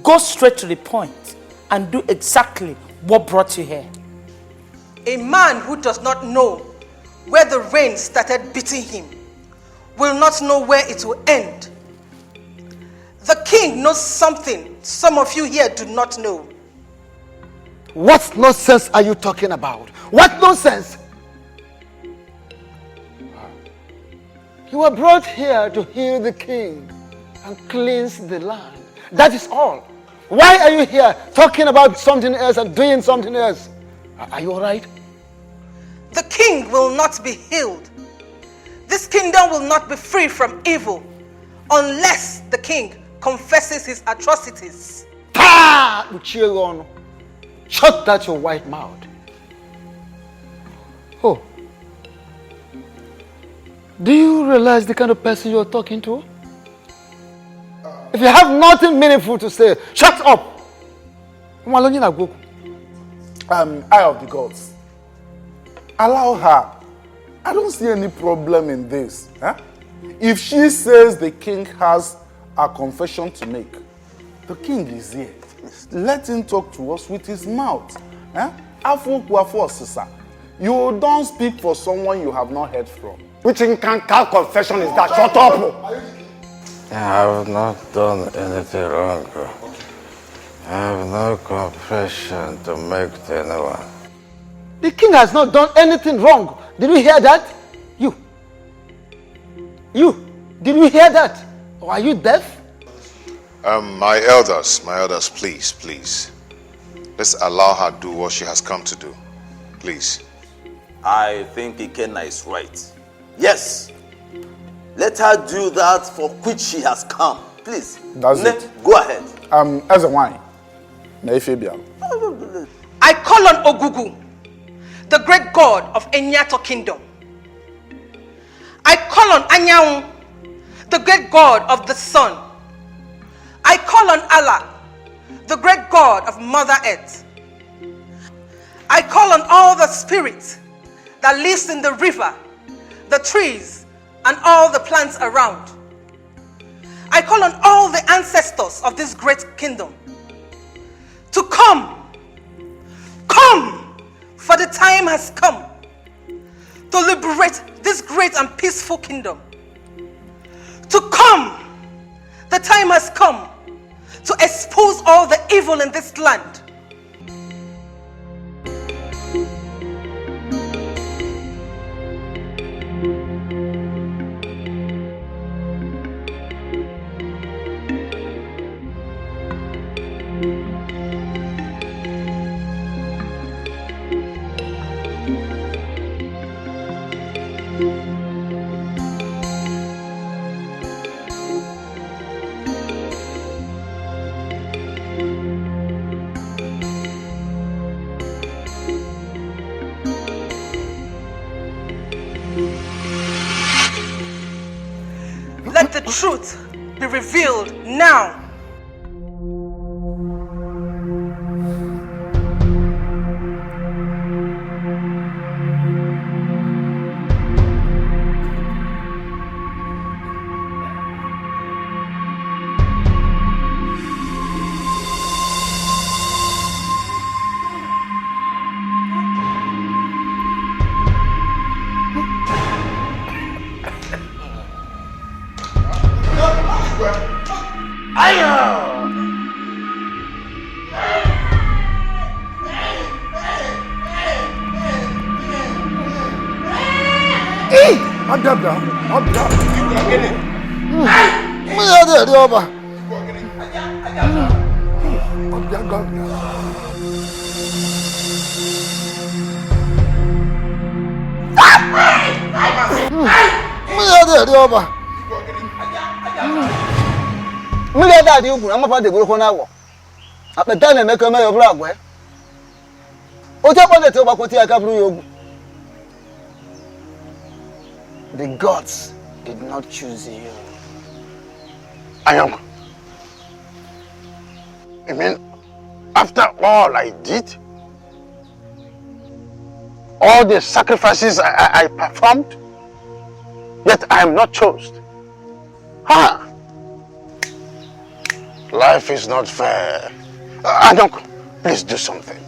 go straight to the point and do exactly what brought you here. A man who does not know where the rain started beating him will not know where it will end. The king knows something some of you here do not know. What nonsense are you talking about? What nonsense? You were brought here to heal the king and cleanse the land. That is all. Why are you here talking about something else and doing something else? Are you all right? The king will not be healed. This kingdom will not be free from evil unless the king confesses his atrocities. Ta! Uchiron. Shut that your white mouth. Oh. Do you realize the kind of person you're talking to? If you have nothing meaningful to say, shut up. Eye of the gods. Allow her. I don't see any problem in this. Huh? If she says the king has a confession to make, the king is here. Let him talk to us with his mouth. Huh? You don't speak for someone you have not heard from. Which incancal confession is that? Shut up! I have not done anything wrong. I have no confession to make to anyone. The king has not done anything wrong. Did you hear that? You. Did you hear that? Or are you deaf? My elders, please. Let's allow her do what she has come to do. Please. I think Ikenna is right. Yes. Let her do that for which she has come. Please. That's it. Go ahead. As a wine. I call on Ogugu, the great god of Enyato kingdom. I call on Anyanwu, the great god of the sun. I call on Allah, the great god of Mother Earth. I call on all the spirits that lives in the river, the trees, and all the plants around. I call on all the ancestors of this great kingdom to come, for the time has come to liberate this great and peaceful kingdom. To come, the time has come to expose all the evil in this land. Let the truth be revealed now. The gods did not choose you. Ayoko, you mean after all I did, all the sacrifices I performed, yet I am not chosen? Huh? Life is not fair. Ayoko, please do something.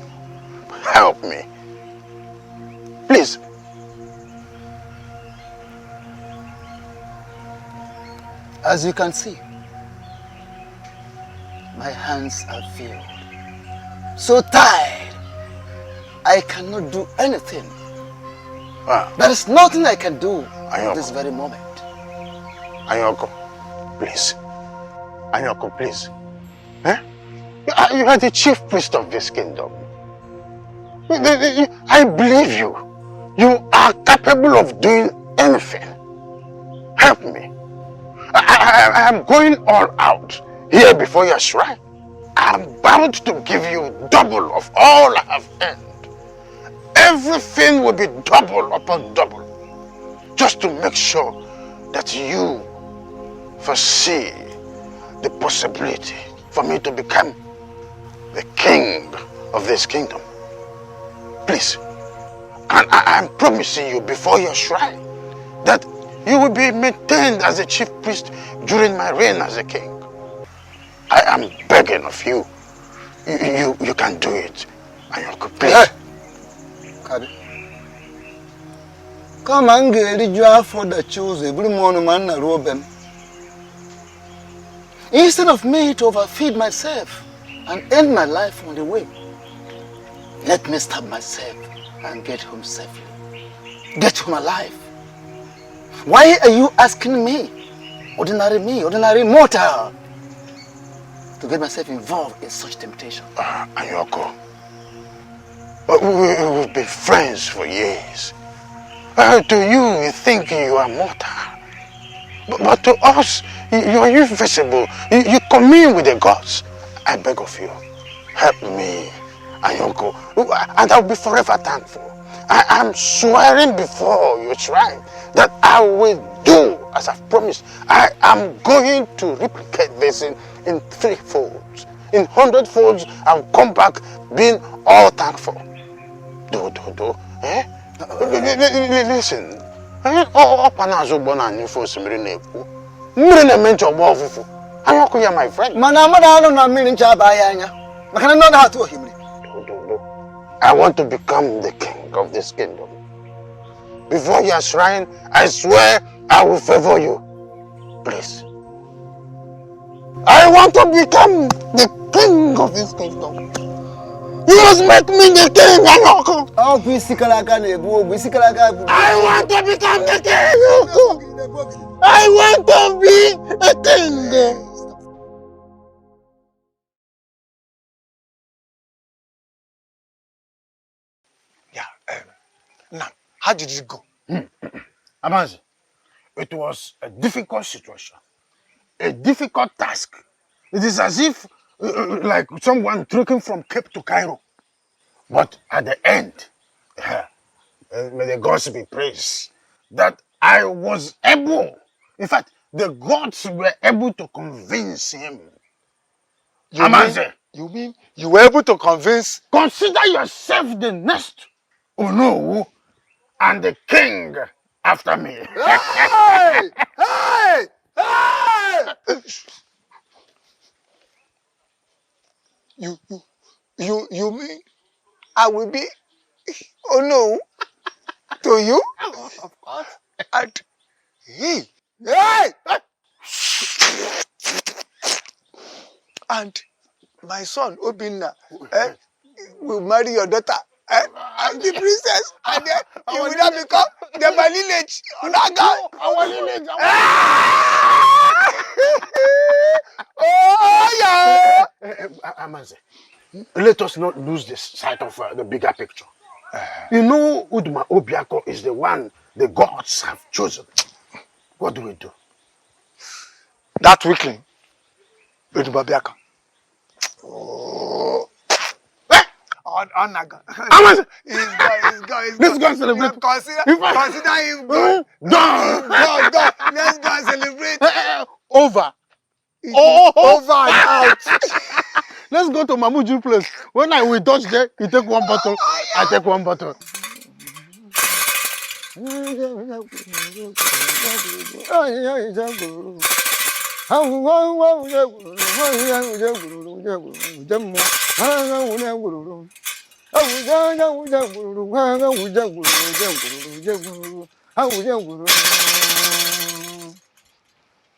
Help me. Please. As you can see, my hands are filled. So tired, I cannot do anything. There is nothing I can do at this very moment. Ayoko, please. Ayoko, please. Eh? You are the chief priest of this kingdom. I believe you. You are capable of doing anything. Help me. I am going all out here before your shrine. I am bound to give you double of all I have earned. Everything will be double upon double, just to make sure that you foresee the possibility for me to become the king of this kingdom. Please. And I am promising you before your shrine that you will be maintained as a chief priest during my reign as a king. I am begging of you. You can do it. Ayoko, please. Kabi. Come and get you for the choose every morning man na robem. Instead of me to overfeed myself and end my life on the way, let me stab myself and get home safely. Get home alive. Why are you asking me, ordinary mortal, to get myself involved in such temptation? Ayoko, we've been friends for years. To you think you are mortal. But to us, you are invisible. You commune with the gods. I beg of you, help me, Ayoko, and I'll be forever thankful. I am swearing before your shrine that I will do as I've promised. I am going to replicate this in 3 folds. In 100 folds, I'll come back being all thankful. Do. Eh? Listen. Ayoko, you are my friend. I want to become the king of this kingdom. Before your shrine, I swear I will favor you. Please. I want to become the king of this kingdom. You must make me the king, Ayoko. I want to become the king, Ayoko. I want to be a king. Now, how did it go? Amazi, it was a difficult situation, a difficult task. It is as if, like someone trekking from Cape to Cairo. But at the end, may the gods be praised, that I was able, in fact, the gods were able to convince him. Amazi, you mean you were able to convince? Consider yourself the next Onowu and the king after me. Hey! Hey! You mean I will be Onowu to you? Of course. And hey! And my son Obinna will marry your daughter and the princess, and then you will not become the lineage. Our lineage. Oh yeah. Amaze, let us not lose this sight of the bigger picture. You know, Udma Obiako is the one the gods have chosen. What do we do? That weakling, Udma Obiako. Oh. On Naga. Let's go and celebrate. Consider him gone. Gone. Let's go and celebrate. Over. Over and out. Let's go to Mamuju place. When I will touch there, you take one bottle, I take one bottle.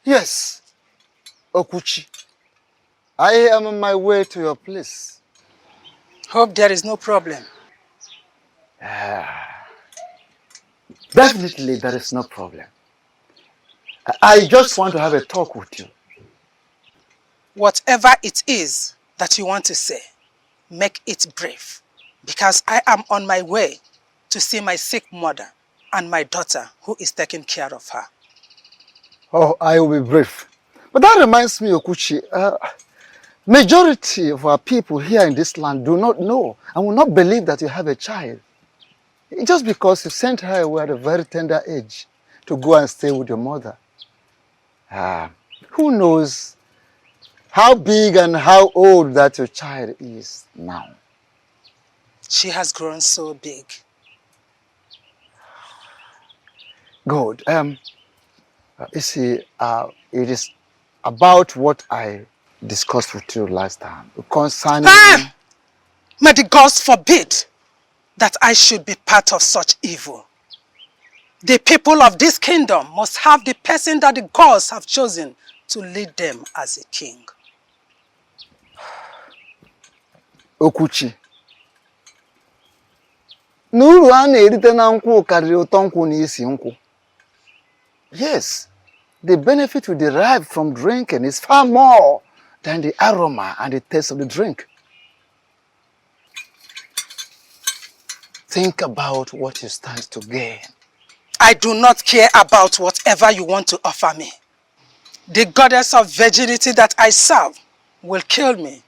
Yes, Okuchi. I am on my way to your place. Hope there is no problem. Definitely there is no problem. I just want to have a talk with you. Whatever it is that you want to say, make it brief. Because I am on my way to see my sick mother and my daughter who is taking care of her. Oh, I will be brief. But that reminds me, Okuchi, majority of our people here in this land do not know and will not believe that you have a child. Just because you sent her away at a very tender age to go and stay with your mother. Who knows how big and how old that your child is now? She has grown so big. Good. You see, it is about what I discussed with you last time concerning... May the gods forbid that I should be part of such evil. The people of this kingdom must have the person that the gods have chosen to lead them as a king. Okuchi. N'uru a na-erite na nkwụ karịrị ụtọ nkwụ na isi nkwụ. Yes, the benefit we derive from drinking is far more than the aroma and the taste of the drink. Think about what you stand to gain. I do not care about whatever you want to offer me. The goddess of virginity that I serve will kill me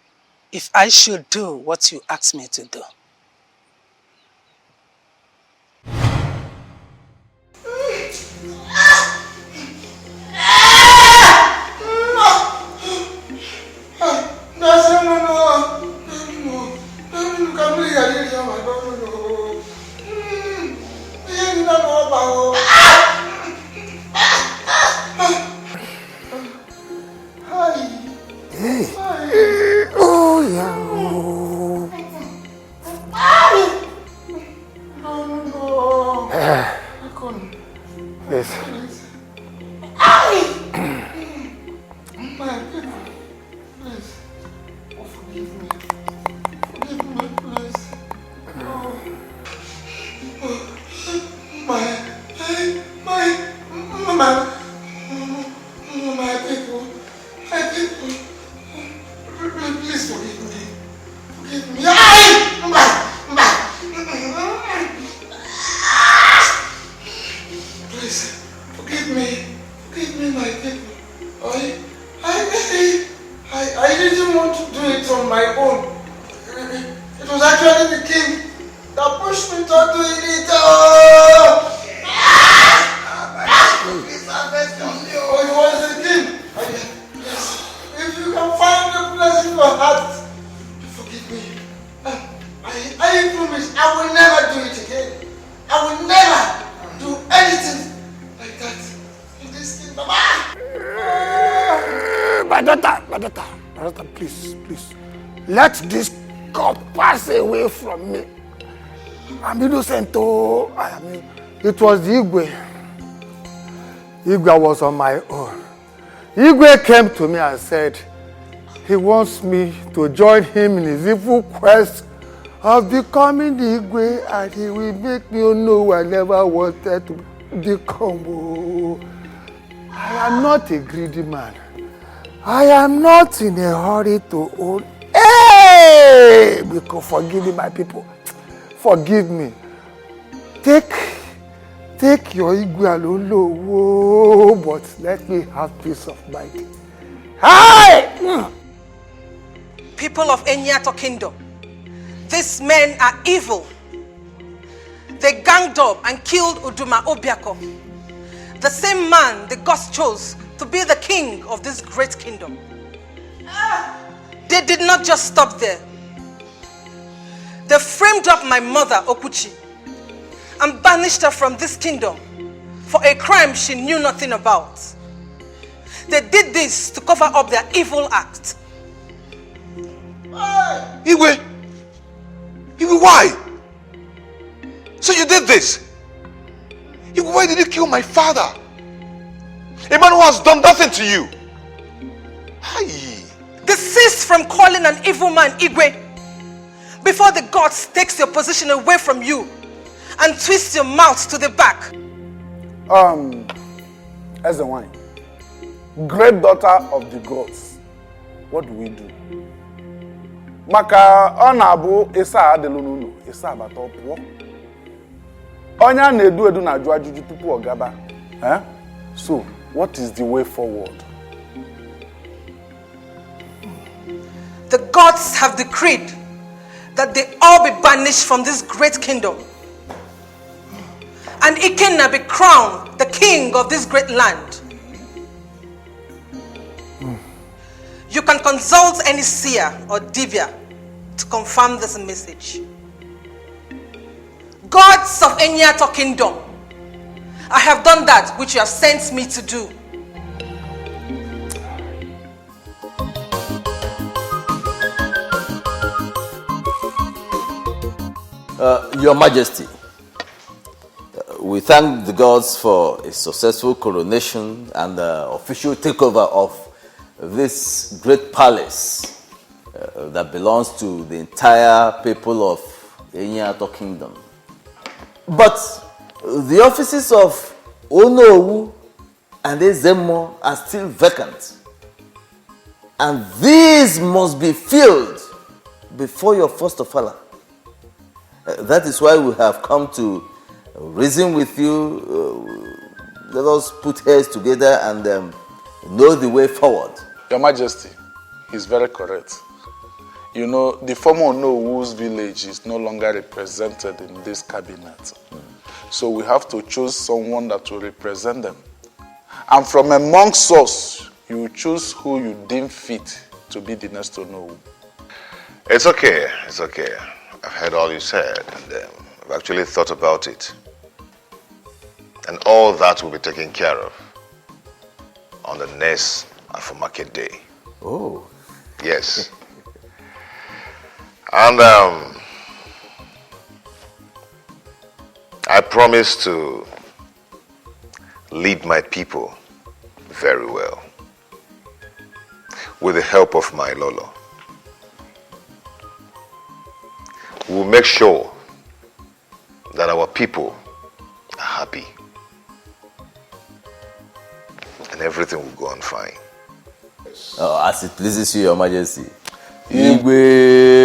if I should do what you ask me to do. Oh, yeah. Please. Please. Oh, forgive me. Forgive me, please. My people. Please forgive me. Forgive me. Please forgive me. Forgive me, my people. I didn't want to do it on my own. It was actually the king that pushed me to do it. Please have mercy on me. Oh, it was the king. Yes. If you can find a place in your heart, forgive me. I promise I will never do it again. I will never do anything like that in this kingdom. My daughter, please. Let this cup pass away from me. I'm innocent. It was the Igwe. Igwe was on my own. Igwe came to me and said he wants me to join him in his evil quest of becoming the Igwe, and he will make me know I never wanted to become. I am not a greedy man. I am not in a hurry to own. Hey! Because forgive me, my people. Forgive me. Take your Igwe alone, but let me have peace of mind. Hi! People of ETIKO Kingdom, these men are evil. They ganged up and killed Uduma Obiako, the same man the gods chose to be the king of this great kingdom. They did not just stop there. They framed up my mother, Okuchi, and banished her from this kingdom for a crime she knew nothing about. They did this to cover up their evil act. Igwe, why? So you did this? Igwe, why did you kill my father? A man who has done nothing to you. Desist from calling an evil man Igwe before the gods takes your position away from you and twist your mouth to the back. As a wine, great daughter of the gods, what do we do? Maka onabu isa adelununu isa abatopo. Onya nedu edu na juajuju tupu ogaba. So, what is the way forward? The gods have decreed that they all be banished from this great kingdom, and Ikenna be crowned the king of this great land. You can consult any seer or divya to confirm this message. Gods of Enyato kingdom, I have done that which you have sent me to do. Your Majesty, we thank the gods for a successful coronation and the official takeover of this great palace that belongs to the entire people of Enyato Kingdom. But the offices of Onowu and Ezemo are still vacant, and these must be filled before your first ofala. That is why we have come to reason with you. Let us put heads together and know the way forward. Your Majesty is very correct. You know, the former Onowu's village is no longer represented in this cabinet. So we have to choose someone that will represent them. And from amongst us, you choose who you deem fit to be the next Onowu. It's okay. I've heard all you said, and I've actually thought about it. And all that will be taken care of on the next Market Day. Oh. Yes. And I promise to lead my people very well with the help of my Lolo. We'll make sure that our people are happy and everything will go on fine. As it pleases you, Your Majesty. Igwe.